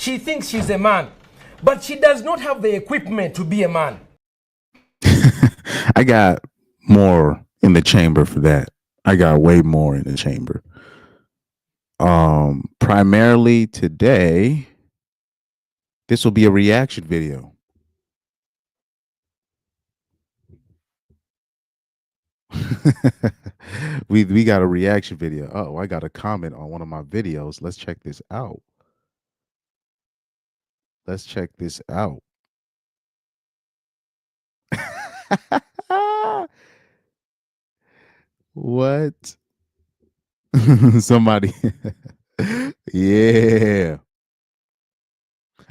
She thinks she's a man, but she does not have the equipment to be a man. I got more in the chamber for that. I got way more in the chamber. Primarily today, this will be a reaction video. We got a reaction video. Oh, I got a comment on one of my videos. Let's check this out. Let's check this out. What? Somebody. Yeah.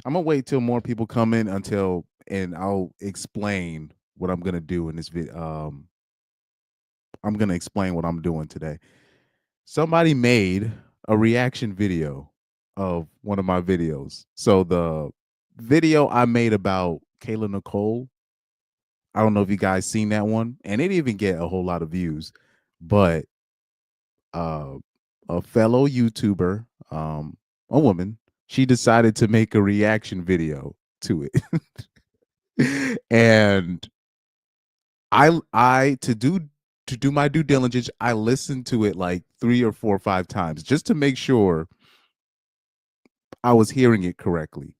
I'm gonna wait till more people come in until and I'll explain what I'm gonna do in this video. I'm gonna explain what I'm doing today. Somebody made a reaction video of one of my videos. So the video I made about Kayla Nicole, I don't know if you guys seen that one, and it didn't even get a whole lot of views, but uh, a fellow YouTuber, a woman, she decided to make a reaction video to it, and I to do my due diligence, I listened to it like 3 or 4 or 5 times just to make sure I was hearing it correctly,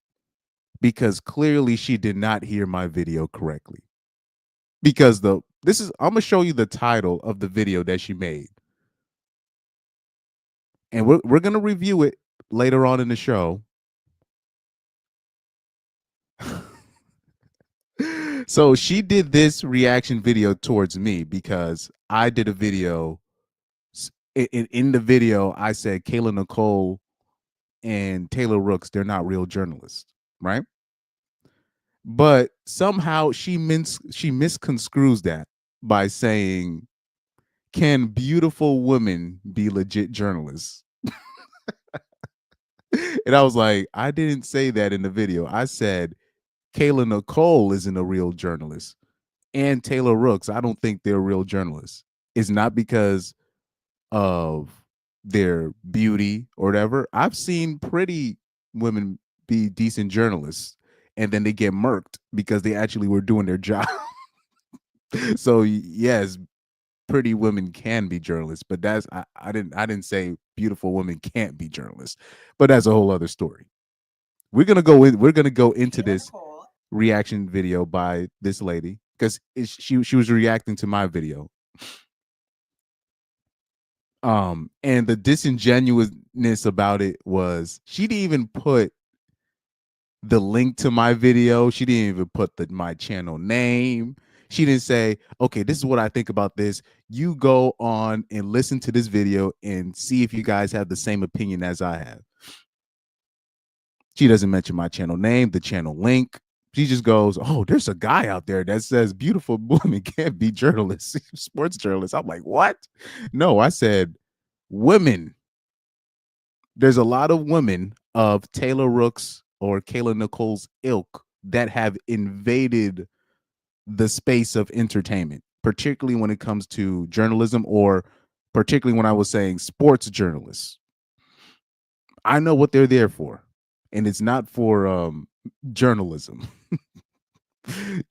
because clearly she did not hear my video correctly. Because I'm gonna show you the title of the video that she made, and we're gonna review it later on in the show. So she did this reaction video towards me because I did a video. In the video, I said Kayla Nicole and Taylor Rooks, they're not real journalists, right? But somehow she misconstrues that by saying, "Can beautiful women be legit journalists?" And I was like, I didn't say that in the video. I said Kayla Nicole isn't a real journalist, and Taylor Rooks, I don't think they're real journalists. It's not because of their beauty or whatever. I've seen pretty women be decent journalists, and then they get murked because they actually were doing their job. So yes, pretty women can be journalists, but I didn't say beautiful women can't be journalists. But that's a whole other story. We're gonna go into this reaction video by this lady because she was reacting to my video. And the disingenuousness about it was she didn't even put the link to my video. She didn't even put my channel name. She didn't say, okay, this is what I think about this. You go on and listen to this video and see if you guys have the same opinion as I have. She doesn't mention my channel name, the channel link. She just goes, oh, there's a guy out there that says beautiful women can't be journalists, sports journalists. I'm like, what? No, I said women. There's a lot of women of Taylor Rooks or Kayla Nicole's ilk that have invaded the space of entertainment, particularly when it comes to journalism, or particularly when I was saying sports journalists. I know what they're there for, and it's not for journalism,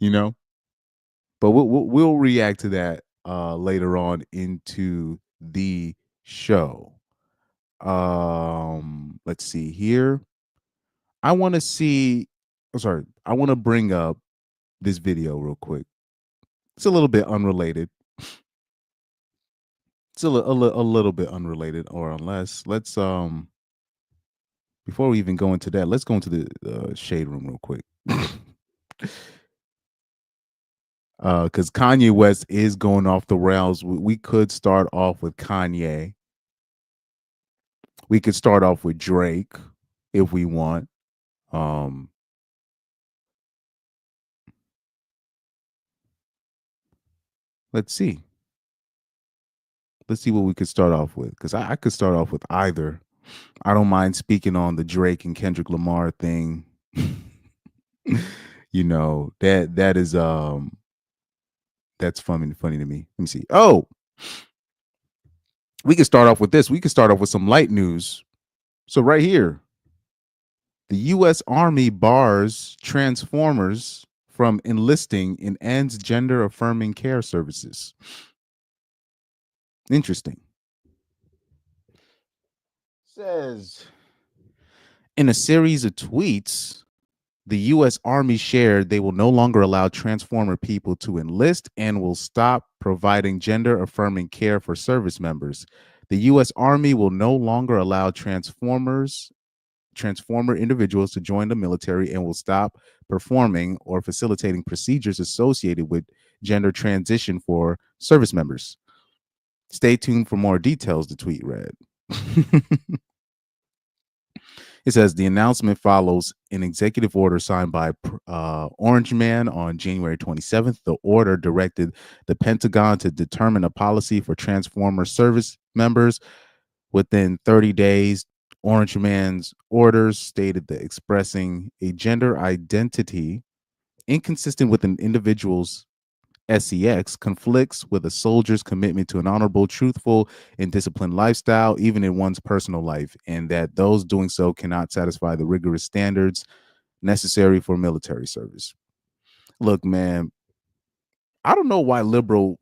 you know. But we'll react to that later on into the show. Let's see here. I want to see. I'm sorry. I want to bring up this video real quick. It's a little bit unrelated. It's a little bit unrelated, or unless let's before we even go into that, let's go into the shade room real quick. Because Kanye West is going off the rails. We could start off with Kanye. We could start off with Drake if we want. Let's see. Let's see what we could start off with, because I could start off with either. I don't mind speaking on the Drake and Kendrick Lamar thing. You know, that is that's funny to me. Let me see. Oh, we could start off with this. We could start off with some light news. So right here, The U.S. Army bars Transformers from enlisting and ends gender affirming care services. Interesting. Says in a series of tweets, the U.S. Army shared they will no longer allow Transformer people to enlist and will stop providing gender affirming care for service members. The U.S. Army will no longer allow Transformer individuals to join the military and will stop performing or facilitating procedures associated with gender transition for service members. Stay tuned for more details, the tweet read. It says the announcement follows an executive order signed by Orange Man on January 27th. The order directed the Pentagon to determine a policy for Transformer service members within 30 days. Orange Man's orders stated that expressing a gender identity inconsistent with an individual's sex conflicts with a soldier's commitment to an honorable, truthful, and disciplined lifestyle, even in one's personal life, and that those doing so cannot satisfy the rigorous standards necessary for military service. Look, man, I don't know why liberals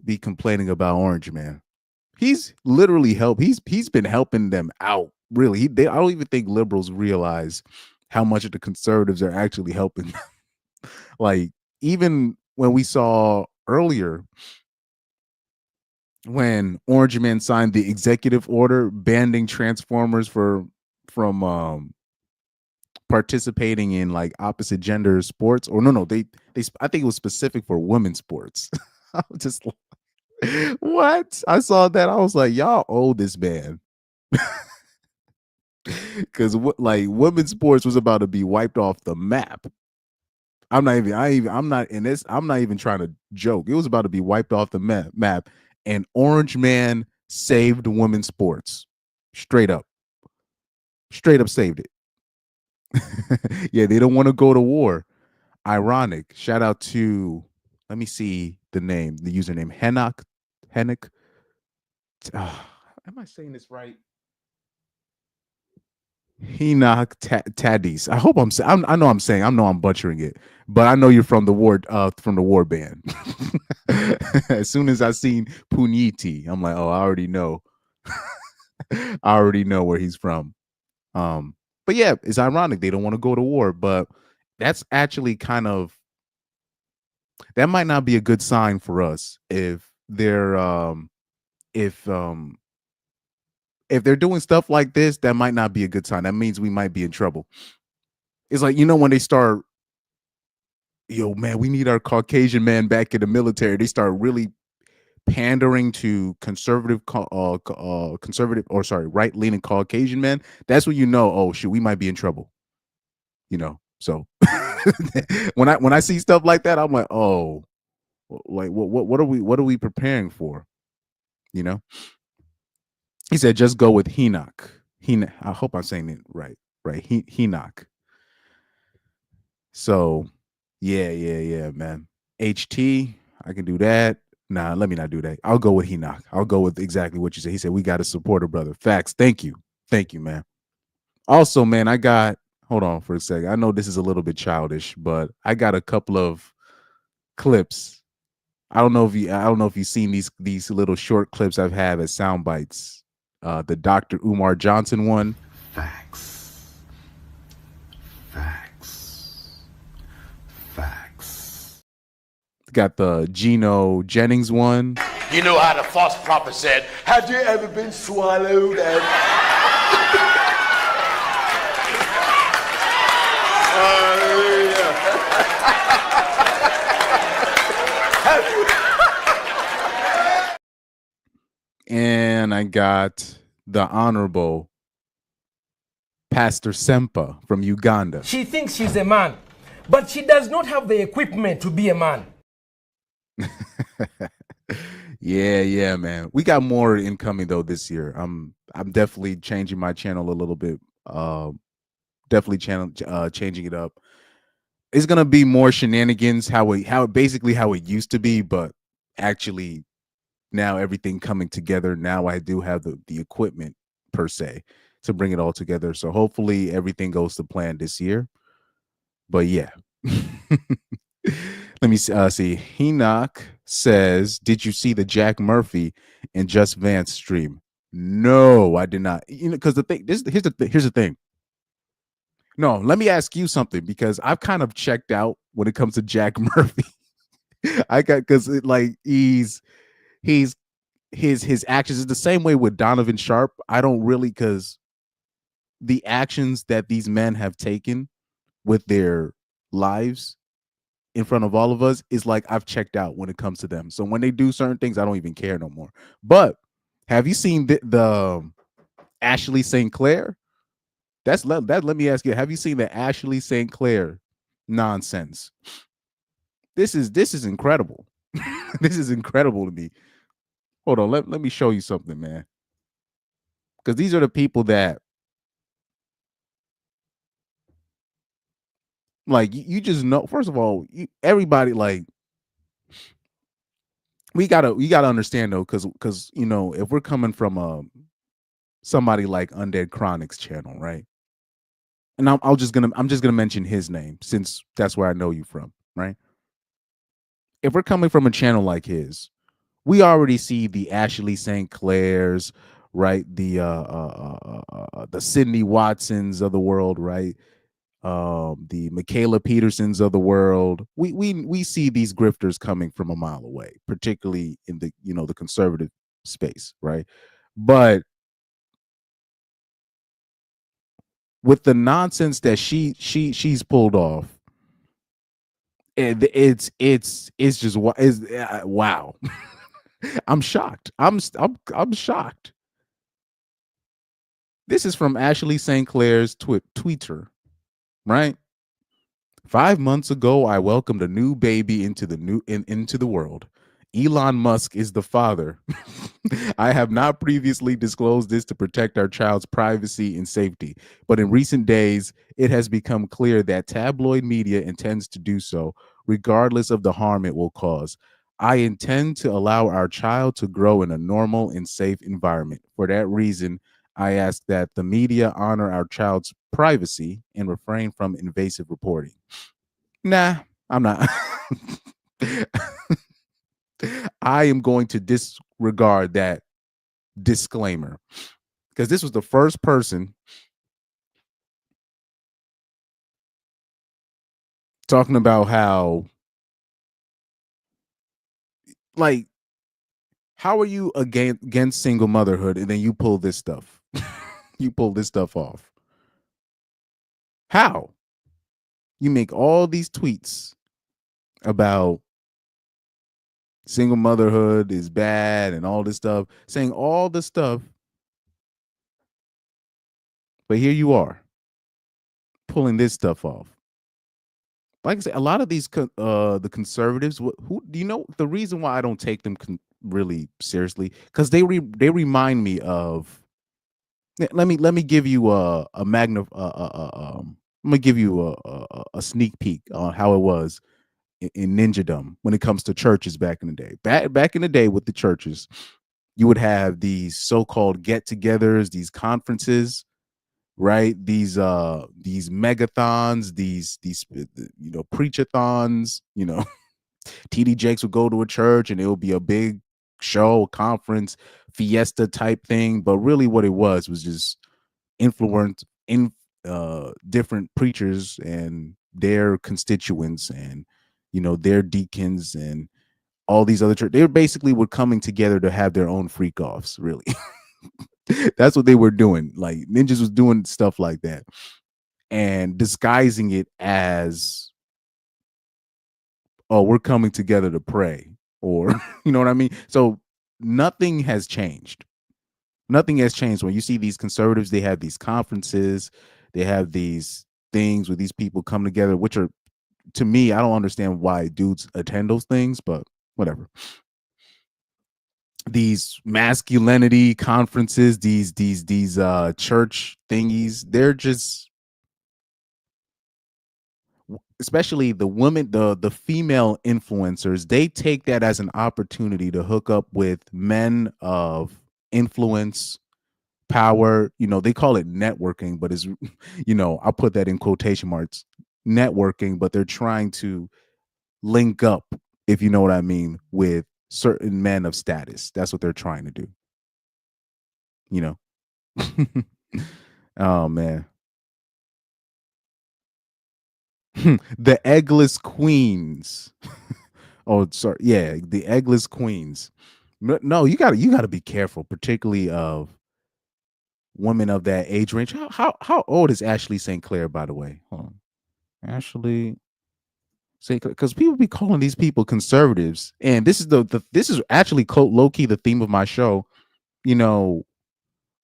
be complaining about Orange Man. He's literally he's been helping them out. Really, I don't even think liberals realize how much of the conservatives are actually helping. Like, even when we saw earlier when Orange Man signed the executive order banning Transformers from participating in like opposite gender sports, or no, they I think it was specific for women's sports. I was just like, what? I saw that, I was like, y'all owe this man. Because like women's sports was about to be wiped off the map. I'm not even trying to joke. It was about to be wiped off the map, and Orange Man saved women's sports. Straight up saved it. Yeah, they don't want to go to war. Ironic. Shout out to, let me see the username, Hennock. Am I saying this right? Enoch Tadis. I hope I know I'm butchering it, but I know you're from the war band. As soon as I seen Puniti, I'm like, oh, I already know. I already know where he's from. But yeah, it's ironic they don't want to go to war, but that's actually that might not be a good sign for us if they're if they're doing stuff like this. That might not be a good sign. That means we might be in trouble. It's like, when they start, yo, man, we need our Caucasian man back in the military. They start really pandering to right-leaning Caucasian men. That's when oh shit, we might be in trouble. So when I see stuff like that, I'm like, oh, like what are we preparing for? He said, just go with Enoch. I hope I'm saying it right. Enoch. So yeah, man. HT, I can do that. Nah, let me not do that. I'll go with Enoch. I'll go with exactly what you said. He said, we got to support a brother. Facts. Thank you, man. Also, man, hold on for a second. I know this is a little bit childish, but I got a couple of clips. I don't know if you've seen these little short clips I've had as sound bites. The Dr. Umar Johnson one. Facts. Got the Geno Jennings one. You know how the false prophet said, have you ever been swallowed? And I got the Honorable Pastor Sempa from Uganda. She thinks she's a man, but she does not have the equipment to be a man. Yeah, man. We got more incoming though this year. I'm definitely changing my channel a little bit. Changing it up. It's gonna be more shenanigans, how it used to be, but actually now everything coming together. Now I do have the equipment per se to bring it all together. So hopefully everything goes to plan this year. But yeah. Let me see. Enoch says, "Did you see the Jack Murphy and Just Vance stream?" No, I did not. Because the thing, here's the thing. No, let me ask you something, because I've kind of checked out when it comes to Jack Murphy. I got because like he's his actions is the same way with Donovan Sharp. I don't really, because the actions that these men have taken with their lives in front of all of us is like I've checked out when it comes to them. So when they do certain things, I don't even care no more. But have you seen the Ashley St. Clair? Let me ask you, have you seen the Ashley St. Clair nonsense? This is incredible. This is incredible to me. Hold on, let me show you something, man. Because these are the people that, like, you just know. First of all, everybody, like, we gotta understand though, because if we're coming from somebody like Undead Chronic's channel, right? And I'm just gonna mention his name since that's where I know you from, right? If we're coming from a channel like his, we already see the Ashley St. Clairs, right? The Sydney Watsons of the world, right? The Michaela Petersons of the world. We see these grifters coming from a mile away, particularly in the the conservative space, right? But with the nonsense that she's pulled off, it's just wow. I'm shocked. I'm shocked. This is from Ashley St. Clair's Twitter, right? 5 months ago, I welcomed a new baby into the world. Elon Musk is the father. I have not previously disclosed this to protect our child's privacy and safety, but in recent days, it has become clear that tabloid media intends to do so, regardless of the harm it will cause. I intend to allow our child to grow in a normal and safe environment. For that reason, I ask that the media honor our child's privacy and refrain from invasive reporting. Nah, I'm not. I am going to disregard that disclaimer, because this was the first person talking about how, like, how are you against single motherhood and then you pull this stuff? You pull this stuff off. How? You make all these tweets about single motherhood is bad and all this stuff, saying all this stuff, but here you are pulling this stuff off. Like I said, a lot of these the conservatives, who do you know, the reason why I don't take them really seriously, because they remind me of, let me give you I'm gonna give you a sneak peek on how it was in ninjadom when it comes to churches back in the day. Back in the day with the churches, you would have these so-called get-togethers, these conferences, right? These megathons, these preachathons, TD Jakes would go to a church and it would be a big show, conference, fiesta type thing. But really what it was just influence in different preachers and their constituents and their deacons and all these other churches. They basically were coming together to have their own freak offs, really. That's what they were doing. Like, ninjas was doing stuff like that and disguising it as, oh, we're coming together to pray, or you know what I mean? So nothing has changed. Nothing has changed. When you see these conservatives, they have these conferences, they have these things where these people come together, which are, to me, I don't understand why dudes attend those things, but whatever. These masculinity conferences, these church thingies, they're just, especially the women, the female influencers, they take that as an opportunity to hook up with men of influence, power. They call it networking, but it's I'll put that in quotation marks, networking, but they're trying to link up, if you know what I mean, with certain men of status. That's what they're trying to do. Oh man. The eggless queens. Oh, sorry. Yeah, the eggless queens. No, you gotta be careful, particularly of women of that age range. How old is Ashley St. Clair, by the way? Hold on. Ashley St. Clair, because people be calling these people conservatives, and this is this is actually low key the theme of my show.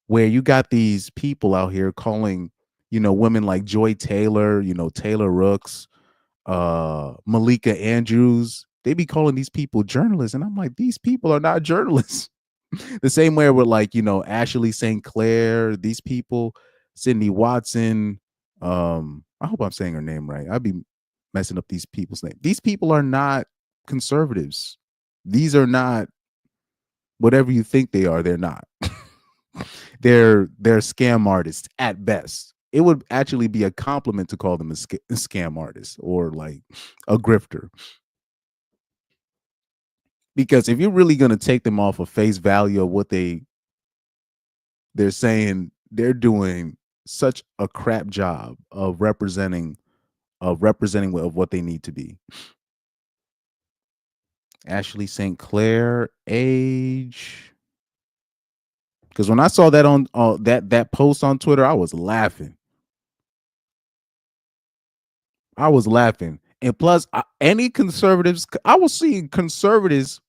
Where you got these people out here calling women like Joy Taylor, Taylor Rooks, Malika Andrews. They be calling these people journalists, and I'm like, these people are not journalists. The same way with Ashley St. Clair, these people, Sydney Watson. I hope I'm saying her name right. I'd be messing up these people's name. These people are not conservatives. These are not whatever you think they are. They're not. they're scam artists at best. It would actually be a compliment to call them a scam artist or like a grifter. Because if you're really going to take them off of face value of what they're saying, they're doing such a crap job of representing of what they need to be. Ashley St. Clair age. Because when I saw that on that post on Twitter, I was laughing. And plus, any conservatives, I was seeing conservatives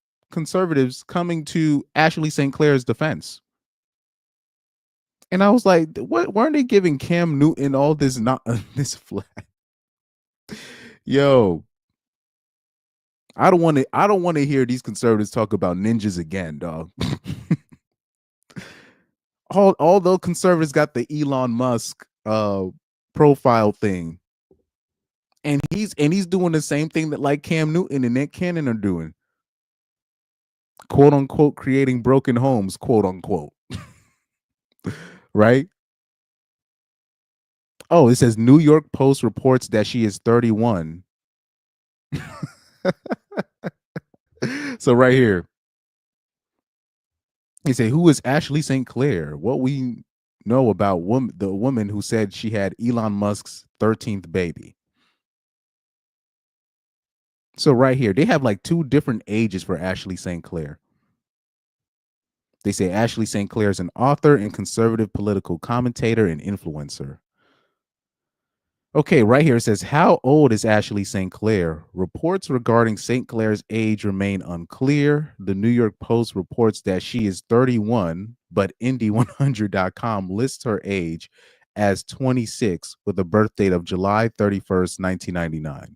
coming to Ashley St. Clair's defense. And I was like, what weren't they giving Cam Newton all this this flag? Yo, I don't want to hear these conservatives talk about ninjas again, dog. Although conservatives got the Elon Musk profile thing. And he's doing the same thing that like Cam Newton and Nick Cannon are doing. Quote unquote creating broken homes, quote unquote. Right? Oh, it says New York Post reports that she is 31. So right here, they say, who is Ashley St. Clair? What we know about the woman who said she had Elon Musk's 13th baby. So right here, they have like two different ages for Ashley St. Clair. They say Ashley St. Clair is an author and conservative political commentator and influencer. Okay, right here it says, how old is Ashley St. Clair? Reports regarding St. Clair's age remain unclear. The New York Post reports that she is 31, but Indy100.com lists her age as 26 with a birth date of July 31st, 1999.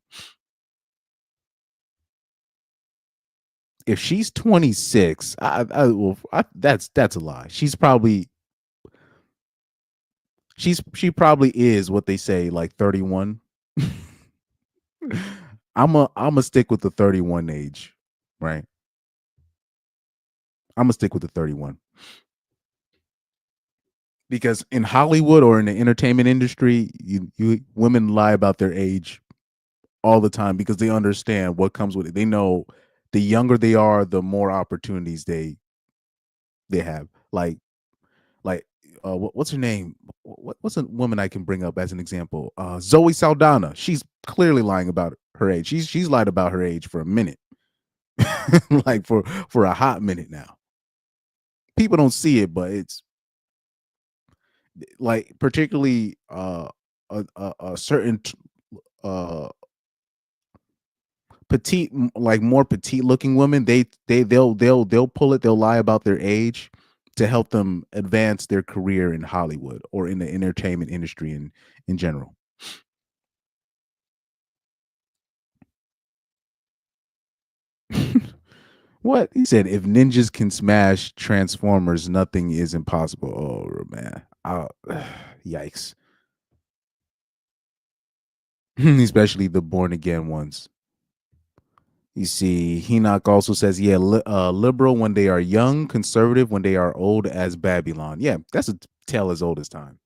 If she's 26, that's a lie. She probably is what they say, like 31. I'm a stick with the 31 age, right? I'm gonna stick with the 31. Because in Hollywood or in the entertainment industry, you women lie about their age all the time because they understand what comes with it. They know the younger they are, the more opportunities they have. What's her name? What's a woman I can bring up as an example? Zoe Saldana. She's clearly lying about her age. She's lied about her age for a minute, like for a hot minute now. People don't see it, but it's like particularly a certain petite, like more petite looking women. They'll pull it. They'll lie about their age to help them advance their career in Hollywood or in the entertainment industry in general. What? He said, if ninjas can smash Transformers, nothing is impossible. Oh, man. Yikes. Especially the born again ones. You see, Henoch also says, yeah, liberal when they are young, conservative when they are old as Babylon. Yeah, that's a tale as old as time.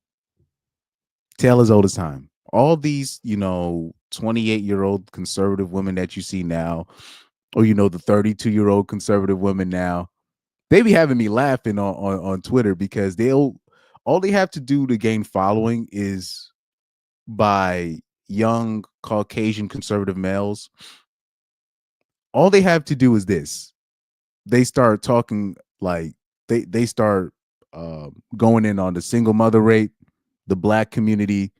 Tale as old as time. All these, 28-year-old conservative women that you see now, or, the 32-year-old conservative women now, they be having me laughing on Twitter because all they have to do to gain following is by young Caucasian conservative males. All they have to do is this. They start talking like they start going in on the single mother rate, the black community,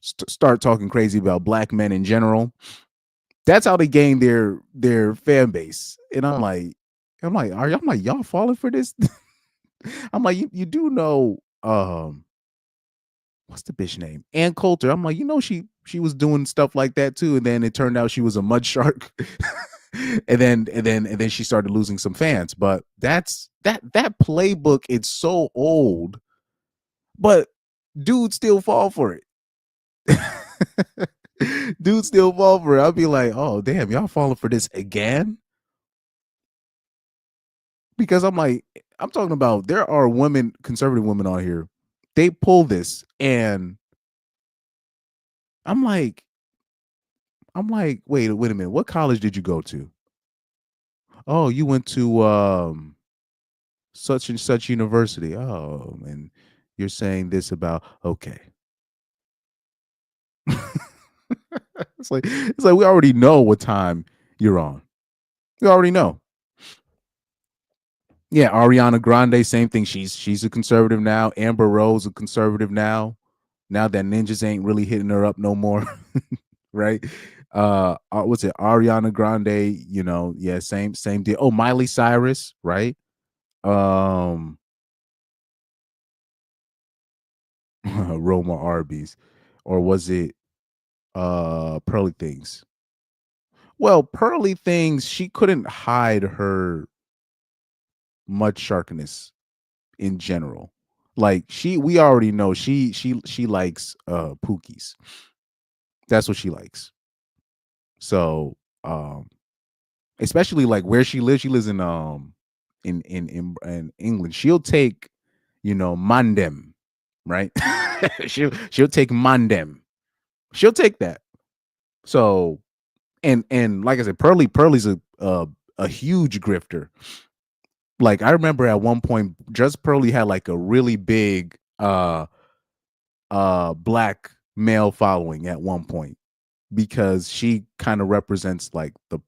start talking crazy about black men in general. That's how they gain their fan base. And I'm like, y'all falling for this? I'm like, you do know what's the bitch name? Ann Coulter. I'm like, she was doing stuff like that too, and then it turned out she was a mud shark. and then she started losing some fans. But that playbook, it's so old, but dudes still fall for it. Dudes still fall for it. I'll be like, oh damn, y'all falling for this again? Because I'm like, I'm talking about there are women, conservative women on here. They pull this, and I'm like, wait a minute. What college did you go to? Oh, you went to such and such university. Oh, and you're saying this about okay. It's like we already know what time you're on. We already know. Yeah, Ariana Grande, same thing. She's a conservative now. Amber Rose, a conservative now. Now that ninjas ain't really hitting her up no more, right? What's it? Ariana Grande, yeah, same deal. Oh, Miley Cyrus, right? Roma Arby's, or was it Pearly Things? Well, Pearly Things, she couldn't hide her mud sharkness in general. Like we already know she likes Pookies. That's what she likes. So especially like where she lives in England. She'll take, Mandem, right? she'll take Mandem. She'll take that. So and like I said, Pearly's a huge grifter. Like I remember at one point, Just Pearly had like a really big black male following at one point because she kind of represents like the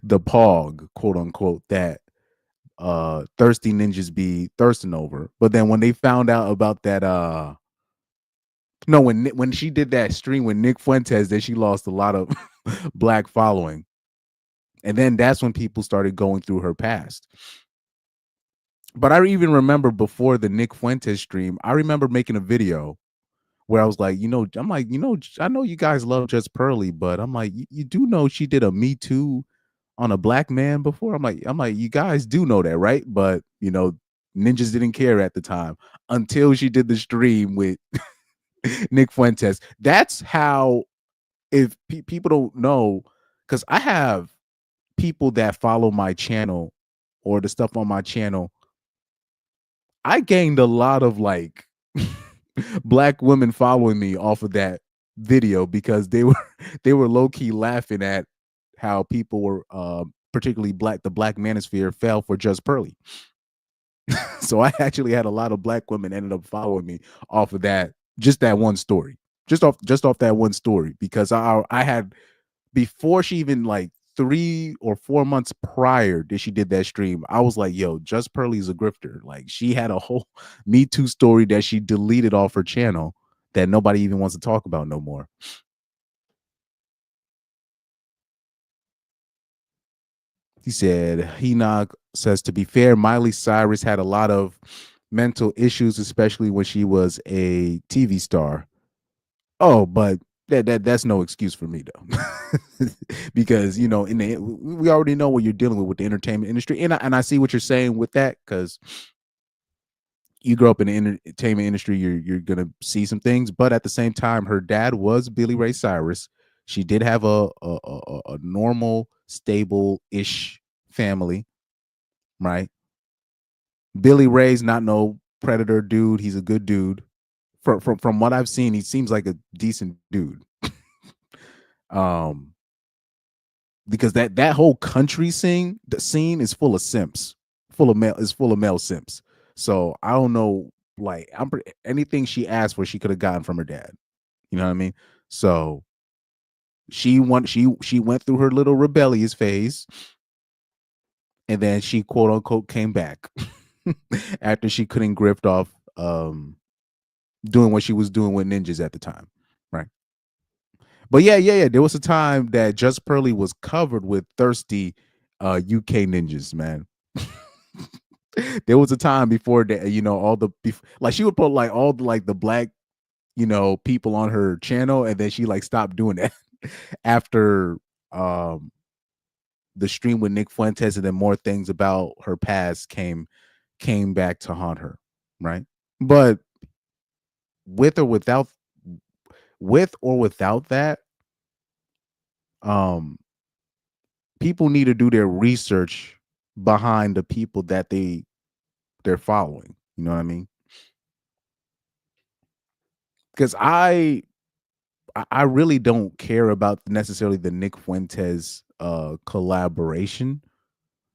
the pog, quote unquote, that thirsty ninjas be thirsting over. But then when they found out about that no, when she did that stream with Nick Fuentes, that she lost a lot of black following. And then that's when people started going through her past. But I even remember before the Nick Fuentes stream, I remember making a video where I was like, I'm like, I know you guys love Just Pearly, but I'm like, you do know she did a Me Too on a black man before. I'm like, you guys do know that, right? But ninjas didn't care at the time until she did the stream with Nick Fuentes. That's how, if people don't know, because I have people that follow my channel or the stuff on my channel, I gained a lot of like black women following me off of that video because they were low-key laughing at how people were particularly the black manosphere fell for Just Pearly. So I actually had a lot of black women ended up following me off of that, just that one story. Just off that one story, because I had, before she even, like 3 or 4 months prior that she did that stream, I was like, yo, Just Pearly's a grifter. Like she had a whole Me Too story that she deleted off her channel that nobody even wants to talk about no more. He said, Enoch says, to be fair, Miley Cyrus had a lot of mental issues, especially when she was a TV star. Oh, but that's no excuse for me though, because we already know what you're dealing with the entertainment industry, and I see what you're saying with that, because you grow up in the entertainment industry, you're gonna see some things, but at the same time, her dad was Billy Ray Cyrus. She did have a normal, stable-ish family, right? Billy Ray's not no predator dude. He's a good dude. From what I've seen, he seems like a decent dude. Because that whole country scene, the scene is full of simps, full of male simps. So I don't know, like anything she asked for, she could have gotten from her dad. You know what I mean? So she went through her little rebellious phase, and then she quote unquote came back after she couldn't grift off doing what she was doing with ninjas at the time, right? But yeah. There was a time that Just Pearly was covered with thirsty UK ninjas, man. There was a time before that, all the like she would put like all the like the black, people on her channel, and then she like stopped doing that after the stream with Nick Fuentes, and then more things about her past came back to haunt her, right? But with or without that, people need to do their research behind the people that they're following. You know what I mean? Because I really don't care about necessarily the Nick Fuentes collaboration,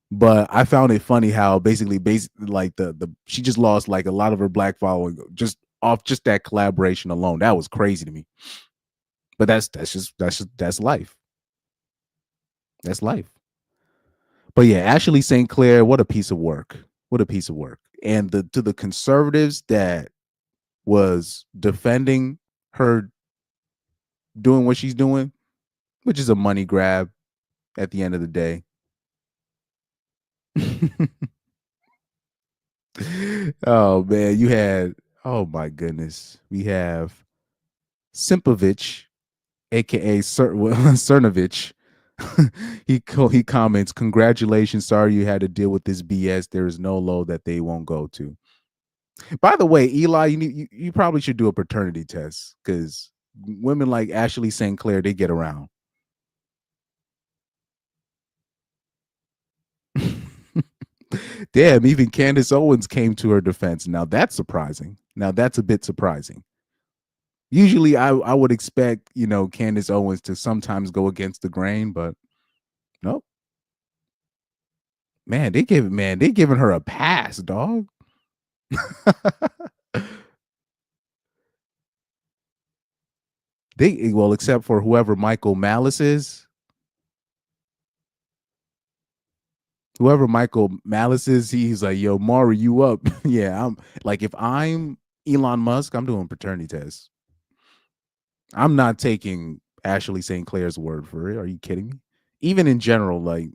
but I found it funny how basically like the she just lost like a lot of her black following just off just that collaboration alone. That was crazy to me. But that's life. That's life. But yeah, Ashley St. Clair, what a piece of work. What a piece of work. And to the conservatives that was defending her doing what she's doing, which is a money grab at the end of the day. Oh man, oh my goodness. We have Simpovich, aka Cernovich. He comments, "Congratulations, sorry you had to deal with this BS. There is no low that they won't go to." By the way, Eli, you probably should do a paternity test, because women like Ashley St. Clair, they get around. Damn, even Candace Owens came to her defense. Now that's surprising. Now that's a bit surprising. Usually I would expect, Candace Owens to sometimes go against the grain, but nope. Man, they giving her a pass, dog. Except for whoever Michael Malice is. Whoever Michael Malice is, he's like, yo, Maury, you up? Yeah, I'm like, if I'm Elon Musk, I'm doing paternity tests. I'm not taking Ashley St. Clair's word for it. Are you kidding me? Even in general, like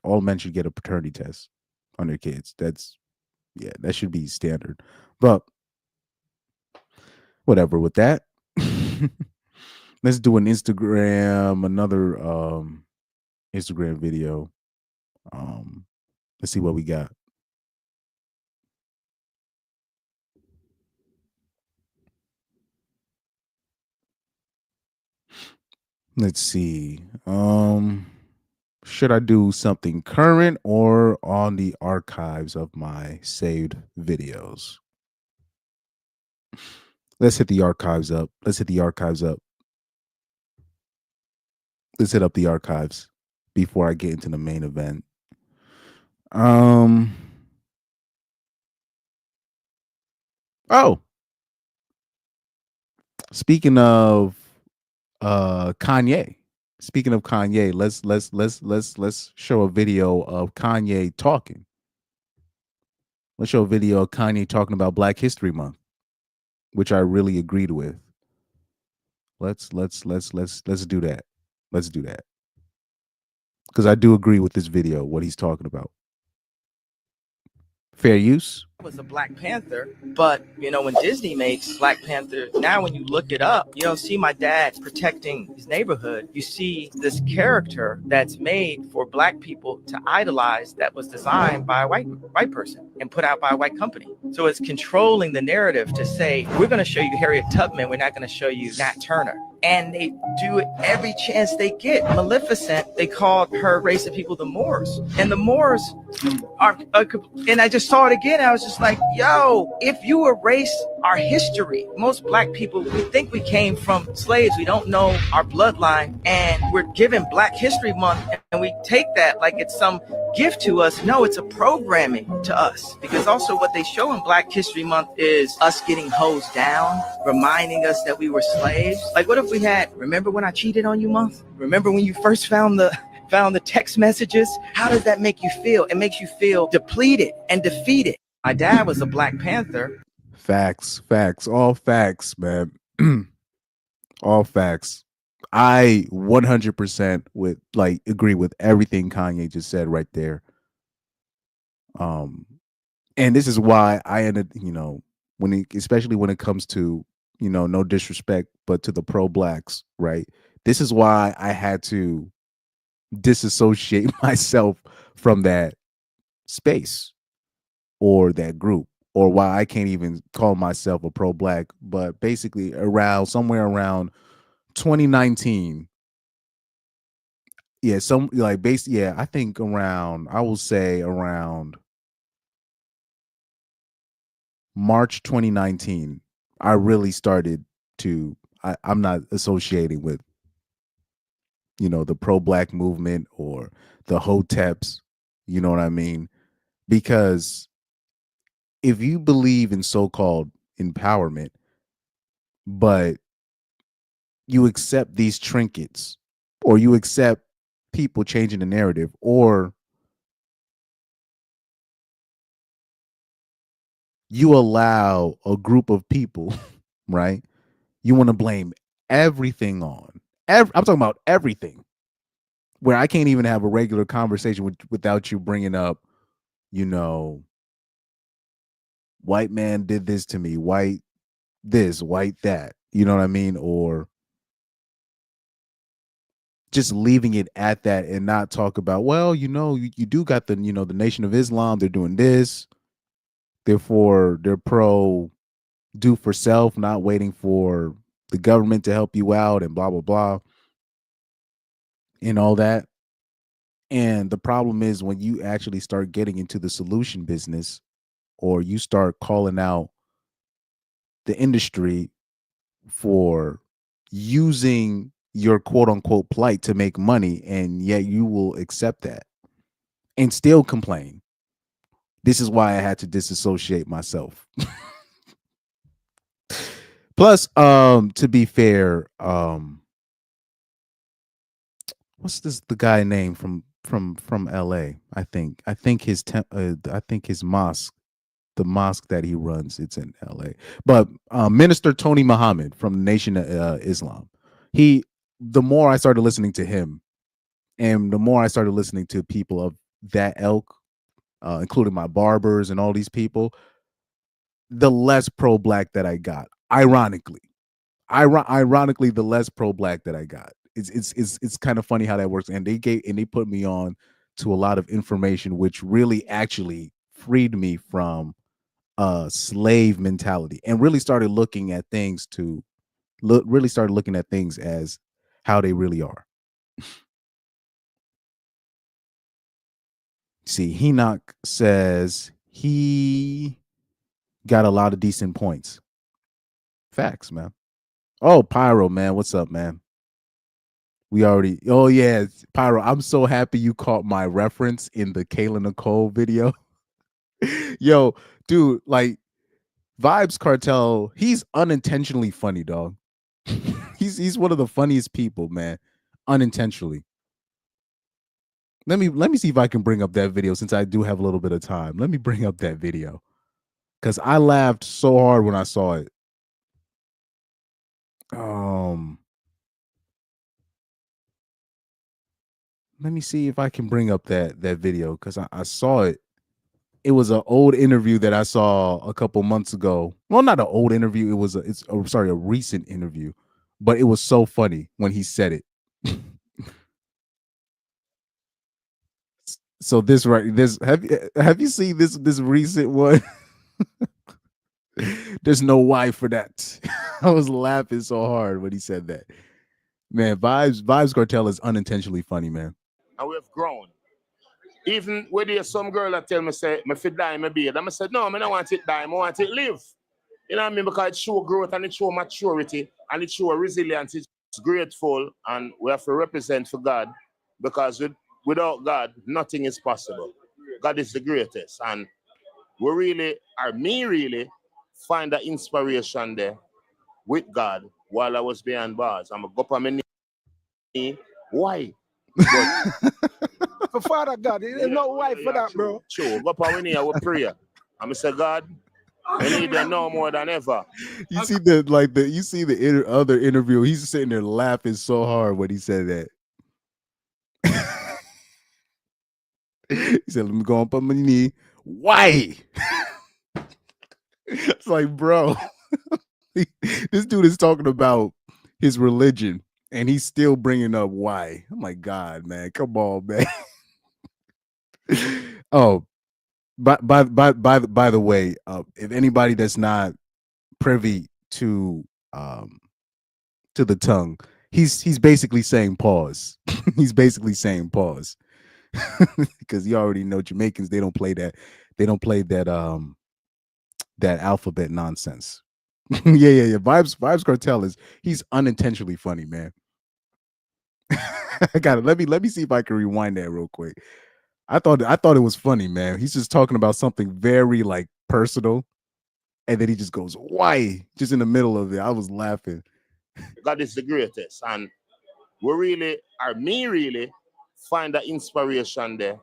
all men should get a paternity test on their kids. That should be standard. But whatever with that. Let's do another Instagram video. Let's see what we got. Let's see. Should I do something current or on the archives of my saved videos? Let's hit the archives up. Let's hit up the archives before I get into the main event. Speaking of Kanye. Speaking of Kanye, let's show a video of Kanye talking. Let's show a video of Kanye talking about Black History Month, which I really agreed with. Let's do that. Let's do that. Because I do agree with this video, what he's talking about. Fair use. Was a Black Panther, but when Disney makes Black Panther, now when you look it up, you don't see my dad protecting his neighborhood. You see this character that's made for Black people to idolize, that was designed by a white person and put out by a white company. So it's controlling the narrative to say, we're going to show you Harriet Tubman, we're not going to show you Nat Turner. and they do it every chance they get. Maleficent, they called her race of people the Moors, and the Moors are, and I just saw it again. I was just like, yo, if you erase our history, most black people, we think we came from slaves. We don't know our bloodline, and we're given Black History Month, and we take that like it's some gift to us. No, it's a programming to us, because also what they show in Black History Month is us getting hosed down, reminding us that we were slaves. Like, what if we had, remember when I cheated on you month? Remember when you first found the text messages? How does that make you feel? It makes you feel depleted and defeated. My dad was a Black Panther. Facts, all facts, man. All facts. I 100% would like agree with everything Kanye just said right there. And this is why I ended, especially when it comes to, no disrespect, but to the pro-blacks, right? This is why I had to disassociate myself from that space or that group, or why I can't even call myself a pro-black. But basically somewhere around 2019, I think I will say around March 2019, I really started to, I'm not associating with, the pro-black movement or the hoteps, you know what I mean? Because if you believe in so-called empowerment, but you accept these trinkets, or you accept people changing the narrative, or you allow a group of people, right? You want to blame everything on. I'm talking about everything, where I can't even have a regular conversation without you bringing up, white man did this to me, white this, white that, you know what I mean? Or just leaving it at that and not talk about, well, you do got the, the Nation of Islam, they're doing this. Therefore, they're pro do for self, not waiting for the government to help you out and blah, blah, blah, and all that. And the problem is when you actually start getting into the solution business, or you start calling out the industry for using your quote unquote plight to make money, and yet you will accept that and still complain. This is why I had to disassociate myself. Plus, to be fair, what's the guy name from LA? I think his mosque, the mosque that he runs, it's in LA. But Minister Tony Muhammad from the Nation of Islam. The more I started listening to him, and the more I started listening to people of that ilk, including my barbers and all these people, the less pro-black that I got. Ironically, the less pro-black that I got. It's kind of funny how that works. And they put me on to a lot of information, which really actually freed me from slave mentality, and really started looking at things as how they really are. See, Enoch says he got a lot of decent points. Facts, man. Oh, Pyro, man. What's up, man? Oh yeah, Pyro, I'm so happy you caught my reference in the Kayla Nicole video. Yo, dude, like Vibes Cartel, he's unintentionally funny, dog. he's one of the funniest people, man. Unintentionally. Let me see if I can bring up that video, since I do have a little bit of time. Let me bring up that video, because I laughed so hard when I saw it. Let me see if I can bring up that video, because I saw it. It was an old interview that I saw a couple months ago. Well, not an old interview. A recent interview, but it was so funny when he said it. So have you seen this recent one? There's no why for that. I was laughing so hard when he said that. Man, Vibes Cartel is unintentionally funny, man. And we have grown. Even when there's some girl that tell me, say, me fit die, my beard. I said, no, I don't want it die, I want it live. You know what I mean? Because it show growth and it show maturity and it show resilience. It's grateful and we have to represent for God because without God, nothing is possible. God is the greatest. And we really, or me really, find the inspiration there with God while I was behind bars. I'm going to go up on my knee. Why? But For Father God, there's no wife for that, bro. True. Go up on my knee, I will pray. I'm going to say, God, I need you now more than ever. You see the other interview. He's sitting there laughing so hard when he said that. He said, "Let me go up on my knee." Why? It's like, bro, this dude is talking about his religion, and he's still bringing up why. I'm like, God, man, come on, man. Oh, by the way, if anybody that's not privy to the tongue, he's basically saying pause. He's basically saying pause. Because you already know Jamaicans, they don't play that that alphabet nonsense. yeah. Vibes Cartel he's unintentionally funny, man. I got it. Let me see if I can rewind that real quick. I thought it was funny, man. He's just talking about something very like personal, and then he just goes, "Why?" Just in the middle of it. I was laughing. God is the greatest, and we really, or me really, find the inspiration there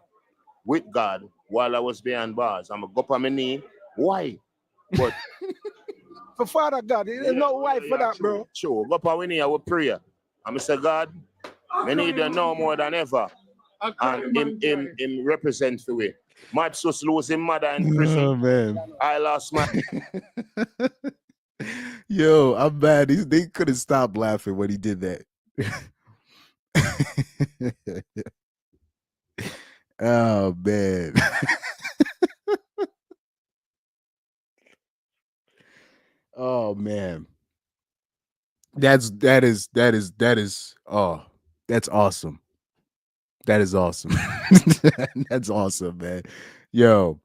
with God while I was behind bars. I'm going to go up on my knee. Why? But For Father God, there's no wife for that, bro. True. Go up on my knee, I will pray. I'm going to say, God, I need you now more than ever. And him represent for me. My supposed to lose his mother in prison. Oh, man. I lost my... Yo, I'm mad. They couldn't stop laughing when he did that. Oh, man. Oh, man. That is oh, that's awesome. That is awesome. That's awesome, man. Yo,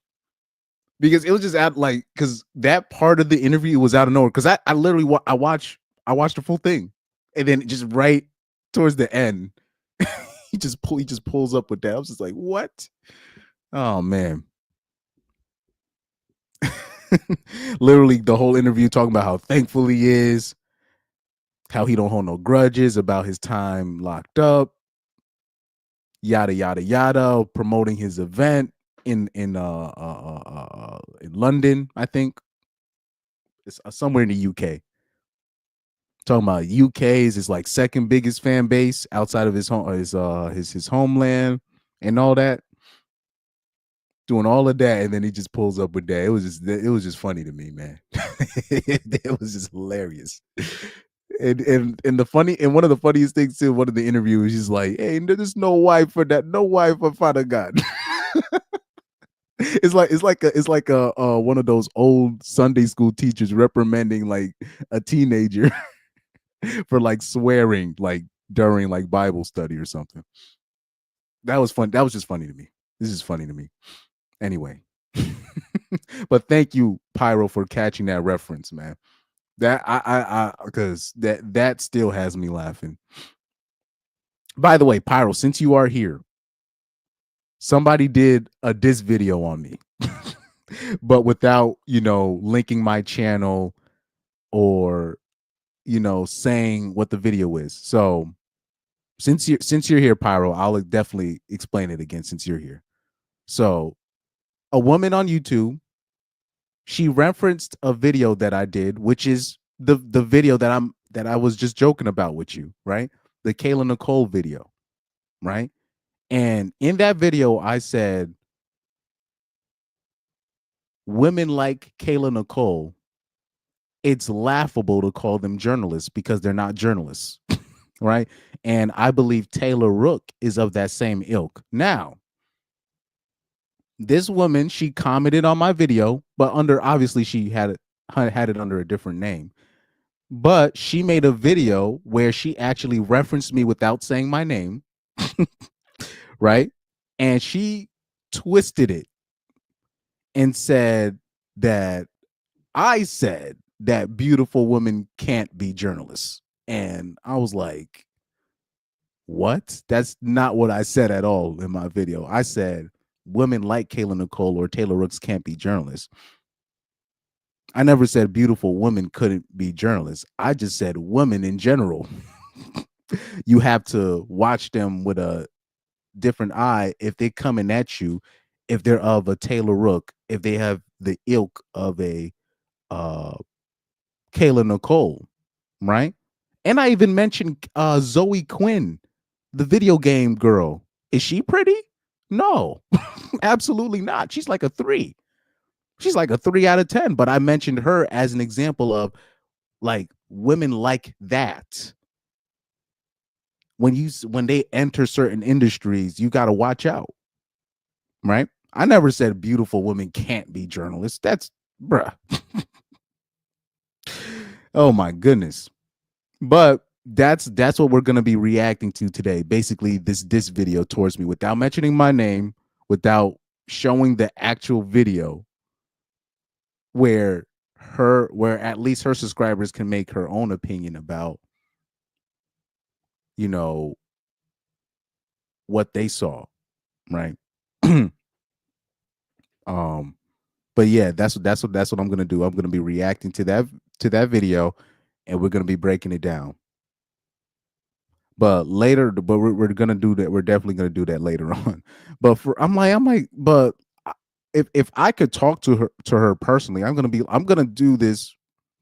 because it was just out like because that part of the interview was out of nowhere. Because I literally I watched the full thing, and then just right towards the end, he just pulls up with that. I was just like, what? Oh man. Literally the whole interview talking about how thankful he is, how he don't hold no grudges about his time locked up, yada yada yada, promoting his event in London, I think. It's somewhere in the UK. Talking about UK's is like second biggest fan base outside of his homeland and all that. Doing all of that, and then he just pulls up with that. It was just funny to me, man. It was just hilarious. And the funny, and one of the funniest things too, one of the interviews, he's like, "Hey, there's no wife for that, no wife for Father God." It's like a one of those old Sunday school teachers reprimanding like a teenager for like swearing like during like Bible study or something. That was fun. That was just funny to me. This is funny to me. Anyway, but thank you, Pyro, for catching that reference, man. That I because that still has me laughing. By the way, Pyro, since you are here, somebody did a diss video on me, but without linking my channel or saying what the video is. So since you're here, Pyro, I'll definitely explain it again since you're here. So a woman on YouTube, she referenced a video that I did, which is the video that I was just joking about with you, right? The Kayla Nicole video, right? And in that video, I said, women like Kayla Nicole, it's laughable to call them journalists because they're not journalists, right? And I believe Taylor Rooks is of that same ilk. Now, this woman, she commented on my video, but obviously she had it under a different name. But she made a video where she actually referenced me without saying my name, right? And she twisted it and said that I said that beautiful women can't be journalists. And I was like, what? That's not what I said at all in my video. I said women like Kayla Nicole or Taylor Rooks can't be journalists. I never said beautiful women couldn't be journalists. I just said women in general. You have to watch them with a different eye if they're coming at you, if they're of a Taylor Rook, if they have the ilk of a Kayla Nicole, right? And I even mentioned Zoe Quinn, the video game girl. Is she pretty? No, absolutely not. She's like a 3. She's like a 3 out of 10. But I mentioned her as an example of like women like that. When they enter certain industries, you got to watch out, right? I never said beautiful women can't be journalists. That's bruh. Oh my goodness. But that's what we're going to be reacting to today. Basically, this video towards me without mentioning my name, without showing the actual video where at least her subscribers can make her own opinion about, you know, what they saw, right? But yeah, that's what I'm going to do. I'm going to be reacting to that video, and we're going to be breaking it down. But later, we're gonna do that. We're definitely gonna do that later on. But I'm like, but if I could talk to her personally, I'm gonna do this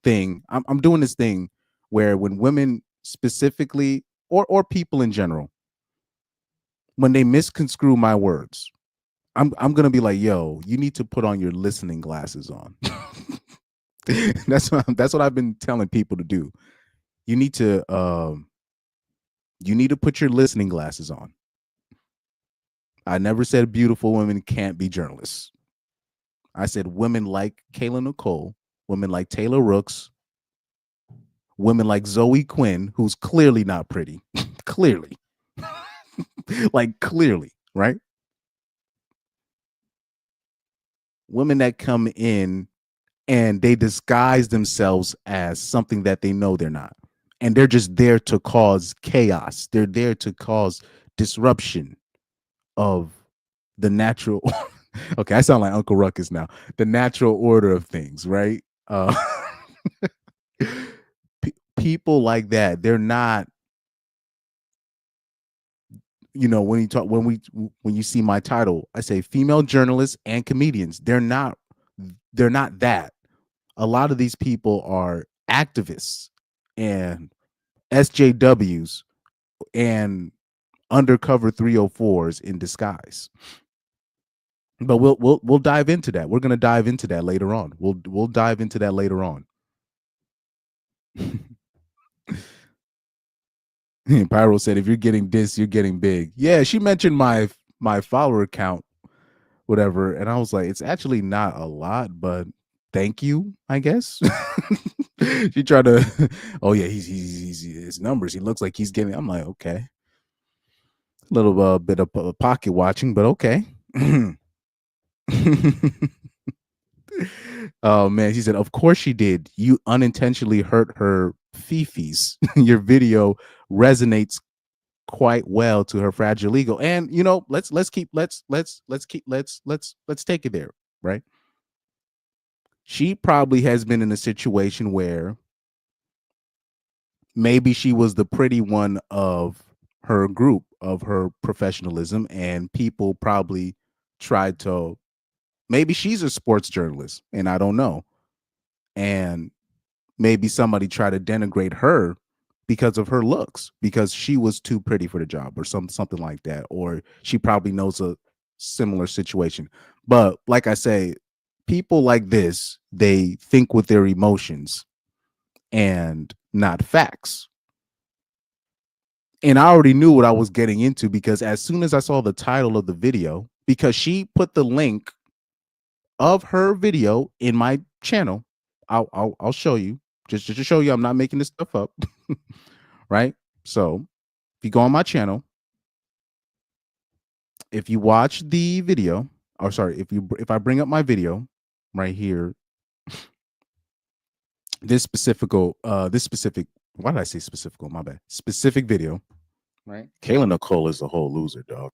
thing. I'm doing this thing where when women specifically or people in general, when they misconstrue my words, I'm gonna be like, yo, you need to put on your listening glasses on. That's what I've been telling people to do. You need to put your listening glasses on. I never said beautiful women can't be journalists. I said women like Kayla Nicole, women like Taylor Rooks, women like Zoe Quinn, who's clearly not pretty. Clearly. Like clearly, right? Women that come in and they disguise themselves as something that they know they're not. And they're just there to cause chaos. They're there to cause disruption of the natural. Okay, I sound like Uncle Ruckus now. The natural order of things, right? People like that, they're not, when you see my title, I say female journalists and comedians. They're not that. A lot of these people are activists and SJWs and undercover 304s in disguise. But we'll dive into that. We're gonna dive into that later on. We'll dive into that later on. Pyro said, if you're getting this, you're getting big. Yeah, she mentioned my follower count, whatever, and I was like, it's actually not a lot, but thank you, I guess. She tried to, oh yeah, he's his numbers. He looks like he's getting. I'm like, okay, a little bit of pocket watching, but okay. Oh man, she said, of course she did. You unintentionally hurt her fifis. Your video resonates quite well to her fragile ego. And let's take it there, right? She probably has been in a situation where maybe she was the pretty one of her group, of her professionalism, and people probably tried to, maybe she's a sports journalist and I don't know, and maybe somebody tried to denigrate her because of her looks, because she was too pretty for the job or something like that, or she probably knows a similar situation. But like I say, people like this, they think with their emotions and not facts. And I already knew what I was getting into, because as soon as I saw the title of the video, because she put the link of her video in my channel, I'll show you. just to show you I'm not making this stuff up. Right? So if you go on my channel, if you watch the video, or sorry, if I bring up my video right here, this specific why did I say specific? My bad. Specific video, right? Kayla Nicole is a whole loser, dog.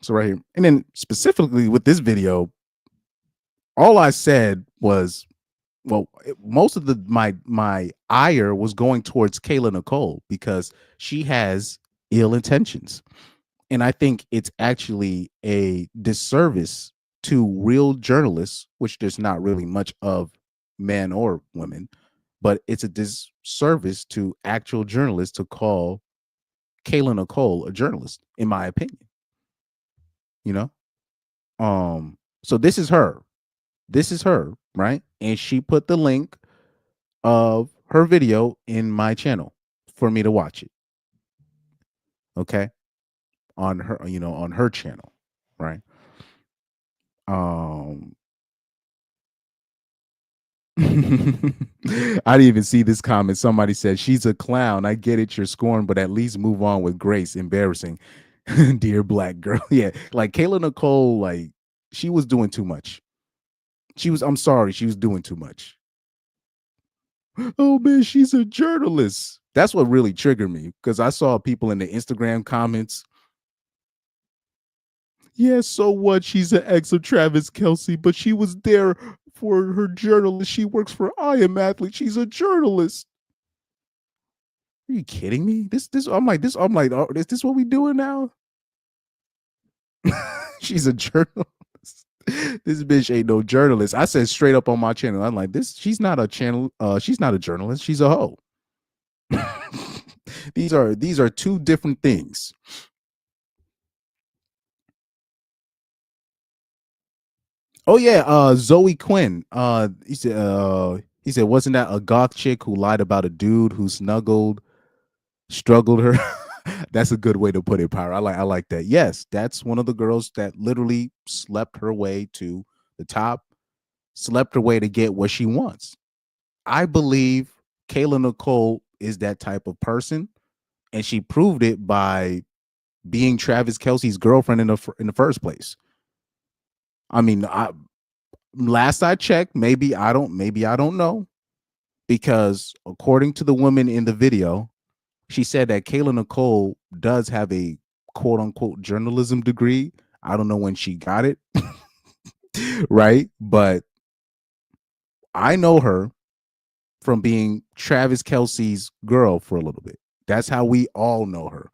So right here, and then specifically with this video, all I said was, well, most of my ire was going towards Kayla Nicole because she has ill intentions. And I think it's actually a disservice to real journalists, which there's not really much of, men or women, but it's a disservice to actual journalists to call Kayla Nicole a journalist, in my opinion. You know? So this is her. This is her, right? And she put the link of her video in my channel for me to watch it. Okay? On her, on her channel, right? I didn't even see this comment. Somebody said, she's a clown. I get it, you're scorned, but at least move on with grace. Embarrassing. Dear black girl. Yeah, like Kayla Nicole, like she was doing too much. I'm sorry, she was doing too much. Oh man, she's a journalist. That's what really triggered me, because I saw people in the Instagram comments. Yeah, so what? She's an ex of Travis Kelce, but she was there for her journalist. She works for I Am Athlete. She's a journalist. Are you kidding me? I'm like, oh, is this what we doing now? She's a journalist. This bitch ain't no journalist. I said straight up on my channel, I'm like, she's not a journalist. She's a hoe. These are two different things. Oh yeah, Zoe Quinn. He said, wasn't that a goth chick who lied about a dude who struggled her? That's a good way to put it, Power. I like that. Yes, that's one of the girls that literally slept her way to the top, slept her way to get what she wants. I believe Kayla Nicole is that type of person, and she proved it by being Travis Kelce's girlfriend in the first place. I mean, last I checked, maybe I don't know, because according to the woman in the video, she said that Kayla Nicole does have a quote unquote journalism degree. I don't know when she got it, right? But I know her from being Travis Kelce's girl for a little bit. That's how we all know her.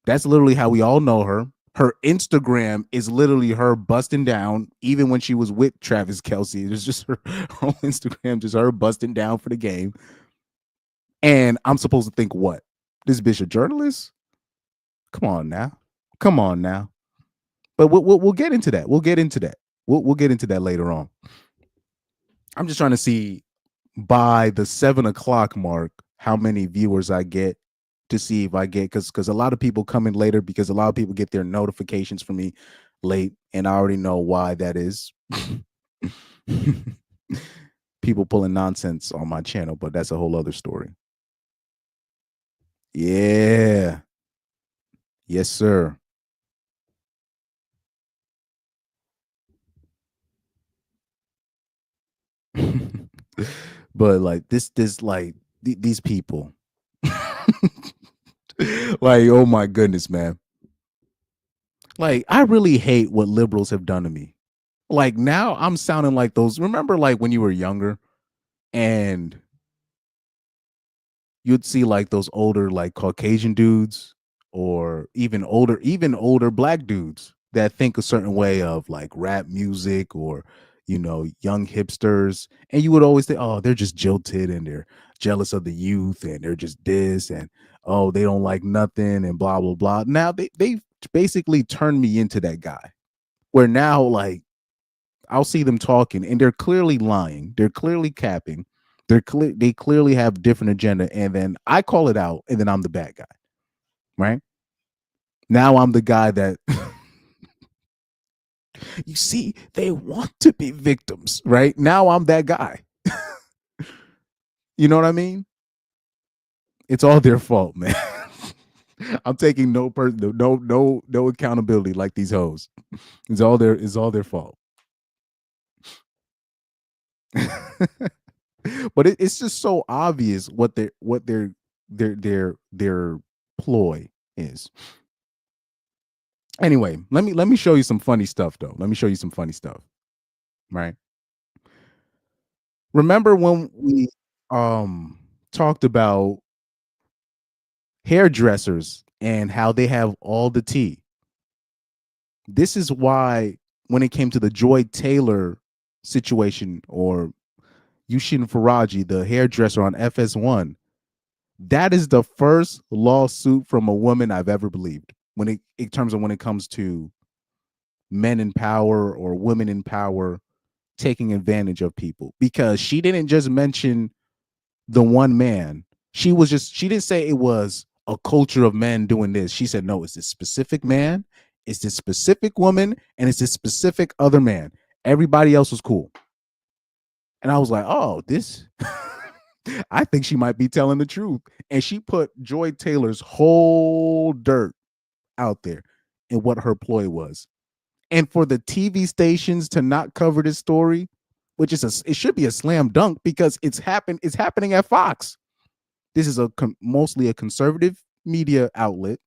That's literally how we all know her. Her Instagram is literally her busting down, even when she was with Travis Kelce. It was just her whole Instagram, just her busting down for the game. And I'm supposed to think what? This bitch a journalist? Come on now. But we'll get into that. We'll get into that later on. I'm just trying to see by the 7 o'clock mark how many viewers I get, to see if I get, because a lot of people come in later, because a lot of people get their notifications from me late, and I already know why that is. People pulling nonsense on my channel, but that's a whole other story. Yeah. Yes, sir. But like these people, like, oh my goodness, man. Like, I really hate what liberals have done to me. Like, now I'm sounding like those. Remember, like when you were younger and you'd see like those older, like Caucasian dudes, or even older black dudes that think a certain way of like rap music, or young hipsters, and you would always think, oh, they're just jilted and they're jealous of the youth and they're just this, and oh, they don't like nothing and blah blah blah. Now they basically turned me into that guy, where now, like, I'll see them talking and they're clearly lying, they're clearly capping, they clearly have different agenda, and then I call it out, and then I'm the bad guy, right? Now I'm the guy that you see, they want to be victims, right? Now I'm that guy. You know what I mean? It's all their fault, man. I'm taking no accountability like these hoes. It's all their fault. But it's just so obvious what their ploy is. Anyway, let me show you some funny stuff though. Let me show you some funny stuff. Right? Remember when we talked about hairdressers and how they have all the tea? This is why when it came to the Joy Taylor situation or Yushin Faraji, the hairdresser on FS1, that is the first lawsuit from a woman I've ever believed when in terms of when it comes to men in power or women in power taking advantage of people, because she didn't just mention the one man. She didn't say it was a culture of men doing this. She said, no, it's this specific man, it's this specific woman, and it's this specific other man. Everybody else was cool. And I was like, oh, this, I think she might be telling the truth. And she put Joy Taylor's whole dirt out there and what her ploy was. And for the TV stations to not cover this story, which it should be a slam dunk because it's happening at Fox. This is mostly a conservative media outlet.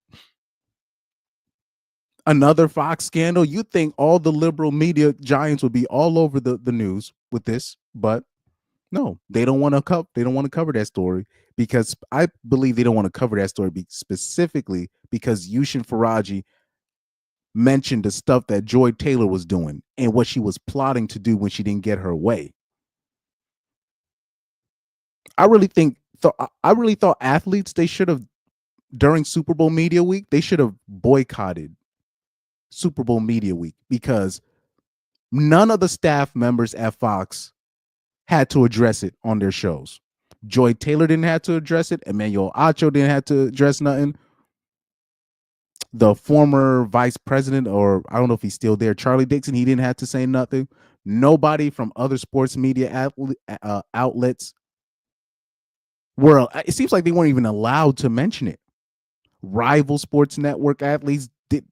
Another Fox scandal. You think all the liberal media giants would be all over the news with this, but no, they don't want to cover that story because I believe they don't want to cover that story specifically because Yushin Faraji mentioned the stuff that Joy Taylor was doing and what she was plotting to do when she didn't get her way. I really thought athletes, they should have, during Super Bowl Media Week, they should have boycotted Super Bowl Media Week because none of the staff members at Fox had to address it on their shows. Joy Taylor didn't have to address it. Emmanuel Acho didn't have to address nothing. The former vice president, or I don't know if he's still there, Charlie Dixon, he didn't have to say nothing. Nobody from other sports media outlets it seems like they weren't even allowed to mention it. Rival Sports Network athletes did.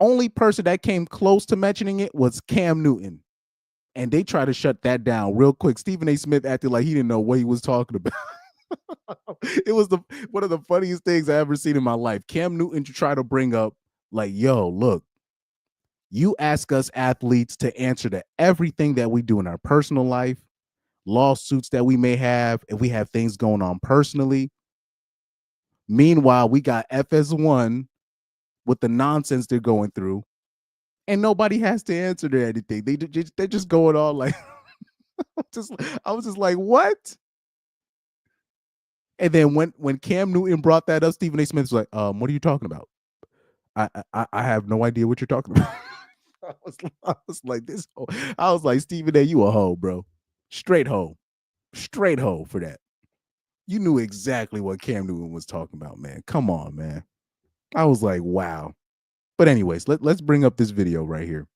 Only person that came close to mentioning it was Cam Newton. And they tried to shut that down real quick. Stephen A. Smith acted like he didn't know what he was talking about. It was one of the funniest things I ever seen in my life. Cam Newton tried to bring up, like, yo, look, you ask us athletes to answer to everything that we do in our personal life, lawsuits that we may have, if we have things going on personally. Meanwhile, we got FS1 with the nonsense they're going through, and nobody has to answer to anything. They're just going on like, I was just like, what? And then when Cam Newton brought that up, Stephen A. Smith was like, what are you talking about? I have no idea what you're talking about. I was like, this. I was like, Stephen A., you a hoe, bro. Straight hoe for that. You knew exactly what Cam Newton was talking about, man. Come on, man. I was like, wow. But anyways, let's bring up this video right here.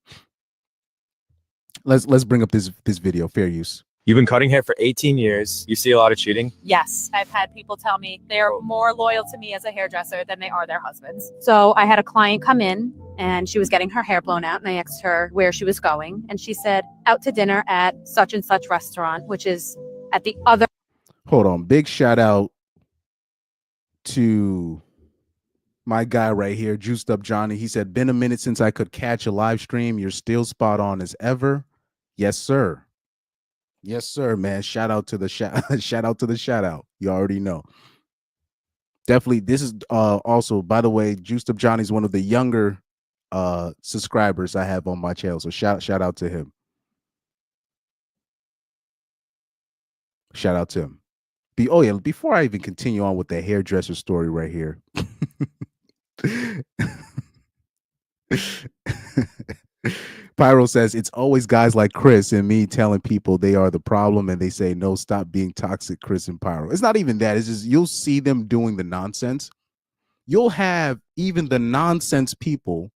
Let's bring up this video. Fair use. You've been cutting hair for 18 years. You see a lot of cheating? Yes, I've had people tell me they're more loyal to me as a hairdresser than they are their husbands. So I had a client come in and she was getting her hair blown out and I asked her where she was going. And she said, out to dinner at such and such restaurant, which is at the other. Hold on. Big shout out to my guy right here, Juiced Up Johnny. He said, been a minute since I could catch a live stream. You're still spot on as ever. Yes, sir. Yes, sir, man. Shout out to the shout out. You already know. Definitely. This is also, by the way, Juiced Up Johnny is one of the younger subscribers I have on my channel. So shout out to him. Shout out to him. Oh yeah, before I even continue on with the hairdresser story right here. Pyro says it's always guys like Chris and me telling people they are the problem and they say no, stop being toxic, Chris and Pyro. It's not even that. It's just you'll see them doing the nonsense. You'll have even the nonsense people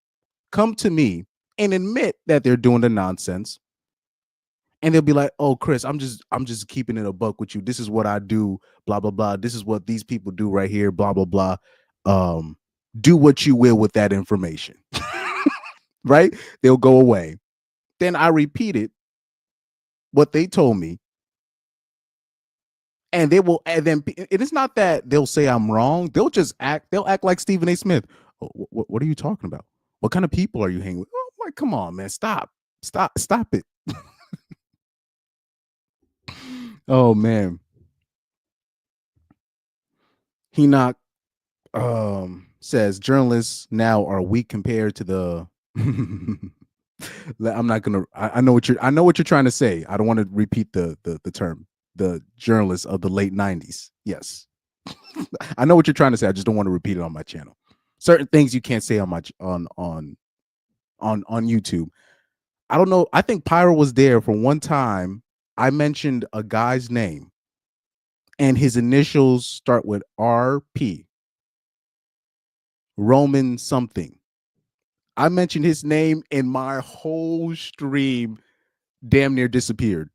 come to me and admit that they're doing the nonsense. And they'll be like, "Oh, Chris, I'm just keeping it a buck with you. This is what I do, blah blah blah. This is what these people do right here, blah blah blah. Do what you will with that information." Right? They'll go away. Then I repeated what they told me. And they will, and then it is not that they'll say I'm wrong. They'll act like Stephen A. Smith. "Oh, what are you talking about? What kind of people are you hanging with?" Oh, I'm like, come on, man. Stop it. Oh man. Enoch says journalists now are weak compared to the I'm not gonna I know what you're trying to say. I don't want to repeat the term. The journalists of the late 90s. Yes. I know what you're trying to say. I just don't want to repeat it on my channel. Certain things you can't say on my on YouTube. I don't know. I think Pyro was there for one time. I mentioned a guy's name and his initials start with RP. Roman something. I mentioned his name and my whole stream damn near disappeared.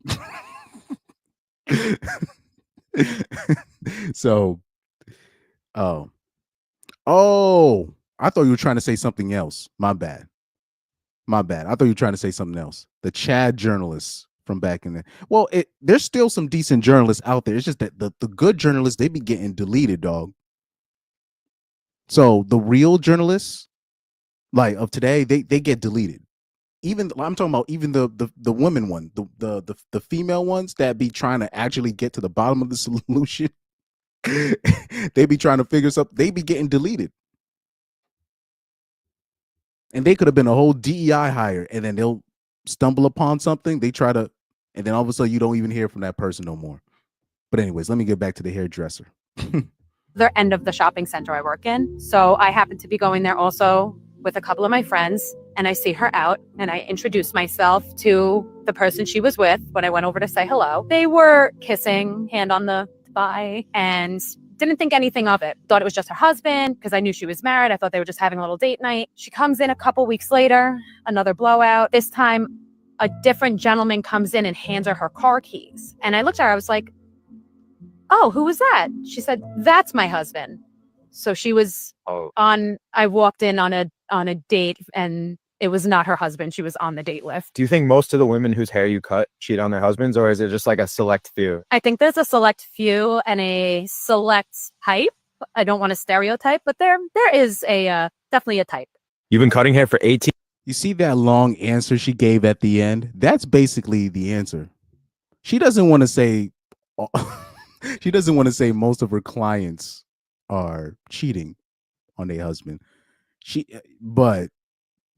So, oh, I thought you were trying to say something else. My bad. I thought you were trying to say something else. The Chad journalists from back in there. Well, there's still some decent journalists out there. It's just that the good journalists, they be getting deleted, dog. So the real journalists, like of today, they get deleted. Even I'm talking about even the women one, the female ones that be trying to actually get to the bottom of the solution. They be trying to figure something. They be getting deleted. And they could have been a whole DEI hire, and then they'll stumble upon something. They try to, and then all of a sudden you don't even hear from that person no more. But anyways, let me get back to the hairdresser. The end of the shopping center I work in. So I happen to be going there also with a couple of my friends, and I see her out, and I introduce myself to the person she was with when I went over to say hello. They were kissing, hand on the thigh, and didn't think anything of it. Thought it was just her husband because I knew she was married. I thought they were just having a little date night. She comes in a couple weeks later, another blowout. This time, a different gentleman comes in and hands her car keys. And I looked at her, I was like, "Oh, who was that?" She said, "That's my husband." So she was I walked in on a date, and it was not her husband. She was on the date list. Do you think most of the women whose hair you cut cheat on their husbands, or is it just like a select few? I think there's a select few and a select type. I don't want to stereotype, but there is a definitely a type. You've been cutting hair for 18. You see that long answer she gave at the end? That's basically the answer. She doesn't want to say she doesn't want to say most of her clients are cheating on their husband. But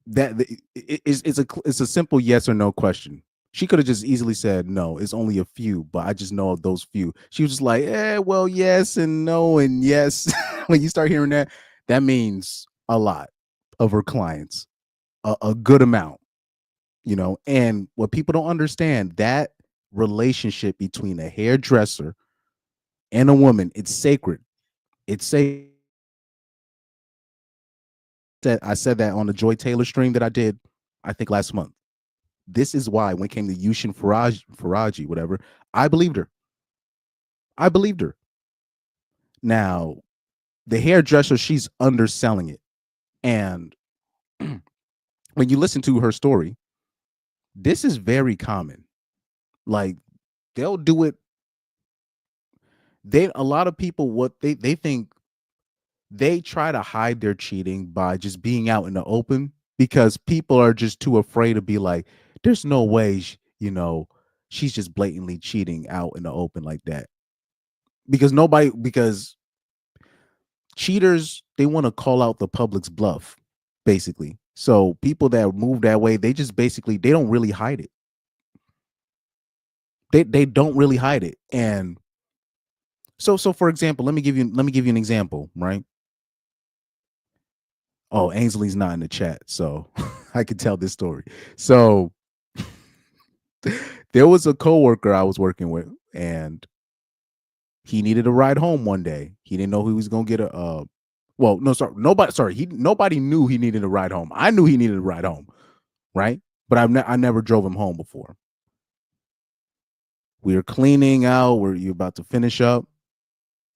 it's a simple yes or no question. She could have just easily said no. It's only a few, but I just know of those few. She was just like, well, yes and no and yes. When you start hearing that, that means a lot of her clients, a good amount, And what people don't understand, that relationship between a hairdresser and a woman, it's sacred. It's sacred. I said that on the Joy Taylor stream that I did, I think last month. This is why when it came to Yushin Faraji, whatever, I believed her. Now, the hairdresser, she's underselling it. And when you listen to her story, this is very common. Like, they'll do it. A lot of people, what they think, they try to hide their cheating by just being out in the open, because people are just too afraid to be like, there's no way, she's just blatantly cheating out in the open like that. Because cheaters, they want to call out the public's bluff, basically. So people that move that way, they just basically, they don't really hide it. They don't really hide it. And so for example, let me give you an example, right? Oh, Ainsley's not in the chat, so I could tell this story. So there was a coworker I was working with, and he needed a ride home one day. He didn't know he was gonna get nobody knew he needed a ride home. I knew he needed a ride home, right? But I never drove him home before. We're cleaning out. You're about to finish up.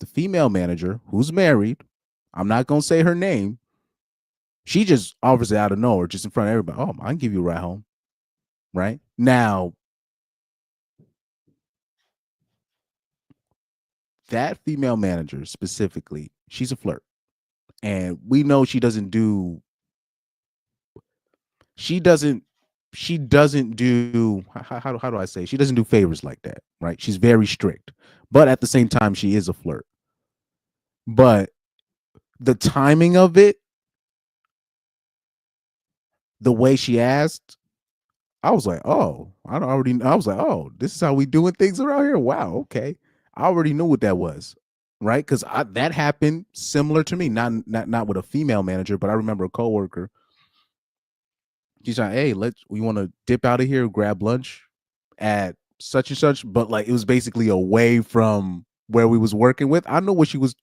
The female manager, who's married, I'm not gonna say her name. She just obviously out of nowhere, just in front of everybody. Oh, I can give you a ride home. Right now, that female manager specifically, she's a flirt, and we know she doesn't do. She doesn't do how do I say? She doesn't do favors like that, right? She's very strict, but at the same time, she is a flirt. But the timing of it, the way she asked, I was like, oh, I was like, oh, this is how we doing things around here. Wow, okay. I already knew what that was, right? Because that happened similar to me, not with a female manager, but I remember a coworker. She's like, hey, we want to dip out of here, grab lunch at such and such, but like it was basically away from where we was working with. I know what she was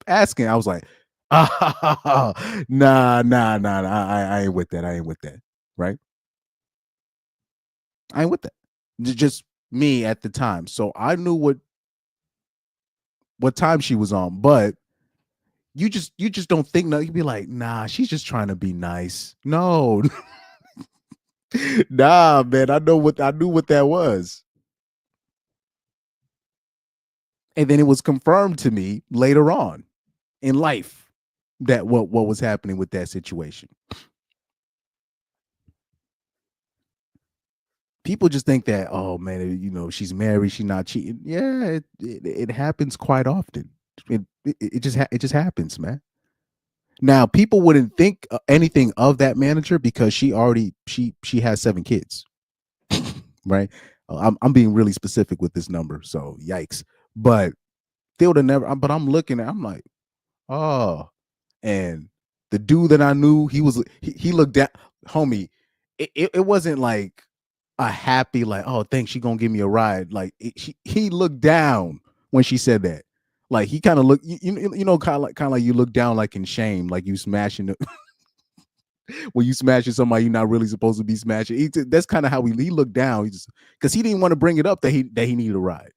asking. I was like, nah, I ain't with that. I ain't with that. Right? I ain't with that. Just me at the time. So I knew what time she was on, but you just don't think no, you'd be like, nah, she's just trying to be nice. No. Nah, man, I knew what that was. And then it was confirmed to me later on in life that what was happening with that situation. People just think that, oh man, she's married, she's not cheating. Yeah, it happens quite often. It just happens, man. Now, people wouldn't think anything of that manager because she has 7 kids, right? I'm being really specific with this number, so yikes. But they would have never. But I'm looking at, I'm like, oh, and the dude that I knew, he looked at homie. It wasn't like a happy like, oh, thanks, she gonna give me a ride. Like he looked down when she said that. Like he kind of looked, kind of like you look down like in shame, like you smashing it. When you smashing somebody you're not really supposed to be smashing. That's kind of how he looked down. He just because he didn't want to bring it up that he needed a ride.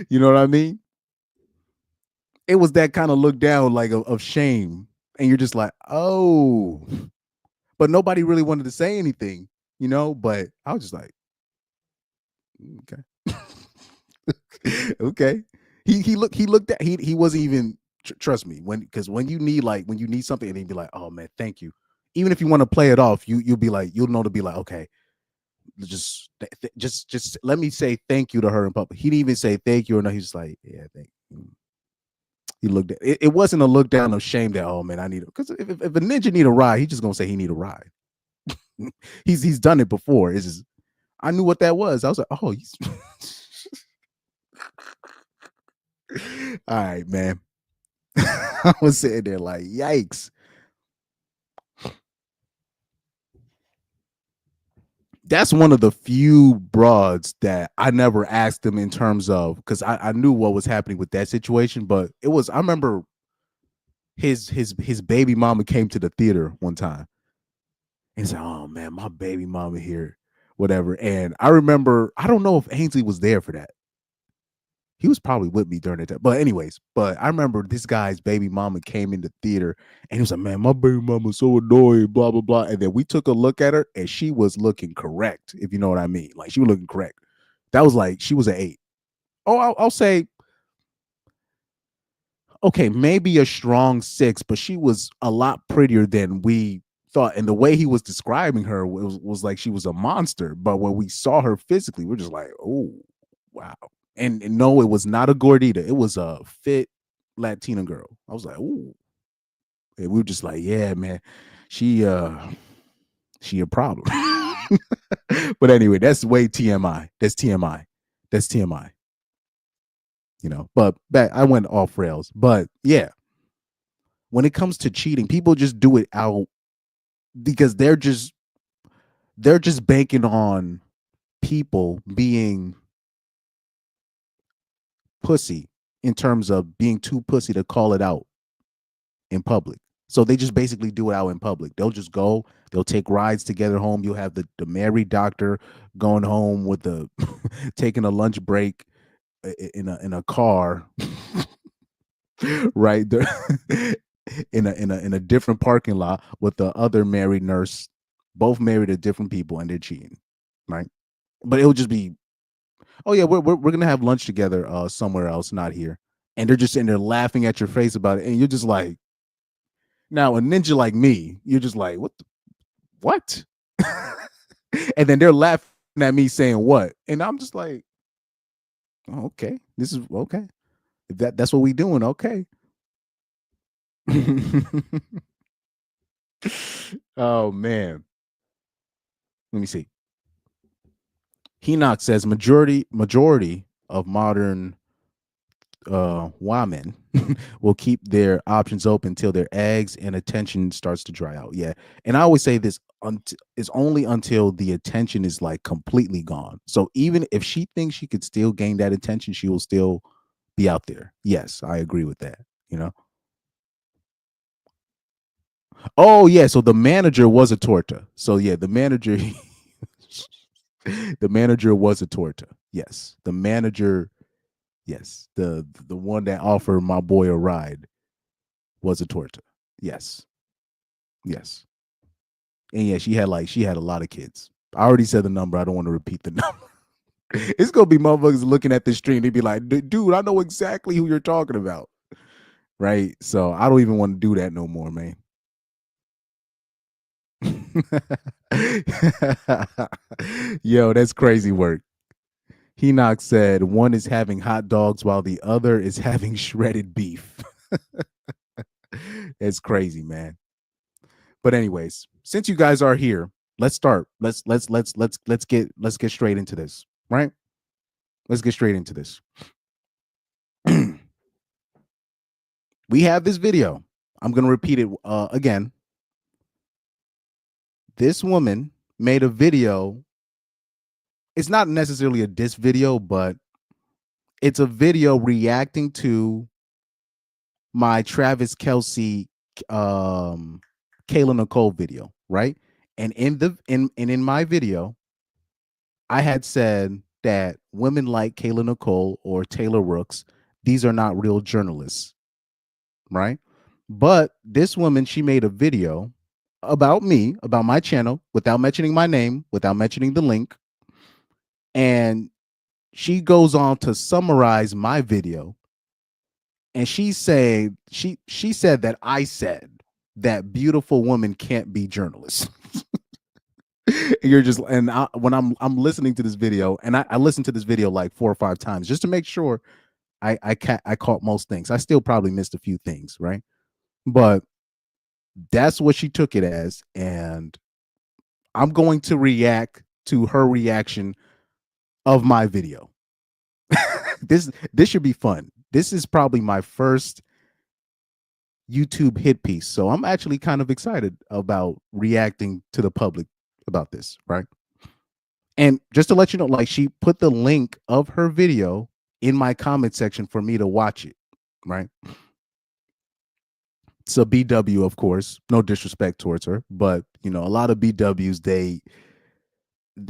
You know what I mean? It was that kind of look down like of shame, and you're just like, oh, but nobody really wanted to say anything, but I was just like, okay. Okay. He looked at, he wasn't even trust me, because when you need something, and he'd be like, oh man, thank you. Even if you want to play it off, you'll be like, you'll know to be like, okay, just let me say thank you to her in public. He didn't even say thank you or no. He's like, yeah, thank you. He looked at it. It wasn't a look down of shame that, oh man, I need it. Because if a ninja need a ride, he's just gonna say he need a ride. he's done it before. It's just, I knew what that was. I was like, oh, all right, man. I was sitting there like, yikes. That's one of the few broads that I never asked him in terms of, because I knew what was happening with that situation, but I remember his baby mama came to the theater one time and said, oh man, my baby mama here, whatever. And I remember, I don't know if Ainsley was there for that. He was probably with me during that time. But anyways, I remember this guy's baby mama came in the theater and he was like, man, my baby mama's so annoying, blah, blah, blah. And then we took a look at her and she was looking correct, if you know what I mean. Like she was looking correct. That was like, she was an 8. Oh, I'll say, okay, maybe a strong 6, but she was a lot prettier than we thought. And the way he was describing her was like she was a monster. But when we saw her physically, we're just like, oh, wow. And no, it was not a gordita. It was a fit Latina girl. I was like, ooh. And we were just like, yeah, man, she a problem. But anyway, that's way TMI. That's TMI. That's TMI. But back, I went off rails. But yeah, when it comes to cheating, people just do it out because they're just banking on people being pussy in terms of being too pussy to call it out in public. So they just basically do it out in public. They'll just go, they'll take rides together home. You'll have the married doctor going home with the taking a lunch break in a car, right there in a different parking lot with the other married nurse, both married to different people, and they're cheating, right? But it'll just be, oh yeah, we're gonna have lunch together somewhere else, not here. And they're just sitting there laughing at your face about it, and you're just like, now a ninja like me, you're just like, what? And then they're laughing at me saying what, and I'm just like, oh, okay, this is okay. If that's what we doing, okay. Oh man, let me see. Henoch says majority of modern women will keep their options open until their eggs and attention starts to dry out. Yeah, and I always say this: it's only until the attention is like completely gone. So even if she thinks she could still gain that attention, she will still be out there. Yes, I agree with that. You know. Oh yeah, so the manager was a torta. So yeah, the manager the manager was a torta. Yes. The manager, yes. The one that offered my boy a ride was a torta. Yes. Yes. And yeah, she had a lot of kids. I already said the number. I don't want to repeat the number. It's gonna be motherfuckers looking at the stream. They'd be like, dude, I know exactly who you're talking about. Right. So I don't even want to do that no more, man. Yo, that's crazy work. Henoch said one is having hot dogs while the other is having shredded beef. It's crazy, man. But anyways, since you guys are here, let's start. Let's get straight into this, right? Let's get straight into this. We have this video. I'm going to repeat it again. This woman made a video. It's not necessarily a diss video, but it's a video reacting to my Travis Kelce Kayla Nicole video, right? And in my video, I had said that women like Kayla Nicole or Taylor Rooks, these are not real journalists, right? But this woman, she made a video about me, about my channel, without mentioning my name, without mentioning the link. And she goes on to summarize my video. And she said that I said that beautiful women can't be journalists. You're just, and when I'm listening to this video, and I listened to this video like 4 or 5 times just to make sure I caught most things. I still probably missed a few things, right? But that's what she took it as, and I'm going to react to her reaction of my video. This should be fun. This is probably my first YouTube hit piece, so I'm actually kind of excited about reacting to the public about this, right? And just to let you know, like, she put the link of her video in my comment section for me to watch it, right? It's a BW, of course, no disrespect towards her, but you know, a lot of BWs,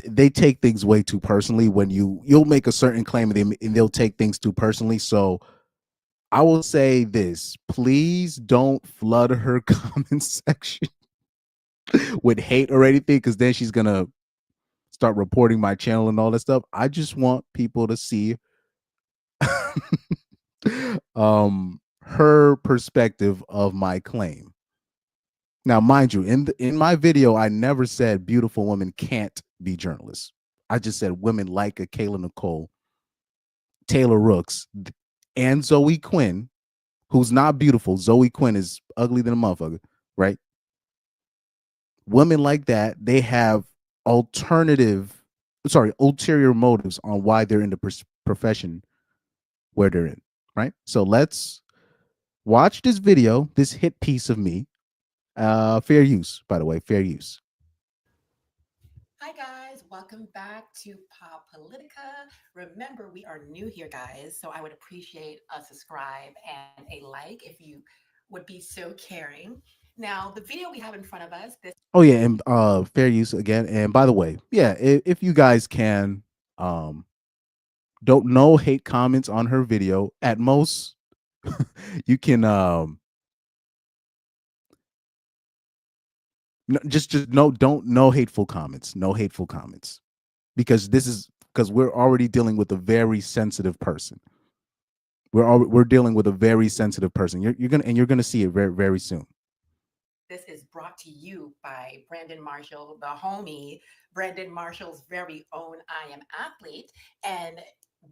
they take things way too personally. When you'll make a certain claim and they'll take things too personally. So I will say this: please don't flood her comment section with hate or anything, because then she's gonna start reporting my channel and all that stuff. I just want people to see her perspective of my claim. Now, mind you, in my video, I never said beautiful women can't be journalists. I just said women like a Kayla Nicole, Taylor Rooks, and Zoe Quinn, who's not beautiful. Zoe Quinn is ugly than a motherfucker, right? Women like that, they have ulterior motives on why they're in the profession where they're in, right? So let's watch this video, this hit piece of me. Fair use, by the way, fair use. Hi guys, welcome back to Pop Politica. Remember, we are new here, guys, so I would appreciate a subscribe and a like if you would be so caring. Now, the video we have in front of us, this Oh yeah, and fair use again. And by the way, yeah, if you guys can, don't no hate comments on her video. At most, you can just no hateful comments. No hateful comments. Because we're already dealing with a very sensitive person. We're dealing with a very sensitive person. You're gonna see it very, very soon. This is brought to you by Brandon Marshall, the homie, Brandon Marshall's very own I Am Athlete. And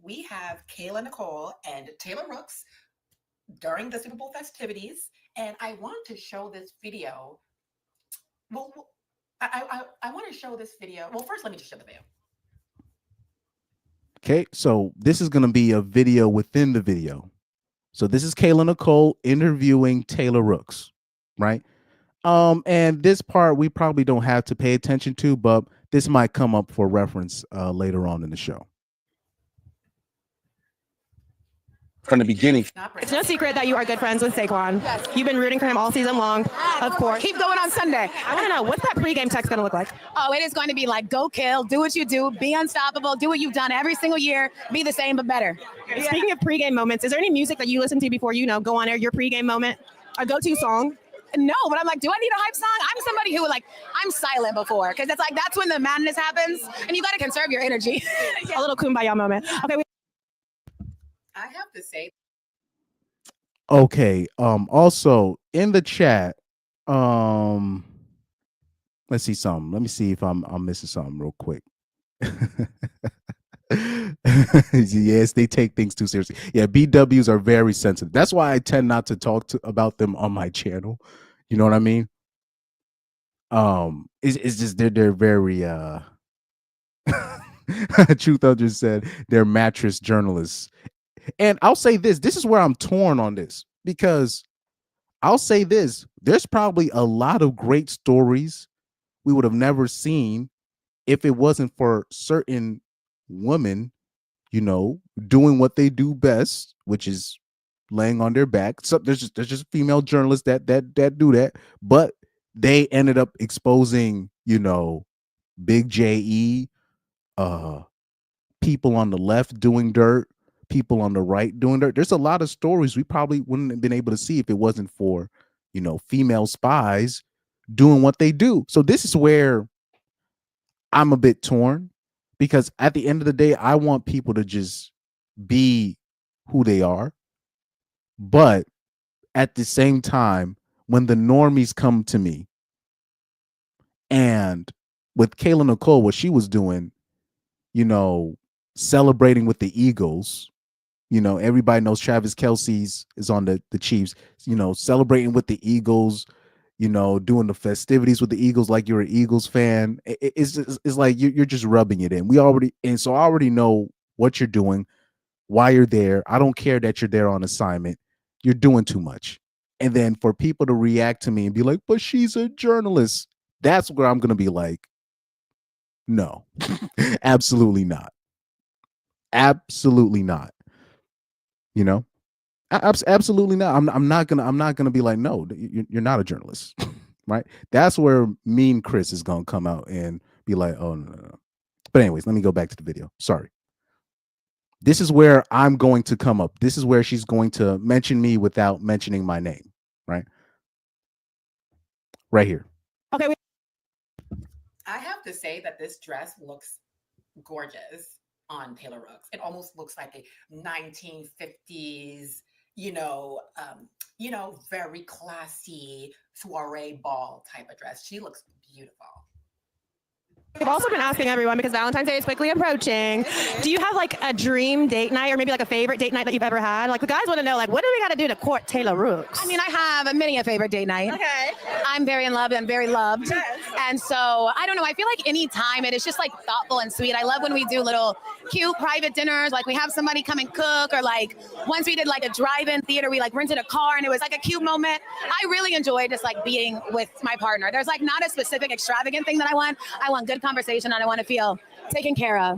we have Kayla Nicole and Taylor Rooks during the Super Bowl festivities. And I want to show this video. Well, I want to show this video. Well, first, let me just show the video. Okay, so this is going to be a video within the video. So this is Kayla Nicole interviewing Taylor Rooks, right? And this part we probably don't have to pay attention to, but this might come up for reference later on in the show. From the beginning. It's no secret that you are good friends with Saquon. Yes. You've been rooting for him all season long, of course. Keep going on Sunday. I want to know, what's that pregame text going to look like? Oh, it is going to be like, go kill, do what you do, be unstoppable, do what you've done every single year, be the same but better. Speaking of pregame moments, is there any music that you listen to before go on air your pregame moment? A go-to song? No, but I'm like, do I need a hype song? I'm somebody who I'm silent before because it's like that's when the madness happens and you got to conserve your energy. A little kumbaya moment. Okay. I have to say. Okay. Also in the chat, let's see something. Let me see if I'm missing something real quick. Yes, they take things too seriously. Yeah, BWs are very sensitive. That's why I tend not to talk about them on my channel. You know what I mean? It's just they're very Truth Hunter said they're mattress journalists. And I'll say this is where I'm torn on this, because I'll say this, there's probably a lot of great stories we would have never seen if it wasn't for certain women, doing what they do best, which is laying on their back. So there's just female journalists that do that, but they ended up exposing, Big J.E., people on the left doing dirt, people on the right doing dirt. There's a lot of stories we probably wouldn't have been able to see if it wasn't for, female spies doing what they do. So this is where I'm a bit torn, because at the end of the day, I want people to just be who they are. But at the same time, when the normies come to me, and with Kayla Nicole, what she was doing, celebrating with the Eagles, everybody knows Travis Kelce's is on the Chiefs, celebrating with the Eagles, doing the festivities with the Eagles like you're an Eagles fan. It's like you're just rubbing it in. So I already know what you're doing, why you're there. I don't care that you're there on assignment. You're doing too much. And then for people to react to me and be like, but she's a journalist, that's where I'm going to be like, no, absolutely not. Absolutely not. Absolutely not. I'm not gonna be like, no, you're not a journalist, right? That's where Mean Chris is gonna come out and be like, oh no. But anyways, let me go back to the video. Sorry. This is where I'm going to come up. This is where she's going to mention me without mentioning my name, right? Right here. Okay. I have to say that this dress looks gorgeous on Taylor Rooks. It almost looks like a 1950s, very classy soiree ball type of dress. She looks beautiful. We've also been asking everyone, because Valentine's Day is quickly approaching, do you have a dream date night, or maybe a favorite date night that you've ever had? The guys want to know, what do we got to do to court Taylor Rooks? I mean, I have many a favorite date night. Okay. I'm very in love and very loved. Yes. And so, I don't know, I feel like any time it is just thoughtful and sweet. I love when we do little cute private dinners, we have somebody come and cook, or once we did a drive-in theater, we rented a car and it was a cute moment. I really enjoy just being with my partner. There's not a specific extravagant thing that I want. I want good conversation and I want to feel taken care of.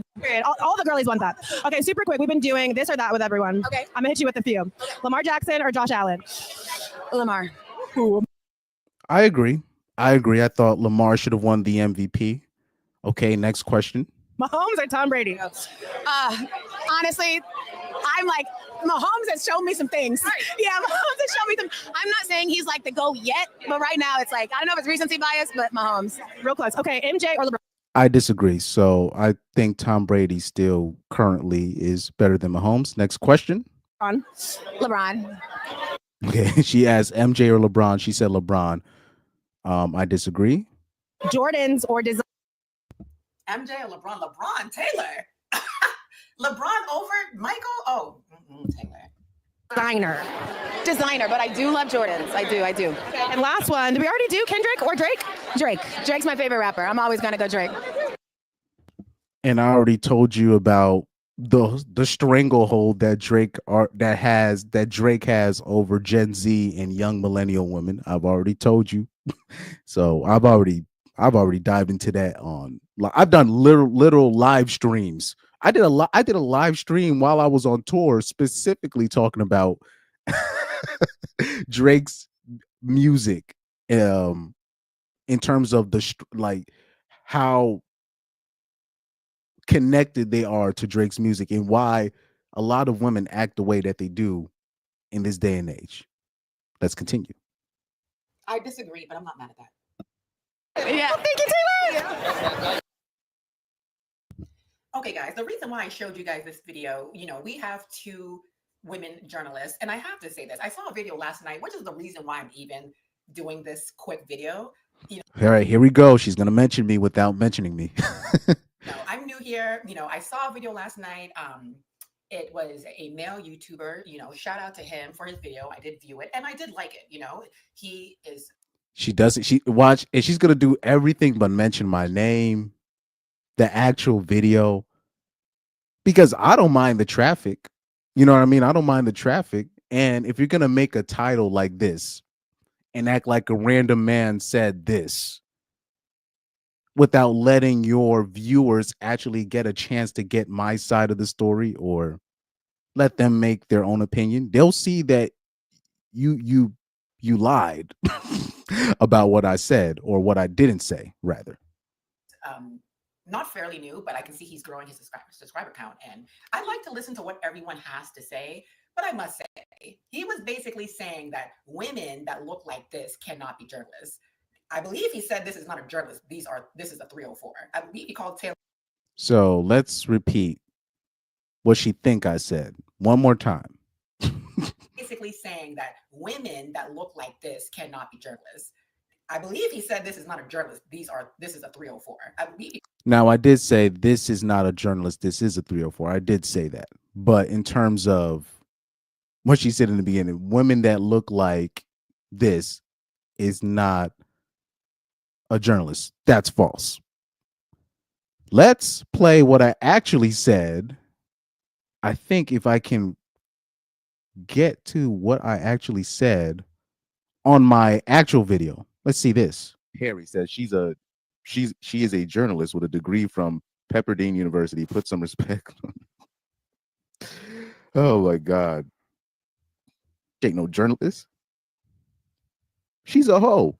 All the girlies want that. Okay, super quick. We've been doing this or that with everyone. Okay. I'm gonna hit you with a few. Lamar Jackson or Josh Allen? Lamar. Ooh. I agree. I agree. I thought Lamar should have won the MVP. Okay, next question. Mahomes or Tom Brady? Honestly, I'm like, Mahomes has shown me some things. Yeah, Mahomes has shown me some. I'm not saying he's like the GOAT yet, but right now it's like, I don't know if it's recency bias, but Mahomes. Real close. Okay, MJ or LeBron? I disagree. So I think Tom Brady still currently is better than Mahomes. Next question. LeBron. Okay, she asked MJ or LeBron. She said LeBron. I disagree. Jordans or design? MJ or LeBron? LeBron, Taylor. LeBron over Michael? Oh, Taylor. Designer, but I do love Jordans. I do. Okay, and last one. Did we already do Kendrick or Drake? Drake's my favorite rapper. I'm always gonna go Drake. And I already told you about the stranglehold that Drake has over Gen Z and young millennial women. I've already told you. So I've already dived into that on. I've done literal live streams. I did a live stream while I was on tour, specifically talking about Drake's music, in terms of how connected they are to Drake's music and why a lot of women act the way that they do in this day and age. Let's continue. I disagree, but I'm not mad at that. Yeah. Thank you, Taylor. Okay, guys, the reason why I showed you guys this video, we have two women journalists, and I have to say this. I saw a video last night, which is the reason why I'm even doing this quick video. All right, here we go. She's going to mention me without mentioning me. I'm new here. I saw a video last night. It was a male YouTuber, shout out to him for his video. I did view it and I did like it. He is. She does it. And she's going to do everything but mention my name, the actual video, because I don't mind the traffic. You know what I mean? I don't mind the traffic. And if you're going to make a title like this and act like a random man said this without letting your viewers actually get a chance to get my side of the story or let them make their own opinion, they'll see that you lied about what I said, or what I didn't say, rather. Not fairly new, but I can see he's growing his subscriber count. And I like to listen to what everyone has to say. But I must say, he was basically saying that women that look like this cannot be journalists. I believe he said this is not a journalist. This is a 304. I believe he called Taylor. So let's repeat what she think I said one more time. Basically saying that women that look like this cannot be journalists. I believe he said this is not a journalist. This is a 304. I believe Now, I did say this is not a journalist. This is a 304. I did say that. But in terms of what she said in the beginning, women that look like this is not a journalist. That's false. Let's play what I actually said. I think if I can get to what I actually said on my actual video. Let's see this. Harry says she is a journalist with a degree from Pepperdine University. Put some respect on. Oh my God. She ain't no journalist. She's a hoe.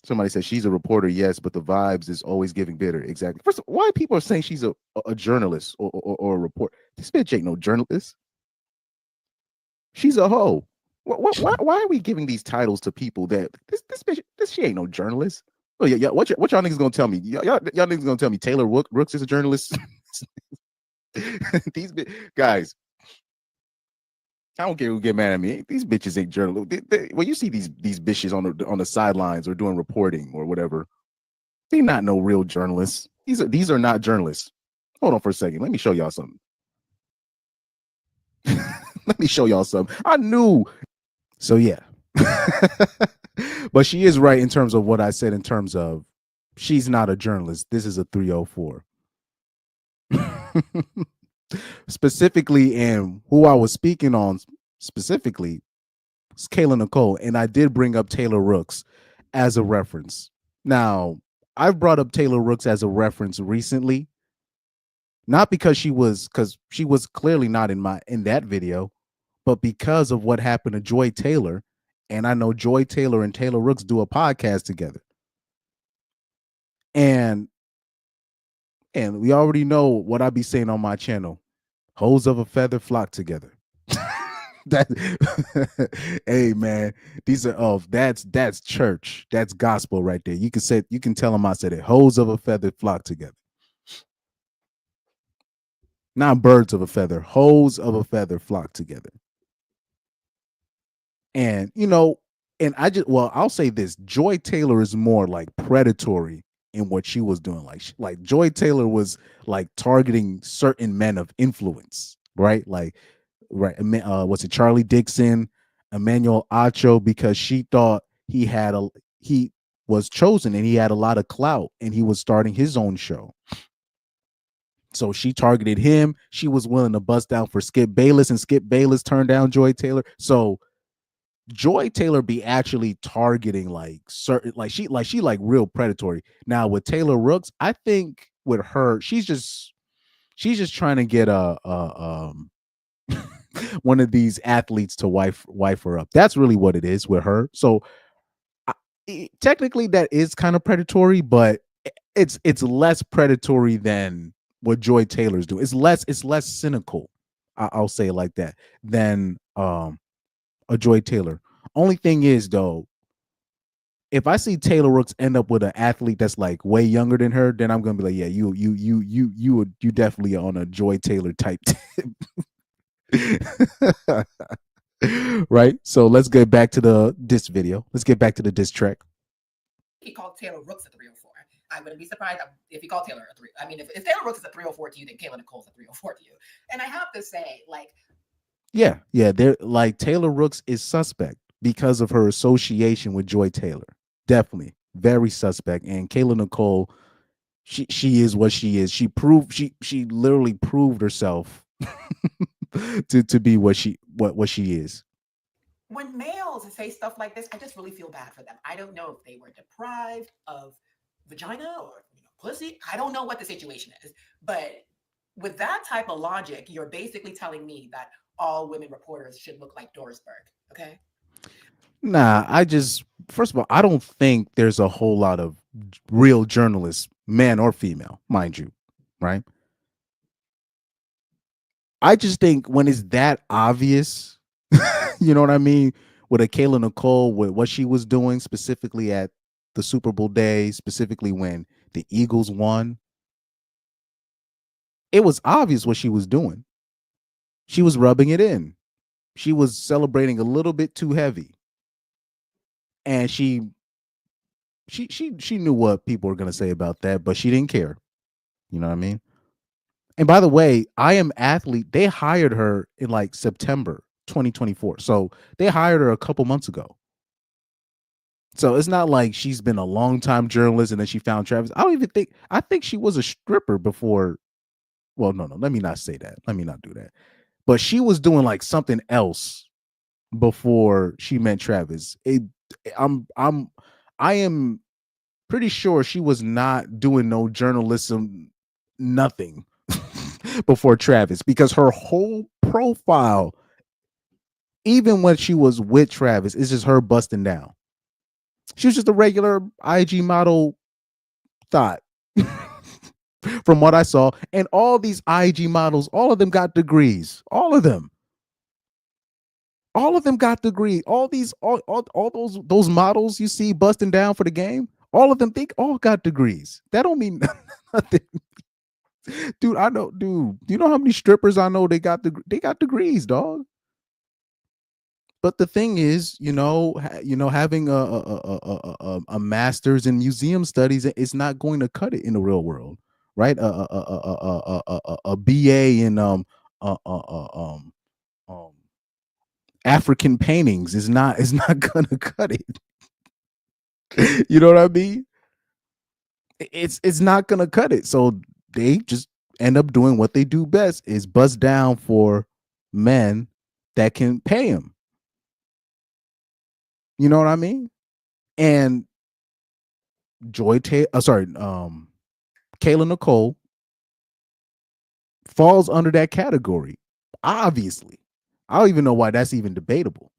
Somebody says she's a reporter, yes, but the vibes is always giving bitter. Exactly. First, why people are saying she's a journalist or a reporter? This bitch ain't no journalist. She's a hoe. Why are we giving these titles to people that this bitch, she ain't no journalist? Oh yeah, what y'all niggas gonna tell me? Y'all niggas gonna tell me Taylor Rooks is a journalist? These guys, I don't care who get mad at me. These bitches ain't journalists. When you see these bitches on the sidelines or doing reporting or whatever, they not no real journalists. These are not journalists. Hold on for a second. Let me show y'all something. Let me show y'all something. I knew. So yeah. But she is right in terms of what I said in terms of she's not a journalist. This is a 304. Specifically, and who I was speaking on specifically is Kayla Nicole. And I did bring up Taylor Rooks as a reference. Now, I've brought up Taylor Rooks as a reference recently. Not because she was clearly not in that video, but because of what happened to Joy Taylor And I know Joy Taylor and Taylor Rooks do a podcast together. And we already know what I be saying on my channel. Hoes of a feather flock together. That hey man, these are that's church. That's gospel right there. You can tell them I said it. Hoes of a feather flock together. Not birds of a feather, hoes of a feather flock together. And and I'll say this: Joy Taylor is more like predatory in what she was doing. Like Joy Taylor was like targeting certain men of influence, right? Like, right? Was it Charlie Dixon, Emmanuel Acho? Because she thought he was chosen and he had a lot of clout, and he was starting his own show. So she targeted him. She was willing to bust down for Skip Bayless, and Skip Bayless turned down Joy Taylor. So Joy Taylor be actually targeting like certain, like she real predatory. Now with Taylor Rooks, I think with her, she's just trying to get one of these athletes to wife her up. That's really what it is with her. So technically that is kind of predatory, but it's less predatory than what Joy Taylor's doing. It's less cynical. I'll say it like that than a Joy Taylor. Only thing is though, if I see Taylor Rooks end up with an athlete that's like way younger than her, then I'm gonna be like, yeah, you definitely on a Joy Taylor type tip. Right? So let's get back to the diss video. Let's get back to the diss track. He called Taylor Rooks a 304. I wouldn't be surprised if he called Taylor a 3. I mean, if Taylor Rooks is a 304 to you, then Kayla Nicole's a 304 to you. And I have to say, like, yeah, they're like Taylor Rooks is suspect because of her association with Joy Taylor. Definitely very suspect. And Kayla Nicole, she is what she is. She literally proved herself to be what she is. when males say stuff like this, I just really feel bad for them. I don't know if they were deprived of vagina or pussy. I don't know what the situation is. But with that type of logic, you're basically telling me that all women reporters should look like Dorisberg. Okay. Nah, first of all, I don't think there's a whole lot of real journalists, man or female, mind you, right? I just think when it's that obvious, you know what I mean? With a Kayla Nicole, with what she was doing specifically at the Super Bowl day, specifically when the Eagles won, it was obvious what she was doing. She was rubbing it in. She was celebrating a little bit too heavy. And she knew what people were going to say about that, but she didn't care. You know what I mean? And by the way, I Am Athlete, they hired her in like September 2024. So they hired her a couple months ago. So it's not like she's been a long time journalist and then she found Travis. I think she was a stripper before. Well, no, let me not say that. Let me not do that. But she was doing like something else before she met Travis. I am pretty sure she was not doing no journalism, nothing before Travis, because her whole profile, even when she was with Travis, is just her busting down. She was just a regular IG model thought from what I saw. And all these IG models, all of them got degrees. All of them got degrees. All those models you see busting down for the game, all of them all got degrees. That don't mean nothing. Dude, I know, do you know how many strippers I know they got degrees, dog? But the thing is, having a master's in museum studies is not going to cut it in the real world, right? A BA in African paintings is not gonna cut it. You know what I mean? It's not gonna cut it. So they just end up doing what they do best, is bust down for men that can pay them. You know what I mean? And Kayla Nicole falls under that category. Obviously. I don't even know why that's even debatable.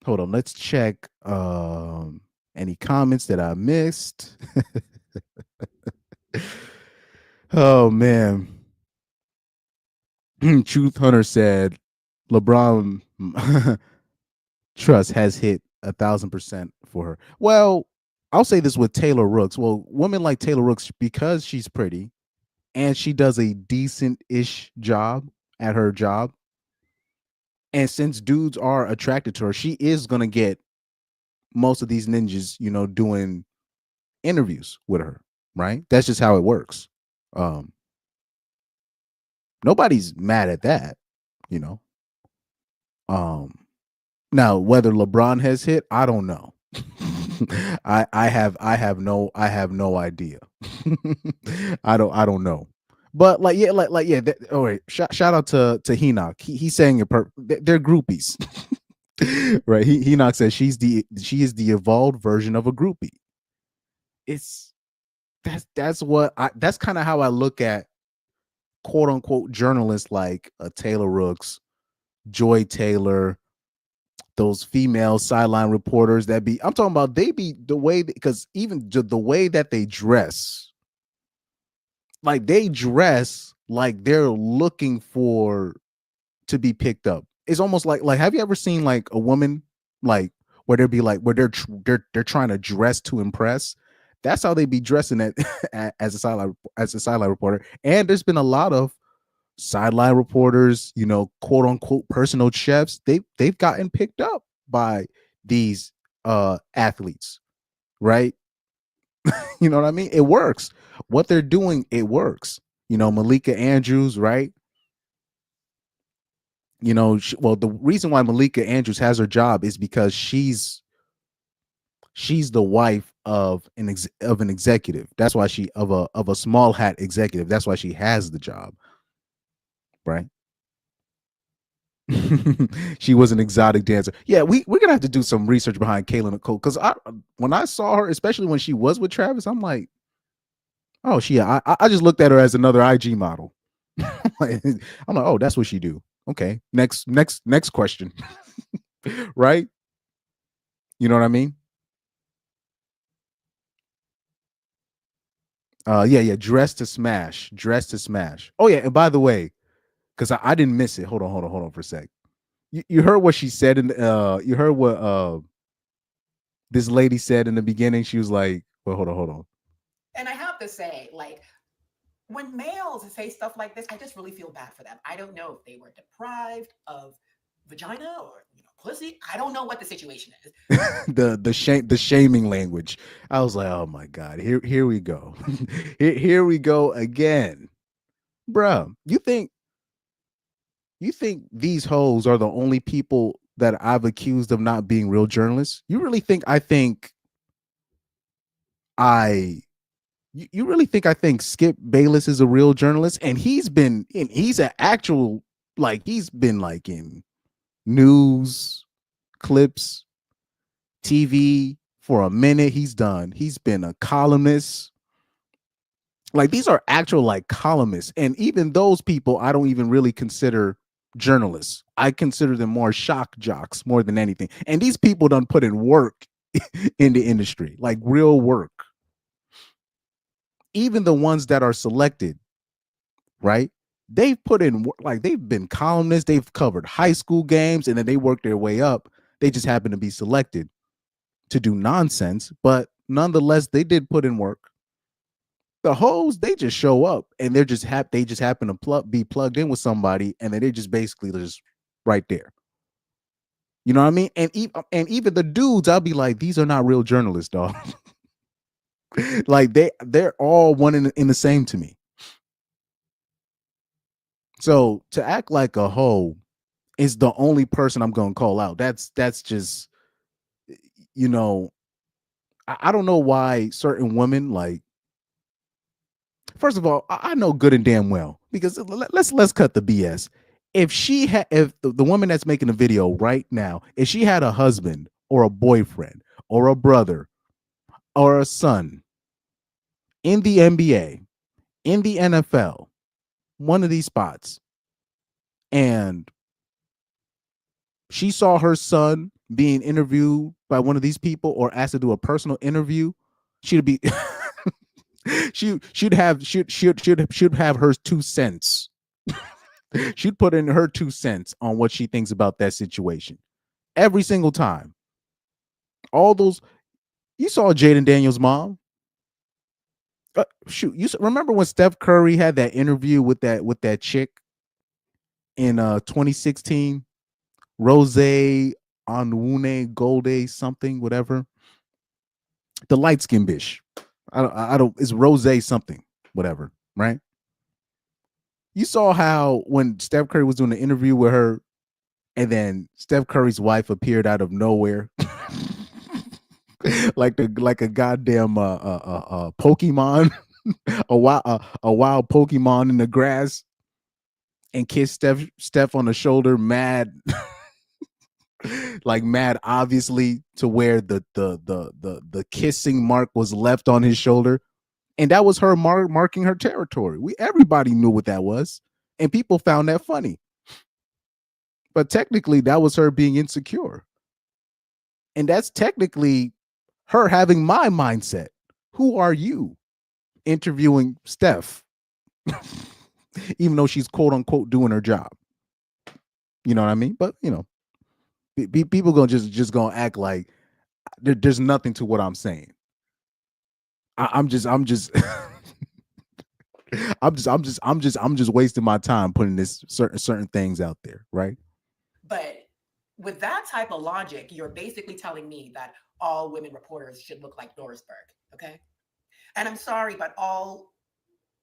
Hold on, let's check any comments that I missed. Oh man. Truth Hunter said LeBron trust has hit 1,000% for her. Well, I'll say this with Taylor Rooks. Well, women like Taylor Rooks, because she's pretty and she does a decent-ish job at her job, and since dudes are attracted to her, she is gonna get most of these ninjas, doing interviews with her, right? That's just how it works. Nobody's mad at that, you know. Now whether LeBron has hit, I don't know. I have no idea. I don't know. But all right. Shout out to Henoch. He's saying it. They're groupies, right? Henoch says she is the evolved version of a groupie. That's kind of how I look at quote unquote journalists like Taylor Rooks, Joy Taylor, those female sideline reporters I'm talking about, they be the way, because even the way that they dress, like they dress like they're looking to be picked up. It's almost like have you ever seen like a woman like where they'd be like where they're trying to dress to impress? That's how they be dressing as a sideline reporter. And there's been a lot of sideline reporters, quote unquote personal chefs. They've gotten picked up by these athletes, right? You know what I mean? It works. What they're doing, it works. Malika Andrews, right? The reason why Malika Andrews has her job is because she's the wife of an executive. That's why she of a small hat executive. That's why she has the job, right? She was an exotic dancer. Yeah, we're gonna have to do some research behind Kayla Nicole, because when I saw her, especially when she was with Travis, I'm like, oh, I just looked at her as another IG model. I'm like, oh, that's what she do. Okay, next question. Right? You know what I mean? Yeah, dress to smash. Oh yeah, and by the way, because I didn't miss it. Hold on for a sec. You heard what she said you heard what this lady said in the beginning. She was like, well, hold on. And I have to say, like, when males say stuff like this, I just really feel bad for them. I don't know if they were deprived of vagina or pussy. I don't know what the situation is. the shaming language. I was like, oh my God, here we go. here we go again. Bruh, you think these hoes are the only people that I've accused of not being real journalists? You really think I think Skip Bayless is a real journalist? And he's been in news clips, TV for a minute. He's been a columnist. Like, these are actual like columnists. And even those people, I don't even really consider journalists. I consider them more shock jocks more than anything. And these people done put in work in the industry, like real work. Even the ones that are selected, right? They've put in, like, they've been columnists, they've covered high school games, and then they work their way up. They just happen to be selected to do nonsense, but nonetheless, they did put in work. The hoes, they just show up and they just happen to be plugged in with somebody, and then they just basically just right there. You know what I mean? And even the dudes, I'll be like, these are not real journalists, dog. Like they're all one in the same to me. So to act like a hoe is the only person I'm gonna call out. That's just, I don't know why certain women, like, first of all, I know good and damn well, because let's cut the BS. If the woman that's making a video right now, if she had a husband or a boyfriend or a brother or a son in the NBA, in the NFL, one of these spots, and she saw her son being interviewed by one of these people or asked to do a personal interview, she'd be she'd have her 2 cents. She'd put in her 2 cents on what she thinks about that situation every single time. All those, you saw Jaden Daniels' mom. You remember when Steph Curry had that interview with that chick in 2016, Rose Onwune Golde something, whatever, the light skin bitch. I don't. It's Rose something, whatever, right? You saw how when Steph Curry was doing the interview with her, and then Steph Curry's wife appeared out of nowhere, like a goddamn Pokemon, a wild Pokemon in the grass, and kissed Steph on the shoulder, mad, like mad, obviously, to where the kissing mark was left on his shoulder. And that was her marking her territory. Everybody knew what that was, and people found that funny. But technically, that was her being insecure, and that's technically her having my mindset. Who are you interviewing Steph, even though she's quote unquote doing her job? You know what I mean? But people gonna just gonna act like there's nothing to what I'm saying. I'm just I'm just wasting my time putting this certain things out there, right? But with that type of logic, you're basically telling me that all women reporters should look like Dorisberg, okay? And I'm sorry, but all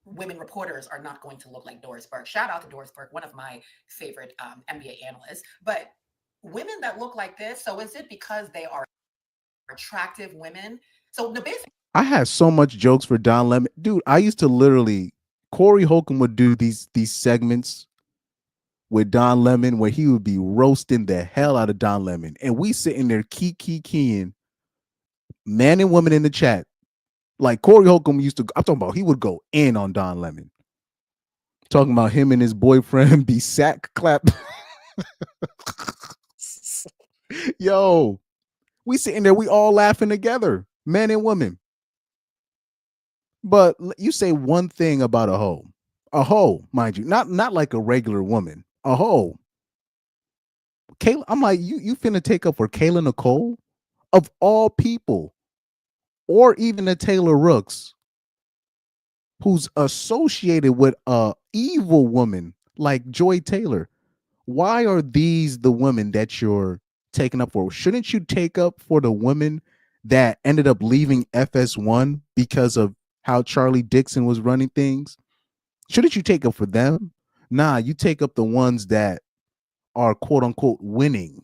women reporters are not going to look like Dorisberg. Shout out to Dorisberg, one of my favorite NBA analysts. But women that look like this, so is it because they are attractive women? So the basic. I had so much jokes for Don Lemon. Dude, I used to literally, Corey Holcomb would do these segments with Don Lemon where he would be roasting the hell out of Don Lemon. And we sitting there keying, man and woman in the chat. Like Corey Holcomb used to, I'm talking about, he would go in on Don Lemon. Talking about him and his boyfriend be sack clap. Yo, we sitting there, we all laughing together, men and women. But you say one thing about a hoe, mind you, not like a regular woman, a hoe. Kayla, I'm like, you finna take up for Kayla Nicole of all people, or even a Taylor Rooks, who's associated with a evil woman like Joy Taylor. Why are these the women that you're taking up for? Shouldn't you take up for the women that ended up leaving FS1 because of how Charlie Dixon was running things? Shouldn't you take up for them? Nah, you take up the ones that are quote unquote winning.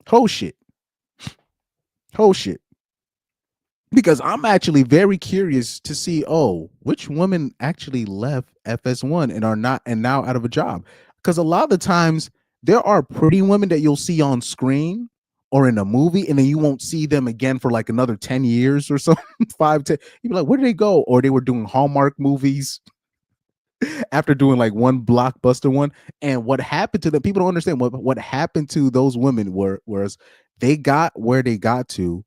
Whole shit. Because I'm actually very curious to see, which women actually left FS1 and are not, and now out of a job. Because a lot of the times there are pretty women that you'll see on screen or in a movie, and then you won't see them again for like another 10 years or so, 5, 10. You'll be like, where did they go? Or they were doing Hallmark movies after doing like one blockbuster one. And what happened to them, people don't understand what happened to those women was they got where they got to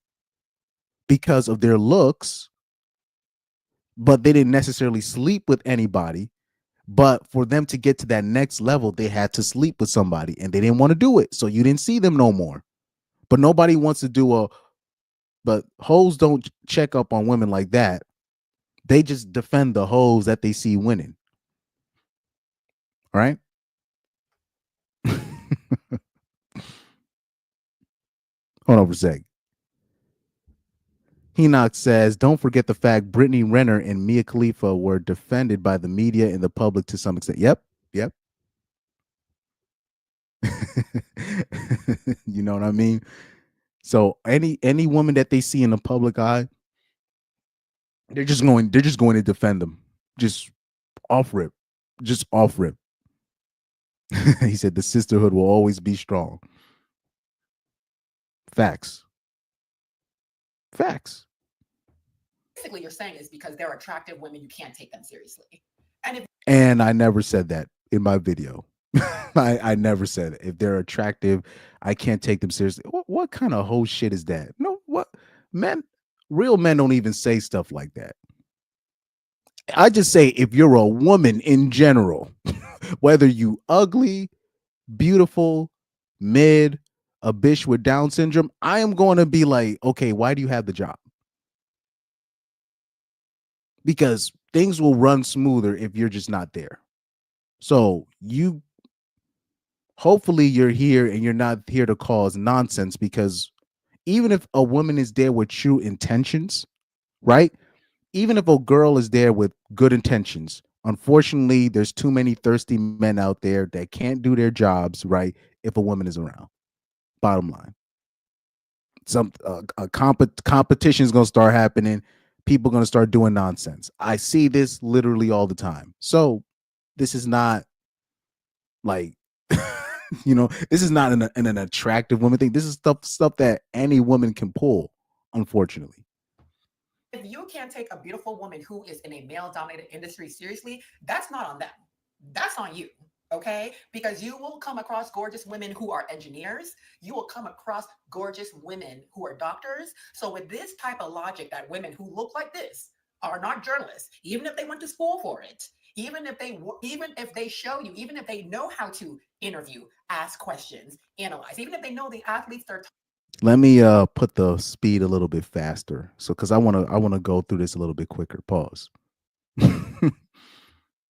because of their looks, but they didn't necessarily sleep with anybody. But for them to get to that next level, they had to sleep with somebody, and they didn't want to do it. So you didn't see them no more. But nobody wants to but hoes don't check up on women like that. They just defend the hoes that they see winning. All right? Hold on for a sec. Henoch says, don't forget the fact Brittany Renner and Mia Khalifa were defended by the media and the public to some extent. Yep. You know what I mean? So any woman that they see in the public eye, they're just going to defend them. Just off rip. He said the sisterhood will always be strong. Facts. Basically, you're saying is because they're attractive women, you can't take them seriously. And I never said that in my video. I never said it. If they're attractive, I can't take them seriously. What kind of whole shit is that? No, what men, real men don't even say stuff like that. I just say if you're a woman in general, whether you ugly, beautiful, mid, a bitch with Down syndrome, I am going to be like, okay, why do you have the job? Because things will run smoother if you're just not there. So you, hopefully you're here and you're not here to cause nonsense, because even if a woman is there with true intentions, right? Even if a girl is there with good intentions, unfortunately, there's too many thirsty men out there that can't do their jobs right if a woman is around. Bottom line. Competition is going to start happening. People are going to start doing nonsense. I see this literally all the time. So this is not like, this is not an attractive woman thing. This is stuff that any woman can pull, unfortunately. If you can't take a beautiful woman who is in a male-dominated industry seriously, that's not on them. That's on you, okay? Because you will come across gorgeous women who are engineers. You will come across gorgeous women who are doctors. So with this type of logic that women who look like this are not journalists, even if they went to school for it, even if they show you, even if they know how to interview, ask questions, analyze, even if they know the athletes they're Let me put the speed a little bit faster, so because I want to go through this a little bit quicker. Pause.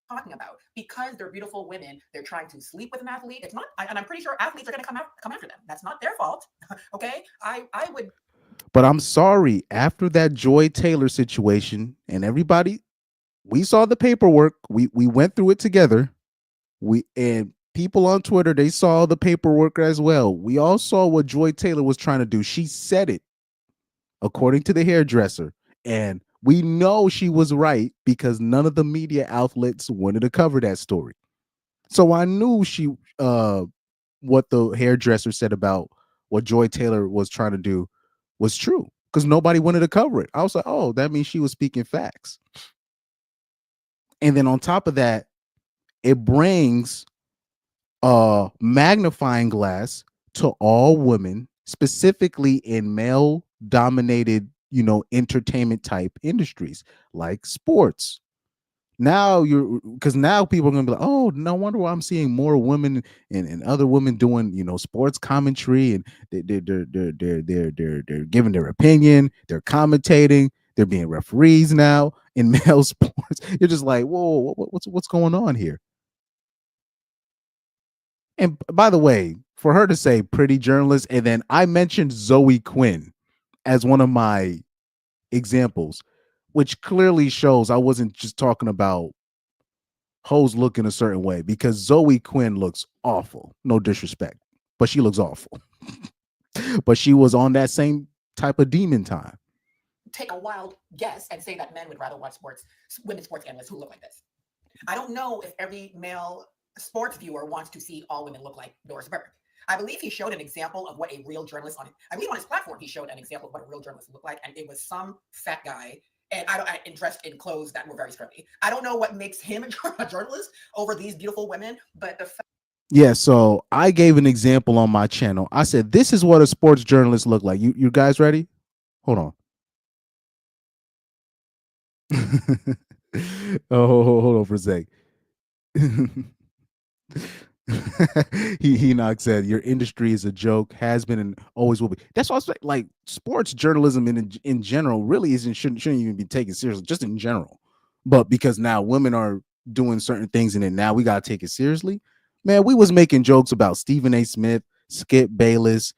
talking about, because they're beautiful women, they're trying to sleep with an athlete. It's not, and I'm pretty sure athletes are going to come after them. That's not their fault. Okay, I would. But I'm sorry, after that Joy Taylor situation, and everybody, we saw the paperwork. We went through it together. And people on Twitter, they saw the paperwork as well. We all saw what Joy Taylor was trying to do. She said it, according to the hairdresser. And we know she was right because none of the media outlets wanted to cover that story. So I knew what the hairdresser said about what Joy Taylor was trying to do was true, because nobody wanted to cover it. I was like, oh, that means she was speaking facts. And then on top of that, it brings a magnifying glass to all women, specifically in male dominated, entertainment type industries like sports. Now because now people are gonna be like, oh, no wonder why I'm seeing more women and other women doing, sports commentary, and they're giving their opinion, they're commentating, they're being referees now in male sports. You're just like, whoa, what's going on here? And by the way, for her to say pretty journalist, and then I mentioned Zoe Quinn as one of my examples, which clearly shows I wasn't just talking about hoes looking a certain way, because Zoe Quinn looks awful. No disrespect, but she looks awful. But she was on that same type of demon time. Take a wild guess and say that men would rather watch women sports analysts who look like this. I don't know if every male sports viewer wants to see all women look like Doris Burke. I believe he showed an example of what a real journalist I believe on his platform, he showed an example of what a real journalist looked like. And it was some fat guy and dressed in clothes that were very scruffy. I don't know what makes him a journalist over these beautiful women, but yeah, so I gave an example on my channel. I said, this is what a sports journalist look like. You guys ready? Hold on. Hold on for a sec. Enoch said, your industry is a joke, has been and always will be. That's what I was like. Sports journalism in general really shouldn't even be taken seriously, just in general. But because now women are doing certain things in it, now we gotta take it seriously. Man, we was making jokes about Stephen A. Smith, Skip Bayless,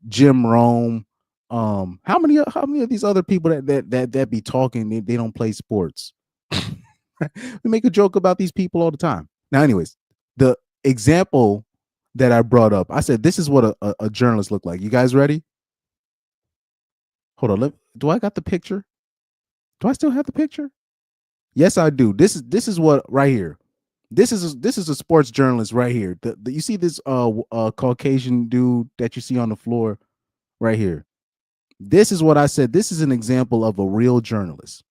Jim Rome. How many of these other people that be talking, they don't play sports? We make a joke about these people all the time. Now, anyways, the example that I brought up, I said, this is what a journalist look like. You guys ready? Hold on. Do I got the picture? Do I still have the picture? Yes, I do. This is what right here. This is a sports journalist right here. You see this Caucasian dude that you see on the floor right here. This is what I said. This is an example of a real journalist.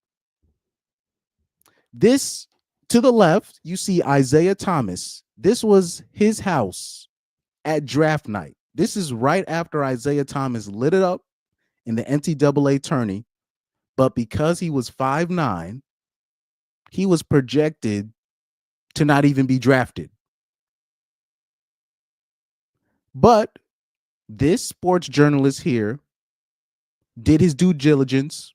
This To the left, you see Isaiah Thomas. This was his house at draft night. This is right after Isaiah Thomas lit it up in the NCAA tourney. But because he was 5'9", he was projected to not even be drafted. But this sports journalist here did his due diligence.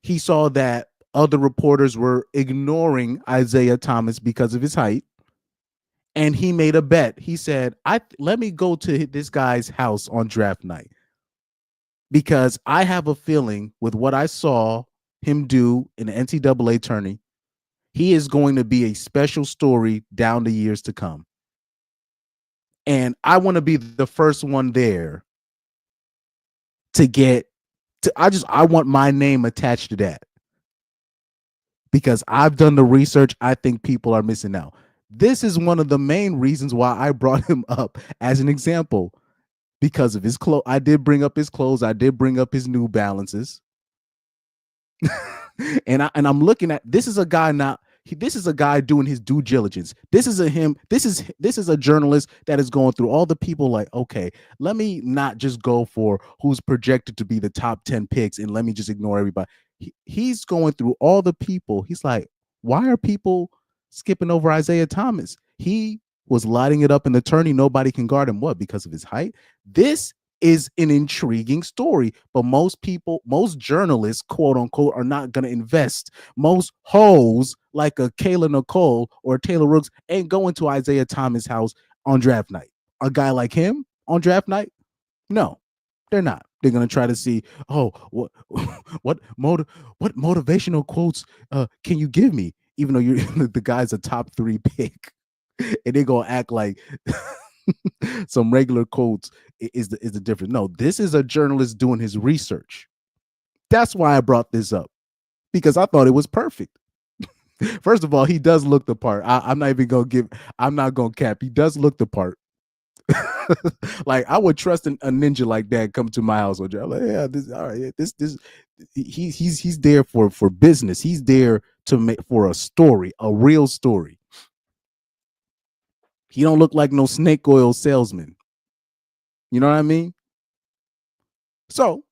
He saw that other reporters were ignoring Isaiah Thomas because of his height. And he made a bet. He said, let me go to this guy's house on draft night, because I have a feeling with what I saw him do in the NCAA tourney, he is going to be a special story down the years to come. And I want to be the first one there to get to, I want my name attached to that, because I've done the research. I think people are missing out. This is one of the main reasons why I brought him up as an example, because of his clothes. I did bring up his clothes. I did bring up his New Balances. and I'm looking at, this is a guy now. This is a guy doing his due diligence. This is a journalist that is going through all the people like, okay, let me not just go for who's projected to be the top 10 picks and let me just ignore everybody. He's going through all the people. He's like, why are people skipping over Isaiah Thomas? He was lighting it up in the tourney. Nobody can guard him. What? Because of his height? This is an intriguing story, but most people, most journalists, quote unquote, are not going to invest. Most hoes like a Kayla Nicole or Taylor Rooks ain't going to Isaiah Thomas' house on draft night. A guy like him on draft night? No, they're not. They're going to try to see, oh, what motivational quotes can you give me? Even though you're the guy's a top 3 pick, and they're going to act like some regular quotes is the difference. No, this is a journalist doing his research. That's why I brought this up, because I thought it was perfect. First of all, he does look the part. I'm not gonna cap. He does look the part. Like, I would trust a ninja like that come to my house. I'm like, yeah, this all right. He's there for business. He's there to make for a story, a real story. He don't look like no snake oil salesman. You know what I mean? So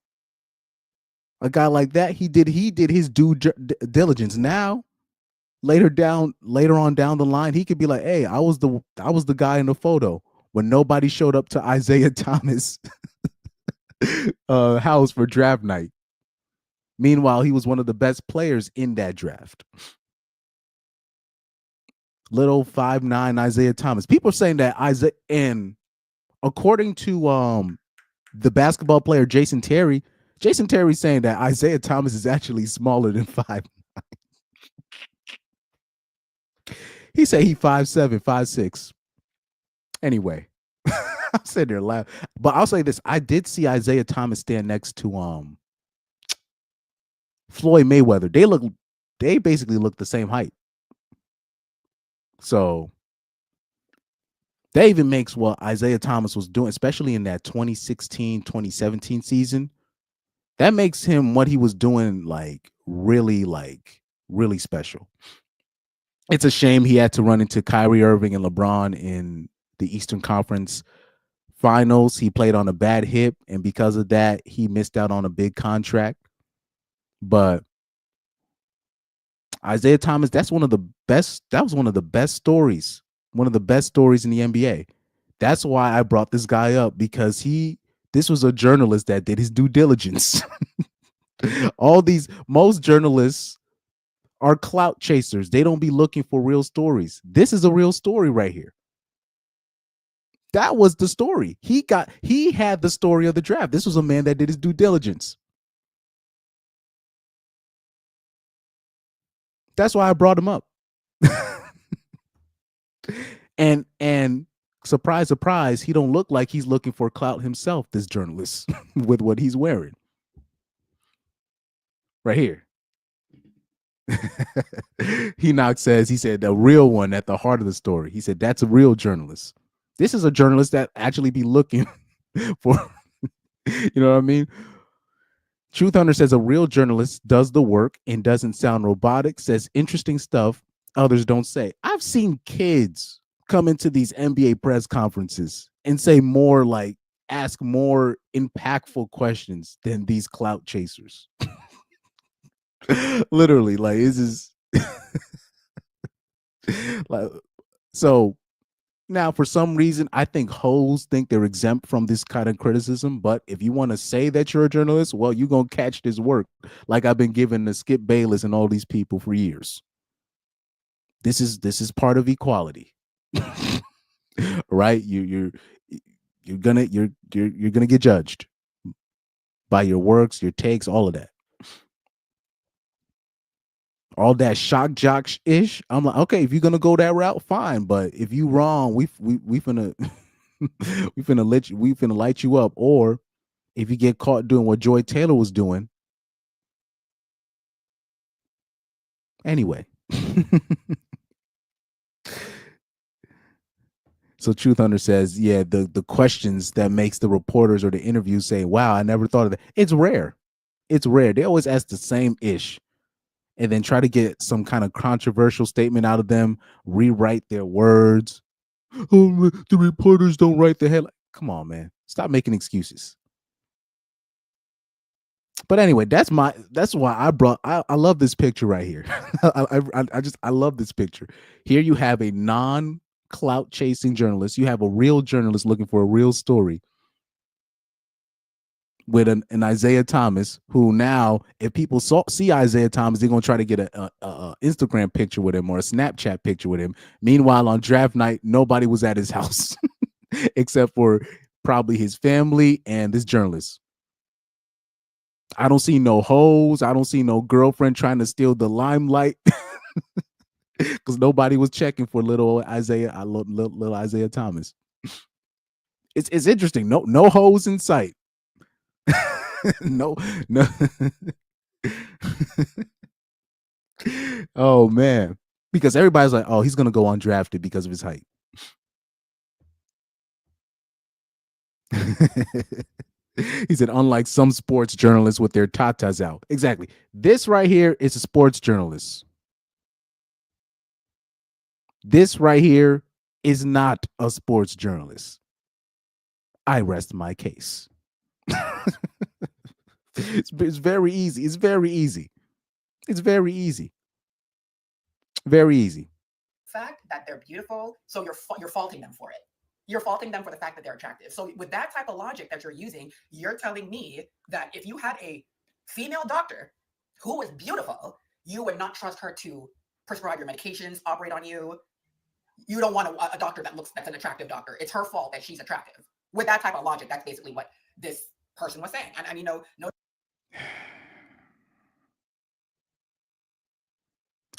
a guy like that, he did his due diligence. Now, later on down the line, he could be like, hey, I was the guy in the photo when nobody showed up to Isaiah Thomas house for draft night. Meanwhile, he was one of the best players in that draft. Little 5'9" Isaiah Thomas. People are saying that Isaiah, and according to the basketball player Jason Terry's saying that Isaiah Thomas is actually smaller than 5'9". He said he 5'7", 5'6". Anyway, I'm sitting there laughing. But I'll say this: I did see Isaiah Thomas stand next to Floyd Mayweather. They basically look the same height. So that even makes what Isaiah Thomas was doing, especially in that 2016, 2017 season, that makes him what he was doing really special. It's a shame he had to run into Kyrie Irving and LeBron in the Eastern Conference Finals. He played on a bad hip, and because of that, he missed out on a big contract. But Isaiah Thomas, that was one of the best stories. One of the best stories in the NBA. That's why I brought this guy up, because this was a journalist that did his due diligence. Most journalists are clout chasers. They don't be looking for real stories. This is a real story right here. That was the story. He had the story of the draft. This was a man that did his due diligence. That's why I brought him up. And surprise, surprise, he don't look like he's looking for clout himself, this journalist, with what he's wearing. Right here. He said the real one at the heart of the story. He said that's a real journalist. This is a journalist that actually be looking for, you know what I mean? Truth Hunter says a real journalist does the work and doesn't sound robotic, says interesting stuff, others don't say. I've seen kids come into these NBA press conferences and say more, like ask more impactful questions than these clout chasers. Literally, like this is like, so now for some reason I think hoes think they're exempt from this kind of criticism, but if you want to say that you're a journalist, well, you're gonna catch this work like I've been giving to Skip Bayless and all these people for years. This is part of equality. Right? You're gonna get judged by your works, your takes, all of that. All that shock jock ish. I'm like, okay, if you're gonna go that route, fine. But if you wrong, we finna we finna light you up. Or if you get caught doing what Joy Taylor was doing. Anyway. So Truth Hunter says, yeah, the questions that makes the reporters or the interviews say, wow, I never thought of that. It's rare. It's rare. They always ask the same ish and then try to get some kind of controversial statement out of them, rewrite their words. Oh, the reporters don't write the headline. Come on, man. Stop making excuses. But anyway, that's why I love this picture right here. I love this picture. Here you have a non-clout chasing journalist. You have a real journalist looking for a real story with an Isaiah Thomas, who now, if people see Isaiah Thomas, they're going to try to get a Instagram picture with him or a Snapchat picture with him. Meanwhile, on draft night, nobody was at his house except for probably his family and this journalist. I don't see no hoes. I don't see no girlfriend trying to steal the limelight because nobody was checking for little Isaiah. I love little Isaiah Thomas. It's interesting. No hoes in sight. no. Oh man, because everybody's like, oh, he's gonna go undrafted because of his height. He said, unlike some sports journalists with their tatas out. Exactly. This right here is a sports journalist. This right here is not a sports journalist. I rest my case. It's very easy. It's very easy. It's very easy. Very easy. Fact that they're beautiful, so you're faulting them for it. You're faulting them for the fact that they're attractive. So with that type of logic that you're using, you're telling me that if you had a female doctor who was beautiful, you would not trust her to prescribe your medications, operate on you. You don't want a doctor that's an attractive doctor. It's her fault that she's attractive. With that type of logic, that's basically what this person was saying. And no.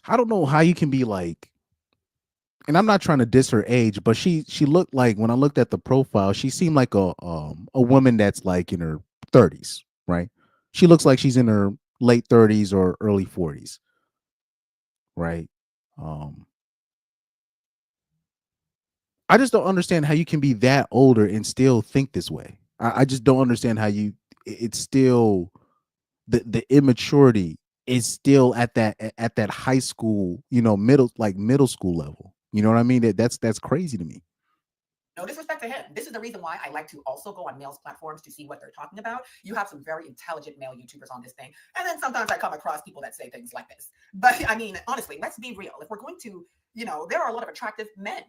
I don't know how you can be like, and I'm not trying to diss her age, but she looked like, when I looked at the profile, she seemed like a woman that's like in her 30s, right? She looks like she's in her late 30s or early 40s, right? I just don't understand how you can be that older and still think this way. I just don't understand how it's still the immaturity is still at that high school, middle school level. You know what I mean? That's crazy to me. No disrespect to him. This is the reason why I like to also go on males' platforms to see what they're talking about. You have some very intelligent male YouTubers on this thing. And then sometimes I come across people that say things like this. But I mean, honestly, let's be real. If we're going to, there are a lot of attractive men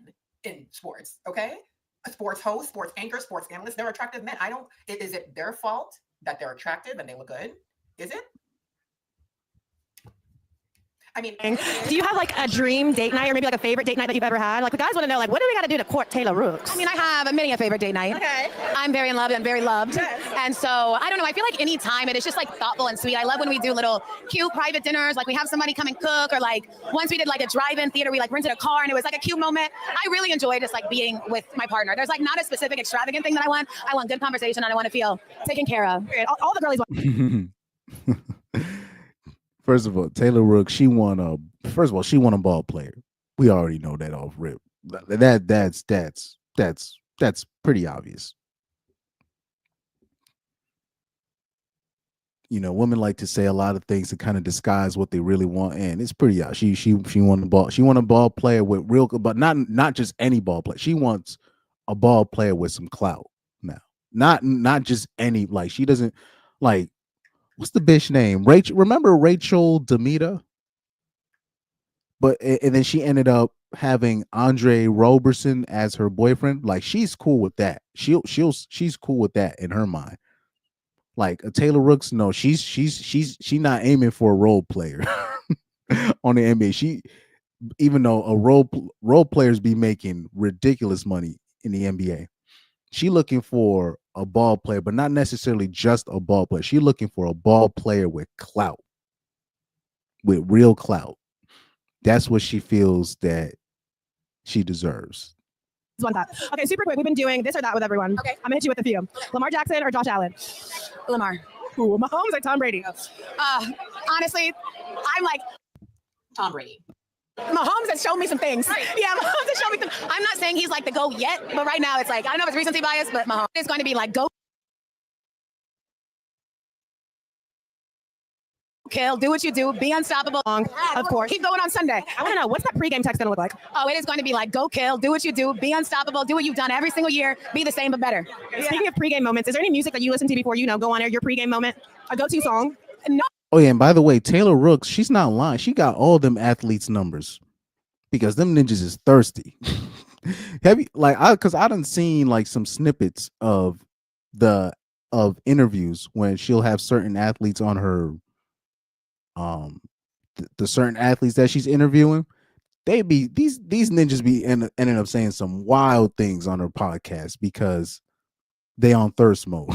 in sports, okay? Sports hosts, sports anchors, sports analysts, they're attractive men. Is it their fault that they're attractive and they look good? Is it? I mean, do you have like a dream date night or maybe like a favorite date night that you've ever had? Like the guys want to know, like, what do we got to do to court Taylor Rooks? I mean, I have many a favorite date night. Okay. I'm very in love and very loved. Yes. And so, I don't know, I feel like any time it is just like thoughtful and sweet. I love when we do little cute private dinners, like we have somebody come and cook, or like once we did like a drive-in theater, we like rented a car and it was like a cute moment. I really enjoy just like being with my partner. There's like not a specific extravagant thing that I want. I want good conversation and I want to feel taken care of. All the girlies want. First of all, Taylor Rooks, she won a ball player. We already know that off rip. That's pretty obvious. women like to say a lot of things to kind of disguise what they really want, and it's pretty out. She won the ball. She want a ball player with real, but not just any ball player. She wants a ball player with some clout now. Not just any, like, she doesn't like, what's the bitch name? Rachel. Remember Rachel Demita? But and then she ended up having Andre Roberson as her boyfriend. Like, she's cool with that. She's cool with that in her mind. Like a Taylor Rooks, no, she not aiming for a role player on the NBA. She, even though a role players be making ridiculous money in the NBA, she looking for a ball player, but not necessarily just a ball player. She looking for a ball player with clout, with real clout. That's what she feels that she deserves. One thought. Okay, super quick. We've been doing this or that with everyone. Okay. I'm gonna hit you with a few. Lamar Jackson or Josh Allen? Lamar. Ooh, Mahomes or Tom Brady? Honestly, I'm like Tom Brady. Mahomes has shown me some things. Yeah, Mahomes has shown me some. I'm not saying he's like the GOAT yet, but right now it's like, I don't know if it's recency bias, but Mahomes is going to be like GOAT. Kill, do what you do, be unstoppable. Of course. Keep going on Sunday. I want to know, what's that pregame text going to look like? Oh, it is going to be like, go kill, do what you do, be unstoppable, do what you've done every single year, be the same but better. Speaking of pregame moments, is there any music that you listen to before go on air, your pregame moment? A go-to song? No. Oh yeah, and by the way, Taylor Rooks, she's not lying. She got all them athletes' numbers because them ninjas is thirsty. Have you, like, because I done seen like some snippets of interviews when she'll have certain athletes on her, the certain athletes that she's interviewing. They be these ninjas be ending up saying some wild things on her podcast because they on thirst mode.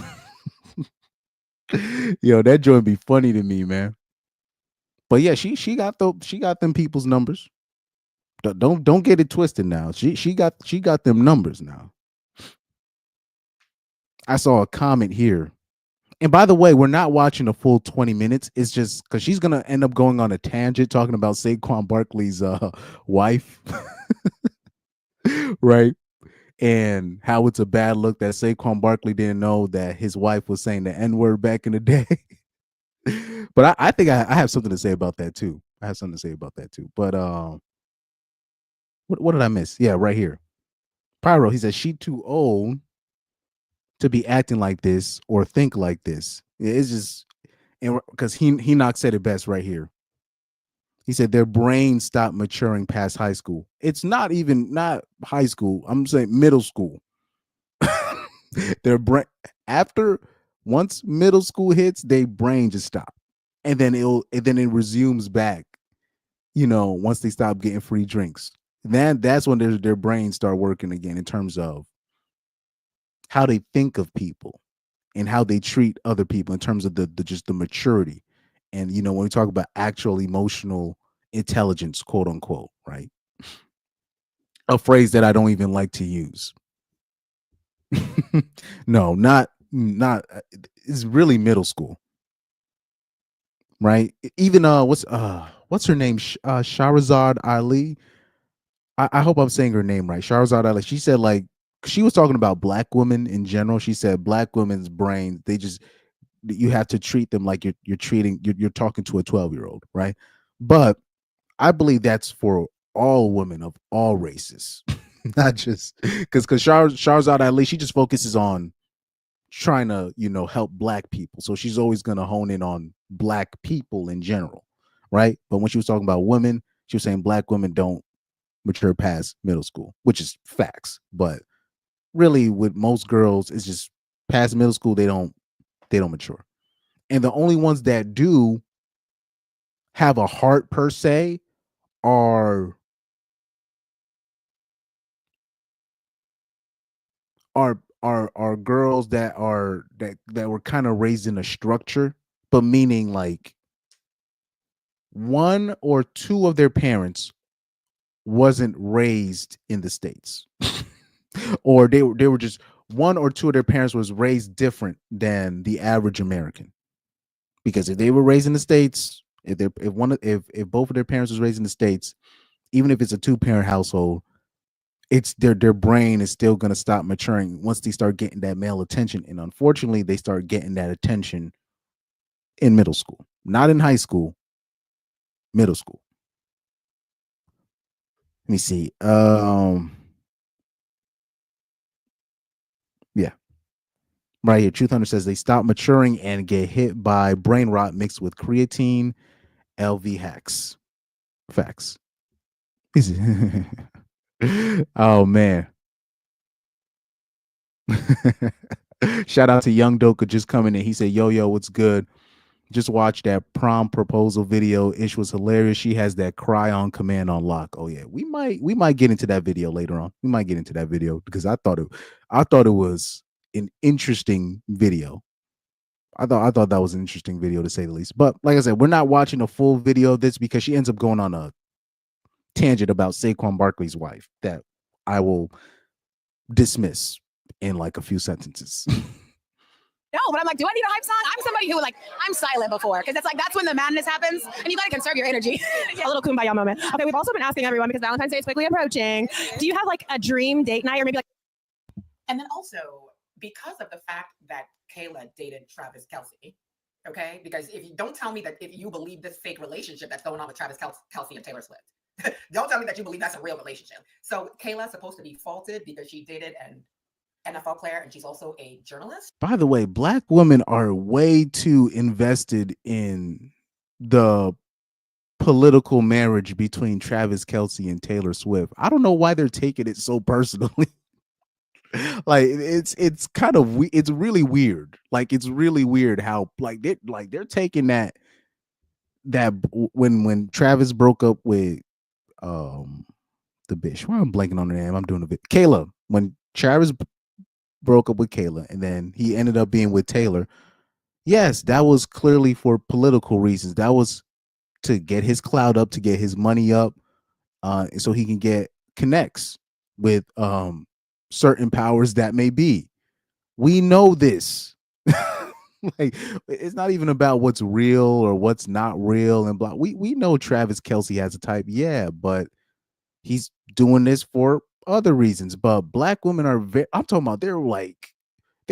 Yo, that joint be funny to me, man. But yeah, she got them people's numbers. Don't get it twisted now. She got them numbers now. I saw a comment here. And by the way, we're not watching a full 20 minutes. It's just because she's gonna end up going on a tangent talking about Saquon Barkley's wife. Right? And how it's a bad look that Saquon Barkley didn't know that his wife was saying the N-word back in the day. But I think I have something to say about that too. But what did I miss? Yeah, right here. Pyro, he says she too old to be acting like this or think like this. It's just, because Henoch said it best right here. He said their brains stop maturing past high school. It's not high school. I'm saying middle school. Their brain, after once middle school hits, their brain just stop, and then it resumes back. Once they stop getting free drinks, then that's when their brains start working again in terms of how they think of people and how they treat other people in terms of the maturity. And when we talk about actual emotional intelligence, quote unquote, right? A phrase that I don't even like to use. No, not it's really middle school. Right? Even what's her name? Shahrazad Ali. I hope I'm saying her name right. Shahrazad Ali. She said, like, she was talking about black women in general. She said black women's brains, you have to treat them like you're talking to a 12-year-old, right? But I believe that's for all women of all races, not just because Shahrazad Ali, she just focuses on trying to help black people, so she's always going to hone in on black people in general, right? But when she was talking about women, she was saying black women don't mature past middle school, which is facts. But really, with most girls, it's just past middle school, they don't mature. And the only ones that do have a heart per se are girls that were kind of raised in a structure, but meaning like one or two of their parents wasn't raised in the States. Or they were just one or two of their parents was raised different than the average American. Because if they were raised in the States, if both of their parents was raised in the States, even if it's a 2-parent household, it's their brain is still going to stop maturing once they start getting that male attention. And unfortunately, they start getting that attention in middle school, not in high school, middle school. Let me see. Yeah. Right here, Truth Hunter says they stop maturing and get hit by brain rot mixed with creatine, LV hacks. Facts. Oh man. Shout out to Young Doka just coming in. He said, yo, what's good? Just watched that prom proposal video. Ish was hilarious. She has that cry on command on lock. Oh yeah, we might get into that video later on. We might get into that video because I thought it was an interesting video. I thought that was an interesting video to say the least. But like I said, we're not watching a full video of this because she ends up going on a tangent about Saquon Barkley's wife that I will dismiss in like a few sentences. No, but I'm like, do I need a hype song? I'm somebody who I'm silent before because it's like that's when the madness happens and you gotta conserve your energy. A little kumbaya moment. Okay, we've also been asking everyone because Valentine's Day is quickly approaching. Do you have like a dream date night or maybe like? And then also because of the fact that Kayla dated Travis Kelce, okay? Because if you don't tell me that if you believe this fake relationship that's going on with Travis Kelce and Taylor Swift, don't tell me that you believe that's a real relationship. So Kayla's supposed to be faulted because she dated an NFL player and she's also a journalist. By the way, Black women are way too invested in the political marriage between Travis Kelce and Taylor Swift. I don't know why they're taking it so personally. Like it's kind of it's really weird. Like it's really weird how they're taking that when Travis broke up with the bitch. Why I'm blanking on her name? I'm doing a bit. Kayla. When Travis broke up with Kayla and then he ended up being with Taylor. Yes, that was clearly for political reasons. That was to get his clout up, to get his money up, so he can get connects with certain powers that may be. We know this. Like it's not even about what's real or what's not real and blah. We know Travis Kelce has a type, yeah, but he's doing this for other reasons. But Black women are I'm talking about they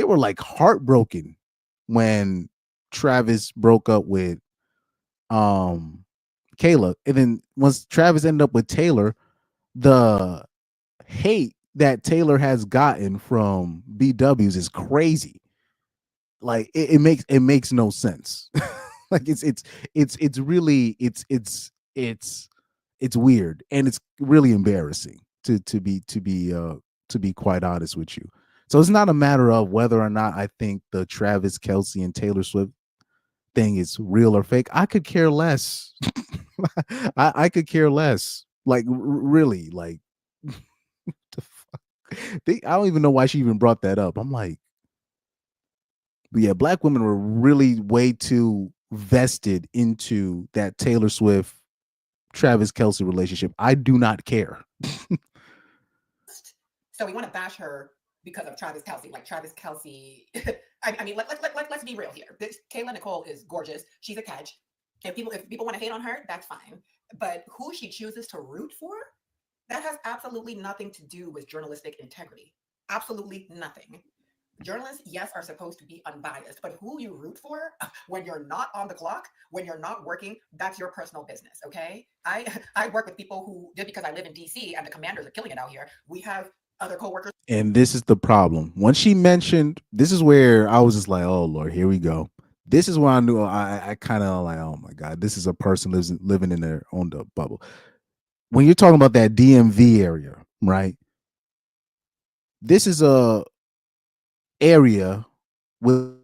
were like heartbroken when Travis broke up with Kayla. And then once Travis ended up with Taylor, the hate that Taylor has gotten from BWs is crazy. Like it makes no sense. Like it's really it's weird and it's really embarrassing to be quite honest with you. So it's not a matter of whether or not I think the Travis Kelce and Taylor Swift thing is real or fake. I could care less. I could care less. Like really, like the fuck? I don't even know why she even brought that up. I'm like, but yeah, Black women were really way too vested into that Taylor Swift Travis Kelce relationship. I do not care. So we want to bash her because of Travis Kelce. Like Travis Kelce, I mean, let's be real here. Kayla Nicole is gorgeous. She's a catch. If people want to hate on her, that's fine. But who she chooses to root for, that has absolutely nothing to do with journalistic integrity. Absolutely nothing. Journalists, yes, are supposed to be unbiased, but who you root for when you're not on the clock, when you're not working, that's your personal business, okay? I work with people who, just because I live in DC and the Commanders are killing it out here, we have other coworkers. And this is the problem. Once she mentioned, this is where I was just like, oh Lord, here we go. This is where I knew I kind of like, oh my God, this is a person living in their own bubble. When you're talking about that DMV area, right? This is a area with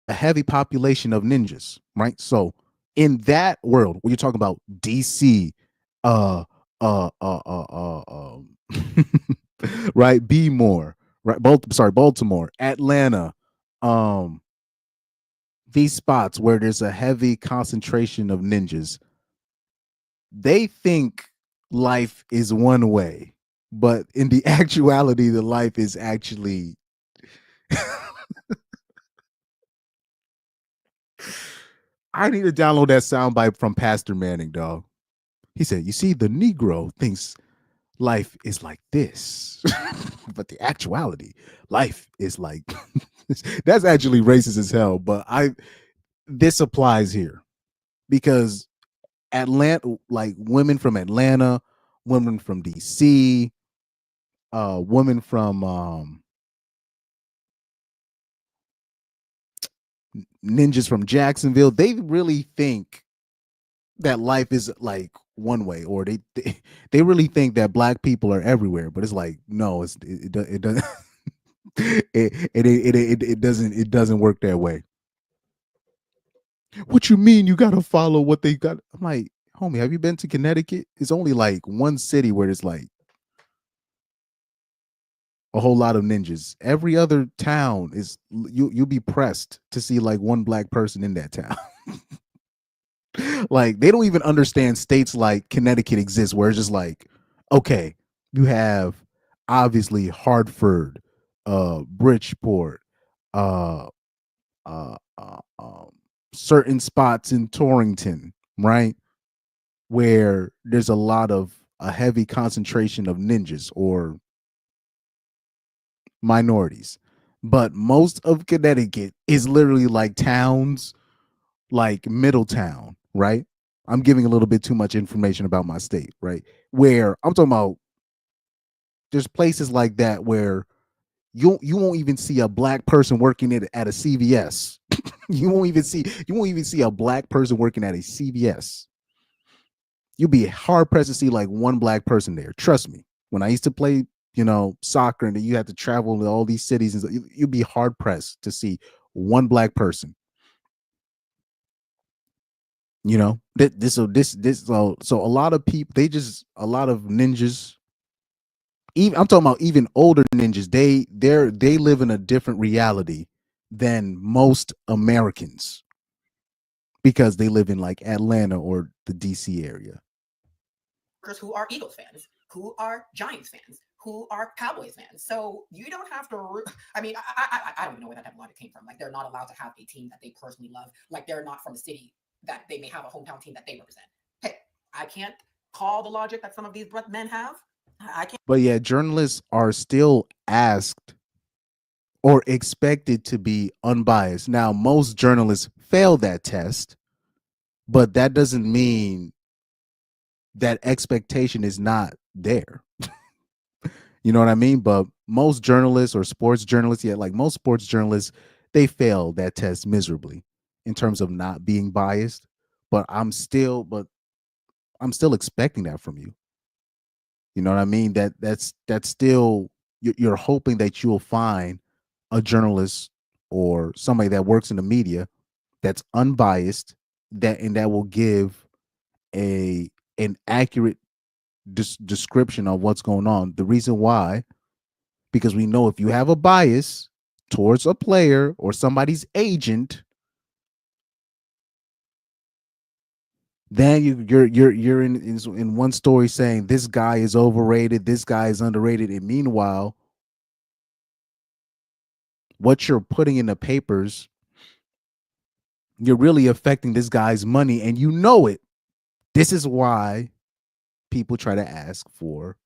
a heavy population of ninjas, right? So in that world, when you're talking about DC, right, Bmore, right, Baltimore, Atlanta, these spots where there's a heavy concentration of ninjas, they think life is one way, but in the actuality, the life is actually I need to download that soundbite from Pastor Manning, dog. He said, you see, the Negro thinks life is like this. but the actuality, life is like that's actually racist as hell. But this applies here because Atlanta, like women from Atlanta, women from DC, women from ninjas from Jacksonville, they really think that life is like one way, or they really think that black people are everywhere. But it's like, no, it doesn't it doesn't work that way. What you mean you gotta follow what they got? I'm like, homie, have you been to Connecticut? It's only like one city where it's like a whole lot of ninjas. Every other town is you'll be pressed to see like one black person in that town. Like they don't even understand states like Connecticut exist, where it's just like, okay, you have obviously Hartford, Bridgeport, uh, uh, certain spots in Torrington, right, where there's a heavy concentration of ninjas or minorities. But most of Connecticut is literally like towns like Middletown, right? I'm giving a little bit too much information about my state, right? Where I'm talking about there's places like that where you won't even see a black person working at a CVS. you won't even see a black person working at a CVS. You'll be hard pressed to see like one black person there. Trust me. When I used to play, soccer, and you had to travel to all these cities, and you'd be hard pressed to see one black person. So a lot of people, a lot of ninjas, even I'm talking about even older ninjas, they live in a different reality than most Americans because they live in like Atlanta or the DC area. Who are Eagles fans, who are Giants fans, who are Cowboys fans. So you don't have to. I mean, I don't even know where that type of logic came from. Like they're not allowed to have a team that they personally love. Like they're not from a city that they may have a hometown team that they represent. Hey, I can't call the logic that some of these men have. I can't. But yeah, journalists are still asked or expected to be unbiased. Now, most journalists fail that test, but that doesn't mean that expectation is not there. You know what I mean? But most journalists or sports journalists, most sports journalists, they fail that test miserably in terms of not being biased. But I'm still expecting that from you. You know what I mean? That's still, you're hoping that you'll find a journalist or somebody that works in the media that's unbiased, that will give an accurate description of what's going on. The reason why, because we know if you have a bias towards a player or somebody's agent, then you're in one story saying this guy is overrated, this guy is underrated, and meanwhile, what you're putting in the papers, you're really affecting this guy's money, and you know it. This is why people try to ask for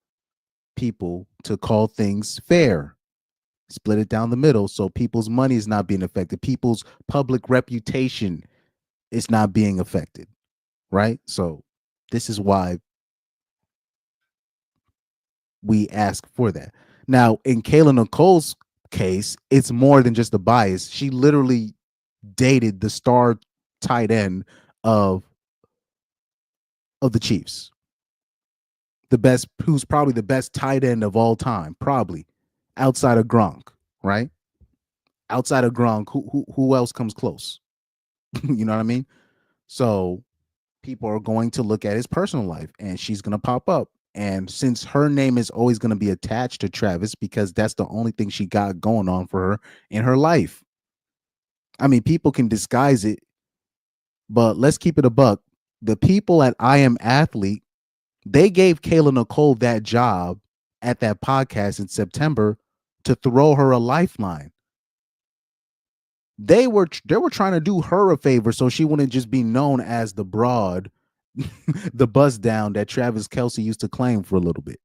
people to call things fair, split it down the middle, so people's money is not being affected, people's public reputation is not being affected, right? So this is why we ask for that. Now, in Kayla Nicole's case, it's more than just a bias. She literally dated the star tight end of the Chiefs. Who's probably the best tight end of all time, probably outside of Gronk, right? Outside of Gronk, who else comes close? You know what I mean? So people are going to look at his personal life, and she's going to pop up. And since her name is always going to be attached to Travis, because that's the only thing she got going on for her in her life. I mean, people can disguise it, but let's keep it a buck. The people at I Am Athlete, they gave Kayla Nicole that job at that podcast in September to throw her a lifeline. They were trying to do her a favor so she wouldn't just be known as the broad, the buzz down that Travis Kelce used to claim for a little bit.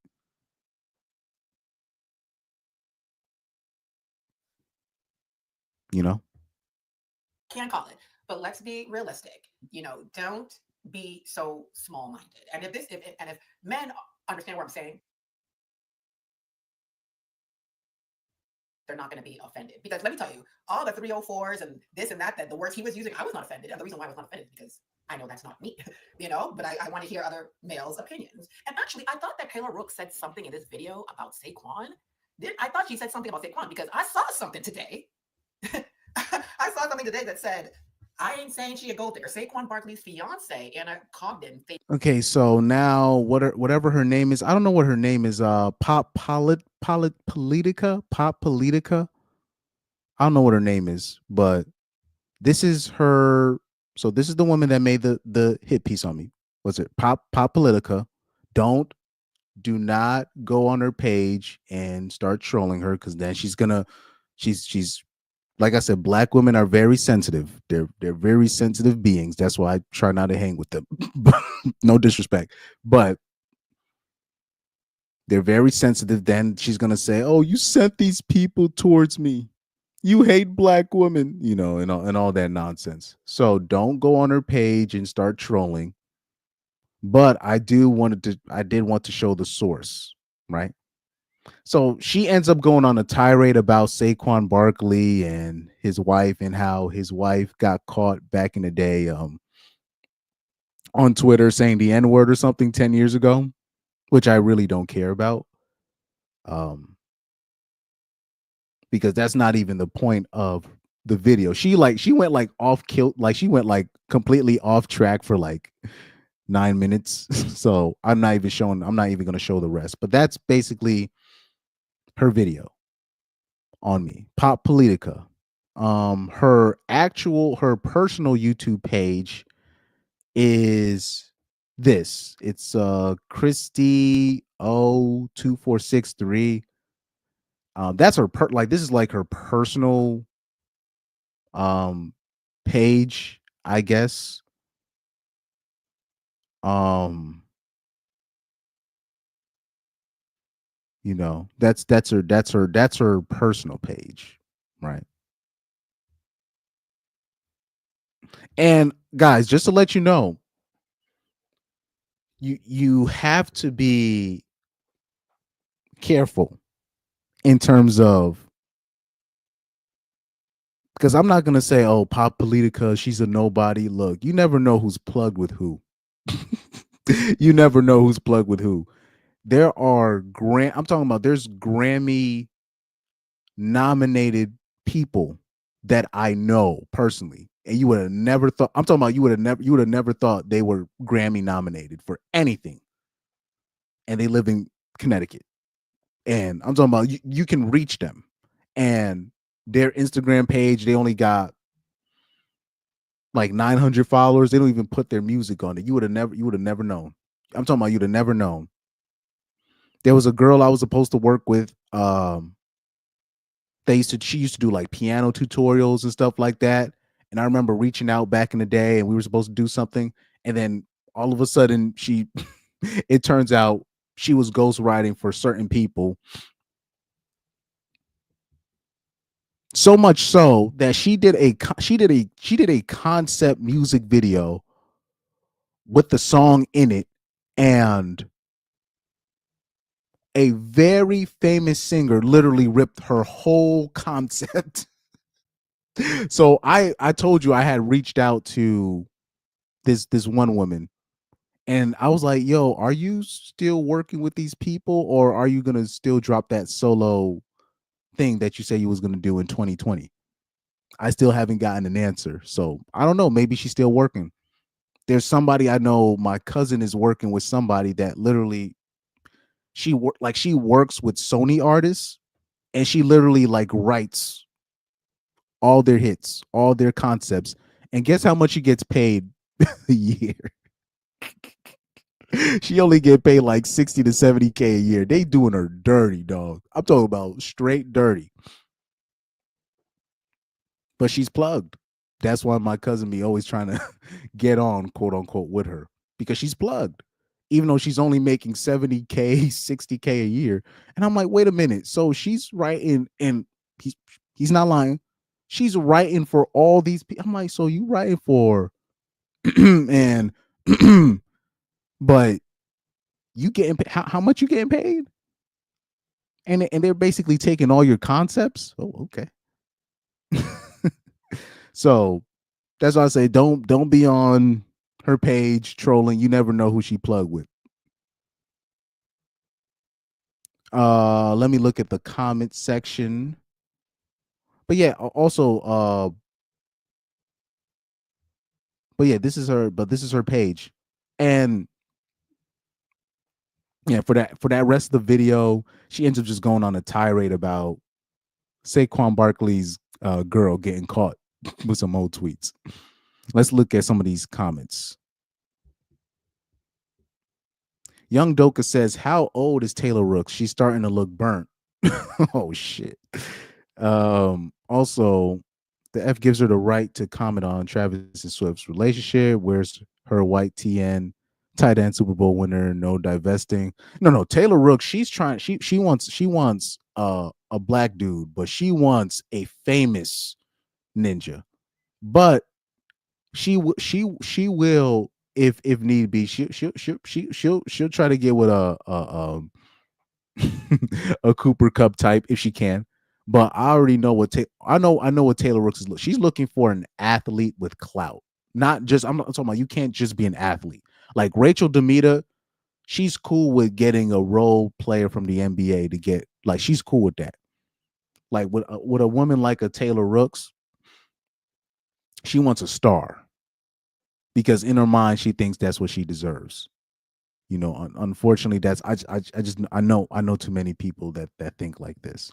You know? Can't call it. But let's be realistic. You know, don't be so small-minded. And if men understand what I'm saying, they're not going to be offended. Because let me tell you, all the 304s and this and that the words he was using, I was not offended. And the reason why I was not offended is because I know that's not me, you know, but I want to hear other males' opinions. And actually, I thought that Taylor Rooks said something in this video about Saquon. I thought she said something about Saquon because I saw something today. I saw something today that said, I ain't saying she a gold digger. Saquon Barkley's fiance, Anna Cogden. Okay, so now whatever her name is, I don't know what her name is. Politica. I don't know what her name is, but this is her. So this is the woman that made the hit piece on me. What's it? Politica. Do not go on her page and start trolling her, because then she's like I said, black women are very sensitive. They're very sensitive beings. That's why I try not to hang with them. No disrespect, but they're very sensitive. Then she's gonna say, "Oh, you sent these people towards me. You hate black women," you know, and all that nonsense. So don't go on her page and start trolling. But I did want to show the source, right? So she ends up going on a tirade about Saquon Barkley and his wife, and how his wife got caught back in the day on Twitter saying the N-word or something 10 years ago, which I really don't care about. Because that's not even the point of the video. She went like off kilt, like she went like completely off track for like 9 minutes. So I'm not even going to show the rest. But that's basically her video on me. Pop Politica. Her personal YouTube page is this. It's Christy 02463. That's her this is like her personal page, I guess. You know, that's her personal page, right? And guys, just to let you know, you have to be careful in terms of, because I'm not gonna say, oh, Pop Politica, she's a nobody. Look, you never know who's plugged with who. You never know who's plugged with who. There are I'm talking about, there's Grammy nominated people that I know personally, and you would have never thought. I'm talking about you would have never thought they were Grammy nominated for anything, and they live in Connecticut. And I'm talking about you can reach them, and their Instagram page, they only got like 900 followers. They don't even put their music on it. You would have never known. I'm talking about you'd have never known. There was a girl I was supposed to work with. She used to do like piano tutorials and stuff like that. And I remember reaching out back in the day, and we were supposed to do something. And then all of a sudden it turns out she was ghostwriting for certain people. So much so that she did a concept music video with the song in it, and a very famous singer literally ripped her whole concept. So I told you I had reached out to this one woman, and I was like, yo, are you still working with these people, or are you gonna still drop that solo thing that you say you was gonna do in 2020? I still haven't gotten an answer. So I don't know, maybe she's still working. There's somebody I know, my cousin is working with somebody that literally she works with Sony artists, and she literally like writes all their hits, all their concepts. And guess how much she gets paid a year? She only get paid like 60 to 70K a year. They doing her dirty, dog. I'm talking about straight dirty. But she's plugged. That's why my cousin be always trying to get on, quote unquote, with her, because she's plugged, even though she's only making 70K, 60K a year. And I'm like, wait a minute. So she's writing, and he's not lying. She's writing for all these people. I'm like, so you writing for and but you getting how much you getting paid? And they're basically taking all your concepts. Oh, okay. So that's why I say don't be on her page trolling. You never know who she plugged with. Let me look at the comment section. But yeah, also but yeah, this is her page. And yeah, for that rest of the video, she ends up just going on a tirade about Saquon Barkley's girl getting caught with some old tweets. Let's look at some of these comments. Young Doka says, "How old is Taylor Rooks? She's starting to look burnt." Oh shit. Also, the F gives her the right to comment on Travis and Swift's relationship. Where's her white TN tight end Super Bowl winner? No divesting. No. Taylor Rooks. She's trying. She wants a black dude, but she wants a famous ninja. But she will if need be. She'll try to get with a Cooper Cup type if she can. But I already know what I know what Taylor Rooks is. She's looking for an athlete with clout. Not just I'm not talking about you can't just be an athlete. Like Rachel Demita, she's cool with getting a role player from the NBA to get like she's cool with that. Like with a woman like a Taylor Rooks, she wants a star because in her mind she thinks that's what she deserves. You know, unfortunately, that's I know too many people that think like this.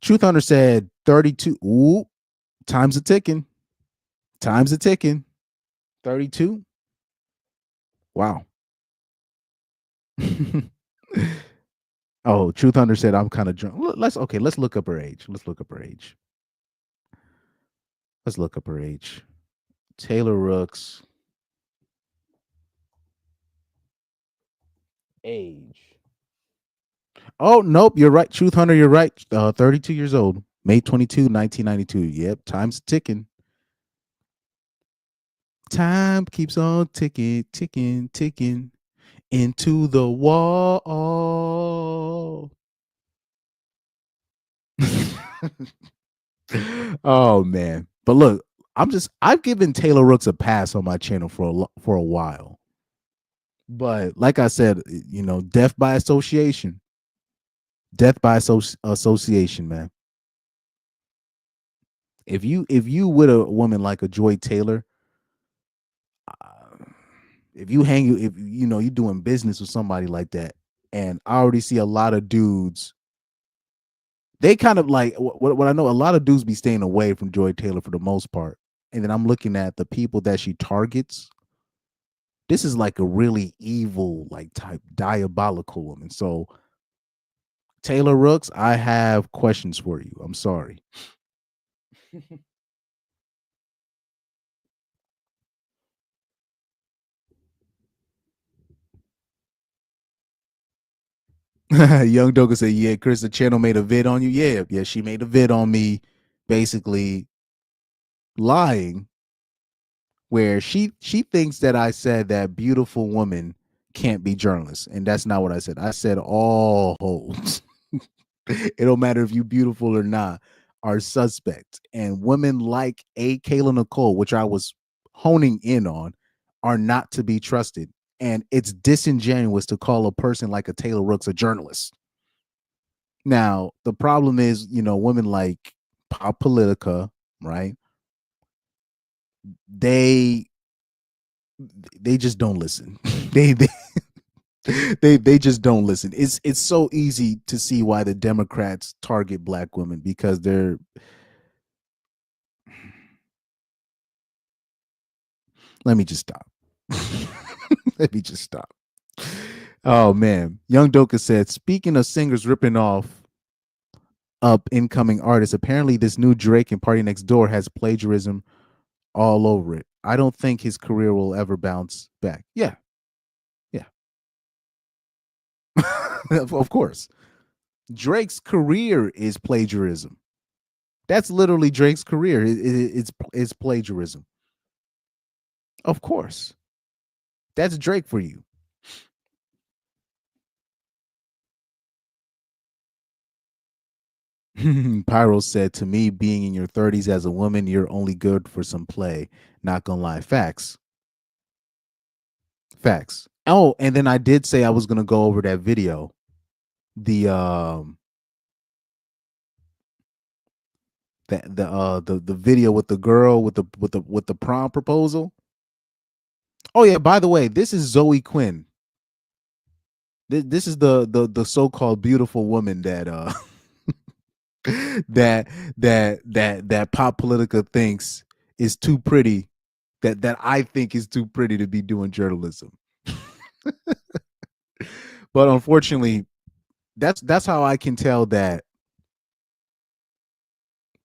Truth Hunter said 32. Ooh, time's a ticking. 32. Wow. Oh, Truth Hunter said I'm kind of drunk. Let's look up her age. Taylor Rooks age. Oh, nope, you're right. Truth Hunter, you're right. 32 years old. May 22, 1992. Yep, time's ticking. Time keeps on ticking into the wall. Oh man. But look, I've given Taylor Rooks a pass on my channel for a while. But like I said, you know, death by association. Association, man. If you with a woman like a Joy Taylor, if you know you're doing business with somebody like that, and I already see a lot of dudes, they kind of like what I know. A lot of dudes be staying away from Joy Taylor for the most part, and then I'm looking at the people that she targets. This is like a really evil, like type diabolical woman. So Taylor Rooks, I have questions for you. I'm sorry. Young Doga said, "Yeah, Chris, the channel made a vid on you." Yeah, she made a vid on me, basically lying, where she thinks that I said that beautiful women can't be journalists, and that's not what I said. I said all hoes. It don't matter if you beautiful or not, are suspect. And women like Kayla Nicole, which I was honing in on, are not to be trusted. And it's disingenuous to call a person like a Taylor Rooks a journalist. Now, the problem is, you know, women like Pop Politica, right? They just don't listen. They just don't listen. It's so easy to see why the Democrats target black women because they're let me just stop. Let me just stop. Oh man. Young Doka said, speaking of singers ripping off up incoming artists, apparently this new Drake and Party Next Door has plagiarism all over it. I don't think his career will ever bounce back. Yeah. Of course. Drake's career is plagiarism. That's literally Drake's career. It's plagiarism. Of course. That's Drake for you. Pyro said, to me, being in your 30s as a woman, you're only good for some play. Not gonna lie. Facts. Facts. Oh, and then I did say I was gonna go over that video. The the video with the girl with the prom proposal. Oh yeah, by the way, this is Zoe Quinn. This is the so-called beautiful woman that that Pop Politica thinks is too pretty, that I think is too pretty to be doing journalism. But unfortunately, that's how I can tell that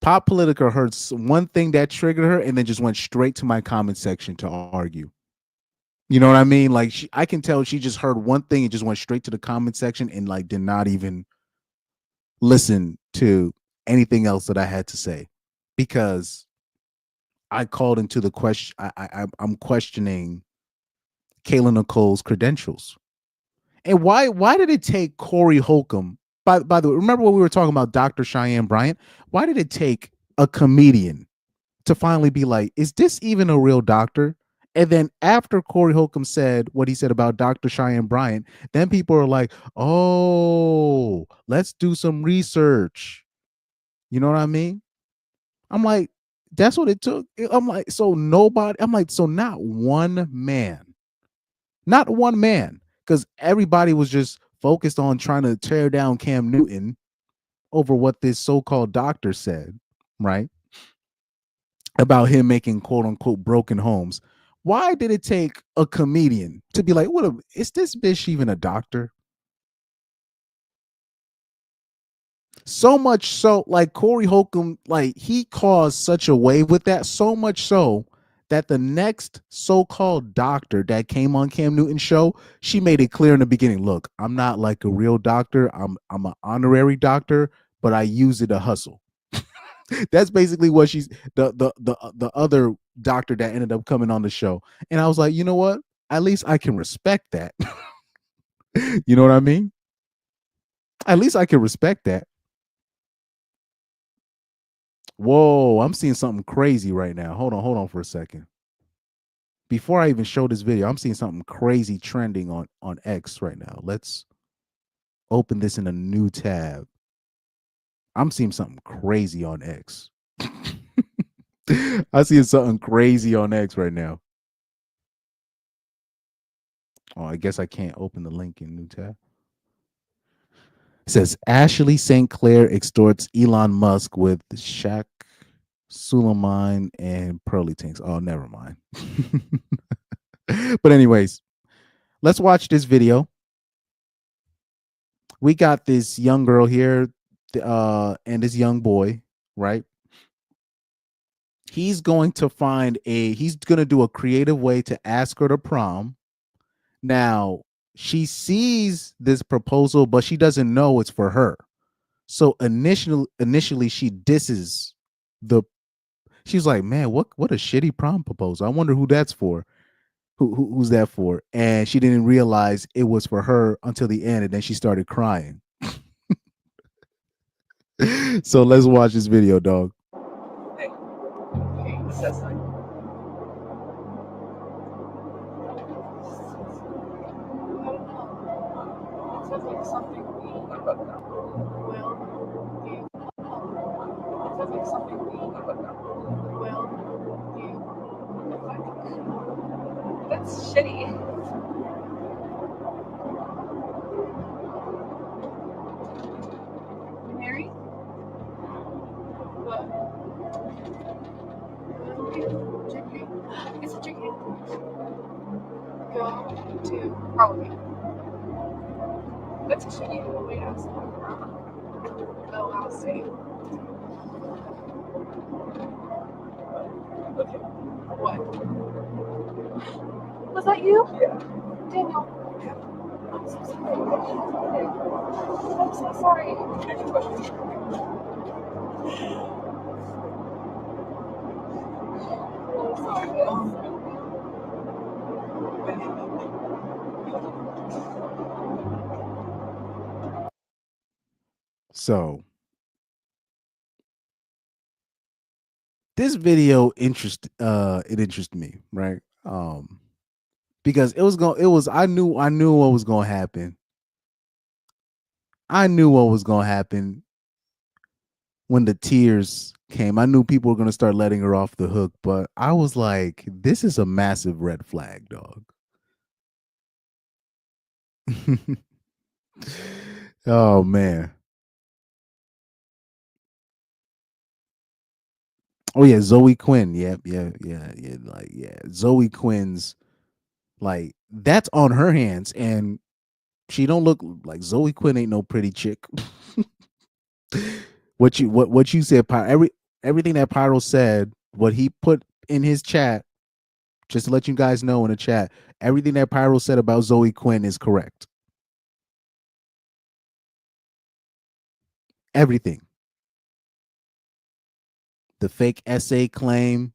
Pop Politica heard one thing that triggered her and then just went straight to my comment section to argue. You know what I mean? Like I can tell she just heard one thing and just went straight to the comment section and like did not even listen to anything else that I had to say, because I called into the question. I'm questioning Kayla Nicole's credentials. And why did it take Corey Holcomb? By the way, remember when we were talking about Dr. Cheyenne Bryant? Why did it take a comedian to finally be like, is this even a real doctor? And then after Corey Holcomb said what he said about Dr. Cheyenne Bryant, then people are like, oh, let's do some research. You know what I mean? I'm like, that's what it took. I'm like, so not one man, because everybody was just focused on trying to tear down Cam Newton over what this so-called doctor said, right? About him making quote unquote broken homes. Why did it take a comedian to be like, is this bitch even a doctor? So much so, like Corey Holcomb, like he caused such a wave with that, so much so that the next so-called doctor that came on Cam Newton's show, she made it clear in the beginning, look, I'm not like a real doctor. I'm an honorary doctor, but I use it to hustle. That's basically what she's the other doctor that ended up coming on the show. And I was like, you know what? At least I can respect that. You know what I mean? At least I can respect that. Whoa, I'm seeing something crazy right now. Hold on for a second. Before I even show this video, I'm seeing something crazy trending on X right now. Let's open this in a new tab. I'm seeing something crazy on X. I see something crazy on X right now. Oh, I guess I can't open the link in new tab. It says Ashley St. Clair extorts Elon Musk with Shaq Suleiman and Pearly Tinks. Oh, never mind. But anyways, let's watch this video. We got this young girl here and this young boy, right? He's going to do a creative way to ask her to prom. Now, she sees this proposal, but she doesn't know it's for her. So initially she disses she's like, man, what a shitty prom proposal. I wonder who that's for. Who's that for? And she didn't realize it was for her until the end, and then she started crying. So let's watch this video, dog. Hey, what's that sign? That's shitty. Mary? What? It's a JK. Go to probably. That's shitty. Wait, I was oh, I'll see. Okay. What? Was that you? Yeah. Daniel. I'm so sorry. I'm so sorry. I'm sorry. So this video it interested me, right? Because I knew what was gonna happen. I knew what was gonna happen when the tears came. I knew people were gonna start letting her off the hook, but I was like, this is a massive red flag, dog. Oh man. Oh yeah, Zoe Quinn. Yep, yeah. Like, yeah. Zoe Quinn's like that's on her hands, and she don't look like Zoe Quinn ain't no pretty chick. What you said, everything that Pyro said, what he put in his chat, just to let you guys know in the chat, everything that Pyro said about Zoe Quinn is correct. Everything. The fake essay claim,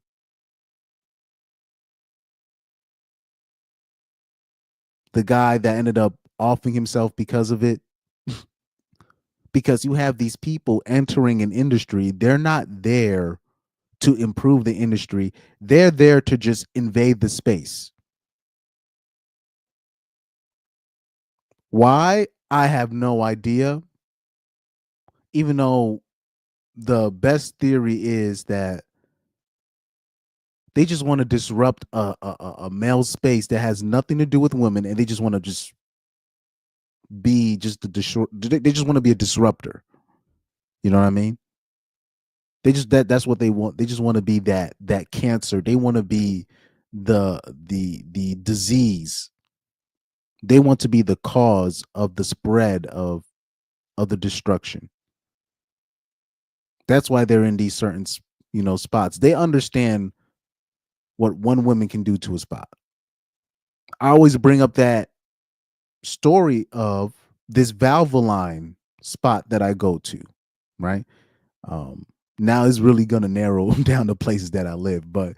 the guy that ended up offing himself because of it. Because you have these people entering an industry, they're not there to improve the industry. They're there to just invade the space. Why? I have no idea. Even though the best theory is that they just want to disrupt a male space that has nothing to do with women, and they just want to just be just they just want to be a disruptor. You know what I mean? They just that's what they want. They just want to be that cancer. They want to be the disease. They want to be the cause of the spread of the destruction. That's why they're in these certain spots. They understand what one woman can do to a spot. I always bring up that story of this Valvoline spot that I go to, right? Now it's really gonna narrow down the places that I live, but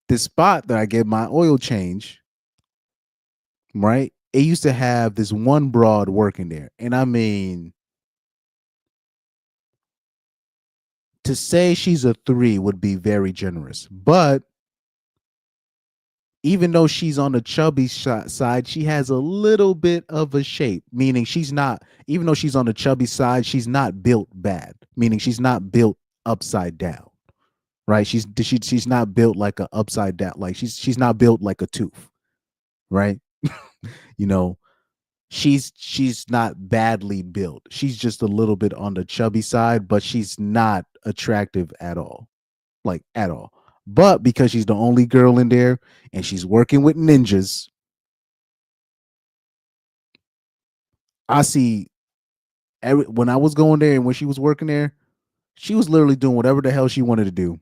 this spot that I get my oil change, right? It used to have this one broad working there, and I mean, to say she's a 3 would be very generous, but even though she's on the chubby side, she has a little bit of a shape, meaning she's not, even though she's on the chubby side, she's not built bad, meaning she's not built upside down, right? She's not built like a upside down, like she's not built like a tooth, right? She's not badly built. She's just a little bit on the chubby side, but she's not attractive at all, like at all. But because she's the only girl in there and she's working with ninjas, I see when I was going there and when she was working there, she was literally doing whatever the hell she wanted to do.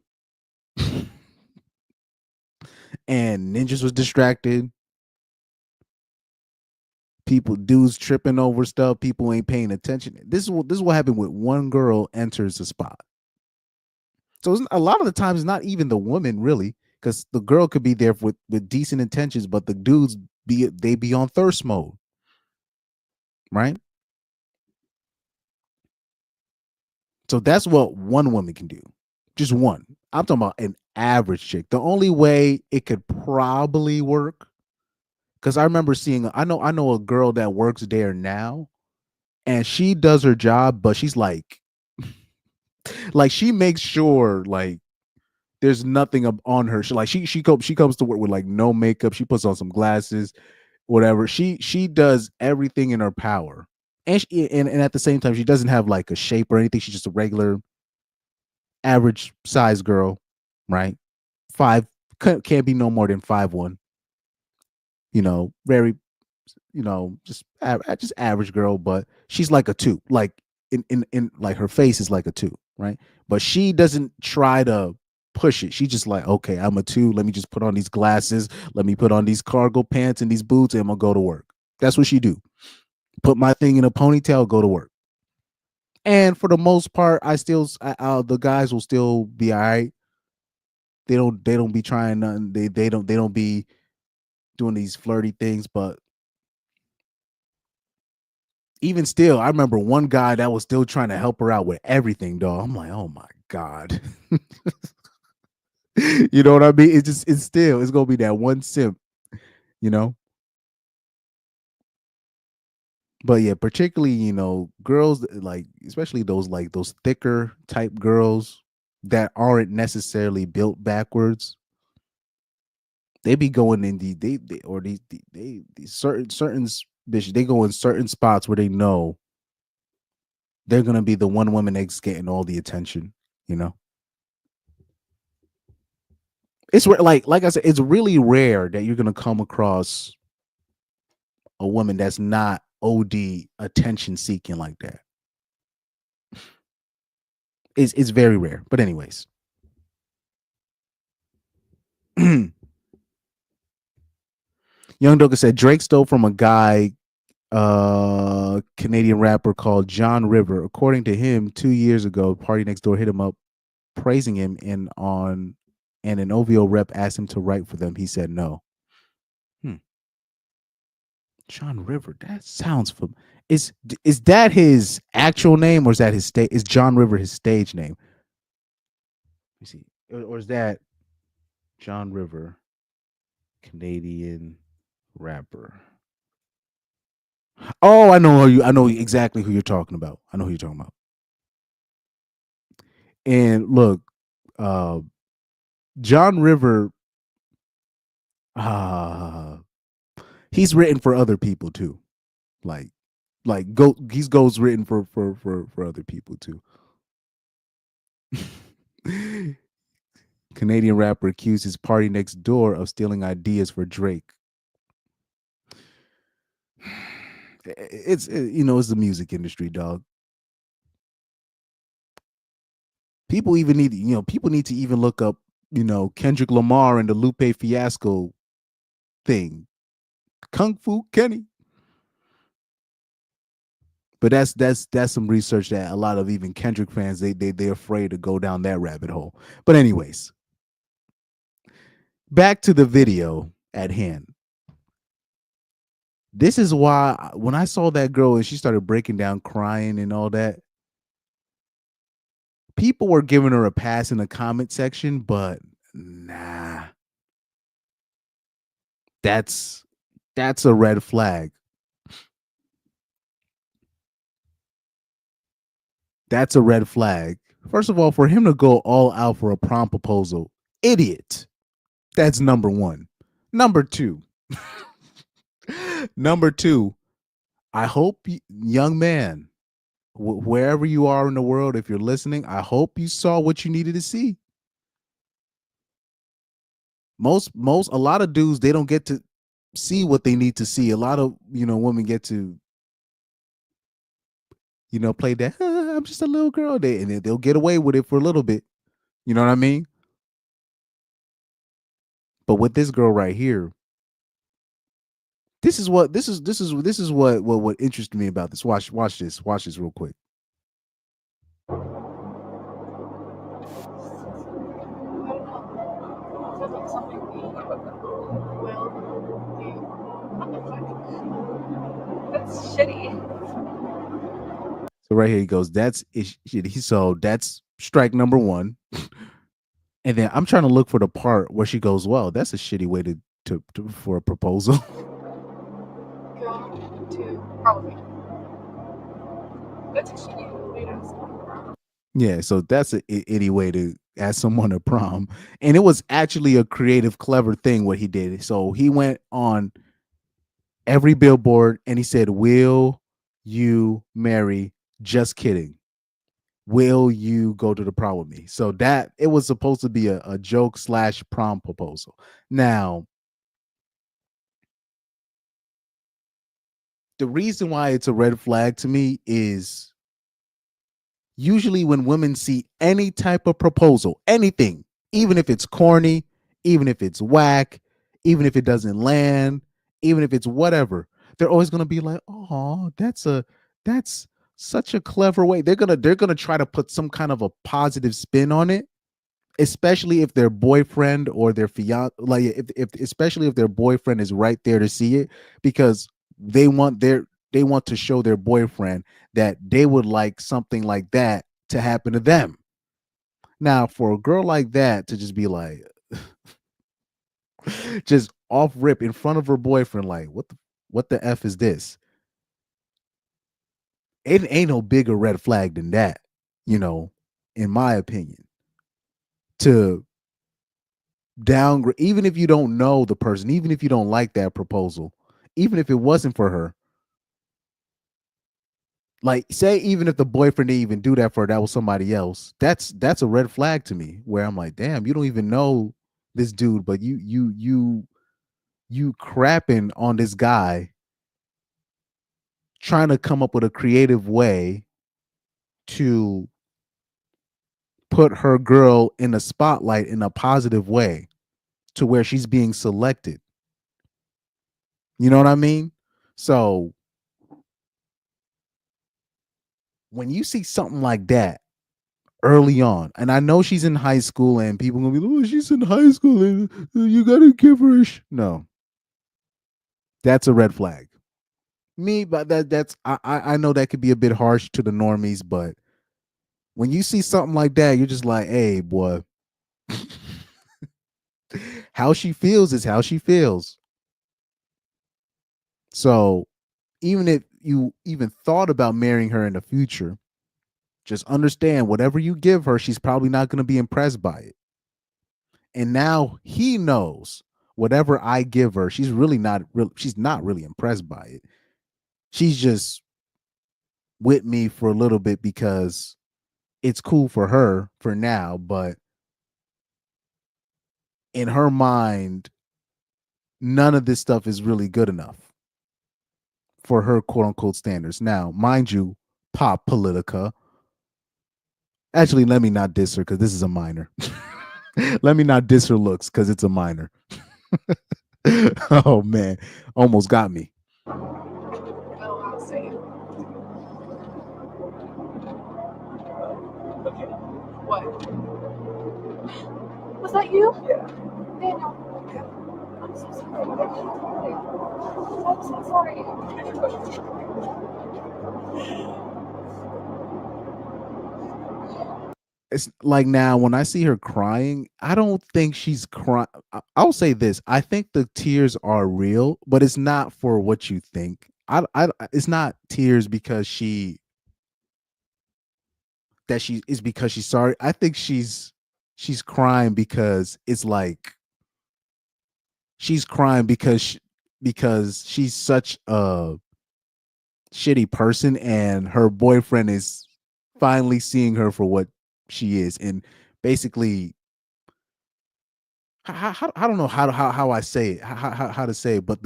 And ninjas was distracted. Dudes tripping over stuff. People ain't paying attention. This is what happened with one girl enters the spot. So a lot of the times, it's not even the woman really, because the girl could be there with decent intentions, but the dudes be on thirst mode, right? So that's what one woman can do, just one. I'm talking about an average chick. The only way it could probably work, because I remember seeing, I know a girl that works there now, and she does her job, but she's like she makes sure like there's nothing on her. She comes to work with like no makeup. She puts on some glasses, whatever. She does everything in her power, and and at the same time, she doesn't have like a shape or anything. She's just a regular, average size girl, right? Can't be no more than 5'1". Very, just average girl, but she's like a 2. Like in like her face is like a 2, right? But she doesn't try to push it. She just like, okay, I'm a 2. Let me just put on these glasses. Let me put on these cargo pants and these boots, and I'm gonna go to work. That's what she do. Put my thing in a ponytail, go to work. And for the most part, the guys will still be all right. They don't be trying nothing. They don't be doing these flirty things. But even still, I remember one guy that was still trying to help her out with everything, dog. I'm like, oh my God. You know what I mean? It's gonna be that one simp, you know. But yeah, particularly, girls like, especially those thicker type girls that aren't necessarily built backwards. They be going in these certain bitches. They go in certain spots where they know they're gonna be the one woman that's getting all the attention. It's like I said, it's really rare that you're gonna come across a woman that's not OD attention seeking like that. It's very rare. But anyways. Young Doka said Drake stole from a guy, Canadian rapper called John River. According to him, 2 years ago, Party Next Door hit him up praising him, and an OVO rep asked him to write for them. He said no. John River, that sounds familiar. Is that his actual name, or is that his stage? Is John River his stage name? Let me see. Or is that John River, Canadian rapper? Oh, I know exactly who you're talking about. I know who you're talking about. And look, John River, he's written for other people too. He's goes written for other people too. Canadian rapper accuses Party Next Door of stealing ideas for Drake. It's the music industry, dog. People even need to even look up, Kendrick Lamar and the Lupe Fiasco thing. Kung Fu Kenny. But that's some research that a lot of even Kendrick fans, they're afraid to go down that rabbit hole. But anyways, back to the video at hand. This is why when I saw that girl and she started breaking down, crying and all that, people were giving her a pass in the comment section, but nah. That's a red flag. That's a red flag. First of all, for him to go all out for a prom proposal, idiot. That's number one. Number two, I hope, young man, wherever you are in the world, if you're listening, I hope you saw what you needed to see. A lot of dudes, they don't get to see what they need to see. A lot of, women get to, play that, I'm just a little girl. They'll get away with it for a little bit. You know what I mean? But with this girl right here, this is what interested me about this. Watch this real quick. That's shitty. So right here he goes, that's shitty. So that's strike number one. And then I'm trying to look for the part where she goes, well, that's a shitty way to for a proposal. Go to probably. That's a shitty way to ask. Yeah, so that's an itty way to ask someone to prom. And it was actually a creative, clever thing what he did. So he went on every billboard and he said, will you marry? Just kidding. Will you go to the prom with me? So that it was supposed to be a joke / prom proposal. Now, the reason why it's a red flag to me is usually when women see any type of proposal, anything, even if it's corny, even if it's whack, even if it doesn't land, even if it's whatever, they're always gonna be like, "Oh, that's such a clever way." They're gonna try to put some kind of a positive spin on it, especially if their boyfriend or their fiance, like if especially if their boyfriend is right there to see it, because they want to show their boyfriend that they would like something like that to happen to them. Now, for a girl like that to just be like, just off rip in front of her boyfriend, like, what the F is this? It ain't no bigger red flag than that, in my opinion. To downgrade, even if you don't know the person, even if you don't like that proposal, even if it wasn't for her, like, say, even if the boyfriend didn't even do that for her, that was somebody else, that's a red flag to me, where I'm like, damn, you don't even know this dude, but you crapping on this guy, trying to come up with a creative way to put her girl in a spotlight in a positive way to where she's being selected. You know what I mean? So when you see something like that early on, and I know she's in high school and people are gonna be like, oh, she's in high school and you gotta give her no. That's a red flag. Me, but that's I know that could be a bit harsh to the normies, but when you see something like that, you're just like, hey, boy, how she feels is how she feels. So even if you even thought about marrying her in the future, just understand whatever you give her, she's probably not going to be impressed by it. And now he knows whatever I give her, she's not really impressed by it. She's just with me for a little bit because it's cool for her for now, but in her mind, none of this stuff is really good enough for her quote unquote standards. Now, mind you, Pop Politica. Actually, let me not diss her because this is a minor. Let me not diss her looks because it's a minor. Oh man, almost got me. Oh, I'll say it. Okay. What? Was that you? Yeah. Daniel. I'm so sorry. I'm so sorry. It's like, now when I see her crying, I don't think she's crying. I'll say this: I think the tears are real, but it's not for what you think. It's not tears because because she's sorry. I think she's crying because it's like she's crying because she's such a shitty person, and her boyfriend is finally seeing her for what she is, and basically, I don't know how I say it, how to say it, but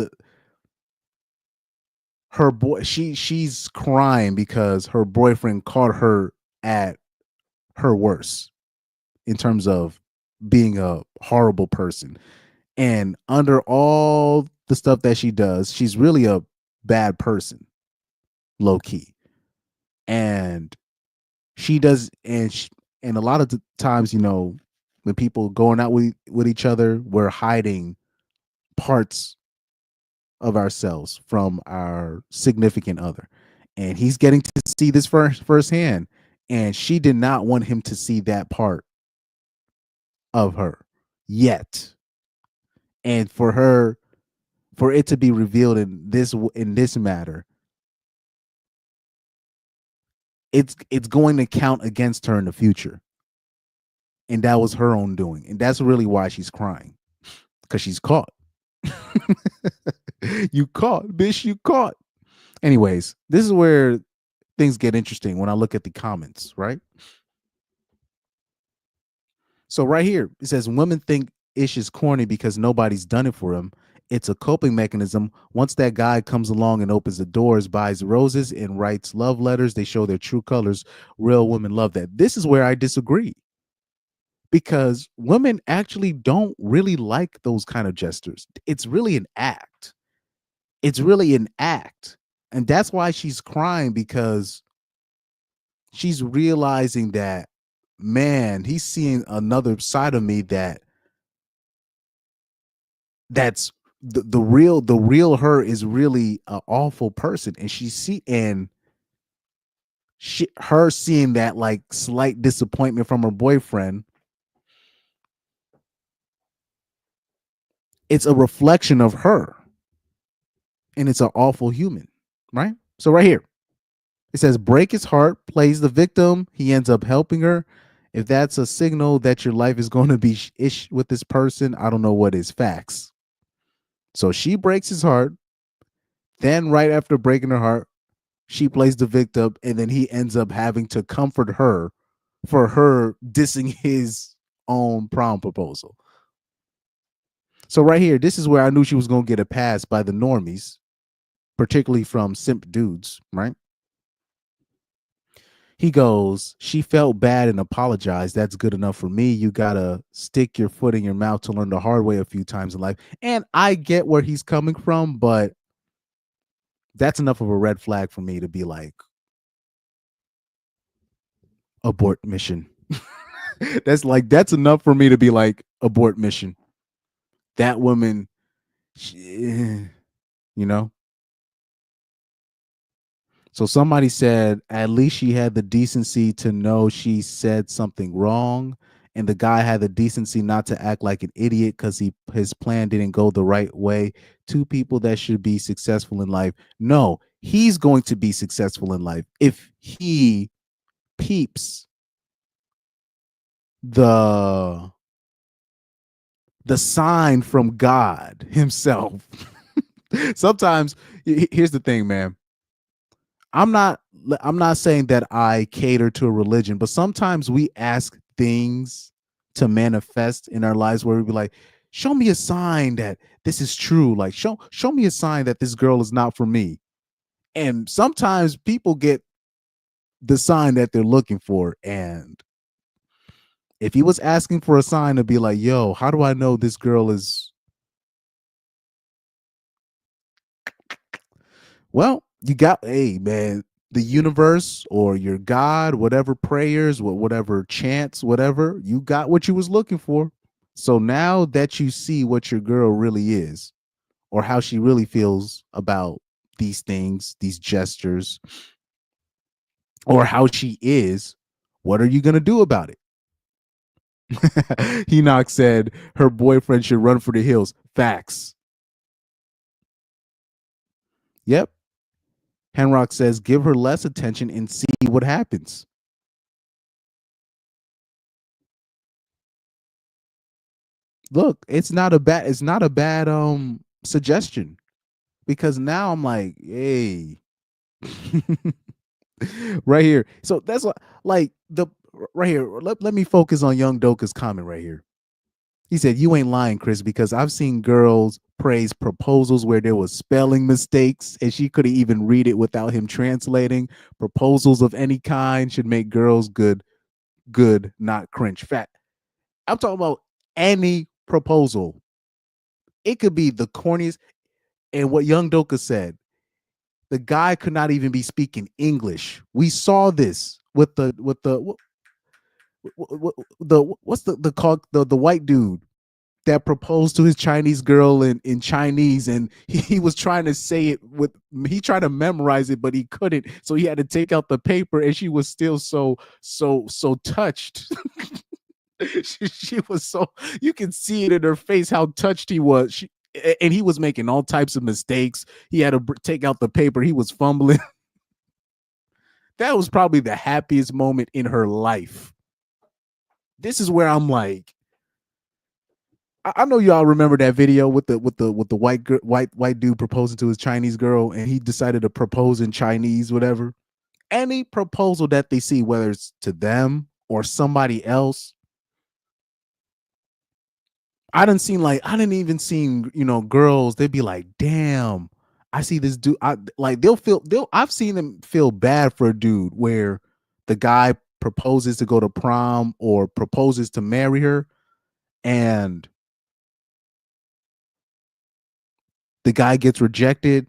she's crying because her boyfriend caught her at her worst in terms of being a horrible person, and under all the stuff that she does, she's really a bad person, low key, and she does, and a lot of the times, when people going out with each other, we're hiding parts of ourselves from our significant other, and he's getting to see this firsthand, and she did not want him to see that part of her yet, and for it to be revealed in this matter, it's going to count against her in the future, and that was her own doing, and that's really why she's crying, because she's caught. You caught, bitch, you caught. Anyways, this is where things get interesting when I look at the comments, right? So right here, it says women think Ish is corny because nobody's done it for him. It's a coping mechanism. Once that guy comes along and opens the doors, buys roses, and writes love letters, they show their true colors. Real women love that. This is where I disagree. because women actually don't really like those kind of gestures. It's really an act. It's really an act. And that's why she's crying, because she's realizing that, man, he's seeing another side of me that's the real her is really an awful person. And her seeing that like slight disappointment from her boyfriend, it's a reflection of her, and it's an awful human, right? So right here it says, break his heart, plays the victim, he ends up helping her. If that's a signal that your life is going to be ish with this person, I don't know what is. Facts. So she breaks his heart, then right after breaking her heart, she plays the victim, and then he ends up having to comfort her for her dissing his own prom proposal. So right here, this is where I knew she was going to get a pass by the normies, particularly from simp dudes, right? He goes, she felt bad and apologized. That's good enough for me. You got to stick your foot in your mouth to learn the hard way a few times in life. And I get where he's coming from, but that's enough of a red flag for me to be like, abort mission. That's enough for me to be like, abort mission. That woman, you know? So somebody said, at least she had the decency to know she said something wrong. And the guy had the decency not to act like an idiot because his plan didn't go the right way. Two people that should be successful in life. No, he's going to be successful in life if he peeps the sign from God himself. Sometimes, here's the thing, man. I'm not saying that I cater to a religion, but sometimes we ask things to manifest in our lives where we be like, show me a sign that this is true. Like show me a sign that this girl is not for me. And sometimes people get the sign that they're looking for. And if he was asking for a sign to be like, yo, how do I know this girl is? Well, you got, hey, man, the universe or your God, whatever prayers, whatever chants, whatever, you got what you was looking for. So now that you see what your girl really is, or how she really feels about these things, these gestures, or how she is, what are you going to do about it? Enoch said her boyfriend should run for the hills. Facts. Yep. Henrock says, give her less attention and see what happens. Look, it's not a bad suggestion, because now I'm like, hey, right here. So that's what, like, the right here. Let me focus on Young Doka's comment right here. He said, you ain't lying, Chris, because I've seen girls praise proposals where there was spelling mistakes and she couldn't even read it without him translating. Proposals of any kind should make girls good, not cringe. Fat. I'm talking about any proposal. It could be the corniest. And what Young Doka said, the guy could not even be speaking English. We saw this with the white dude that proposed to his Chinese girl in Chinese, and he was trying to say it he tried to memorize it, but he couldn't, so he had to take out the paper, and she was still so touched. she was so, you can see it in her face how touched he was. And he was making all types of mistakes. He had to take out the paper. He was fumbling. That was probably the happiest moment in her life. This is where I'm like, I know y'all remember that video with the white dude proposing to his Chinese girl, and he decided to propose in Chinese, whatever. Any proposal that they see, whether it's to them or somebody else, I didn't even see, girls, they'd be like, damn, I see this dude. I've seen them feel bad for a dude where the guy proposes to go to prom or proposes to marry her, and the guy gets rejected,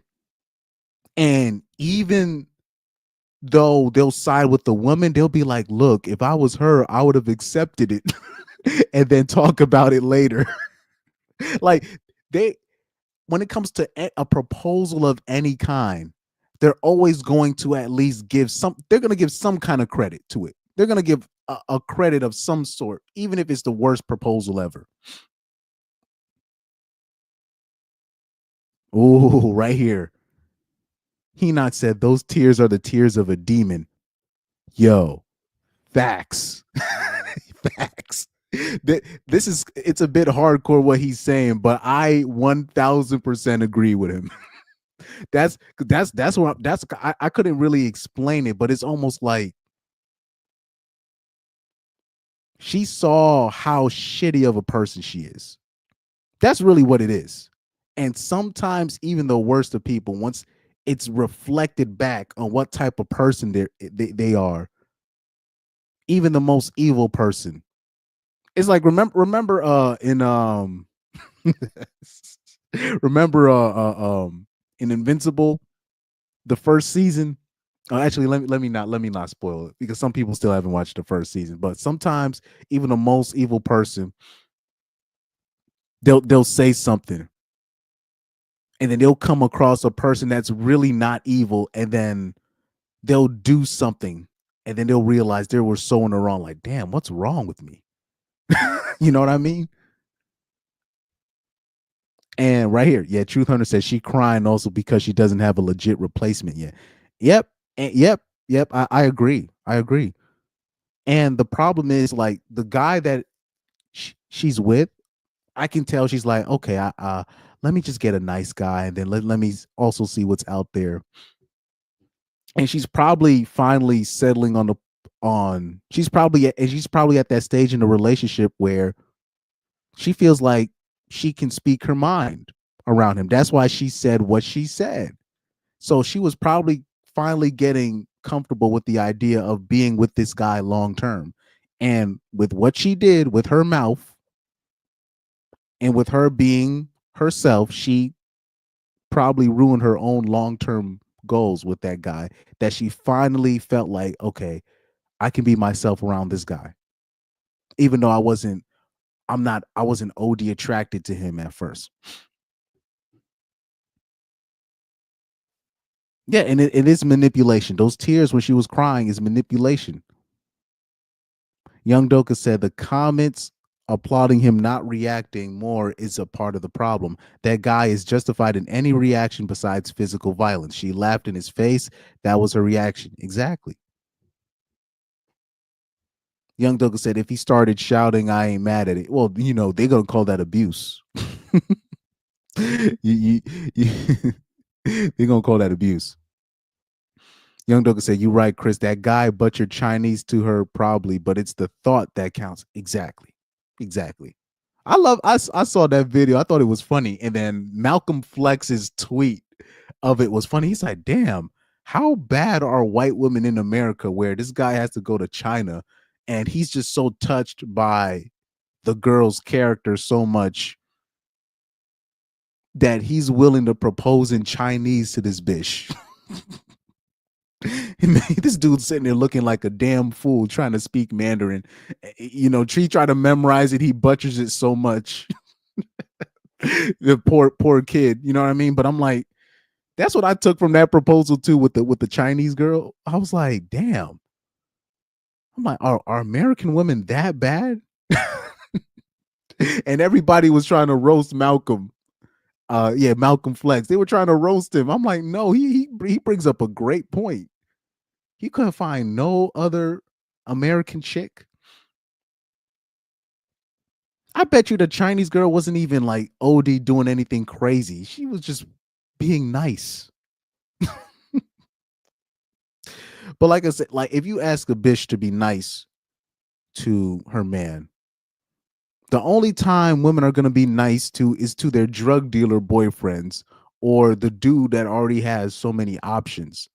and even though they'll side with the woman, they'll be like, look, if I was her, I would have accepted it and then talk about it later. Like, when it comes to a proposal of any kind, they're always going to at least they're going to give some kind of credit to it. They're going to give a credit of some sort, even if it's the worst proposal ever. Oh, right here. Enoch said, those tears are the tears of a demon. Yo, facts. Facts. It's a bit hardcore what he's saying, but I 1000% agree with him. I couldn't really explain it, but it's almost like she saw how shitty of a person she is. That's really what it is. And sometimes even the worst of people, once it's reflected back on what type of person they are, even the most evil person, it's like remember in Invincible, the first season. Actually, let me not spoil it, because some people still haven't watched the first season. But sometimes even the most evil person, they'll say something, and then they'll come across a person that's really not evil, and then they'll do something, and then they'll realize they were so in the wrong. Like, damn, what's wrong with me? You know what I mean? And right here, yeah, Truth Hunter says she crying also because she doesn't have a legit replacement yet. Yep, yep. I agree. And the problem is, like, the guy that she's with, I can tell she's like, okay, let me just get a nice guy, and then let me also see what's out there. And she's probably finally settling she's probably at that stage in the relationship where she feels like she can speak her mind around him. That's why she said what she said. So she was probably finally getting comfortable with the idea of being with this guy long term. And with what she did with her mouth and with her being herself, she probably ruined her own long-term goals with that guy, that she finally felt like, okay, I can be myself around this guy. Even though I wasn't OD attracted to him at first. Yeah, and it is manipulation. Those tears when she was crying is manipulation. Young Doka said the comments applauding him not reacting more is a part of the problem. That guy is justified in any reaction besides physical violence. She laughed in his face. That was her reaction. Exactly. Young Douglas said, if he started shouting, I ain't mad at it. Well, they're going to call that abuse. They're going to call that abuse. Young Douglas said, you're right, Chris. That guy butchered Chinese to her probably, but it's the thought that counts. Exactly. I saw that video. I thought it was funny. And then Malcolm Flex's tweet of it was funny. He's like, damn, how bad are white women in America where this guy has to go to China and he's just so touched by the girl's character so much that he's willing to propose in Chinese to this bitch. This dude's sitting there looking like a damn fool trying to speak Mandarin. Tree tried to memorize it. He butchers it so much. The poor kid, you know what I mean? But I'm like, that's what I took from that proposal too with the Chinese girl. I was like, damn. I'm like, are American women that bad? And everybody was trying to roast Malcolm. Malcolm Flex. They were trying to roast him. I'm like, no, he brings up a great point. He couldn't find no other American chick. I bet you the Chinese girl wasn't even like OD doing anything crazy. She was just being nice. But like I said, like if you ask a bitch to be nice to her man, the only time women are going to be nice to is to their drug dealer boyfriends or the dude that already has so many options.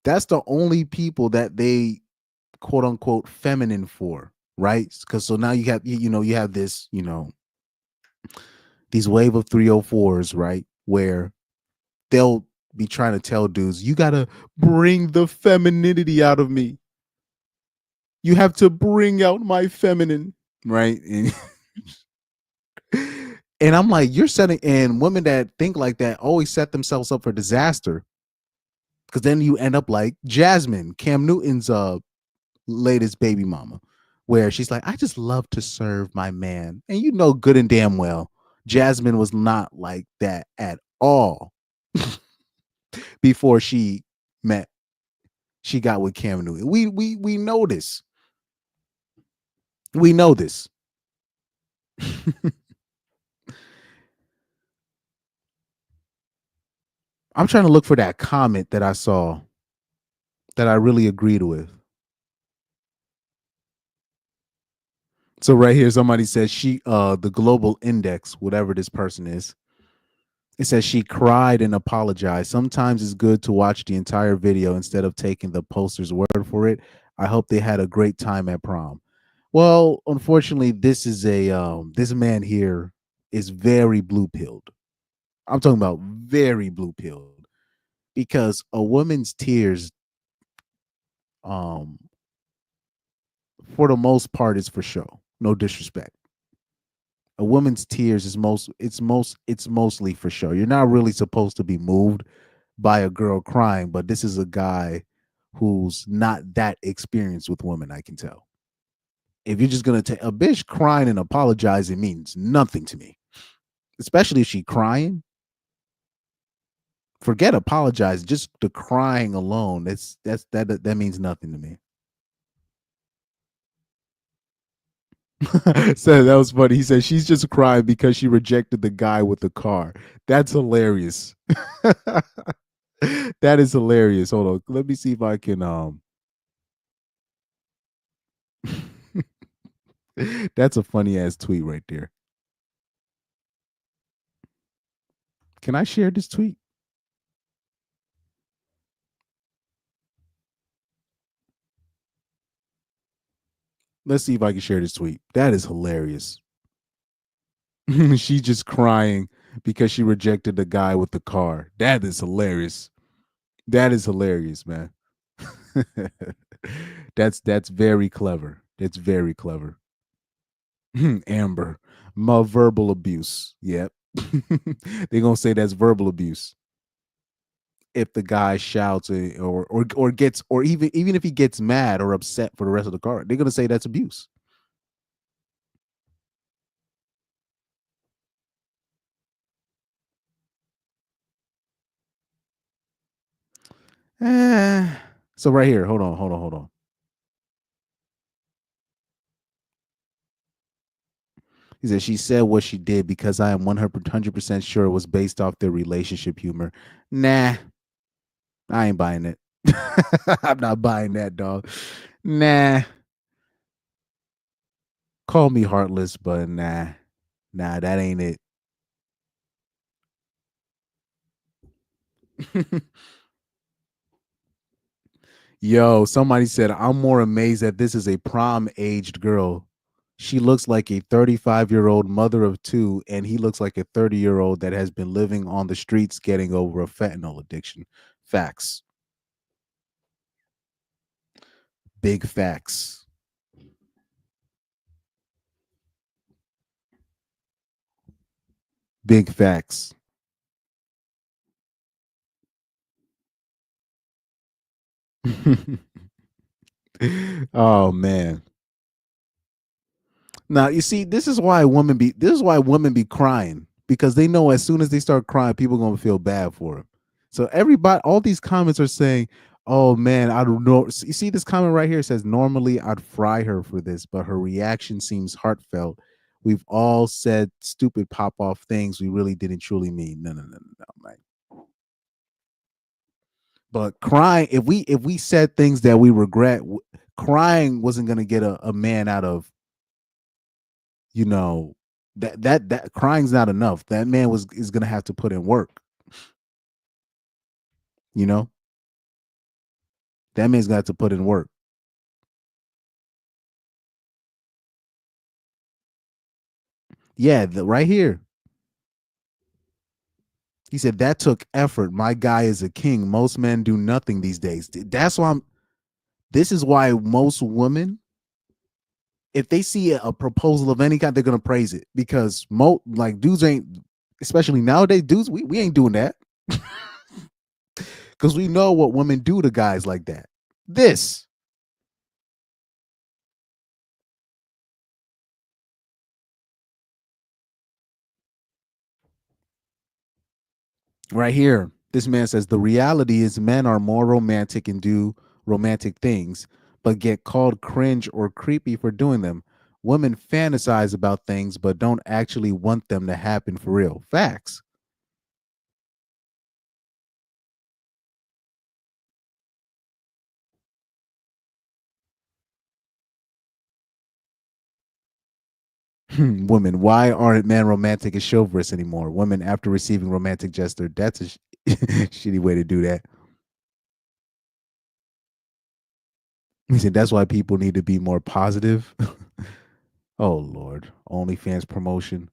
That's the only people that they quote unquote feminine for, right? Because so now you have you have this, these wave of 304s, right? Where they'll be trying to tell dudes, you gotta bring the femininity out of me. You have to bring out my feminine, right? And I'm like, you're setting, and women that think like that always set themselves up for disaster. Because then you end up like Jasmine, Cam Newton's latest baby mama, where she's like, I just love to serve my man. And you know good and damn well, Jasmine was not like that at all before she got with Cam Newton. We know this. We know this. I'm trying to look for that comment that I saw that I really agreed with. So right here, somebody says the global index, whatever this person is, it says she cried and apologized. Sometimes it's good to watch the entire video instead of taking the poster's word for it. I hope they had a great time at prom. Well, unfortunately, this is this man here is very blue pilled. I'm talking about very blue pilled, because a woman's tears, for the most part, is for show. No disrespect. A woman's tears is mostly for show. You're not really supposed to be moved by a girl crying, but this is a guy who's not that experienced with women, I can tell. If you're just gonna take a bitch crying and apologizing means nothing to me, especially if she crying. Forget apologizing, just the crying alone. That means nothing to me. So that was funny. He said she's just crying because she rejected the guy with the car. That's hilarious. That is hilarious. Hold on. Let me see if I can that's a funny ass tweet right there. Can I share this tweet? Let's see if I can share this tweet. That is hilarious. She's just crying because she rejected the guy with the car. That is hilarious. That is hilarious, man. That's very clever. That's very clever. Amber, my verbal abuse. Yep. They're gonna say that's verbal abuse if the guy shouts or gets, or even if he gets mad or upset for the rest of the car, they're gonna say that's abuse. So right here, hold on. He said she said what she did because I am 100% sure it was based off their relationship humor. Nah, I ain't buying it. I'm not buying that, dog. Nah. Call me heartless, but nah, that ain't it. Yo, somebody said, I'm more amazed that this is a prom-aged girl. She looks like a 35-year-old mother of two, and he looks like a 30-year-old that has been living on the streets getting over a fentanyl addiction. Facts. Big facts. Big facts. Oh man. Now you see, this is why women be crying, because they know as soon as they start crying, people are gonna feel bad for them. So everybody, all these comments are saying, "Oh man, I don't know." You see this comment right here, it says, "Normally I'd fry her for this, but her reaction seems heartfelt. We've all said stupid pop off things we really didn't truly mean." No, man. But crying, if we said things that we regret, crying wasn't gonna get a man out of, that crying's not enough. That man is gonna have to put in work. That man's got to put in work. Yeah, right here. He said that took effort. My guy is a king. Most men do nothing these days. That's why this is why most women, if they see a proposal of any kind, they're gonna praise it, because like dudes ain't, especially nowadays, dudes, we ain't doing that. Because we know what women do to guys like that. This. Right here, this man says the reality is men are more romantic and do romantic things, but get called cringe or creepy for doing them. Women fantasize about things, but don't actually want them to happen for real. Facts. Women, why aren't men romantic as chivalrous anymore? Women, after receiving romantic gesture, that's a shitty way to do that. He said that's why people need to be more positive. Oh Lord, OnlyFans promotion.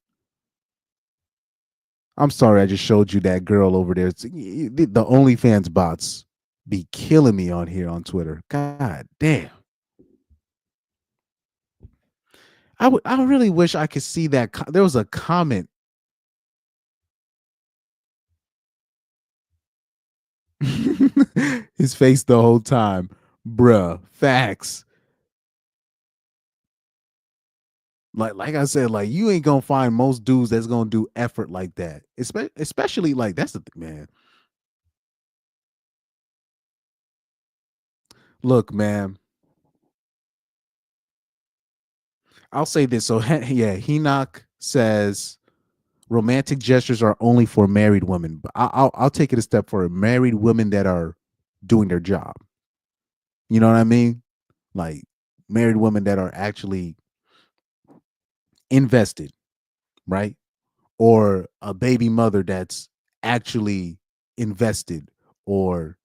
I'm sorry, I just showed you that girl over there. The OnlyFans bots be killing me on here on Twitter. God damn. I really wish I could see that. There was a comment. His face the whole time. Bruh, facts. Like I said, like you ain't gonna find most dudes that's gonna do effort like that. Especially like that's the man. Look, man. I'll say this. So yeah, Henoch says romantic gestures are only for married women. But I'll take it a step further. Married women that are doing their job. You know what I mean? Like married women that are actually invested, right? Or a baby mother that's actually invested or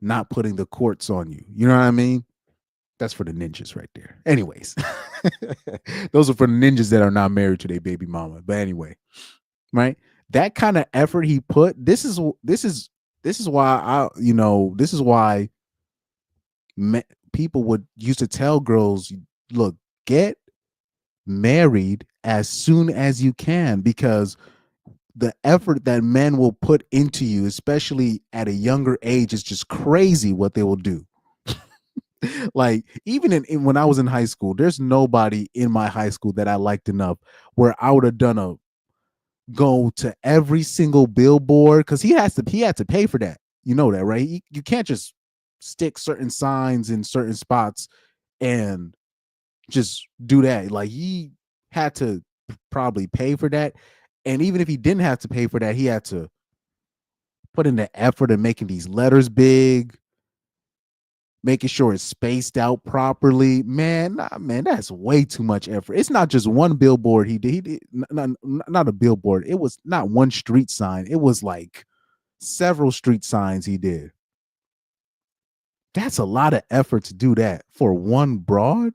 not putting the courts on you. You know what I mean? That's for the ninjas right there. Anyways, those are for the ninjas that are not married to their baby mama. But anyway, right? That kind of effort he put. This is why this is why people would used to tell girls, look, get married as soon as you can, because the effort that men will put into you, especially at a younger age, is just crazy what they will do. Like even when I was in high school, there's nobody in my high school that I liked enough where I would have done go to every single billboard, because he had to pay for that. You know that, right? You can't just stick certain signs in certain spots and just do that. Like he had to probably pay for that. And even if he didn't have to pay for that, he had to put in the effort of making these letters big, making sure it's spaced out properly. Man, that's way too much effort. It's not just one billboard he did. He did not a billboard. It was not one street sign. It was like several street signs he did. That's a lot of effort to do that for one broad.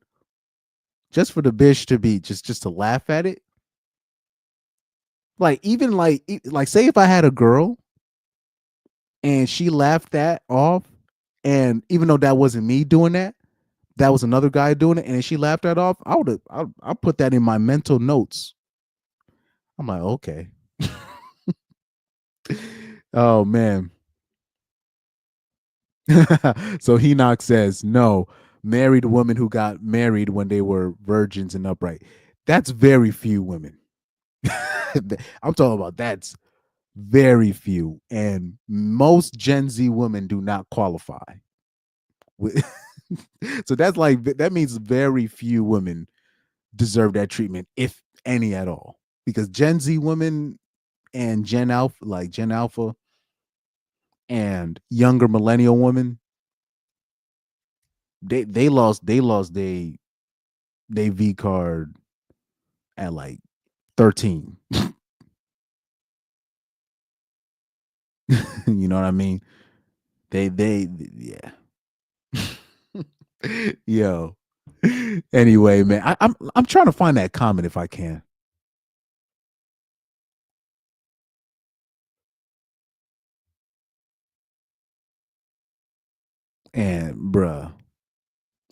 Just for the bitch to be just to laugh at it. Like even like say if I had a girl and she laughed that off, and even though that wasn't me doing that, that was another guy doing it, and she laughed that off, I'll put that in my mental notes. I'm like, okay. Oh man. So Henoch says, no, married women who got married when they were virgins and upright. That's very few women. I'm talking about that's very few. And most Gen Z women do not qualify. So that means very few women deserve that treatment, if any at all. Because Gen Z women and Gen Alpha and younger millennial women, they lost they V card at like 13. You know what I mean? Yeah. Yo. Anyway, man, I'm trying to find that comment if I can. And bruh,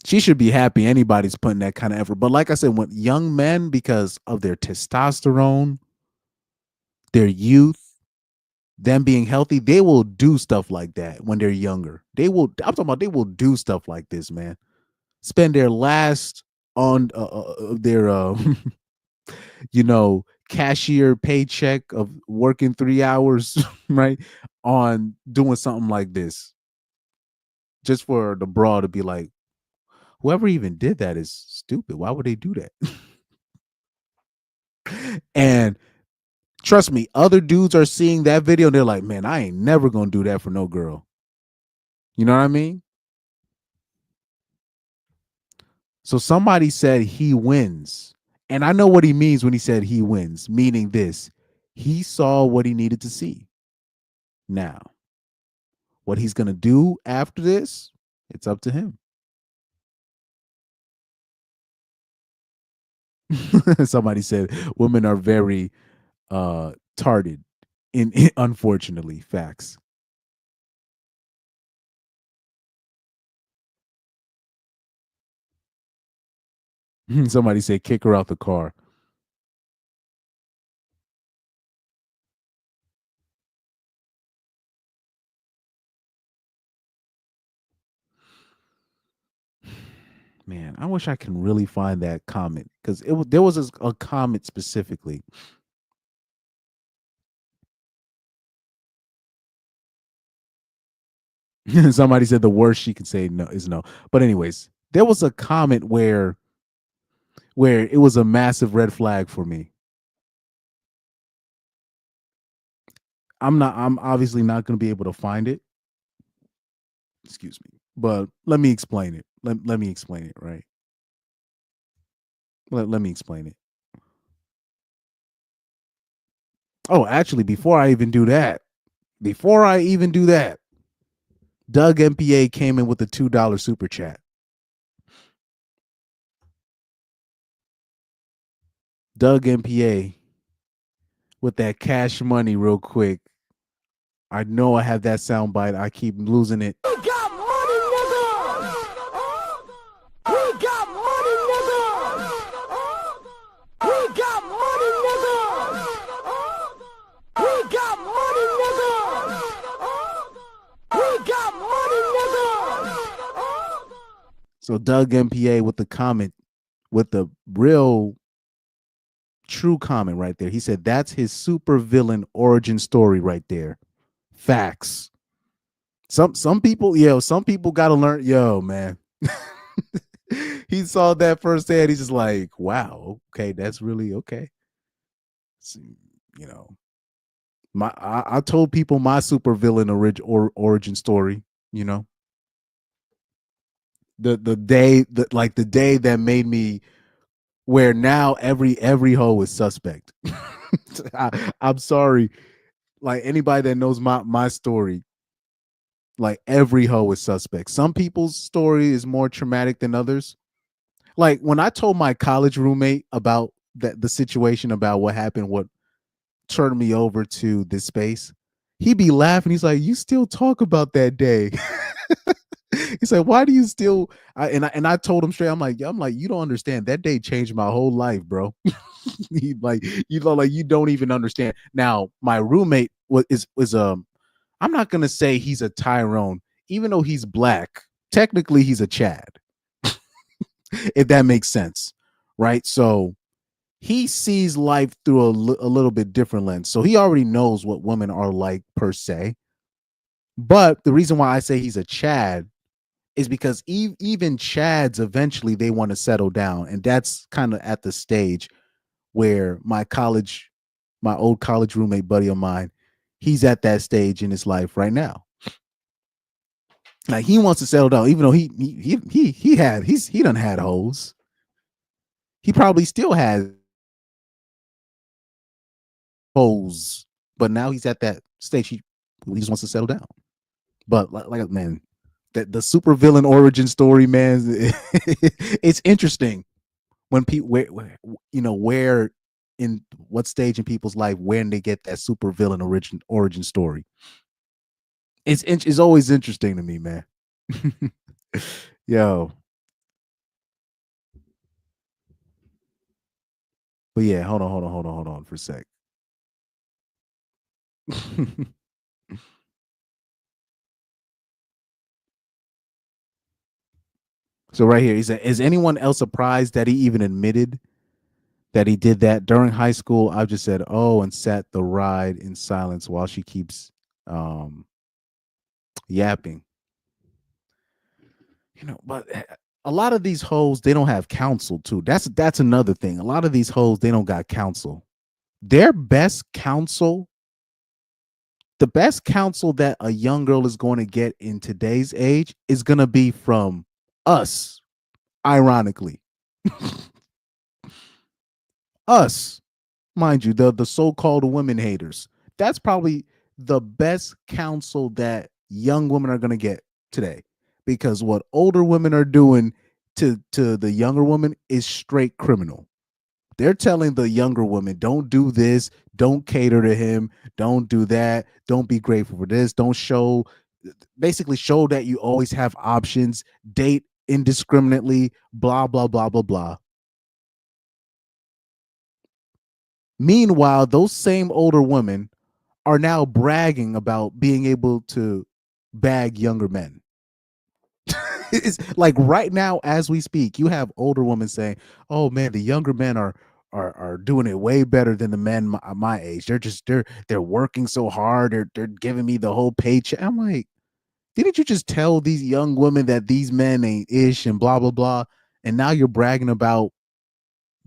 she should be happy anybody's putting that kind of effort. But like I said, when young men, because of their testosterone, their youth, them being healthy, they will do stuff like that when they're younger. I'm talking about they will do stuff like this, man. Spend their last on their cashier paycheck of working 3 hours, right, on doing something like this, just for the broad to be like, whoever even did that is stupid. Why would they do that? And trust me, other dudes are seeing that video and they're like, man, I ain't never gonna do that for no girl. You know what I mean? So somebody said he wins. And I know what he means when he said he wins, meaning this. He saw what he needed to see. Now, what he's going to do after this, it's up to him. Somebody said women are very tarded in unfortunately, facts. Somebody said kick her out the car. Man, I wish I can really find that comment because there was a comment specifically. Somebody said the worst she can say no is no. But anyways, there was a comment where it was a massive red flag for me. I'm obviously not going to be able to find it. Excuse me. But let me explain it. Let me explain it, right? Let me explain it. Oh, actually, before I even do that, Doug MPA came in with a $2 super chat. Doug MPA with that cash money real quick. I know I have that sound bite. I keep losing it. We got money, niggas! We got money, niggas! We got money, niggas! We got money, niggas! We got money, niggas! So Doug MPA with the comment, with the real true comment right there. He said that's his super villain origin story right there. Facts. Some people gotta learn. Yo, man. He saw that firsthand. He's just like, wow, okay, that's really okay. So, I told people my super villain origin story. The day that made me where now every hoe is suspect. I'm sorry. Like anybody that knows my story, like every hoe is suspect. Some people's story is more traumatic than others. Like when I told my college roommate about the situation about what happened, what turned me over to this space, he'd be laughing. He's like, "You still talk about that day?" He's like, "Why do you still?" I told him straight. I'm like, you don't understand. That day changed my whole life, bro. You don't even understand. Now, my roommate is I'm not gonna say he's a Tyrone, even though he's black. Technically, he's a Chad, if that makes sense, right? So he sees life through a little bit different lens. So he already knows what women are like per se. But the reason why I say he's a Chad is because even Chads eventually they want to settle down, and that's kind of at the stage where my old college roommate buddy of mine, he's at that stage in his life right now. Like he wants to settle down, even though he done had hoes. He probably still has hoes, but now he's at that stage. He just wants to settle down. But like man, that the super villain origin story, man, it's interesting when people where in what stage in people's life when they get that super villain origin story. It's always interesting to me, man. Yo. But yeah, hold on for a sec. So right here, he said, is anyone else surprised that he even admitted that he did that during high school? I just said, oh, and sat the ride in silence while she keeps yapping. But a lot of these hoes, they don't have counsel too. That's another thing. A lot of these hoes, they don't got counsel. Their best counsel, the best counsel that a young girl is going to get in today's age is going to be from us, ironically. Us, mind you, the so-called women haters. That's probably the best counsel that young women are going to get today, because what older women are doing to the younger woman is straight criminal. They're telling the younger woman, don't do this, don't cater to him, don't do that, don't be grateful for this, don't basically show that you always have options, date indiscriminately, blah, blah, blah, blah, blah. Meanwhile, those same older women are now bragging about being able to bag younger men. It's like right now, as we speak, you have older women saying, "Oh man, the younger men are doing it way better than the men my age. They're working so hard. They're giving me the whole paycheck." I'm like, didn't you just tell these young women that these men ain't ish and blah blah blah, and now you're bragging about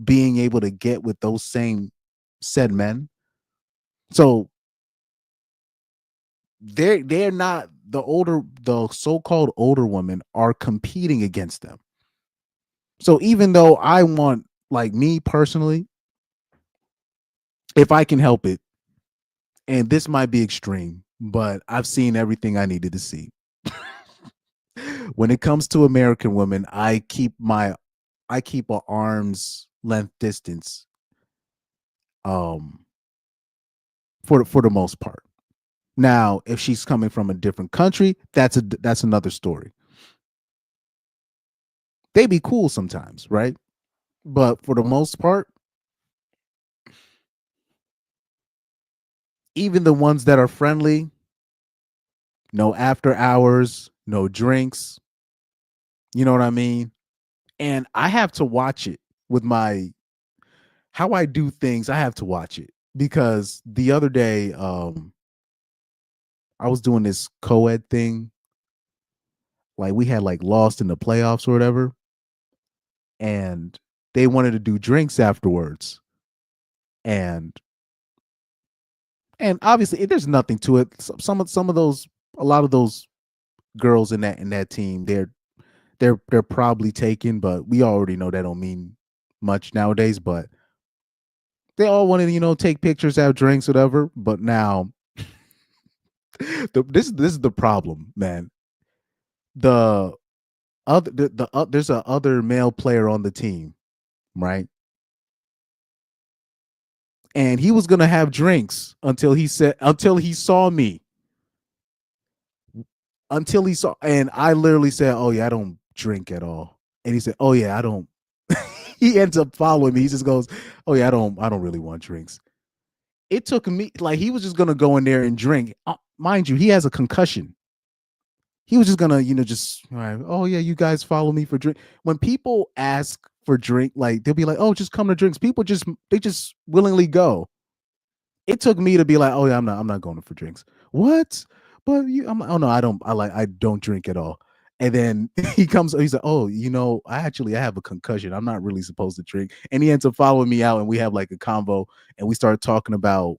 being able to get with those same said men? So they're not the so-called older women are competing against them. So even though I want, like me personally, if I can help it, and this might be extreme, but I've seen everything I needed to see. When it comes to American women, I keep a arm's length distance for the most part. Now, if she's coming from a different country, that's another story. They be cool sometimes, right? But for the most part, even the ones that are friendly, no after hours, no drinks. You know what I mean? And I have to watch it with how I do things. I have to watch it because the other day, I was doing this co-ed thing. Like we had like lost in the playoffs or whatever. And they wanted to do drinks afterwards. And obviously there's nothing to it. Some of those, a lot of those girls in that team, they're probably taken, but we already know that don't mean much nowadays. But they all wanted to, take pictures, have drinks, whatever. But now, this is the problem, man. There's a other male player on the team, right? And he was gonna have drinks until he saw me. And I literally said, "Oh yeah, I don't drink at all." And he said, "Oh yeah, I don't." He ends up following me. He just goes, "Oh yeah, I don't really want drinks." It took me, like, he was just gonna go in there and drink. Mind you, he has a concussion. He was just gonna, just, all right, oh yeah, you guys follow me for drink. When people ask for drink, like they'll be like, "Oh, just come to drinks." People just willingly go. It took me to be like, "Oh yeah, I'm not going for drinks." What? But oh no, I don't drink at all. And then he's like, "Oh, I have a concussion. I'm not really supposed to drink." And he ends up following me out, and we have like a convo, and we start talking about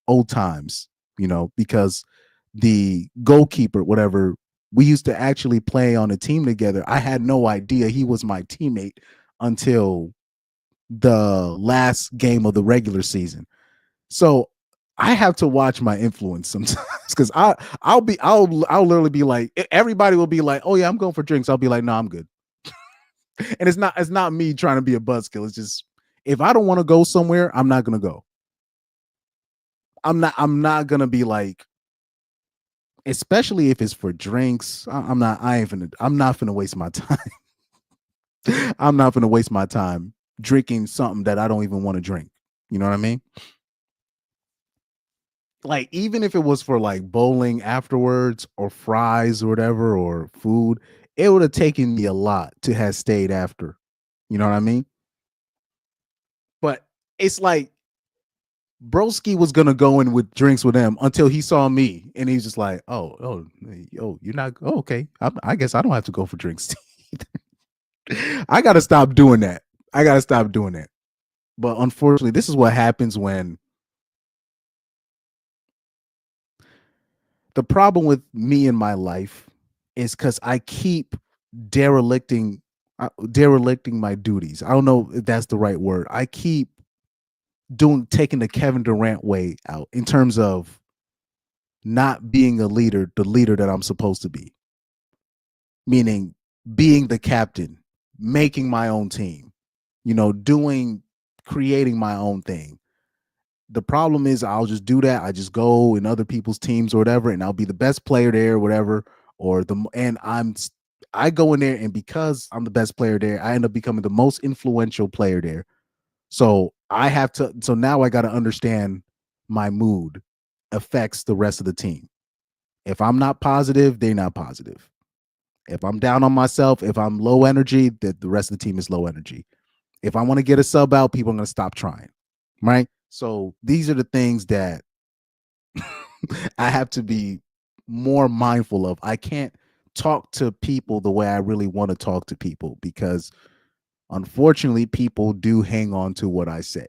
old times, because the goalkeeper, whatever, we used to actually play on a team together. I had no idea he was my teammate until the last game of the regular season. So I have to watch my influence sometimes, because I'll literally be like, everybody will be like, "Oh yeah, I'm going for drinks." I'll be like, "No, I'm good." And it's not me trying to be a buzzkill. It's just, if I don't want to go somewhere, I'm not gonna go. I'm not gonna be like, especially if it's for drinks. I'm not finna waste my time. I'm not finna waste my time drinking something that I don't even want to drink. You know what I mean? Like, even if it was for like bowling afterwards or fries or whatever or food, it would have taken me a lot to have stayed after. You know what I mean? But it's like Broski was gonna go in with drinks with him until he saw me, and he's just like, "Oh, you're not okay. I guess I don't have to go for drinks." I gotta stop doing that. But unfortunately, this is what happens when the problem with me in my life is because I keep derelicting my duties. I don't know if that's the right word. I keep taking the Kevin Durant way out in terms of not being the leader that I'm supposed to be. Meaning being the captain, making my own team, creating my own thing. The problem is I'll just do that. I just go in other people's teams or whatever, and I'll be the best player there or whatever, I go in there, and because I'm the best player there, I end up becoming the most influential player there. So now I got to understand my mood affects the rest of the team. If I'm not positive, they're not positive. If I'm down on myself, if I'm low energy, the rest of the team is low energy. If I want to get a sub out, people are going to stop trying. Right? So these are the things that I have to be more mindful of. I can't talk to people the way I really want to talk to people because unfortunately people do hang on to what I say.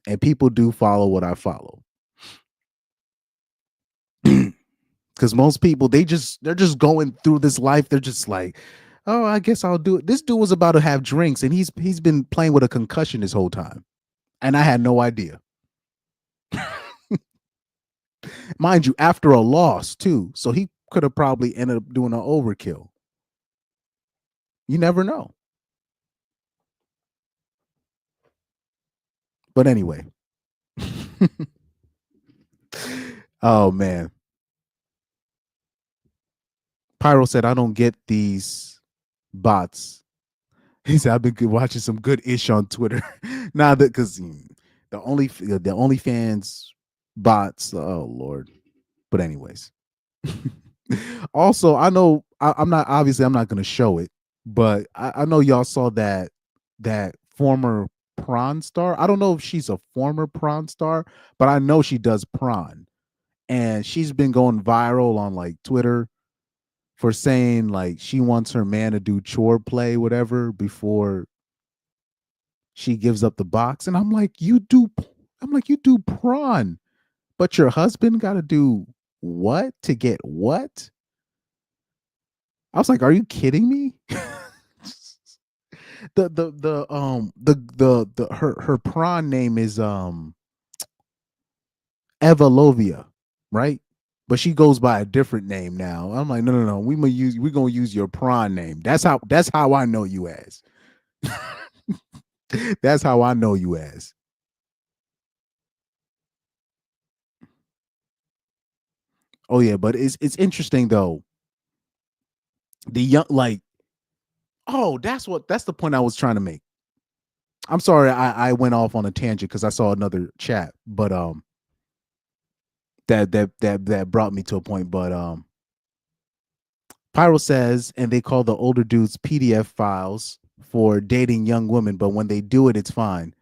And people do follow what I follow. Because most people, they're just going through this life. They're just like, oh, I guess I'll do it. This dude was about to have drinks and he's been playing with a concussion this whole time. And I had no idea. Mind you, after a loss too. So he could have probably ended up doing an overkill. You never know. But anyway. Oh man. Pyro said, I don't get these bots. He said, I've been watching some good ish on Twitter. Nah, because the OnlyFans bots. Oh Lord. But anyways. Also, I know I'm not going to show it, but I know y'all saw that former prawn star. I don't know if she's a former prawn star, but I know she does prawn. And she's been going viral on like Twitter for saying like she wants her man to do chore play, whatever, before she gives up the box. And I'm like, you do prawn, but your husband got to do what to get what? I was like, are you kidding me? Her prawn name is Evalovia, right? But she goes by a different name now. I'm like, no. We're gonna use your prawn name. That's how I know you as. That's how I know you as. Oh yeah, but it's interesting though. The young that's the point I was trying to make. I'm sorry I went off on a tangent because I saw another chat, but that brought me to a point. But Pyro says, and they call the older dudes PDF files for dating young women, but when they do it, it's fine.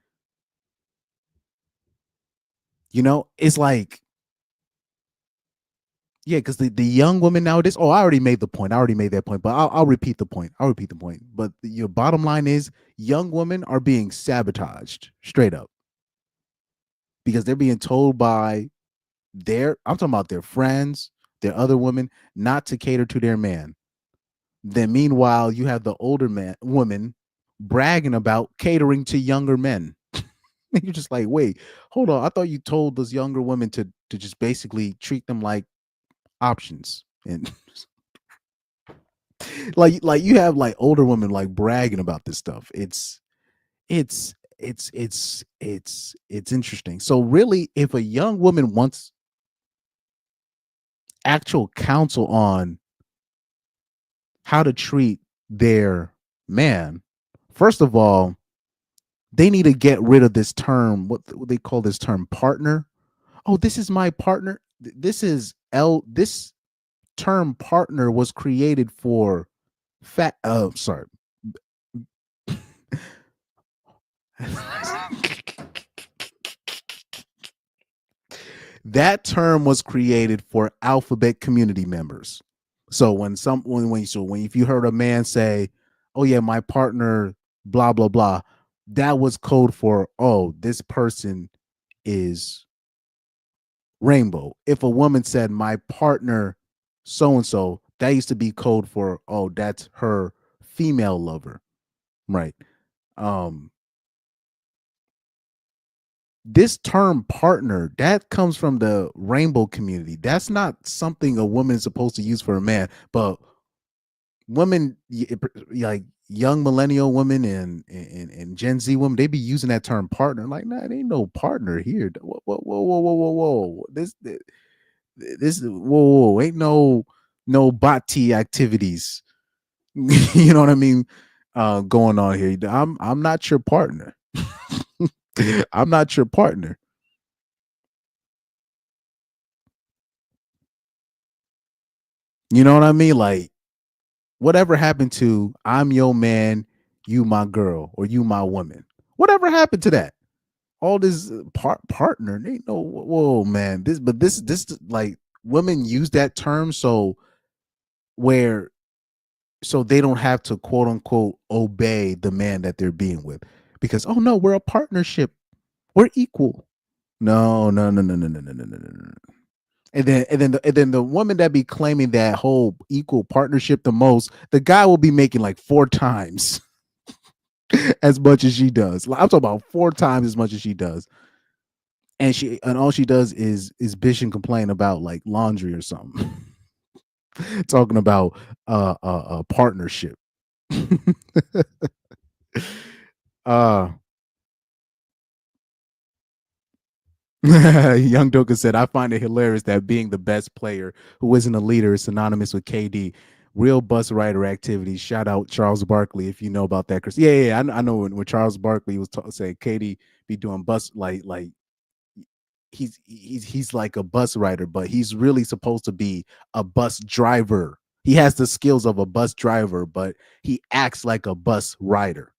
It's like, yeah, because the young women nowadays. Oh, I already made the point. I already made that point, but I'll repeat the point. But your bottom line is, young women are being sabotaged straight up because they're being told by I'm talking about their friends, their other women, not to cater to their man. Then meanwhile, you have the older women bragging about catering to younger men. And you're just like, wait, hold on. I thought you told those younger women to just basically treat them like options. And like you have like older women like bragging about this stuff. It's interesting. So really, if a young woman wants, actual counsel on how to treat their man, first of all, they need to get rid of this term. What they call this term, partner. Oh, this is my partner. This term partner was created for sorry. That term was created for alphabet community members. So when if you heard a man say, "Oh yeah, my partner blah blah blah," that was code for, "Oh, this person is rainbow." If a woman said, "My partner so and so," that used to be code for, "Oh, that's her female lover." Right. This term partner, that comes from the rainbow community. That's not something a woman is supposed to use for a man, but women, like young millennial women and Gen Z women, they be using that term partner. Like, nah, there ain't no partner here. Whoa. This whoa, ain't no bati activities. You know what I mean? Going on here. I'm not your partner. I'm not your partner. You know what I mean? Like, whatever happened to I'm your man, you my girl, or you my woman? Whatever happened to that? All this partner, they ain't no whoa, man. This like women use that term so they don't have to quote unquote obey the man that they're being with, because oh no, we're a partnership, we're equal. No. And then the woman that be claiming that whole equal partnership the most, the guy will be making like 4 times as much as she does. Like, I'm talking about 4 times as much as she does. And all she does is bitch and complain about like laundry or something. Talking about a partnership. Young Doka said, I find it hilarious that being the best player who isn't a leader is synonymous with KD. Real bus rider activities. Shout out Charles Barkley if you know about that, Chris. Yeah. I know when Charles Barkley was saying KD be doing bus like he's like a bus rider, but he's really supposed to be a bus driver. He has the skills of a bus driver, but he acts like a bus rider,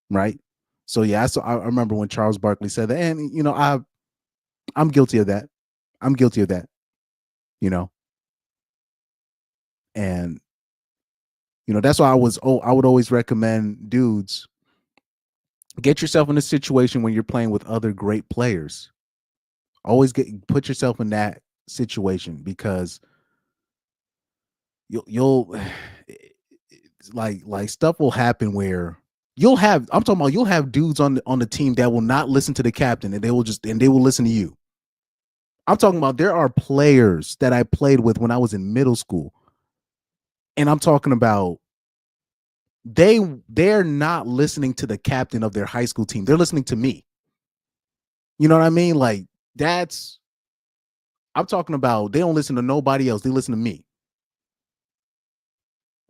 right? So yeah, I remember when Charles Barkley said that, and you know, I'm guilty of that. I'm guilty of that, you know. And you know, that's why I would always recommend dudes, get yourself in a situation when you're playing with other great players. Always put yourself in that situation, because you'll like stuff will happen where you'll have dudes on the team that will not listen to the captain, and they will listen to you. I'm talking about there are players that I played with when I was in middle school, and I'm talking about they're not listening to the captain of their high school team. They're listening to me. You know what I mean? Like, I'm talking about they don't listen to nobody else. They listen to me.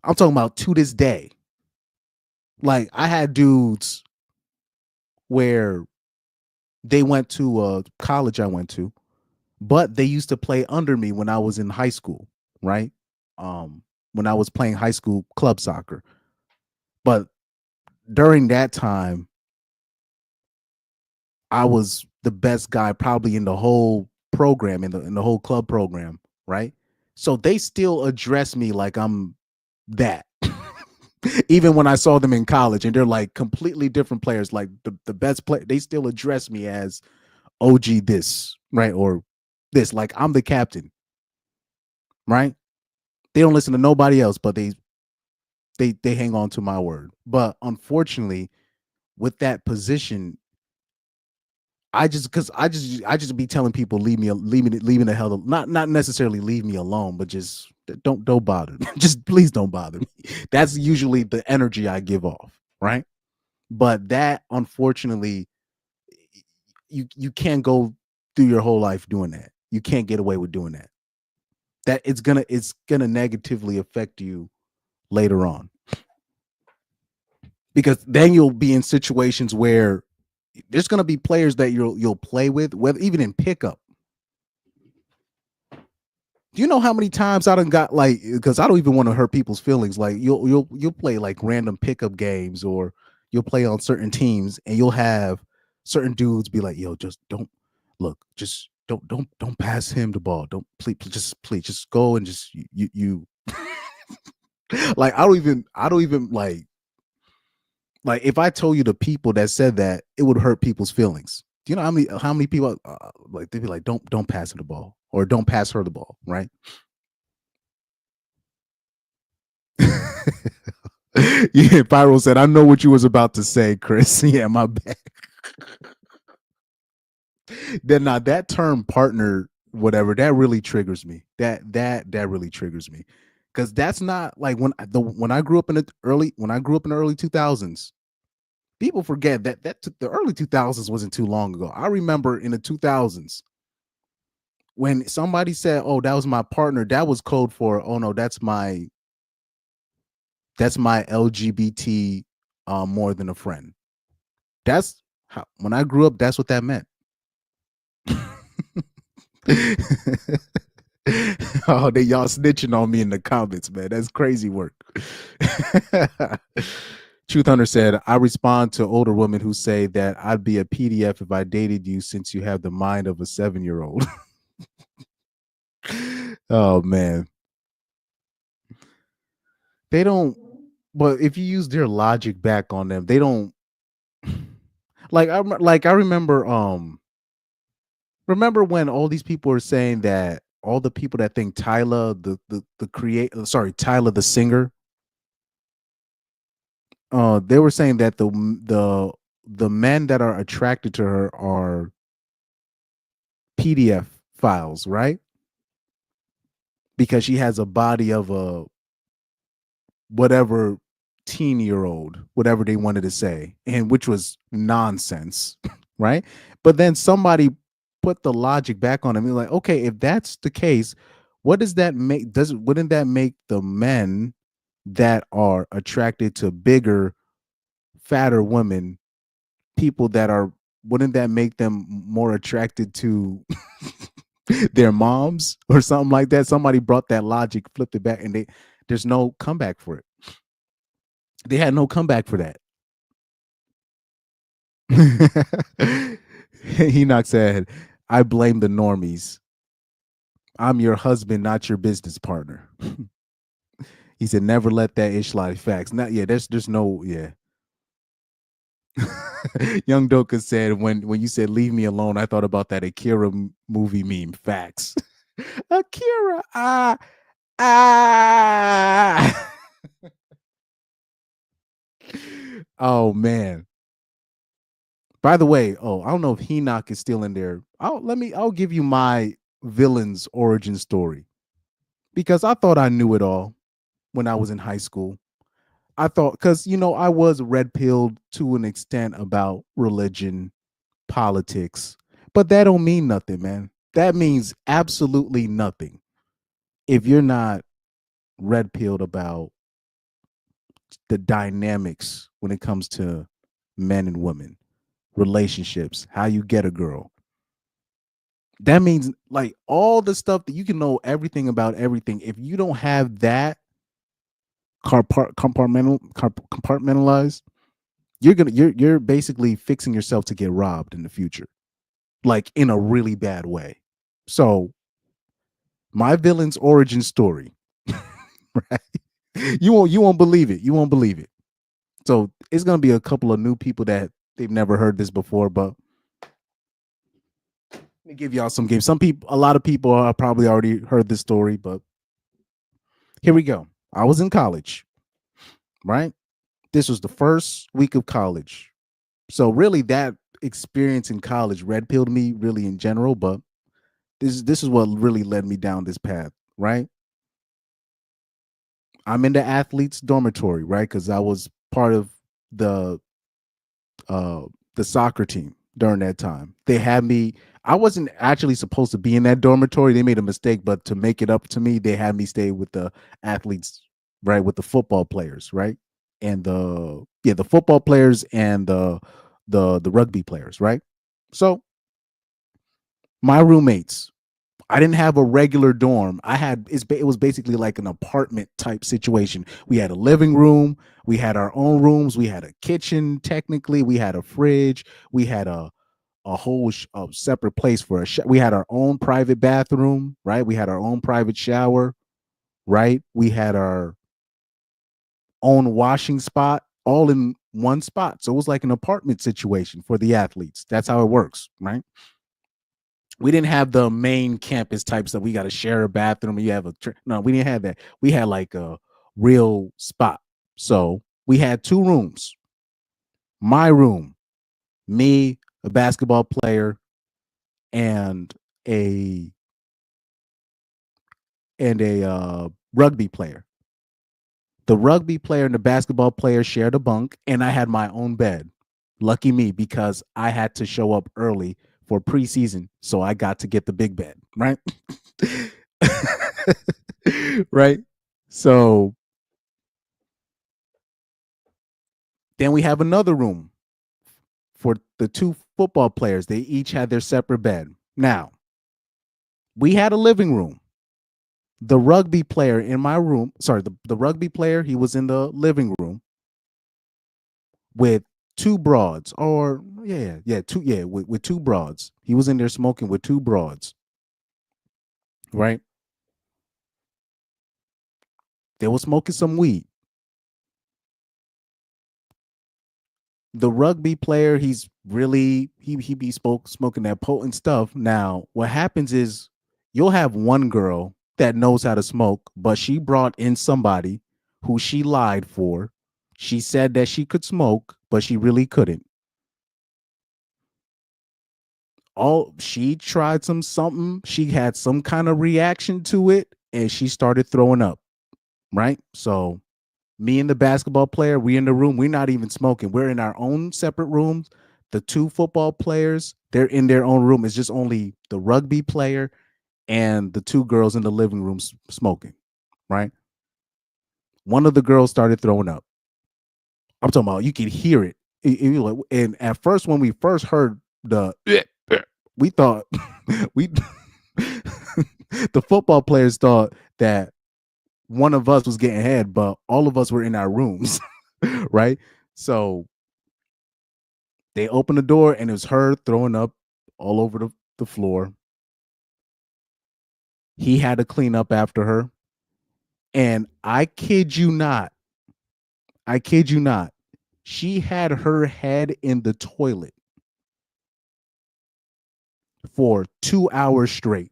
I'm talking about to this day. Like, I had dudes where they went to a college I went to, but they used to play under me when I was in high school, right? When I was playing high school club soccer. But during that time, I was the best guy probably in the whole program, in the whole club program, right? So they still address me like I'm that. Even when I saw them in college, and they're like completely different players, like the best player, they still address me as OG this, right? Or this, like I'm the captain, right? They don't listen to nobody else, but they hang on to my word. But unfortunately, with that position, I just be telling people leave me the hell, not necessarily leave me alone, but just don't bother me. Just please don't bother me. That's usually the energy I give off, right? But that, unfortunately, you can't go through your whole life doing that. You can't get away with doing that. that it's gonna negatively affect you later on. Because then you'll be in situations where there's gonna be players that you'll play with, whether even in pickup. Do you know how many times I done got like, because I don't even want to hurt people's feelings. Like you'll play like random pickup games, or you'll play on certain teams, and you'll have certain dudes be like, "Yo, just don't look, just don't pass him the ball. Don't please just go and just you." Like I don't even like if I told you the people that said that, it would hurt people's feelings. Do you know how many people like they'd be like, don't pass her the ball, or don't pass her the ball, right? Yeah, Pyro said, I know what you was about to say, Chris. Yeah, my bad. Then now that term partner, whatever, that really triggers me. That really triggers me. Because that's not like when I grew up in the early 2000s. People forget that the early 2000s wasn't too long ago. I remember in the 2000s when somebody said, "Oh, that was my partner," that was code for, "Oh no, that's my LGBT more than a friend." That's how, when I grew up, that's what that meant. Oh, they y'all snitching on me in the comments, man. That's crazy work. Truth Hunter said, I respond to older women who say that I'd be a PDF if I dated you, since you have the mind of a 7-year-old. Oh man. They don't, but if you use their logic back on them, they don't like I remember when all these people were saying that all the people that think Tyler Tyler the singer, they were saying that the men that are attracted to her are PDF files, right? Because she has a body of a whatever teen-year-old, whatever they wanted to say, and which was nonsense, right? But then somebody put the logic back on him. They're like, okay, if that's the case, what does that make? Wouldn't that make the men that are attracted to bigger, fatter women, people that are, wouldn't that make them more attracted to their moms or something like that? Somebody brought that logic, flipped it back, and there's no comeback for it. They had no comeback for that. Enoch said, I blame the normies. I'm your husband, not your business partner. He said, never let that ish slide. Facts. Not, yeah, there's no, yeah. Young Doka said, when you said leave me alone, I thought about that Akira movie meme. Facts. Akira, Oh man. By the way, I don't know if Enoch is still in there. I'll give you my villain's origin story, because I thought I knew it all when I was in high school. I thought, because I was red pilled to an extent about religion, politics, but that don't mean nothing, man. That means absolutely nothing if you're not red pilled about the dynamics when it comes to men and women, relationships, how you get a girl. That means like all the stuff that you can know everything about everything. If you don't have that compartmentalized, you're basically fixing yourself to get robbed in the future, like in a really bad way. So my villain's origin story, right? You won't believe it. You won't believe it. So it's gonna be a couple of new people that they've never heard this before, but let me give y'all some games. A lot of people have probably already heard this story, but here we go. I was in college, right? This was the first week of college. So really that experience in college red pilled me really in general, but this is what really led me down this path, right? I'm in the athletes dormitory, right? Because I was part of the soccer team during that time. They had me, I wasn't actually supposed to be in that dormitory. They made a mistake, but to make it up to me, they had me stay with the athletes, right? With the football players, right? And the football players and the rugby players, right? So my roommates, I didn't have a regular dorm. It was basically like an apartment type situation. We had a living room, we had our own rooms, we had a kitchen. Technically, we had a fridge, we had a whole separate place for we had our own private bathroom, right? We had our own private shower, right? We had our own washing spot, all in one spot. So it was like an apartment situation for the athletes. That's how it works, right? We didn't have the main campus types that we got to share a bathroom. You have no, we didn't have that. We had like a real spot. So we had two rooms. My room, me, a basketball player, and a rugby player. The rugby player and the basketball player shared a bunk, and I had my own bed. Lucky me, because I had to show up early for preseason, so I got to get the big bed, right? Right? So then we have another room for the two football players. They each had their separate bed. Now, we had a living room. The rugby player in my room, the rugby player, he was in the living room with two broads, with two broads. He was in there smoking with two broads, right? They were smoking some weed. The rugby player, he's really, he be smoking that potent stuff. Now, what happens is you'll have one girl that knows how to smoke, but she brought in somebody who she lied for. She said that she could smoke, but she really couldn't. She tried something, she had some kind of reaction to it, and she started throwing up, right? So me and the basketball player, we in the room, we're not even smoking. We're in our own separate rooms. The two football players, they're in their own room. It's just only the rugby player and the two girls in the living room smoking, right? One of the girls started throwing up. I'm talking about, you could hear it. And at first, when we first heard we thought the football players thought that one of us was getting head, but all of us were in our rooms, right? So they opened the door and it was her throwing up all over the floor. He had to clean up after her. And I kid you not, she had her head in the toilet for 2 hours straight.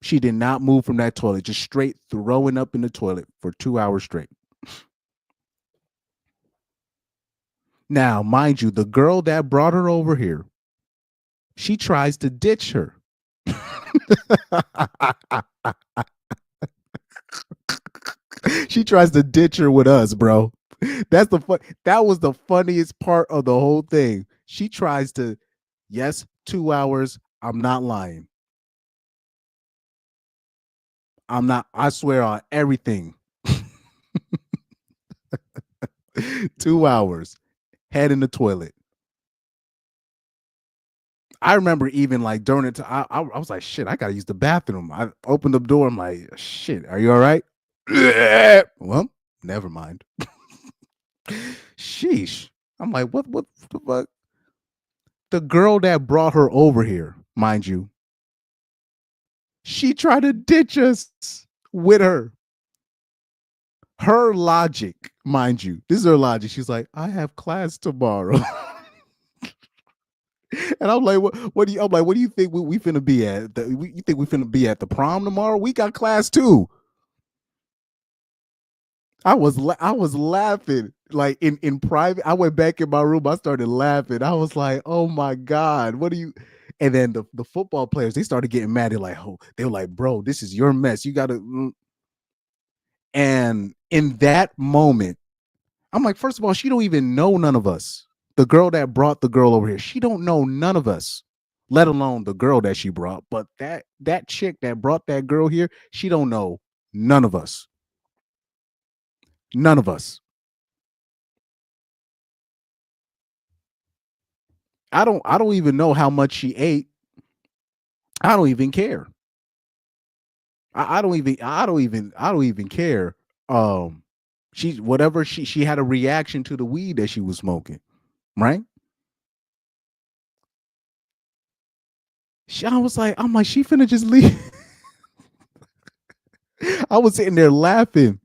She did not move from that toilet, just straight throwing up in the toilet for 2 hours straight. Now, mind you, the girl that brought her over here, she tries to ditch her. She tries to ditch her with us, bro. That was the funniest part of the whole thing. She tries to, yes, 2 hours. I'm not lying. I swear on everything. 2 hours, head in the toilet. I remember even like during it, I was like, shit, I gotta use the bathroom. I opened the door. I'm like, shit, are you all right? Well, never mind. Sheesh. I'm like, what the fuck? The girl that brought her over here, mind you, she tried to ditch us with her. Her logic, mind you, this is her logic. She's like, I have class tomorrow. And I'm like, what do you think we finna be at? You think we finna be at the prom tomorrow? We got class too. I was laughing like in private. I went back in my room. I started laughing. I was like, oh my God, what do you? And then the football players, they started getting mad. They're like, oh, they were like, bro, this is your mess. You gotta. And in that moment, I'm like, first of all, she don't even know none of us. The girl that brought the girl over here, she don't know none of us. let alone the girl that she brought. But that chick that brought that girl here, she don't know none of us. None of us. I don't even know how much she ate. I don't even care. I don't even care. She whatever she had a reaction to the weed that she was smoking, right? I was like, I'm like, she finna just leave. I was sitting there laughing.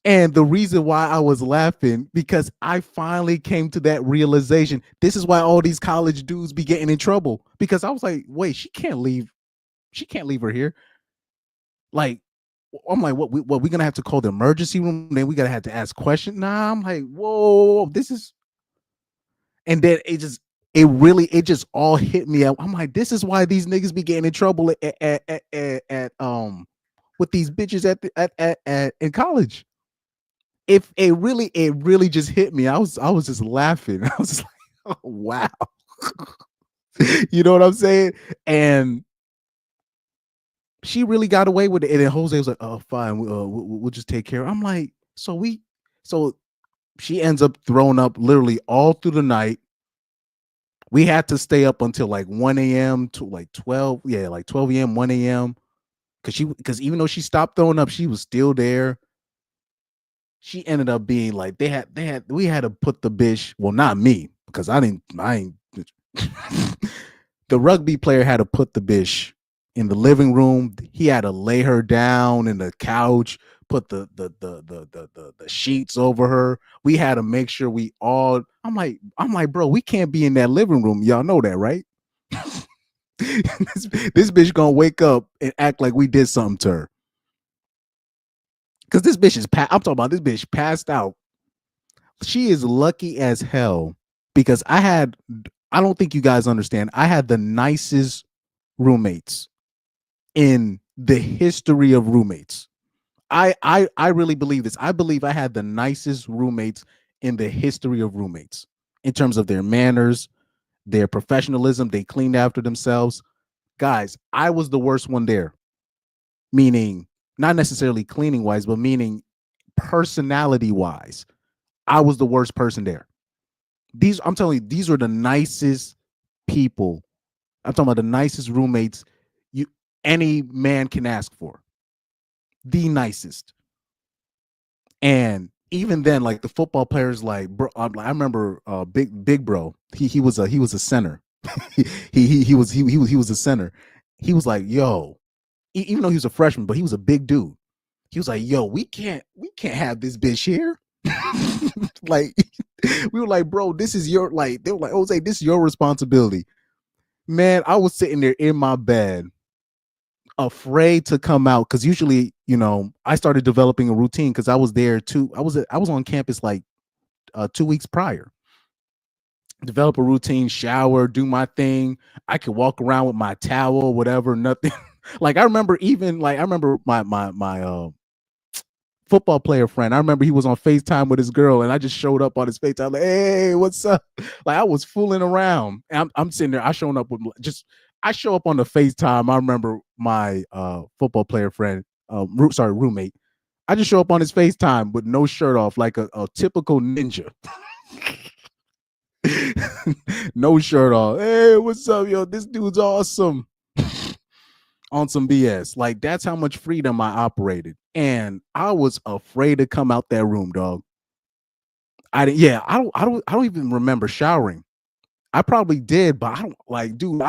And the reason why I was laughing, because I finally came to that realization. This is why all these college dudes be getting in trouble. Because I was like, wait, she can't leave. She can't leave her here. Like, I'm like, what we gonna have to call the emergency room? Then we gotta have to ask questions. Nah, I'm like, whoa, this is. And then it just all hit me out. I'm like, this is why these niggas be getting in trouble at with these bitches at in college. If it really just hit me. I was just laughing. I was just like, oh, wow. You know what I'm saying? And she really got away with it. And then Jose was like, oh, fine, we'll just take care of it. I'm like, so she ends up throwing up literally all through the night. We had to stay up until like 1 a.m. to like 12. Yeah, like 12 a.m., 1 a.m. Because even though she stopped throwing up, she was still there. She ended up being like, we had to put the bitch, well, not me, because I ain't the rugby player had to put the bitch in the living room. He had to lay her down in the couch, put the sheets over her. We had to make sure we all. I'm like, bro, we can't be in that living room. Y'all know that, right? this bitch gonna wake up and act like we did something to her. Because this bitch is I'm talking about this bitch passed out. She is lucky as hell because I don't think you guys understand. I had the nicest roommates in the history of roommates. I really believe this. I believe I had the nicest roommates in the history of roommates in terms of their manners, their professionalism. They cleaned after themselves. Guys, I was the worst one there. Meaning, not necessarily cleaning wise, but meaning personality wise. I was the worst person there. I'm telling you, these are the nicest people. I'm talking about the nicest roommates any man can ask for. The nicest. And even then, like the football players, like bro, I remember big bro. He was a center. he was a center. He was like, yo, even though he was a freshman, but he was a big dude. He was like, yo, we can't have this bitch here. Like, we were like, bro, this is your, like, they were like, Jose, this is your responsibility. Man, I was sitting there in my bed, afraid to come out, because usually, I started developing a routine because I was there too. I was on campus like 2 weeks prior. Develop a routine, shower, do my thing. I could walk around with my towel, whatever, nothing. Like I remember my football player friend. I remember he was on FaceTime with his girl, and I just showed up on his FaceTime like, hey, what's up? Like I was fooling around. And I'm sitting there. I show up on the FaceTime. I remember my football player friend, roommate. I just show up on his FaceTime with no shirt off, like a typical ninja. No shirt off. Hey, what's up, yo? This dude's awesome. On some BS. Like that's how much freedom I operated. And I was afraid to come out that room, dog. I don't even remember showering. I probably did, but I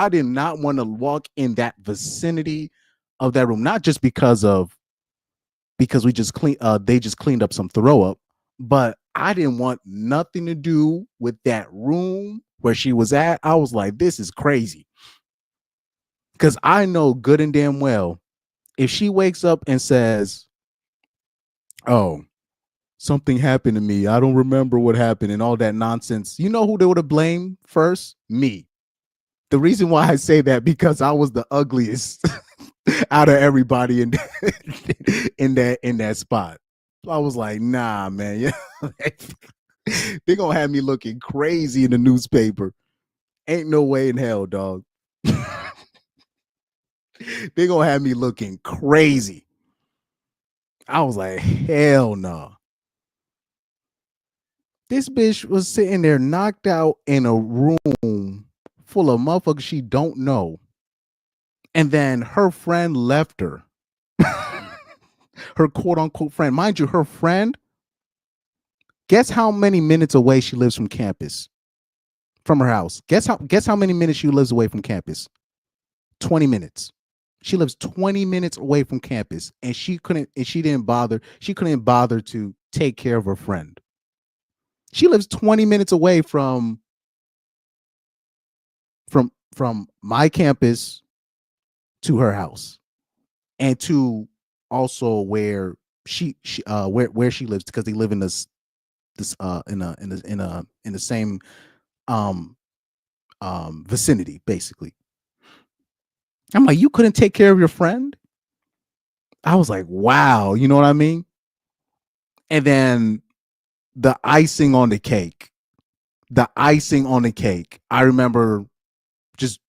did not want to walk in that vicinity of that room. Not just because we just they just cleaned up some throw up, but I didn't want nothing to do with that room where she was at. I was like, this is crazy. Because I know good and damn well, if she wakes up and says, oh, something happened to me, I don't remember what happened and all that nonsense, you know who they would have blamed first? Me. The reason why I say that, because I was the ugliest out of everybody in that spot. I was like, nah, man. Yeah. They're going to have me looking crazy in the newspaper. Ain't no way in hell, dog. They gonna have me looking crazy. I was like, hell no. This bitch was sitting there knocked out in a room full of motherfuckers she don't know. And then her friend left her. Her quote unquote friend. Mind you, her friend, guess how many minutes away she lives from campus? From her house. Guess how many minutes she lives away from campus? 20 minutes. She lives 20 minutes away from campus, and she couldn't bother to take care of her friend. She lives 20 minutes away from my campus to her house, and to also where she where she lives, because they live in this in the same vicinity, basically. I'm like, you couldn't take care of your friend? I was like, wow, you know what I mean? And then the icing on the cake. I remember, just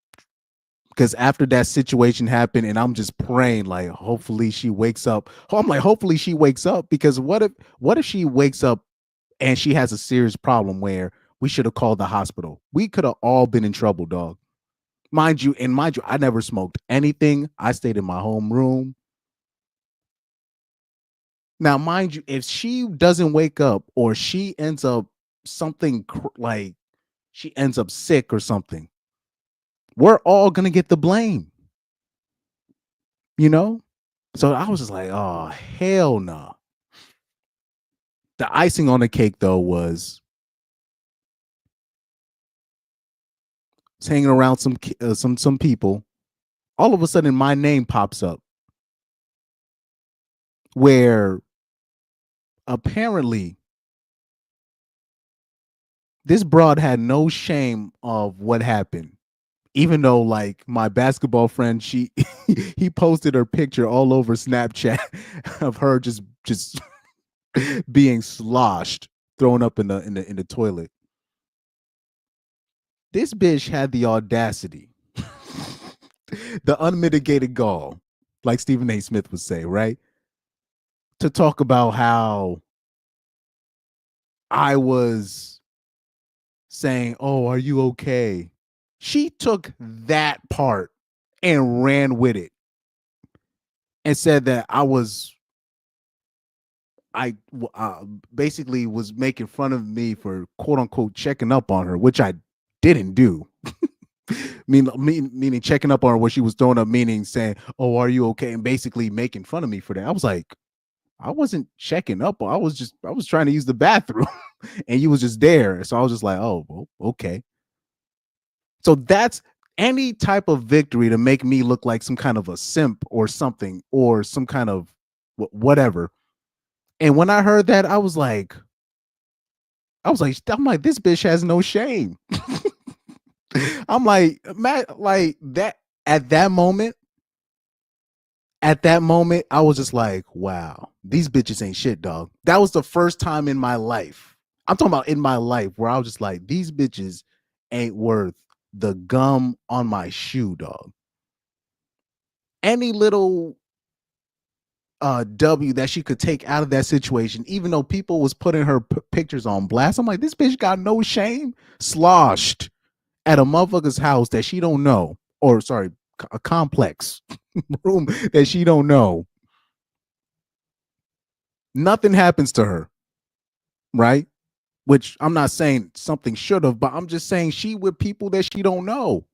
because after that situation happened, and I'm just praying, like, hopefully she wakes up. I'm like, hopefully she wakes up, because what if she wakes up and she has a serious problem where we should have called the hospital? We could have all been in trouble, dog. Mind you, I never smoked anything. I stayed in my home room. Now, mind you, if she doesn't wake up, or she ends up like she ends up sick or something, we're all gonna get the blame, you know? So I was just like, oh, hell no. The icing on the cake, though, was hanging around some people. All of a sudden, my name pops up, where apparently this broad had no shame of what happened. Even though, like, my basketball friend, he posted her picture all over Snapchat of her just being sloshed, thrown up in the toilet. This bitch had the audacity, the unmitigated gall, like Stephen A. Smith would say, right? To talk about how I was saying, "Oh, are you okay?" She took that part and ran with it, and said that I basically was making fun of me for quote unquote checking up on her, which I didn't do. Meaning checking up on her where she was throwing up, meaning saying, "Oh, are you okay?" and basically making fun of me for that. I was like, I wasn't checking up. I was trying to use the bathroom, and you was just there. So I was just like, oh, well, okay. So that's any type of victory to make me look like some kind of a simp or something, or some kind of whatever. And when I heard that, I'm like, this bitch has no shame. I'm like, Matt, like that at that moment, I was just like, wow, these bitches ain't shit, dog. That was the first time in my life. I'm talking about in my life where I was just like, these bitches ain't worth the gum on my shoe, dog. Any little W that she could take out of that situation, even though people was putting her pictures on blast. I'm like, this bitch got no shame, sloshed at a motherfucker's house that she don't know, or sorry, a complex room that she don't know. Nothing happens to her, right? Which I'm not saying something should have, but I'm just saying she with people that she don't know.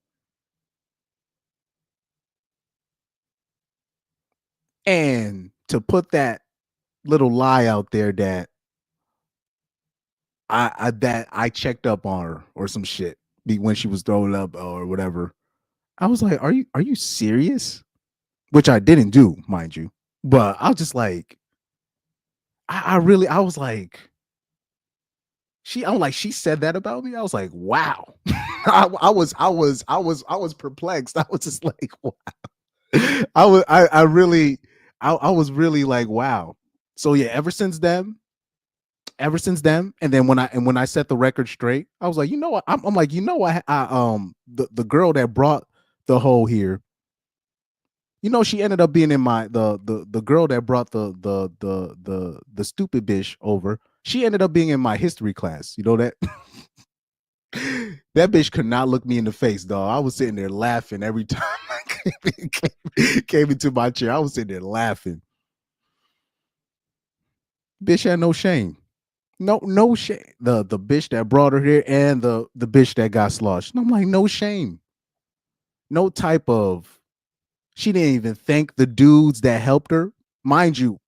And to put that little lie out there that I checked up on her or some shit when she was throwing up or whatever. I was like, are you serious? Which I didn't do, mind you. But I was just like, I was like, she said that about me. I was like, wow. I was perplexed. I was just like, wow. I was really like, wow. So yeah, ever since then, and then when I set the record straight, I was like, you know what? I'm like, you know what? The girl that brought the whole here. You know, she ended up being in my the girl that brought the stupid bitch over. She ended up being in my history class. You know that that bitch could not look me in the face, dog. I was sitting there laughing every time I came into my chair. I was sitting there laughing. Bitch had no shame. No shame. The bitch that brought her here and the bitch that got sloshed. And I'm like, no shame. No type of. She didn't even thank the dudes that helped her. Mind you,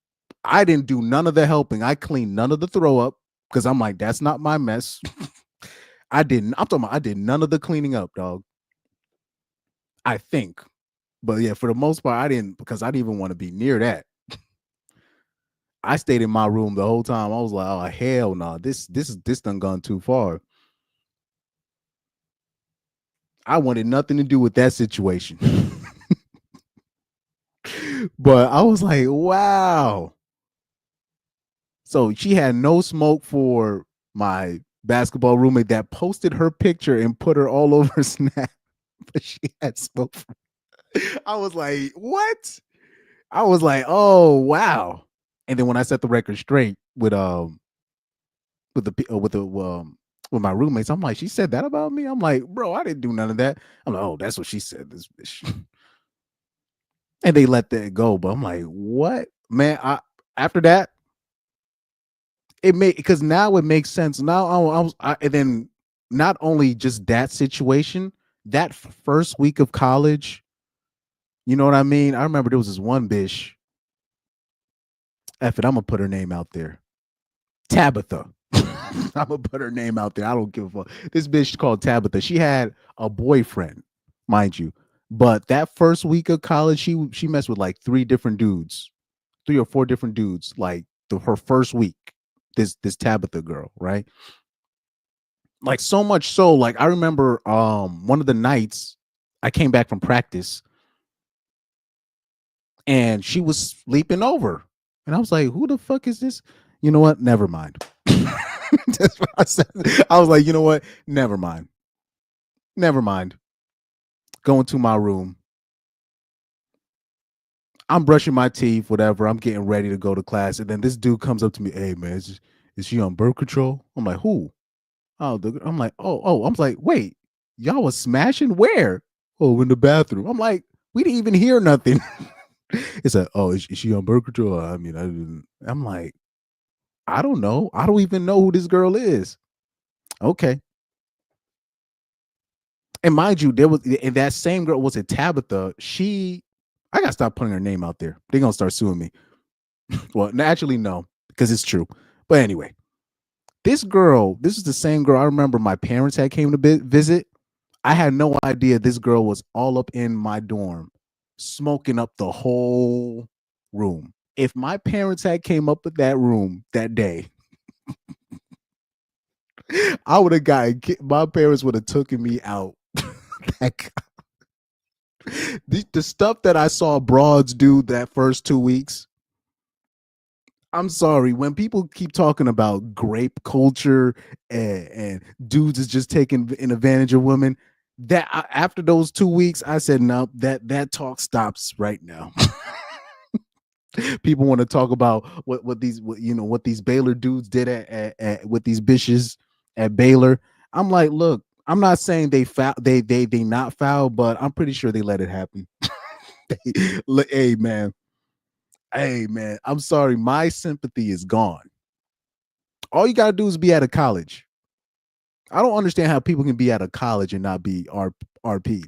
I didn't do none of the helping. I cleaned none of the throw up because I'm like, that's not my mess. I'm talking about I did none of the cleaning up, dog. I think. But yeah, for the most part, I didn't, because I didn't even want to be near that. I stayed in my room the whole time. I was like, oh hell no, this done gone too far. I wanted nothing to do with that situation. But I was like, wow. So she had no smoke for my basketball roommate that posted her picture and put her all over Snap. But she had smoke. I was like, what? I was like, oh wow. And then when I set the record straight with my roommates, I'm like, she said that about me. I'm like, bro, I didn't do none of that. I'm like, oh, that's what she said. This bitch. And they let that go. But I'm like, what, man? After that, it made, because now it makes sense. Now and then not only just that situation, that first week of college, you know what I mean? I remember there was this one bitch. F it, I'm gonna put her name out there. Tabitha. I'm gonna put her name out there. I don't give a fuck. This bitch called Tabitha. She had a boyfriend, mind you. But that first week of college, she messed with like 3 or 4 different dudes, like her first week. This Tabitha girl, right? Like so much so, like I remember one of the nights I came back from practice and she was sleeping over. And I was like, who the fuck is this? You know what? Never mind. That's what I said. I was like, you know what? Never mind. Never mind. Going to my room. I'm brushing my teeth, whatever. I'm getting ready to go to class. And then this dude comes up to me, hey man, is she on birth control? I'm like, who? Oh, I'm like, oh, I'm like, wait, y'all was smashing where? Oh, in the bathroom. I'm like, we didn't even hear nothing. It's like, oh, is she on birth control? I mean, I didn't. I'm like, I don't know. I don't even know who this girl is. Okay. And mind you, and that same girl was it Tabitha. I gotta stop putting her name out there. They're gonna start suing me. Well, actually, no, because it's true. But anyway, this is the same girl I remember my parents had came to visit. I had no idea this girl was all up in my dorm, smoking up the whole room. If my parents had came up with that room that day, I would have gotten, my parents would have taken me out. The stuff that I saw broads do that first 2 weeks. I'm sorry, when people keep talking about grape culture and dudes is just taking an advantage of women, that after those 2 weeks, I said, no, that talk stops right now. People want to talk about what these Baylor dudes did at with these bitches at Baylor. I'm like, look, I'm not saying they not foul, but I'm pretty sure they let it happen. Hey man, I'm sorry, my sympathy is gone. All you gotta do is be out of college. I don't understand how people can be out of college and not be RP.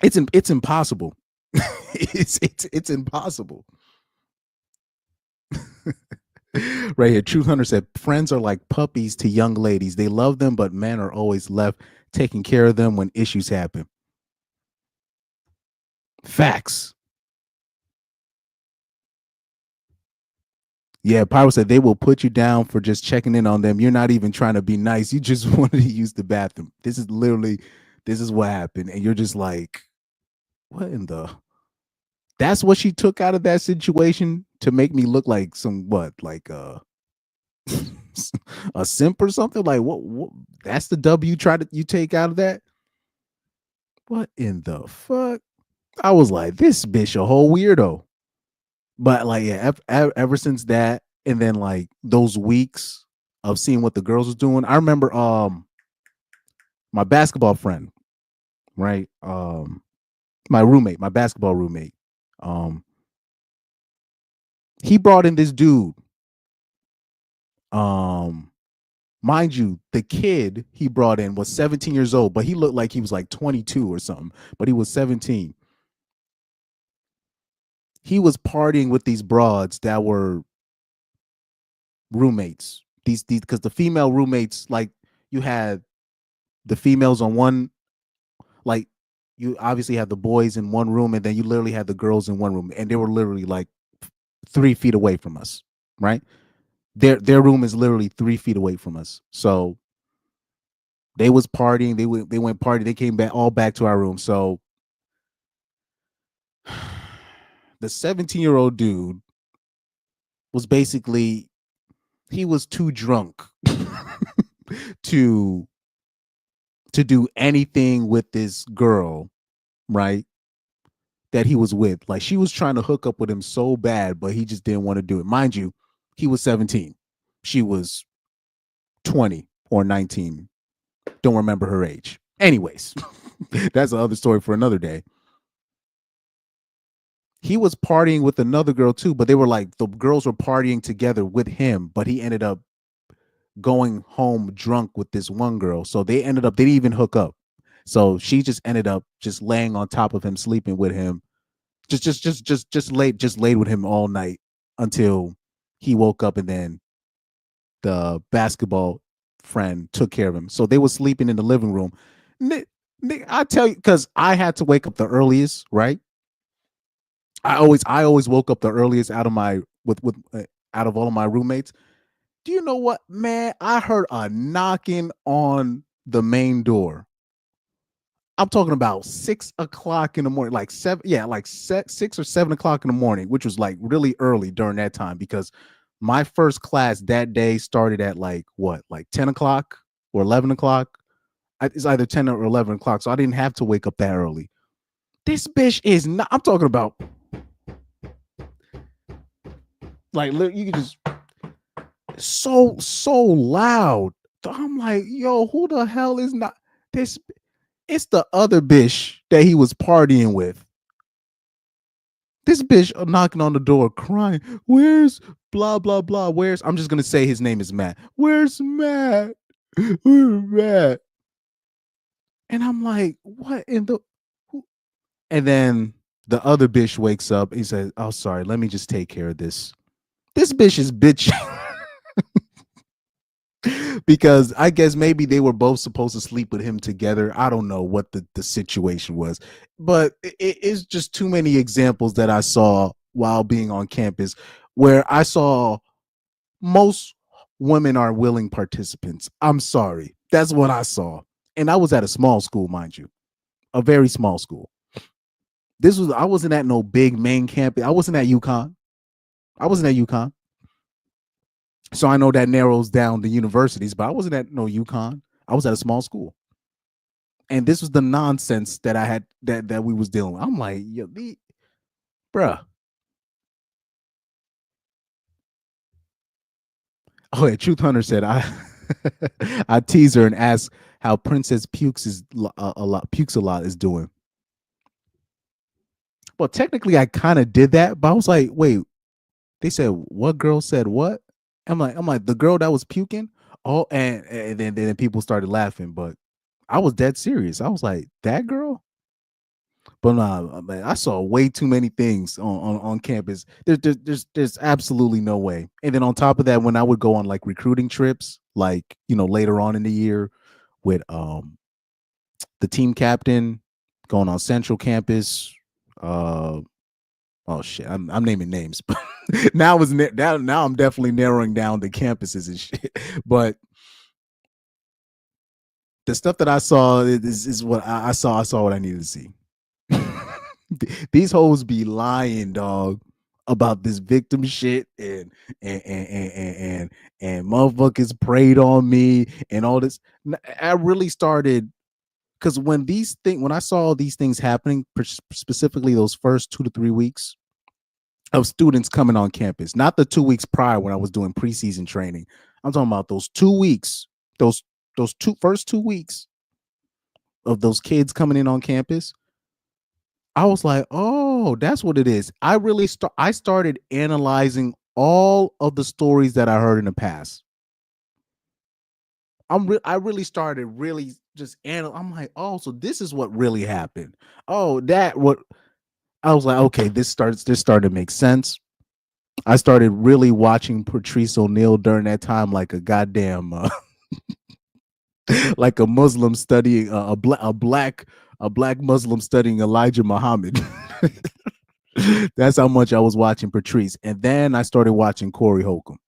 It's impossible. it's impossible. Right here, Truth Hunter said, friends are like puppies to young ladies. They love them, but men are always left taking care of them when issues happen. Facts. Yeah, Pyro said they will put you down for just checking in on them. You're not even trying to be nice. You just wanted to use the bathroom. This is what happened. And you're just like, what in the? That's what she took out of that situation to make me look like a simp or something? Like what that's the W you take out of that? what in the fuck? I was like, this bitch a whole weirdo. But like, yeah, ever since that, and then like those weeks of seeing what the girls was doing, I remember my basketball friend, right? My roommate, my basketball roommate. He brought in this dude. Mind you, the kid he brought in was 17 years old, but he looked like he was like 22 or something, but he was 17. He was partying with these broads that were roommates. These because the female roommates, like you had the females on one, like you obviously had the boys in one room, and then you literally had the girls in one room, and they were literally like 3 feet away from us, right? Their room is literally 3 feet away from us. So they was partying. They went party. They came back to our room. So the 17-year-old dude was basically, he was too drunk to do anything with this girl, right? That he was with. Like she was trying to hook up with him so bad, but he just didn't want to do it. Mind you, he was 17. She was 20 or 19. Don't remember her age. Anyways, that's another story for another day. He was partying with another girl too, but they were like, the girls were partying together with him, but he ended up going home drunk with this one girl. So they didn't even hook up. So she just ended up just laying on top of him, sleeping with him, just laid with him all night until he woke up, and then the basketball friend took care of him. So they were sleeping in the living room. I tell you, because I had to wake up the earliest, right? I always woke up the earliest out of my out of all of my roommates. Do you know what, man? I heard a knocking on the main door. I'm talking about 6 o'clock in the morning, like 6 or 7 o'clock in the morning, which was like really early during that time because my first class that day started at like 10 o'clock or 11 o'clock. It's either 10 or 11 o'clock, so I didn't have to wake up that early. This bitch is not. I'm talking about like you can just so loud. I'm like, yo, who the hell is not this? It's the other bitch that he was partying with. This bitch knocking on the door crying, where's blah, blah, blah, where's, I'm just going to say his name is Matt. Where's Matt? Where's Matt? And I'm like, what in the, and then the other bitch wakes up. He says, oh, sorry, let me just take care of this. This bitch is bitching. Because I guess maybe they were both supposed to sleep with him together. I don't know what the situation was, but it's just too many examples that I saw while being on campus where I saw most women are willing participants. I'm sorry. That's what I saw. And I was at a small school, mind you, a very small school. I wasn't at no big main campus. I wasn't at UConn. So I know that narrows down the universities, but I wasn't at no UConn. I was at a small school. And this was the nonsense that I had that we was dealing with. I'm like, yo, bruh. Oh, yeah, Truth Hunter said I tease her and ask how Princess Pukes a lot is doing. Well, technically I kind of did that, but I was like, wait, they said what girl said what? I'm like the girl that was puking. Oh, and then people started laughing, but I was dead serious. I was like, that girl? But nah, man, I saw way too many things on campus. There's absolutely no way. And then on top of that, when I would go on like recruiting trips, like later on in the year, with the team captain going on Central Campus. Oh shit, I'm naming names, but now I'm definitely narrowing down the campuses and shit. But the stuff that I saw is what I saw. I saw what I needed to see. These hoes be lying, dog, about this victim shit and motherfuckers preyed on me and all this. I really started because when I saw these things happening, specifically those first 2 to 3 weeks of students coming on campus, not the 2 weeks prior when I was doing preseason training. I'm talking about those 2 weeks, those first 2 weeks of those kids coming in on campus. I was like, oh, that's what it is. I started analyzing all of the stories that I heard in the past. I really started just I'm like, oh, so this is what really happened. Oh, I was like, okay, this started to make sense. I started really watching Patrice O'Neal during that time like a goddamn like a Muslim studying a black Muslim studying Elijah Muhammad. That's how much I was watching Patrice. And then I started watching Corey Holcomb,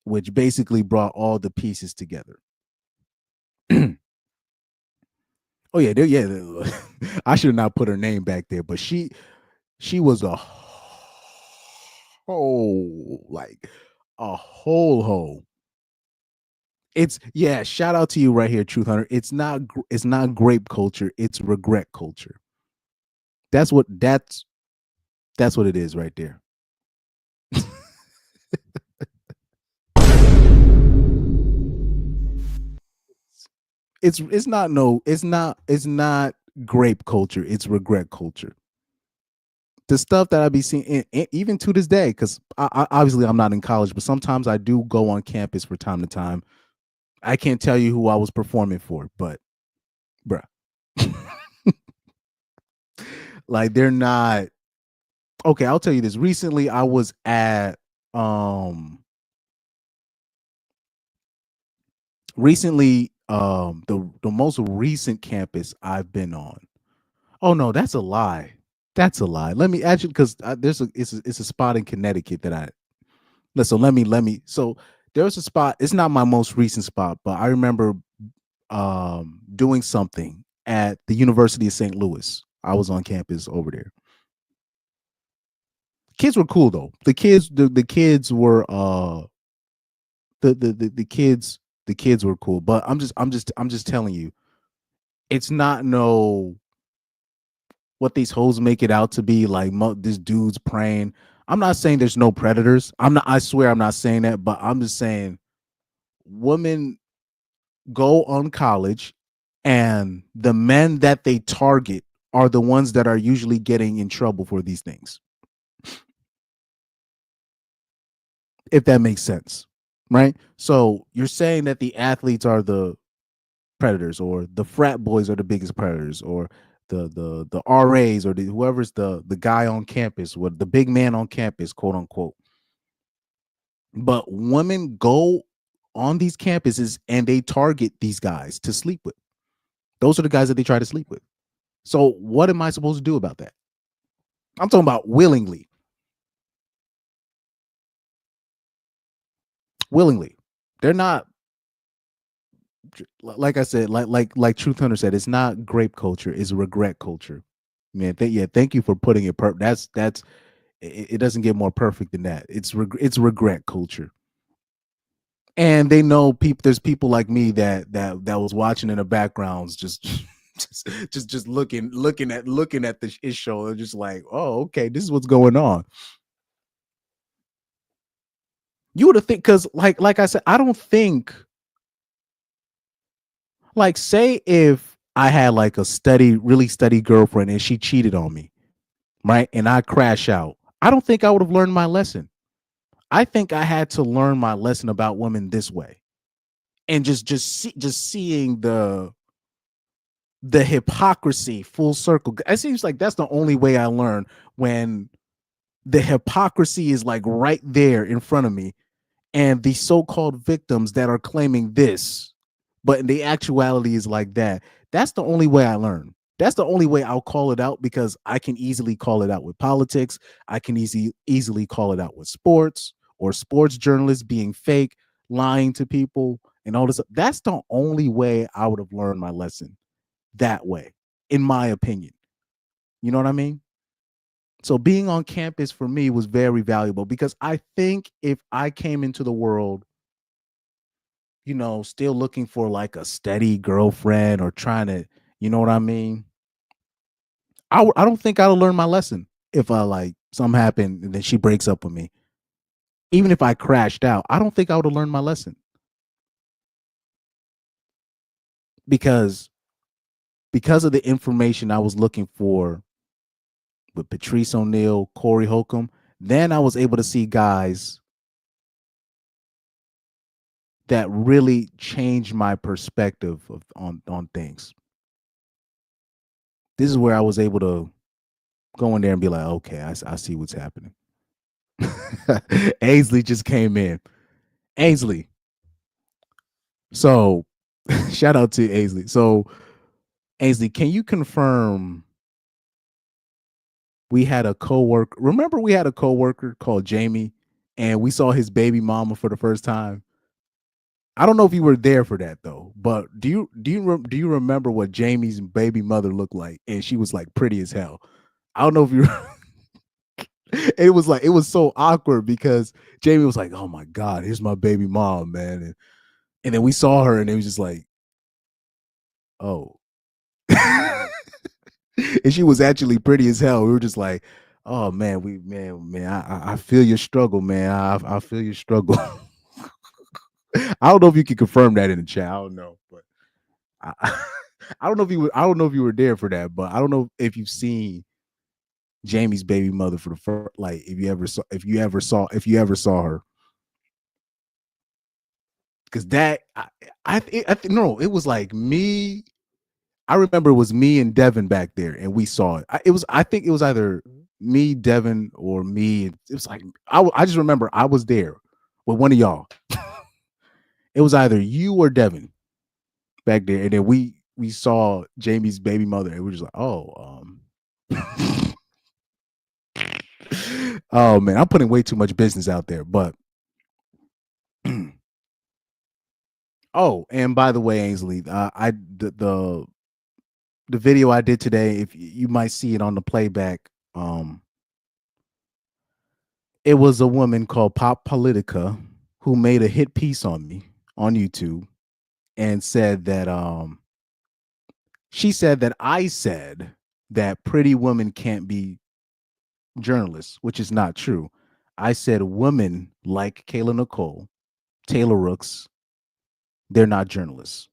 which basically brought all the pieces together. Oh yeah, yeah. I should have not put her name back there, but she was a whole hoe. It's shout out to you right here, Truth Hunter. It's not grape culture, it's regret culture. That's what it is right there. It's not grape culture, it's regret culture. The stuff that I be seeing, even to this day, because obviously I'm not in college, but sometimes I do go on campus from time to time. I can't tell you who I was performing for, but bruh. Like, they're not okay. I'll tell you this. Recently, I was at the most recent campus I've been on. Oh no, that's a lie. That's a lie. Let me actually, because it's a spot in Connecticut that I so let me so there's a spot. It's not my most recent spot, but I remember doing something at the University of St. Louis. I was on campus over there. Kids were cool though. The kids were the kids were cool. But I'm just telling you, it's not what these hoes make it out to be, like this dude's praying. I'm not saying there's no predators. I swear I'm not saying that, but I'm just saying women go on college and the men that they target are the ones that are usually getting in trouble for these things. If that makes sense, right? So you're saying that the athletes are the predators, or the frat boys are the biggest predators, or the RAs, or whoever's the guy on campus, or the big man on campus, quote unquote. But women go on these campuses and they target these guys to sleep with. Those are the guys that they try to sleep with. So what am I supposed to do about that? I'm talking about willingly. They're not, like I said, like Truth Hunter said, it's not grape culture, it's regret culture. Man, thank you for putting it that's it doesn't get more perfect than that. It's regret culture. And they know there's people like me that was watching in the backgrounds, just looking at the show, and just like, oh, okay, this is what's going on. You would have think, because like I said, I don't think, like, say if I had like a really steady girlfriend and she cheated on me, right? And I crash out. I don't think I would have learned my lesson. I think I had to learn my lesson about women this way. And just seeing the hypocrisy full circle. It seems like that's the only way I learn, when the hypocrisy is like right there in front of me, and the so-called victims that are claiming this, but in the actuality is like that. That's the only way I learn. That's the only way I'll call it out, because I can easily call it out with politics. I can easily call it out with sports, or sports journalists being fake, lying to people, and all this. That's the only way I would have learned my lesson, that way, in my opinion. You know what I mean? So being on campus for me was very valuable, because I think if I came into the world, still looking for like a steady girlfriend, or trying to, You know what I mean? I don't think I'll learn my lesson if I like something happened and then she breaks up with me. Even if I crashed out, I don't think I would have learned my lesson because of the information I was looking for with Patrice O'Neal, Corey Holcomb. Then I was able to see guys that really changed my perspective on things. This is where I was able to go in there and be like, okay, I see what's happening. Ainsley just came in. Ainsley. So shout out to Ainsley. So Ainsley, can you confirm we had a coworker? Remember we had a coworker called Jamie and we saw his baby mama for the first time? I don't know if you were there for that though, but do you remember what Jamie's baby mother looked like? And she was like pretty as hell. I don't know if you it was so awkward because Jamie was like, "Oh my God, here's my baby mom, man." And then we saw her and it was just like, "Oh." And she was actually pretty as hell. We were just like, "Oh man, I feel your struggle, man. I feel your struggle." I don't know if you can confirm that in the chat. I don't know, but I don't know if you were there for that, but I don't know if you've seen Jamie's baby mother for the first, like if you ever saw her, because that I think no, it was like me. I remember it was me and Devin back there, and we saw it. I think it was either me, Devin, or me. It was like I just remember I was there with one of y'all. It was either you or Devin back there, and then we saw Jamie's baby mother, and we were just like, oh, oh man, I'm putting way too much business out there, but oh, and by the way, Ainsley, the video I did today, if you might see it on the playback, it was a woman called Pop Politica who made a hit piece on me on YouTube and said that she said that I said that pretty women can't be journalists, which is not true. I said women like Kayla Nicole, Taylor Rooks, they're not journalists.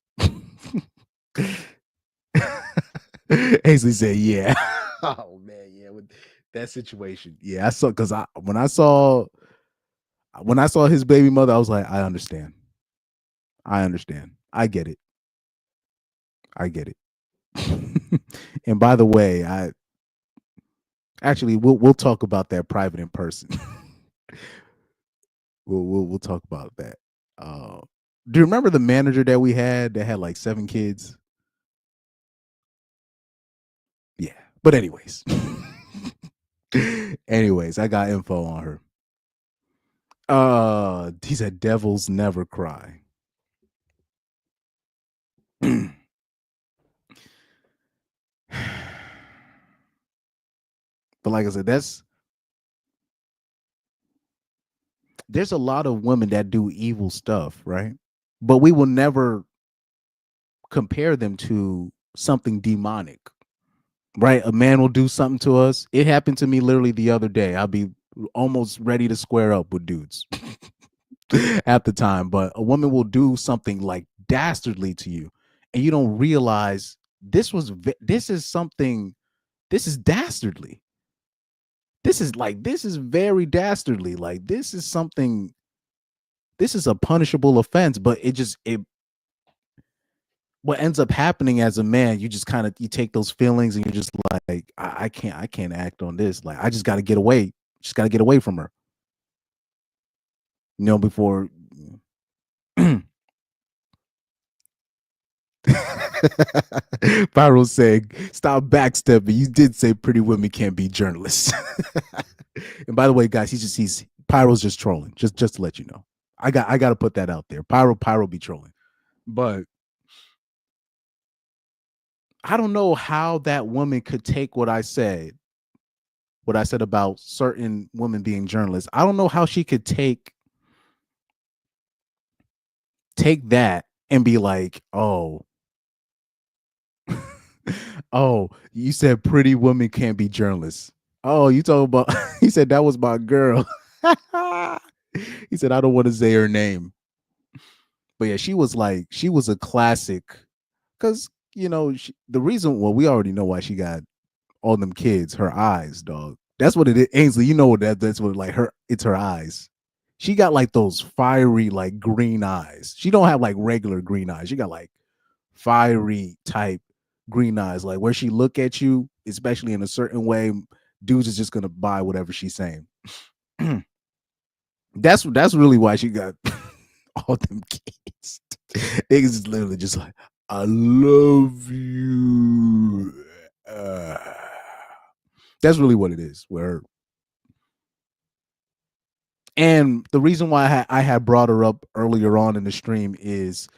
Ainsley said, yeah. Oh man, yeah, with that situation. Yeah, I saw because when I saw his baby mother, I was like, I understand. I get it. And by the way, we'll talk about that private in person. we'll talk about that. Do you remember the manager that we had that had like 7 kids? Yeah. But anyways. I got info on her. He said devils never cry. But like I said, there's a lot of women that do evil stuff, right? But we will never compare them to something demonic, right? A man will do something to us. It happened to me literally the other day. I'll be almost ready to square up with dudes at the time, but a woman will do something like dastardly to you and you don't realize this is dastardly. This is very dastardly. Like this is a punishable offense, but what ends up happening as a man, you just you take those feelings and you're just like, I can't act on this. Like, I just got to get away. Just got to get away from her. You know, before. Pyro saying, stop backstepping. You did say pretty women can't be journalists. And by the way, guys, he's Pyro's just trolling. Just to let you know. I got to put that out there. Pyro be trolling. But I don't know how that woman could take what I said about certain women being journalists. I don't know how she could take that and be like, oh, Oh, you said pretty women can't be journalists. Oh, you talking about? He said that was my girl. He said I don't want to say her name, but yeah, she was a classic. Cause the reason. Well, we already know why she got all them kids. Her eyes, dog. That's what it is. Ainsley, you know what that's what like her. It's her eyes. She got like those fiery like green eyes. She don't have like regular green eyes. She got like fiery type green eyes, like where she look at you, especially in a certain way, dudes is just gonna buy whatever she's saying. that's really why she got all them kids. Niggas is literally just like, I love you. That's really what it is. And the reason why I had brought her up earlier on in the stream is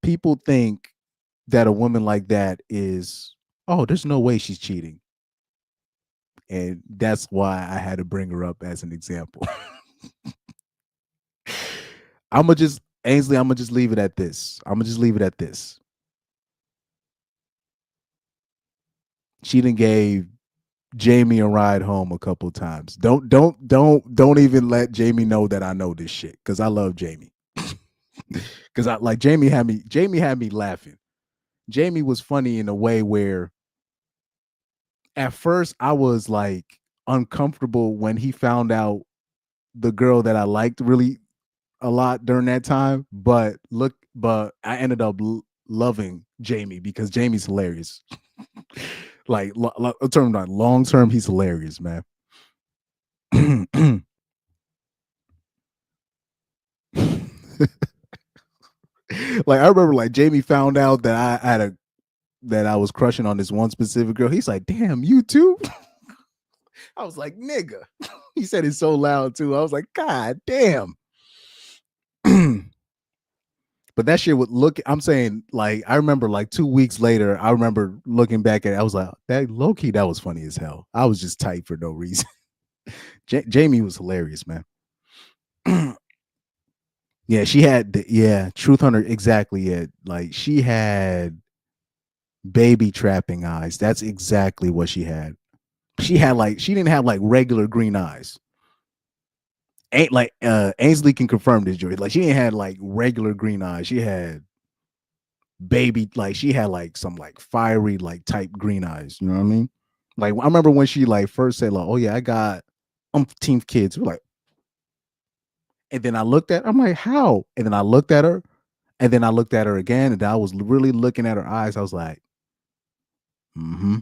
people think that a woman like that is, oh, there's no way she's cheating. And that's why I had to bring her up as an example. Ainsley, I'm gonna just leave it at this. She done gave Jamie a ride home a couple times. Don't even let Jamie know that I know this shit, because I love Jamie. Because I like Jamie had me laughing. Jamie was funny in a way where at first I was like uncomfortable when he found out the girl that I liked really a lot during that time, but I ended up loving Jamie because Jamie's hilarious. Like long term, he's hilarious, man. Like I remember, like Jamie found out that I was crushing on this one specific girl. He's like, "Damn, you too?" I was like, "Nigga." He said it so loud too. I was like, "God damn." But that shit would look. I'm saying, like, I remember, like 2 weeks later, I remember looking back at it. I was like, "That low key, that was funny as hell." I was just tight for no reason. Jamie was hilarious, man. Yeah, she had Truth Hunter, exactly. Yeah, like she had baby trapping eyes. That's exactly what she had. She didn't have like regular green eyes. Ain't like Ainsley can confirm this, Joey. Like she didn't have like regular green eyes. She had baby, like she had like some like fiery like type green eyes. You know what I mean? Like I remember when she like first said like, "Oh yeah, I got umpteenth kids." We're like, and then I looked at, I'm like, "How?" And then I looked at her, and then I looked at her again, and I was really looking at her eyes. I was like, "Mm-hmm."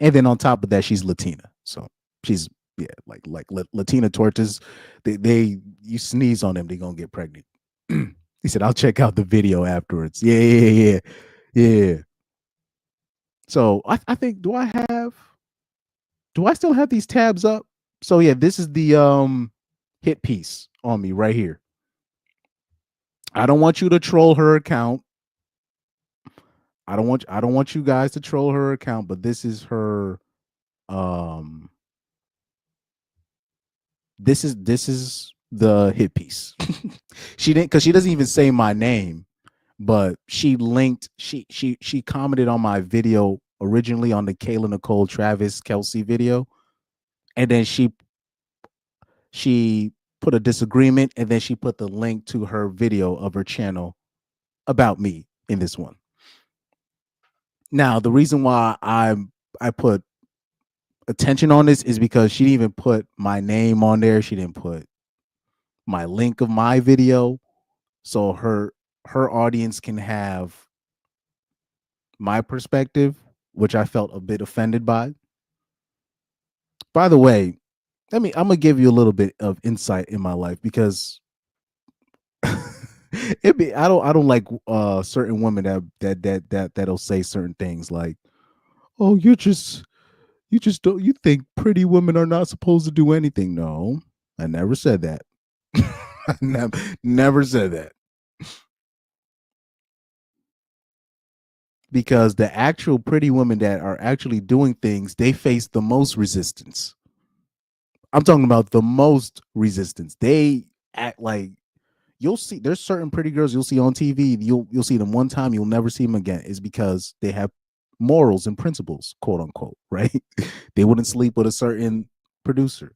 And then on top of that, she's Latina, so she's like Latina tortas. They you sneeze on them, they gonna get pregnant. He said, "I'll check out the video afterwards." Yeah. So I think, do I still have these tabs up? So yeah, this is the hit piece on me right here. I don't want you to troll her account. I don't want you guys to troll her account, but this is her this is the hit piece. She didn't, because she doesn't even say my name, but she linked, she commented on my video originally on the Kayla Nicole Travis Kelsey video, and then she put a disagreement, and then she put the link to her video of her channel about me in this one. Now, the reason why I put attention on this is because she didn't even put my name on there. She didn't put my link of my video, so her audience can have my perspective, which I felt a bit offended by. By the way, I'm gonna give you a little bit of insight in my life, because I don't like certain women that'll say certain things like, "Oh, you just don't, you think pretty women are not supposed to do anything." No, I never said that. I never said that. Because the actual pretty women that are actually doing things, they face the most resistance. I'm talking about the most resistance. They act like, you'll see there's certain pretty girls you'll see on TV. You'll see them one time, you'll never see them again. Is because they have morals and principles, quote unquote, right? They wouldn't sleep with a certain producer.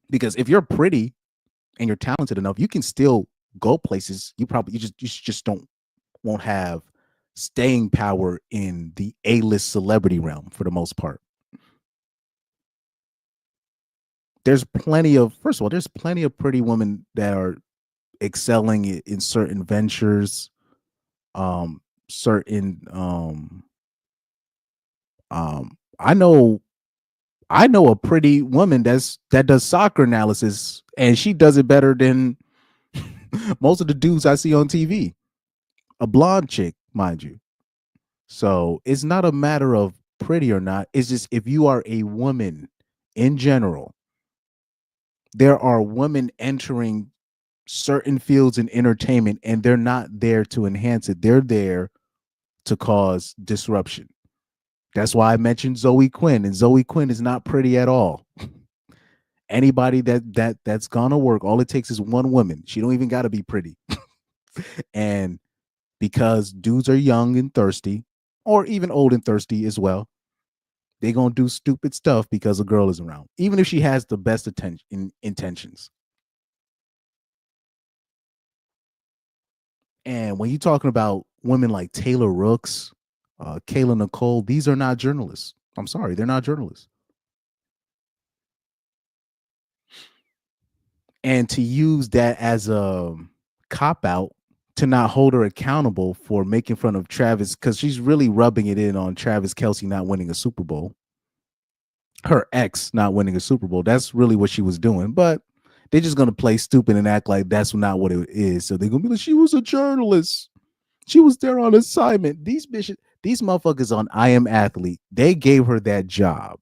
Because if you're pretty and you're talented enough, you can still go places. You just won't have staying power in the A-list celebrity realm for the most part. There's plenty of pretty women that are excelling in certain ventures, certain I know a pretty woman that does soccer analysis, and she does it better than most of the dudes I see on TV. A blonde chick, mind you. So it's not a matter of pretty or not. It's just if you are a woman in general, there are women entering certain fields in entertainment and they're not there to enhance it. They're there to cause disruption. That's why I mentioned Zoe Quinn, and Zoe Quinn is not pretty at all. Anybody that's gonna work, all it takes is one woman. She don't even got to be pretty. And because dudes are young and thirsty, or even old and thirsty as well, they're gonna do stupid stuff because a girl is around, even if she has the best intentions. And when you're talking about women like Taylor Rooks, Kayla Nicole, these are not journalists. I'm sorry, they're not journalists. And to use that as a cop out to not hold her accountable for making fun of Travis, because she's really rubbing it in on Travis Kelce not winning a Super Bowl. Her ex not winning a Super Bowl. That's really what she was doing. But they're just going to play stupid and act like that's not what it is. So they're going to be like, she was a journalist. She was there on assignment. These motherfuckers on I Am Athlete, they gave her that job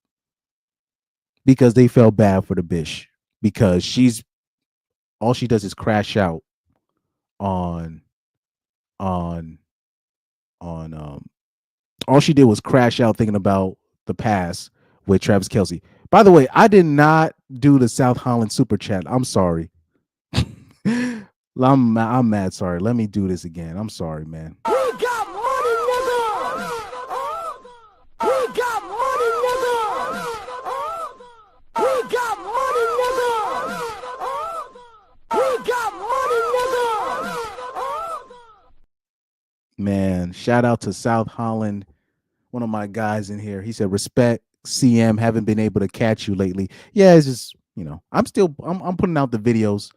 because they felt bad for the bitch, because all she does is crash out on all she did was crash out thinking about the past with Travis Kelce. By the way, I did not do the South Holland super chat. I'm sorry. I'm mad sorry. Let me do this again. I'm sorry, man. We got money, nigga. We got money, nigga. We got money, nigga. We got money, nigga. Man, shout out to South Holland, one of my guys in here. He said, respect, CM, haven't been able to catch you lately. Yeah, it's just, I'm putting out the videos.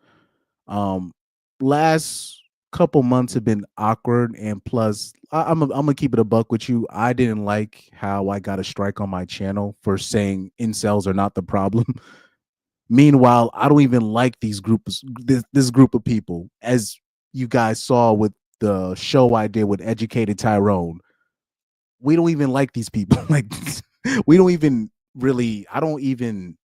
Last couple months have been awkward, and plus I'm gonna keep it a buck with you. I didn't like how I got a strike on my channel for saying incels are not the problem. Meanwhile, I don't even like this group of people, as you guys saw with the show I did with Educated Tyrone. We don't even like these people. Like, we don't even really, I don't even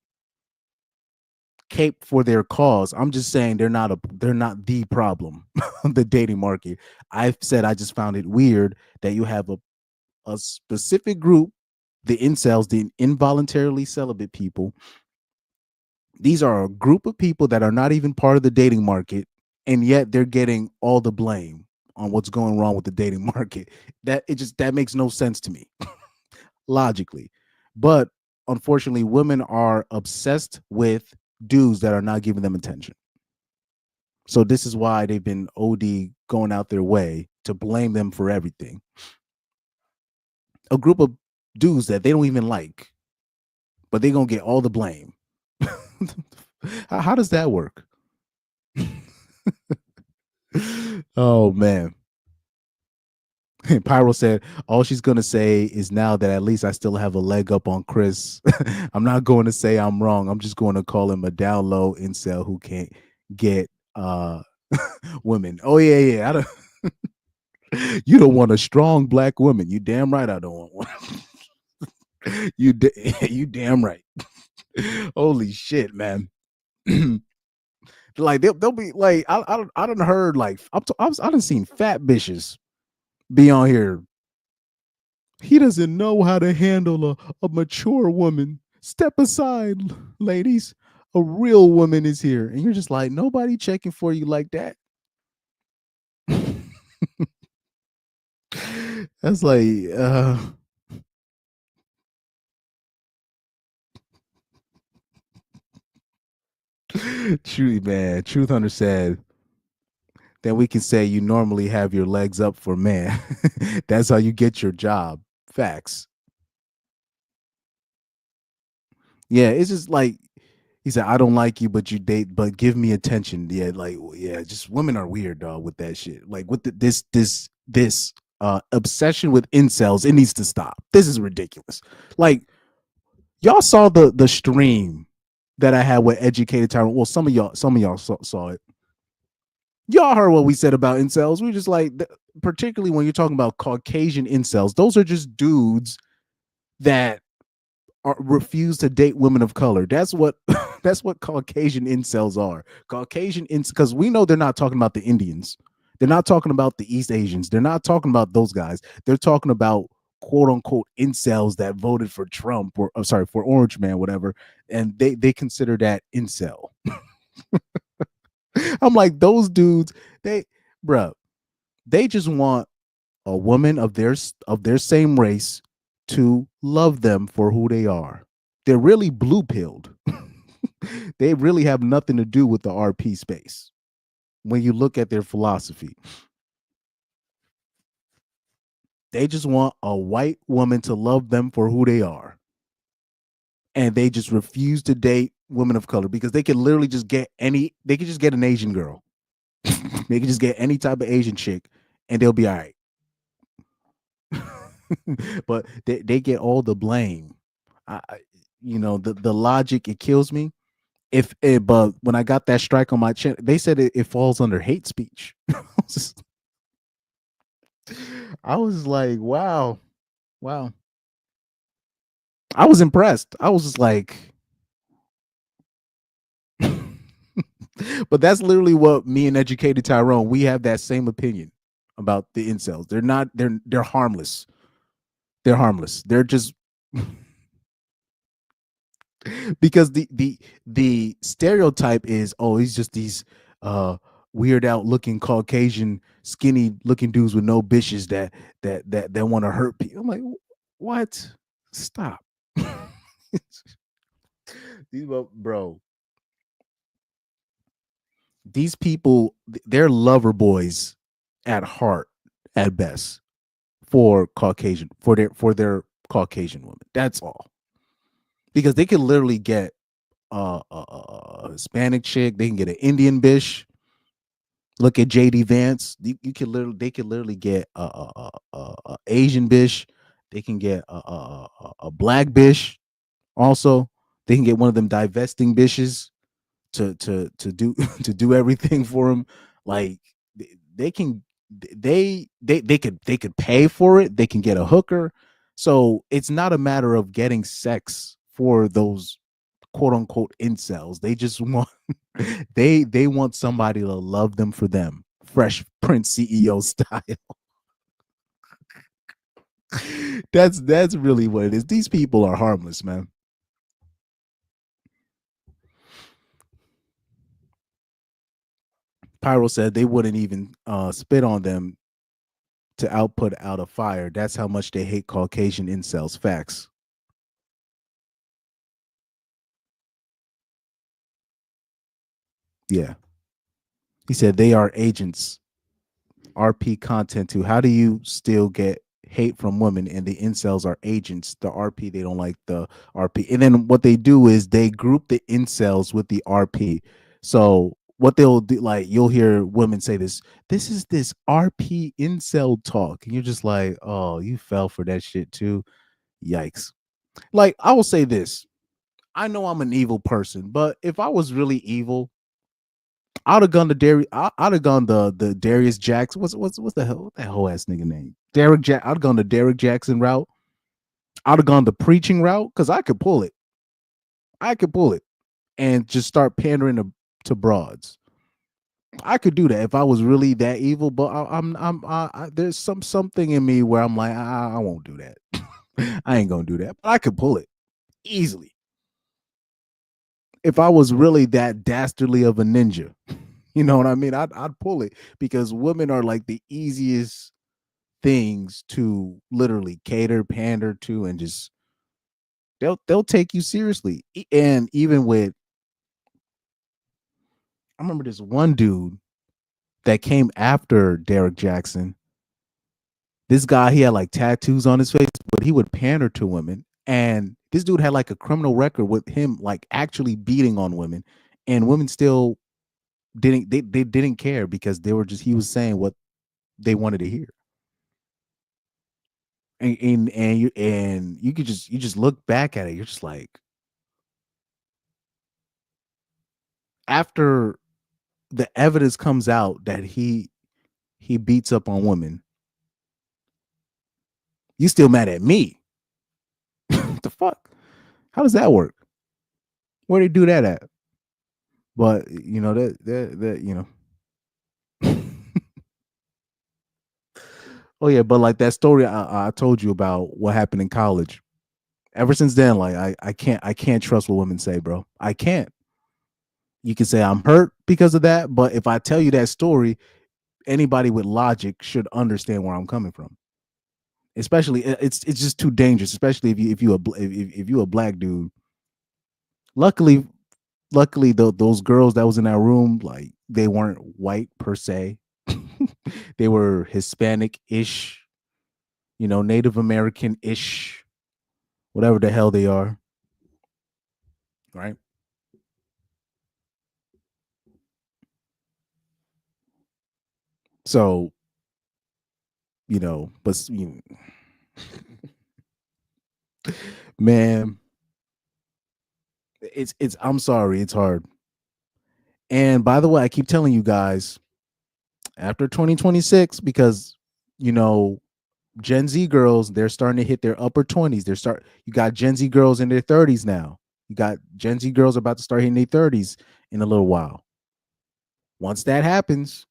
cape for their cause. I'm just saying they're not the problem of the dating market. I've said I just found it weird that you have a specific group, the incels, the involuntarily celibate people. These are a group of people that are not even part of the dating market, and yet they're getting all the blame on what's going wrong with the dating market. That makes no sense to me logically. But unfortunately, women are obsessed with dudes that are not giving them attention. So this is why they've been OD going out their way to blame them for everything. A group of dudes that they don't even like, but they're gonna get all the blame. How does that work? Oh man. Pyro said, all she's going to say is now that at least I still have a leg up on Chris. I'm not going to say I'm wrong. I'm just going to call him a down low incel who can't get women. Oh, yeah. I don't, you don't want a strong black woman. You damn right I don't want one. You damn right. Holy shit, man. Like, they'll be like, I done heard, like, I done seen fat bitches be on here. He doesn't know how to handle a mature woman. Step aside, ladies. A real woman is here. And you're just like, nobody checking for you like that. That's like, truly, man. Truth Hunter said, then we can say you normally have your legs up for man. That's how you get your job. Facts. Yeah, it's just like he said, I don't like you, but you date, but give me attention. Yeah, like yeah, just women are weird, dog, with that shit. Like with this obsession with incels, it needs to stop. This is ridiculous. Like y'all saw the stream that I had with Educated Tyrant. Well, some of y'all saw it. Y'all heard what we said about incels. We just like, particularly when you're talking about Caucasian incels, those are just dudes that refuse to date women of color. That's what that's what Caucasian incels are. Caucasian because we know they're not talking about the Indians. They're not talking about the East Asians. They're not talking about those guys. They're talking about quote unquote incels that voted for Trump or sorry, for Orange Man, whatever, and they consider that incel. I'm like, those dudes, they just want a woman of their same race to love them for who they are. They're really blue pilled. They really have nothing to do with the RP space when you look at their philosophy. They just want a white woman to love them for who they are. And they just refuse to date women of color because they can literally just get an Asian girl. They can just get any type of Asian chick and they'll be all right. But they get all the blame. The logic, it kills me. But when I got that strike on my channel, they said it falls under hate speech. I was like, wow. I was impressed. I was just like, but that's literally what me and Educated Tyrone, we have that same opinion about the incels. They're harmless. They're harmless. They're just because the stereotype is, oh, he's just these weird out looking Caucasian skinny looking dudes with no bitches that want to hurt people. I'm like, what? Stop. These people, they're lover boys at heart, at best, for their Caucasian women. That's all. Because they can literally get a Hispanic chick, they can get an Indian bish. Look at JD Vance. They could literally get a Asian bish. They can get a black bish. Also, they can get one of them divesting bishes to do to do everything for them. Like they could pay for it. They can get a hooker. So it's not a matter of getting sex for those quote unquote incels. They just want they want somebody to love them for them. Fresh Prince CEO style. That's really what it is. These people are harmless, man. Pyro said they wouldn't even spit on them to output out a fire. That's how much they hate Caucasian incels. Facts. Yeah. He said they are agents. RP content too. How do you still get hate from women and the incels are agents? The RP, they don't like the RP. And then what they do is they group the incels with the RP. So what they'll do, like you'll hear women say this is this RP incel talk. And you're just like, oh, you fell for that shit too. Yikes. Like, I will say this. I know I'm an evil person, but if I was really evil, I'd have gone the Darius Jackson. What's the hell? What that whole ass nigga name? I'd have gone the Derek Jackson route. I'd have gone the preaching route because I could pull it. And just start pandering to broads. I could do that if I was really that evil. But there's something in me where I'm like, I won't do that. I ain't gonna do that. But I could pull it easily. if I was really that dastardly of a ninja, you know what I mean? I'd pull it because women are like the easiest things to literally cater, pander to, and just they'll take you seriously. And even with, I remember this one dude that came after Derek Jackson. This guy, he had like tattoos on his face, but he would pander to women. And this dude had like a criminal record with him like actually beating on women, and women still they didn't care because they were just, he was saying what they wanted to hear. And you could just, you just look back at it, you're just like, after the evidence comes out that he beats up on women, you still mad at me? What the fuck? How does that work? Where they do that at? But you know that you know. Oh yeah, but like that story I told you about what happened in college. Ever since then, like I can't trust what women say, bro. I can't. You can say I'm hurt because of that, but if I tell you that story, anybody with logic should understand where I'm coming from. Especially, it's just too dangerous. Especially if you a black dude. Luckily, those girls that was in that room, like they weren't white per se. They were Hispanic-ish, you know, Native American-ish, whatever the hell they are, right? So, you know, but you man, it's I'm sorry, it's hard. And by the way, I keep telling you guys, after 2026, because you know, Gen Z girls, they're starting to hit their upper 20s. You got Gen Z girls in their 30s now. You got Gen Z girls about to start hitting their 30s in a little while. Once that happens,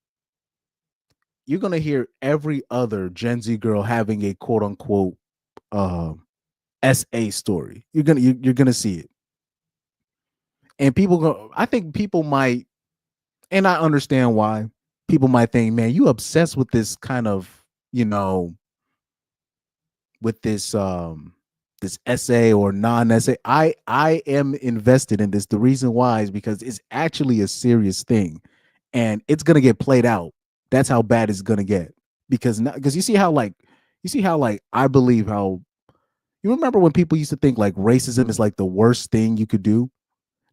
you're gonna hear every other Gen Z girl having a quote unquote SA story. You're gonna see it. And people go, I think people might, and I understand why people might think, man, you obsessed with this kind of, you know, with this essay or non-essay. I am invested in this. The reason why is because it's actually a serious thing and it's gonna get played out. That's how bad it's gonna get. Because you see how like I believe how, you remember when people used to think like racism is like the worst thing you could do?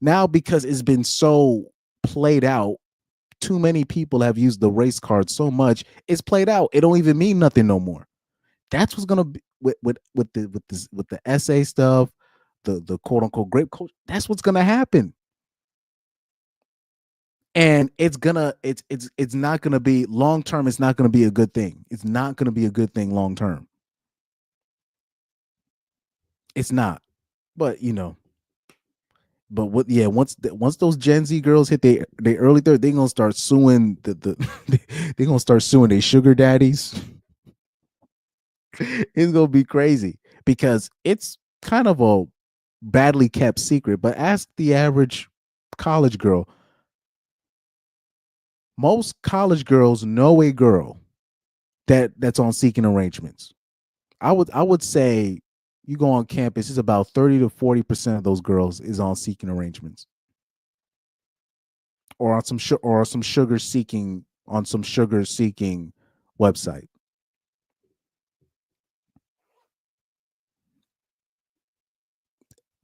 Now, because it's been so played out, too many people have used the race card so much, it's played out. It don't even mean nothing no more. That's what's gonna be with the essay stuff, the quote unquote grape culture. That's what's gonna happen, and it's not gonna be long term. It's not gonna be a good thing. It's not gonna be a good thing long term. It's not. But you know, but what? Yeah, once those Gen Z girls hit their early 30s, they're gonna start suing they're gonna start suing their sugar daddies. It's gonna be crazy because it's kind of a badly kept secret. But ask the average college girl. Most college girls know a girl that's on seeking arrangements. I would say you go on campus, it's about 30 to 40% of those girls is on seeking arrangements, or on some sugar seeking website.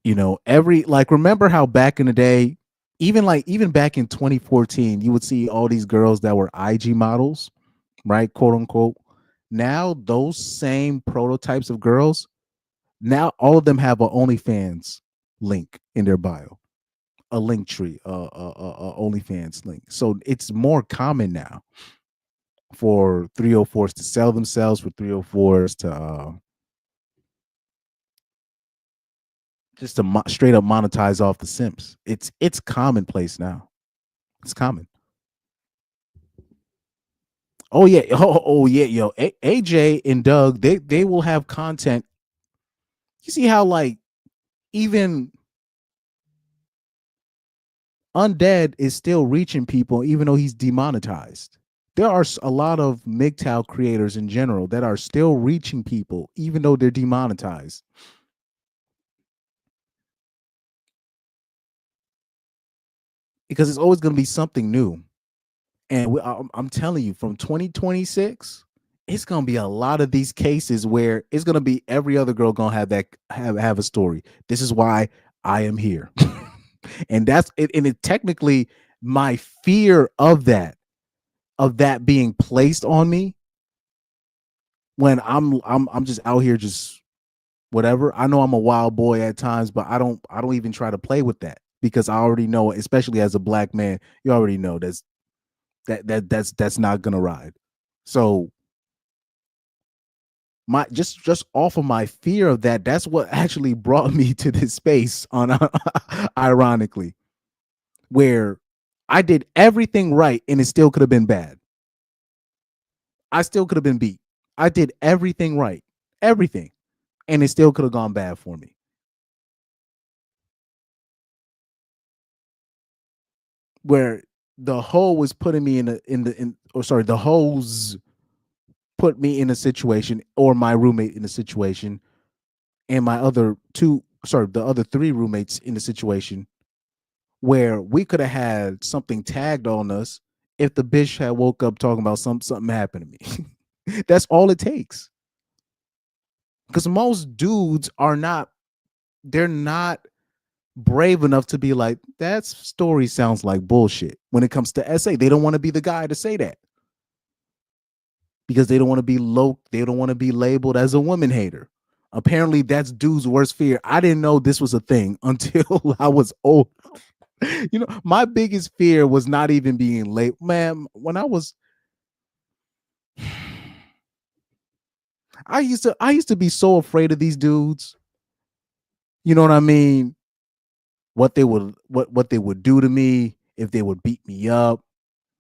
You know, remember how back in the day, even back in 2014, you would see all these girls that were IG models, right? Quote unquote. Now those same prototypes of girls, now all of them have a OnlyFans link in their bio, a link tree, a OnlyFans link. So it's more common now for 304s to sell themselves, for 304s to just to straight up monetize off the simps. It's commonplace now. It's common. Oh yeah, oh yeah, yo, AJ and Doug, they will have content. You see how like even Undead is still reaching people even though he's demonetized. There are a lot of MGTOW creators in general that are still reaching people even though they're demonetized. Because it's always going to be something new. And I'm telling you, from 2026, it's going to be a lot of these cases where it's going to be every other girl going to have a story. This is why I am here. And that's it. And it technically, my fear of that being placed on me when I'm just out here just whatever. I know I'm a wild boy at times, but I don't even try to play with that because I already know, especially as a black man, you already know that's not gonna ride. So my just off of my fear of that's what actually brought me to this space on ironically, where I did everything right and it still could have been bad. I still could have been beat. I did everything right, everything, and it still could have gone bad for me. Where the hoe was putting me the hoes put me in a situation, or my roommate in a situation, and the other three roommates in a situation where we could have had something tagged on us if the bitch had woke up talking about something happened to me. That's all it takes. Because most dudes they're not brave enough to be like, that story sounds like bullshit. When it comes to SA, they don't want to be the guy to say that. Because they don't want to be they don't want to be labeled as a woman hater. Apparently, that's dude's worst fear. I didn't know this was a thing until I was old. You know, my biggest fear was not even being late. Man, when I used to be so afraid of these dudes. You know what I mean? What they would do to me, if they would beat me up,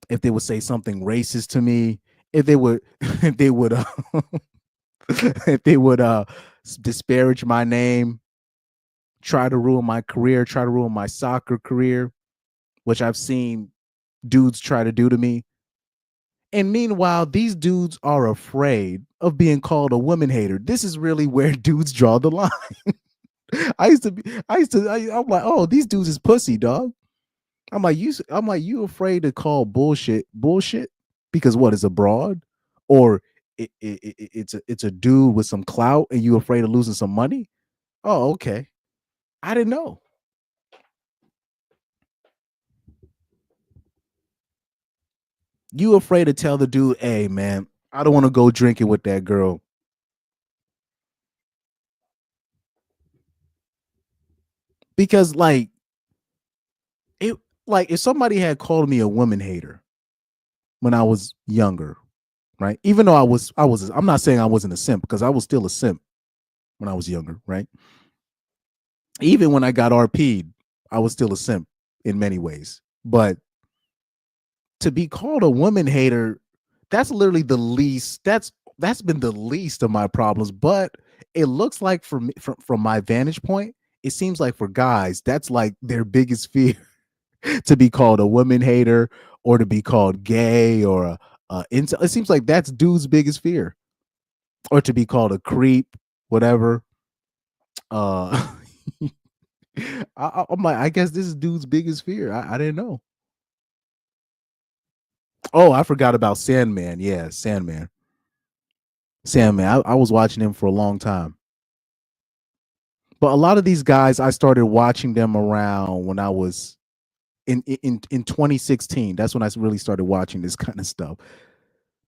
if they would say something racist to me, if they would if they would disparage my name, try to ruin my career, try to ruin my soccer career, which I've seen dudes try to do to me. And meanwhile, these dudes are afraid of being called a woman hater. This is really where dudes draw the line. I'm like, oh, these dudes is pussy, dog. I'm like, you afraid to call bullshit because what is a broad, or it's a dude with some clout and you afraid of losing some money? Oh, okay. I didn't know. You afraid to tell the dude, hey man, I don't want to go drinking with that girl. Because if somebody had called me a woman hater when I was younger, right? Even though I'm not saying I wasn't a simp, because I was still a simp when I was younger, right? Even when I got RP'd, I was still a simp in many ways. But to be called a woman hater, that's literally the least. That's been the least of my problems. But it looks like from my vantage point, it seems like for guys, that's like their biggest fear, to be called a woman hater or to be called gay or it seems like that's dude's biggest fear, or to be called a creep, whatever. I'm like, I guess this is dude's biggest fear. I didn't know. Oh, I forgot about Sandman. Yeah, Sandman. I was watching him for a long time. But a lot of these guys, I started watching them around when I was in 2016. That's when I really started watching this kind of stuff.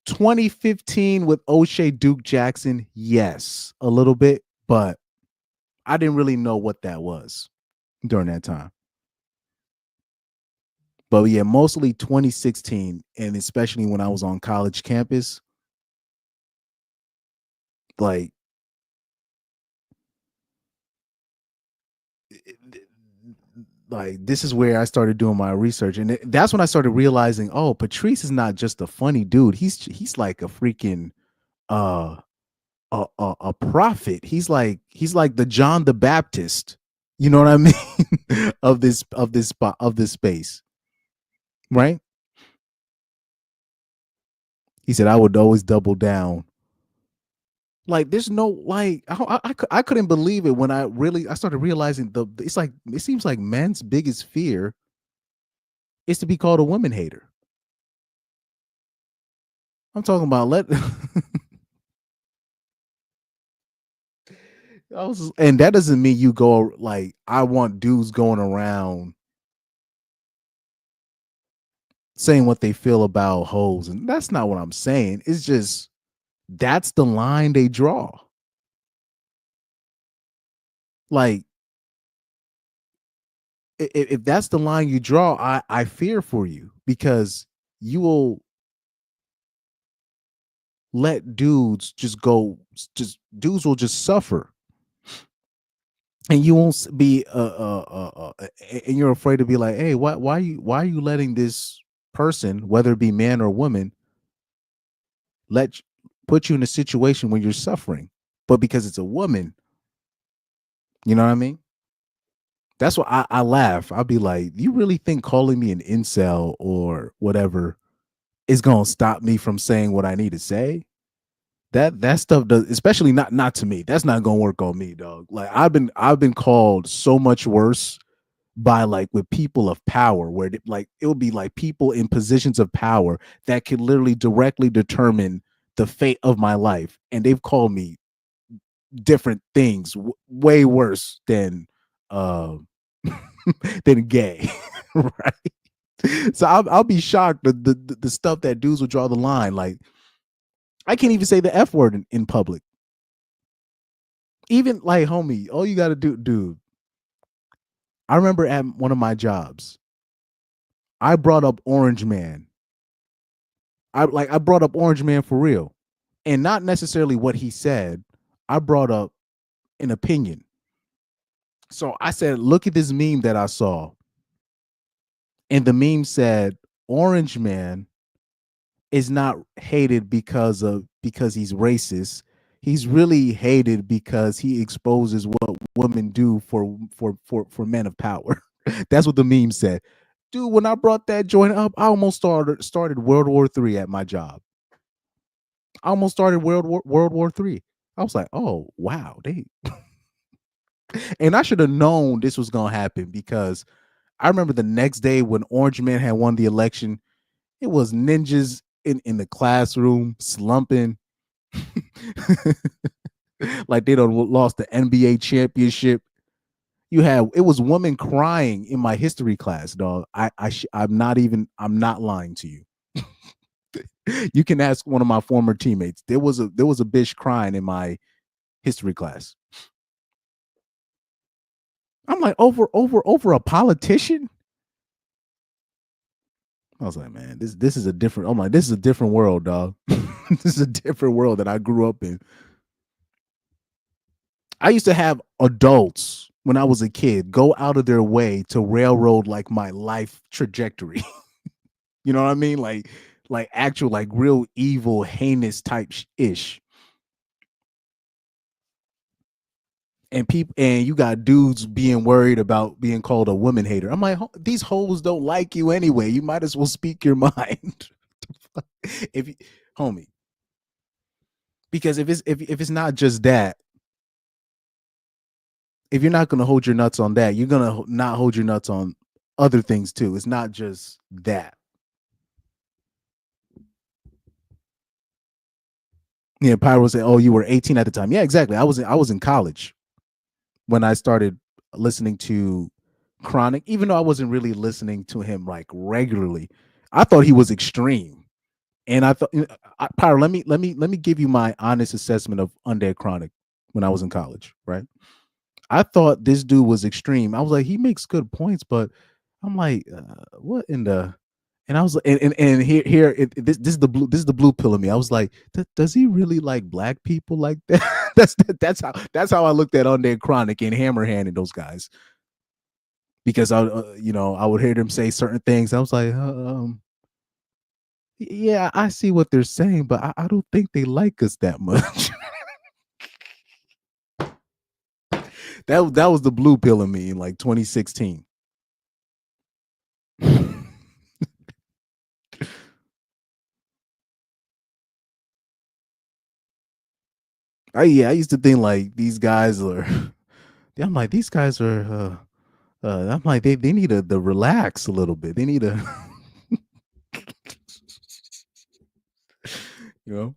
2015 with O'Shea Duke Jackson, yes, a little bit, but I didn't really know what that was during that time. But yeah, mostly 2016, and especially when I was on college campus, like this is where I started doing my research, and that's when I started realizing, oh, Patrice is not just a funny dude. He's like a freaking a prophet. He's like the John the Baptist You know what I mean? of this spot of this space, right? He said I would always double down. Like there's no like I couldn't believe it when I started realizing it's like it seems like men's biggest fear is to be called a woman hater. I'm talking about and that doesn't mean you go like I want dudes going around saying what they feel about hoes, and that's not what I'm saying. It's just that's the line they draw. Like if that's the line you draw, I fear for you because you will let dudes just go, just dudes will just suffer, and you won't be and you're afraid to be like, hey, why are you letting this person, whether it be man or woman, let put you in a situation when you're suffering, but because it's a woman, you know what I mean? That's why I laugh. I'll be like, you really think calling me an incel or whatever is gonna stop me from saying what I need to say? That stuff does, especially not to me. That's not gonna work on me, dog. Like I've been called so much worse by like with people of power, where like it'll be like people in positions of power that could literally directly determine the fate of my life, and they've called me different things way worse than uh than gay, right? So I'll be shocked the stuff that dudes will draw the line. Like I can't even say the F word in public. Even like, homie, all you gotta do, dude. I remember at one of my jobs, I brought up Orange Man. I brought up Orange Man for real, and not necessarily what he said. I brought up an opinion. So I said, look at this meme that I saw, and the meme said, Orange Man is not hated because he's racist. He's really hated because he exposes what women do for men of power. That's what the meme said. Dude, when I brought that joint up, I almost started World War III at my job. I almost started World War III. I was like, oh wow, they and I should have known this was gonna happen because I remember the next day when Orange Man had won the election, it was ninjas in the classroom slumping like they done lost the NBA championship. It was women crying in my history class, dog. I'm not lying to you. You can ask one of my former teammates. There was a bitch crying in my history class. I'm like, over a politician? I was like, man, this is a different. I'm like, this is a different world, dog. This is a different world that I grew up in. I used to have adults when I was a kid go out of their way to railroad like my life trajectory. You know what I mean? Like actual, like real evil, heinous type ish. And you got dudes being worried about being called a woman hater. I'm like, these hoes don't like you anyway. You might as well speak your mind. Homie. Because if it's not just that, if you're not gonna hold your nuts on that, you're gonna not hold your nuts on other things too. It's not just that. Yeah, Pyro said, "Oh, you were 18 at the time." Yeah, exactly. I was in college when I started listening to Chronic, even though I wasn't really listening to him like regularly. I thought he was extreme, and I thought, Pyro, let me give you my honest assessment of Undead Chronic when I was in college. Right, I thought this dude was extreme. I was like, he makes good points, but I'm like, what in the? And I was like, and here this is the blue pill of me. I was like, does he really like black people like that? that's how I looked at Undead Chronic and Hammerhand and those guys, because I would hear them say certain things. I was like, yeah, I see what they're saying, but I don't think they like us that much. That was the blue pill in me in like 2016. I used to think like these guys are. I'm like these guys are. I'm like they need to relax a little bit. They need to, you know.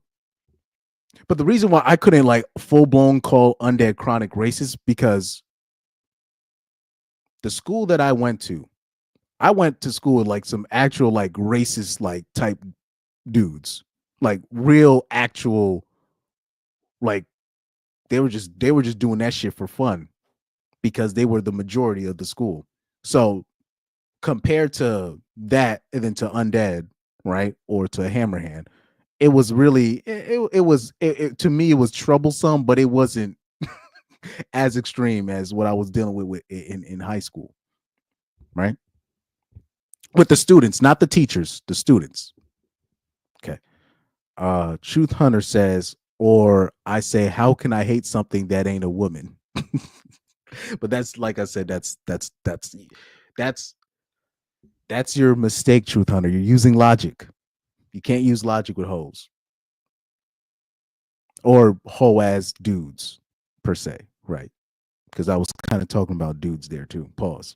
But the reason why I couldn't like full blown call undead chronic racist because the school that I went to school with like some actual like racist like type dudes, like real actual like they were just doing that shit for fun because they were the majority of the school. So compared to that and then to undead, right, or to hammerhand, it was really to me it was troublesome, but it wasn't as extreme as what I was dealing with in high school, right? With the students, not the teachers, the students. Okay. Truth Hunter says, or I say, how can I hate something that ain't a woman? But that's like I said, that's your mistake, Truth Hunter. You're using logic. You can't use logic with hoes or hoe ass dudes per se, right? Because I was kind of talking about dudes there too. Pause.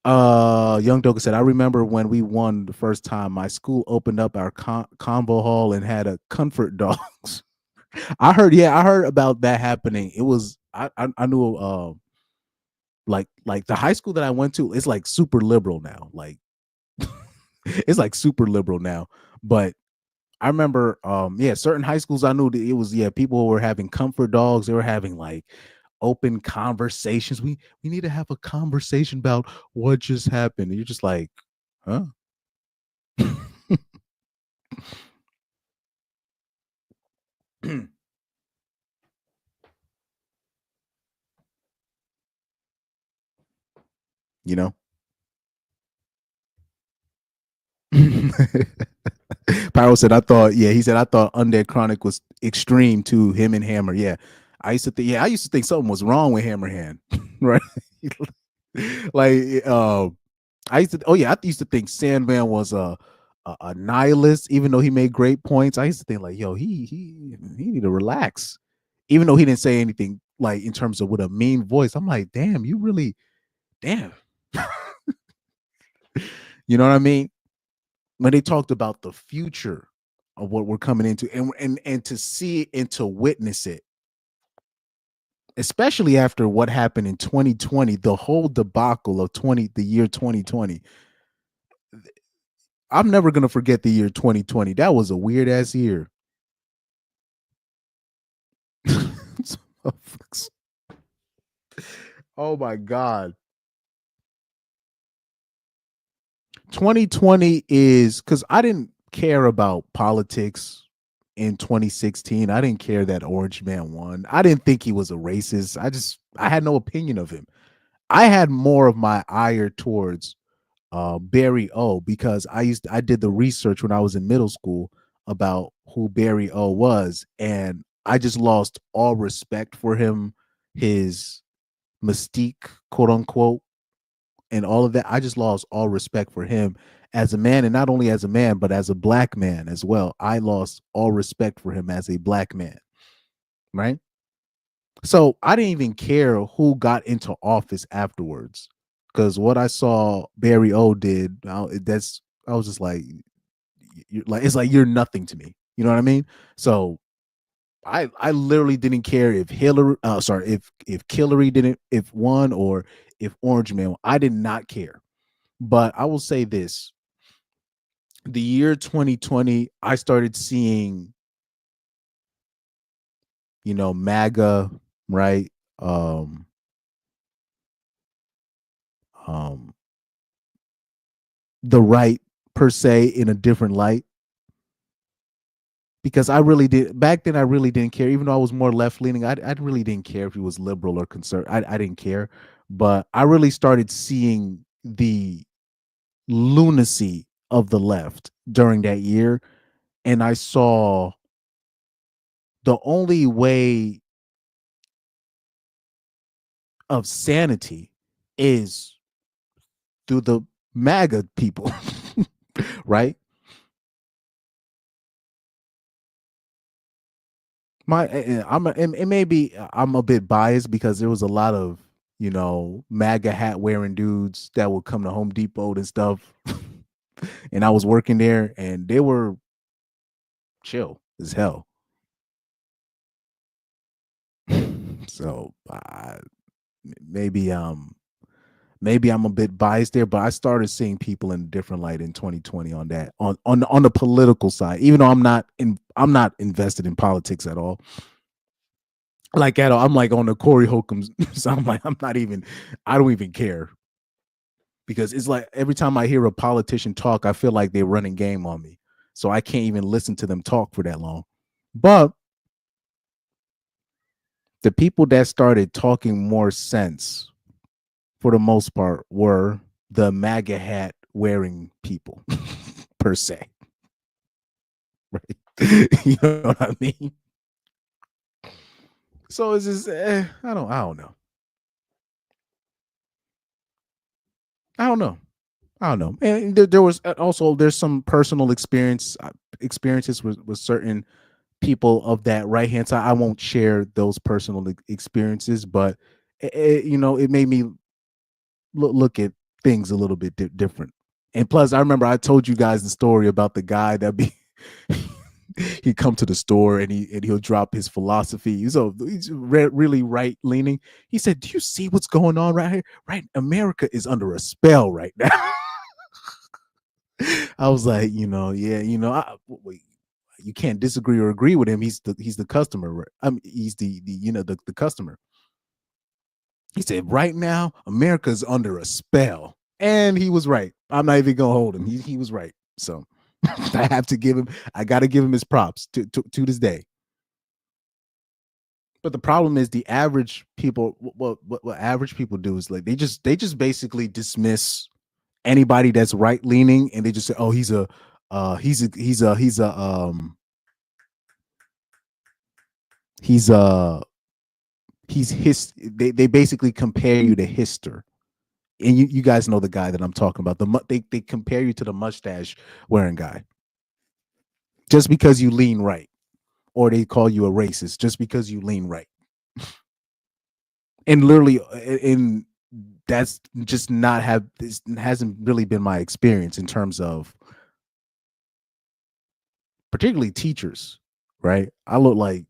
Young Doga said, I remember when we won the first time, my school opened up our combo hall and had a comfort dogs. I heard about that happening. It was I knew like the high school that I went to, it's like super liberal now. Like it's like super liberal now. But I remember certain high schools I knew that it was people were having comfort dogs. They were having like open conversations. We need to have a conversation about what just happened. And you're just like, huh? You know? Pyro said, he said, I thought Undead Chronic was extreme to him and Hammer. Yeah. I used to think something was wrong with Hammerhand. Right. Like I used to think Sandman was a nihilist, even though he made great points. I used to think like, yo, he need to relax. Even though he didn't say anything like in terms of with a mean voice. I'm like, damn, you really damn. You know what I mean? When they talked about the future of what we're coming into and to see it and to witness it, especially after what happened in 2020, the whole debacle of the year 2020. I'm never gonna forget the year 2020. That was a weird ass year. Oh my god. 2020 is because I didn't care about politics in 2016. I didn't care that Orange Man won. I didn't think he was a racist. I had no opinion of him. I had more of my ire towards Barry O because I did the research when I was in middle school about who Barry O was, and I just lost all respect for him, his mystique, quote unquote, and all of that. I just lost all respect for him as a man, and not only as a man, but as a black man as well. I lost all respect for him as a black man, right? So I didn't even care who got into office afterwards, because what I saw Barry O did, I was just like, it's like you're nothing to me. You know what I mean? So I literally didn't care if if Hillary didn't if won or if Orange Man won. I did not care. But I will say this: the year 2020, I started seeing, MAGA, right? Um, the right per se in a different light, because I really did back then. I really didn't care, even though I was more left leaning. I really didn't care if he was liberal or conservative. I didn't care, but I really started seeing the lunacy of the left during that year, and I saw the only way of sanity is through the MAGA people, right? It may be I'm a bit biased because there was a lot of MAGA hat wearing dudes that would come to Home Depot and stuff, and I was working there, and they were chill as hell. So maybe I'm a bit biased there, but I started seeing people in a different light in 2020 on that on the political side. Even though I'm not invested in politics at all. Like at all, I'm like on the Corey Holcomb's. So I'm like, I don't even care. Because it's like every time I hear a politician talk, I feel like they're running game on me. So I can't even listen to them talk for that long. But the people that started talking more sense, for the most part, were the MAGA hat wearing people, per se. Right? You know what I mean? So it's just I don't know. I don't know. And there was also there's some personal experiences with certain people of that right hand side. I won't share those personal experiences, but it made me look at things a little bit different. And plus, I remember I told you guys the story about the guy that be he'd come to the store and he'll drop his philosophy. He's really right leaning. He said, "Do you see what's going on right here? Right, America is under a spell right now." I was like, yeah, you can't disagree or agree with him. He's the customer. Right? He's the customer. He said, right now, America's under a spell. And he was right. I'm not even gonna hold him. He was right. So I got to give him his props to this day. But the problem is the average people, what average people do is like they just basically dismiss anybody that's right leaning, and they just say, oh, they basically compare you to Hister. And you guys know the guy that I'm talking about. They compare you to the mustache wearing guy. Just because you lean right. Or they call you a racist just because you lean right. And literally, that's just this hasn't really been my experience in terms of particularly teachers, right? I look like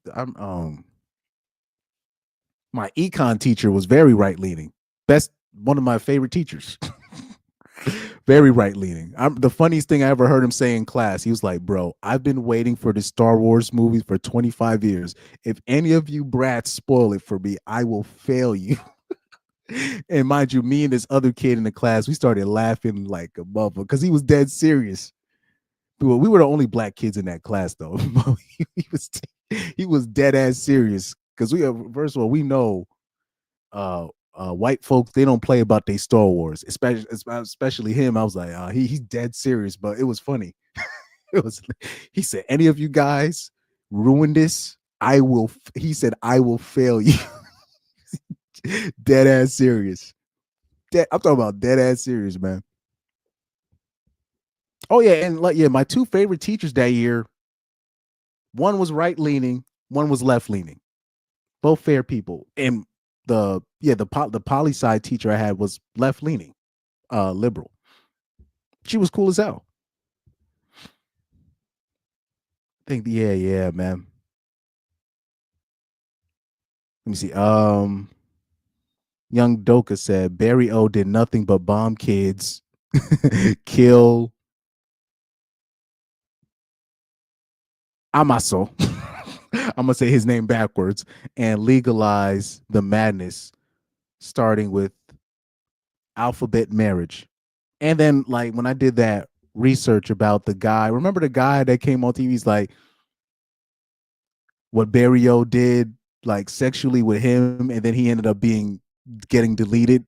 my econ teacher was very right leaning. Best one of my favorite teachers. Very right leaning. The funniest thing I ever heard him say in class, he was like, "Bro, I've been waiting for the Star Wars movie for 25 years. If any of you brats spoil it for me, I will fail you." And mind you, me and this other kid in the class, we started laughing like a mother because he was dead serious. Well, we were the only black kids in that class, though. he was dead ass serious because first of all, we know white folks, they don't play about their Star Wars, especially him. I was like, he's dead serious, but it was funny. He said, any of you guys ruin this, he said, I will fail you. Dead ass serious. I'm talking about dead ass serious, man. Oh yeah, and my two favorite teachers that year, one was right leaning, one was left leaning. Both fair people. And the poli sci teacher I had was left leaning, liberal. She was cool as hell. I think yeah, man. Let me see. Young Doka said Barry O did nothing but bomb kids, kill Amaso. I'm gonna say his name backwards, and legalize the madness, starting with alphabet marriage. And then, like, when I did that research about the guy, remember the guy that came on TV? He's like, what Barry O did, like, sexually with him, and then he ended up getting deleted.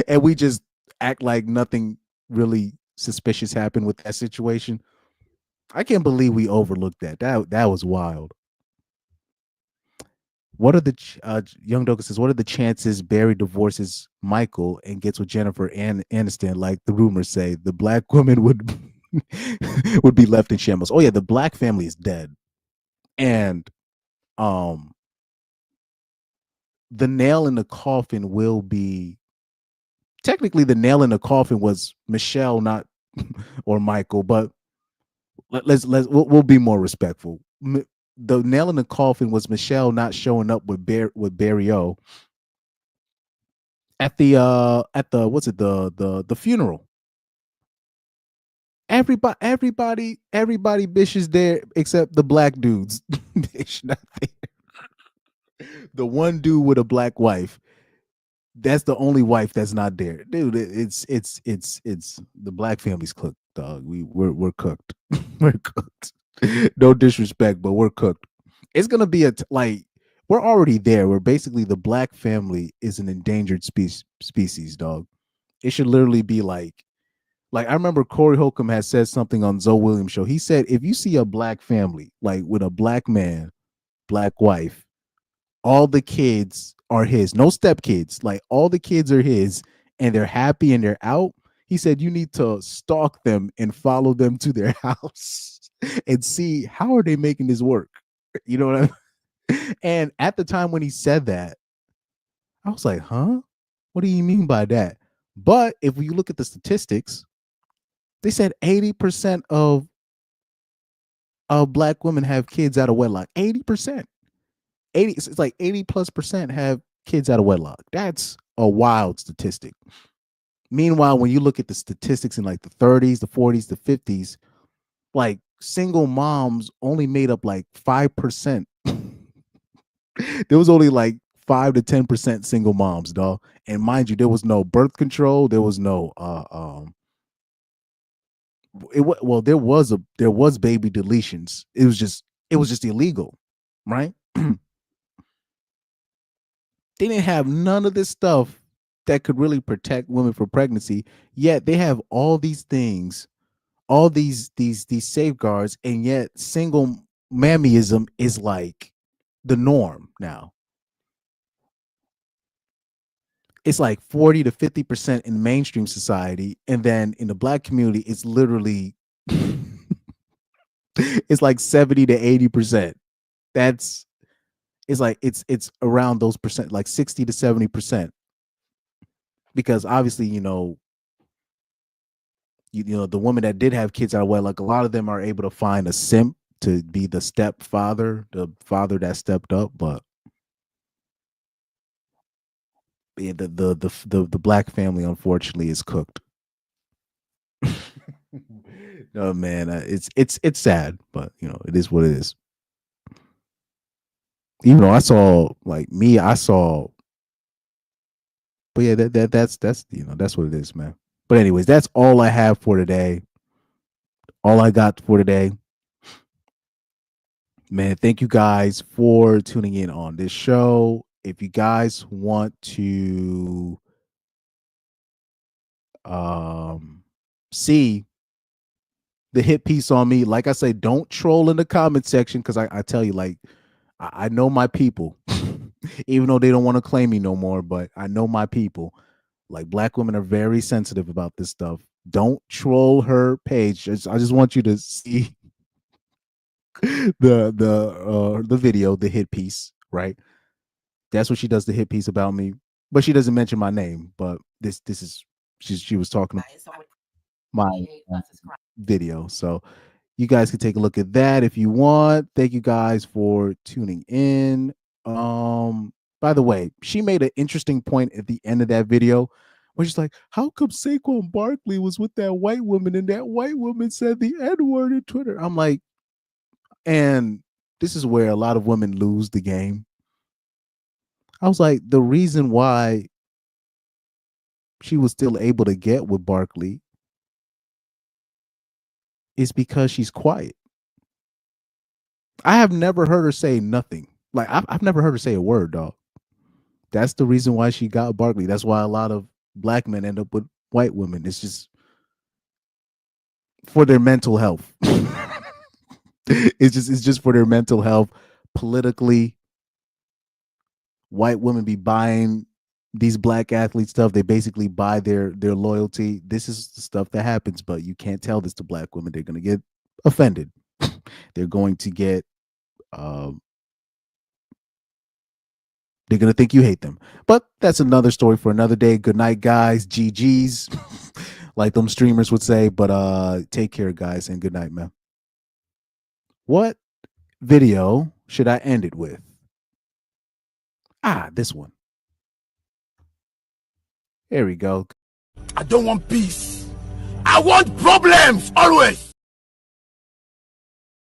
And we just act like nothing really suspicious happened with that situation. I can't believe we overlooked that. That was wild. What are the Young Doka says? What are the chances Barry divorces Michael and gets with Jennifer Aniston? Like the rumors say, the black woman would would be left in shambles. Oh yeah, the black family is dead, and the nail in the coffin will be technically the nail in the coffin was Michelle, not or Michael, but we'll be more respectful. The nail in the coffin was Michelle not showing up with Barry O at the what's it the funeral. Everybody bitch is there except the black dudes. Bitch not there. The one dude with a black wife. That's the only wife that's not there, dude. It's the black family's cooked, dog. We're cooked. We're cooked. No disrespect, but we're cooked. It's gonna be like we're already there. Where basically the black family is an endangered species, dog. It should literally be like I remember Corey Holcomb has said something on Zoe Williams' show. He said if you see a black family like with a black man, black wife, all the kids are his, no stepkids, like all the kids are his, and they're happy and they're out. He said you need to stalk them and follow them to their house and see how are they making this work. You know what I mean? And at the time when he said that, I was like, huh? What do you mean by that? But if you look at the statistics, they said 80% of black women have kids out of wedlock. 80%. 80, it's like 80+% have kids out of wedlock. That's a wild statistic. Meanwhile, when you look at the statistics in like the 30s, the 40s, the 50s, like single moms only made up like 5%. There was only like 5 to 10% single moms, dog. And mind you, there was no birth control. There was no there was baby deletions. It was just illegal, right? They didn't have none of this stuff that could really protect women for pregnancy. Yet they have all these things, all these safeguards, and yet single mammyism is like the norm now. It's like 40 to 50% in mainstream society, and then in the black community, it's literally it's like 70 to 80%. It's around those percent, like 60 to 70%. Because obviously, you know, the women that did have kids out of wedlock, a lot of them are able to find a simp to be the stepfather, the father that stepped up. But yeah, the black family unfortunately is cooked. No man, it's sad, but you know it is what it is. Even though I saw but yeah, that's you know that's what it is, man. But anyways, that's all I have for today. All I got for today. Man, thank you guys for tuning in on this show. If you guys want to see the hit piece on me, like I say, don't troll in the comment section because I tell you, like, I know my people, even though they don't want to claim me no more, but I know my people. Like, black women are very sensitive about this stuff. Don't troll her page. I just want you to see the video, the hit piece, right? That's what she does, the hit piece about me, but she doesn't mention my name. But this is she was talking about my video, so you guys can take a look at that if you want. Thank you guys for tuning in. By the way, she made an interesting point at the end of that video where she's like, how come Saquon Barkley was with that white woman and that white woman said the N-word in Twitter? I'm like, and this is where a lot of women lose the game. I was like, the reason why she was still able to get with Barkley is because she's quiet. I have never heard her say nothing. Like, I've never heard her say a word, dog. That's the reason why she got Barkley. That's why a lot of black men end up with white women. It's just for their mental health. It's just for their mental health. Politically, white women be buying these black athlete stuff. They basically buy their loyalty. This is the stuff that happens, but you can't tell this to black women. They're going to get offended. They're going to get they're going to think you hate them. But that's another story for another day. Good night, guys. GG's, like them streamers would say. But take care, guys, and good night, man. What video should I end it with? This one. Here we go. I don't want peace. I want problems always.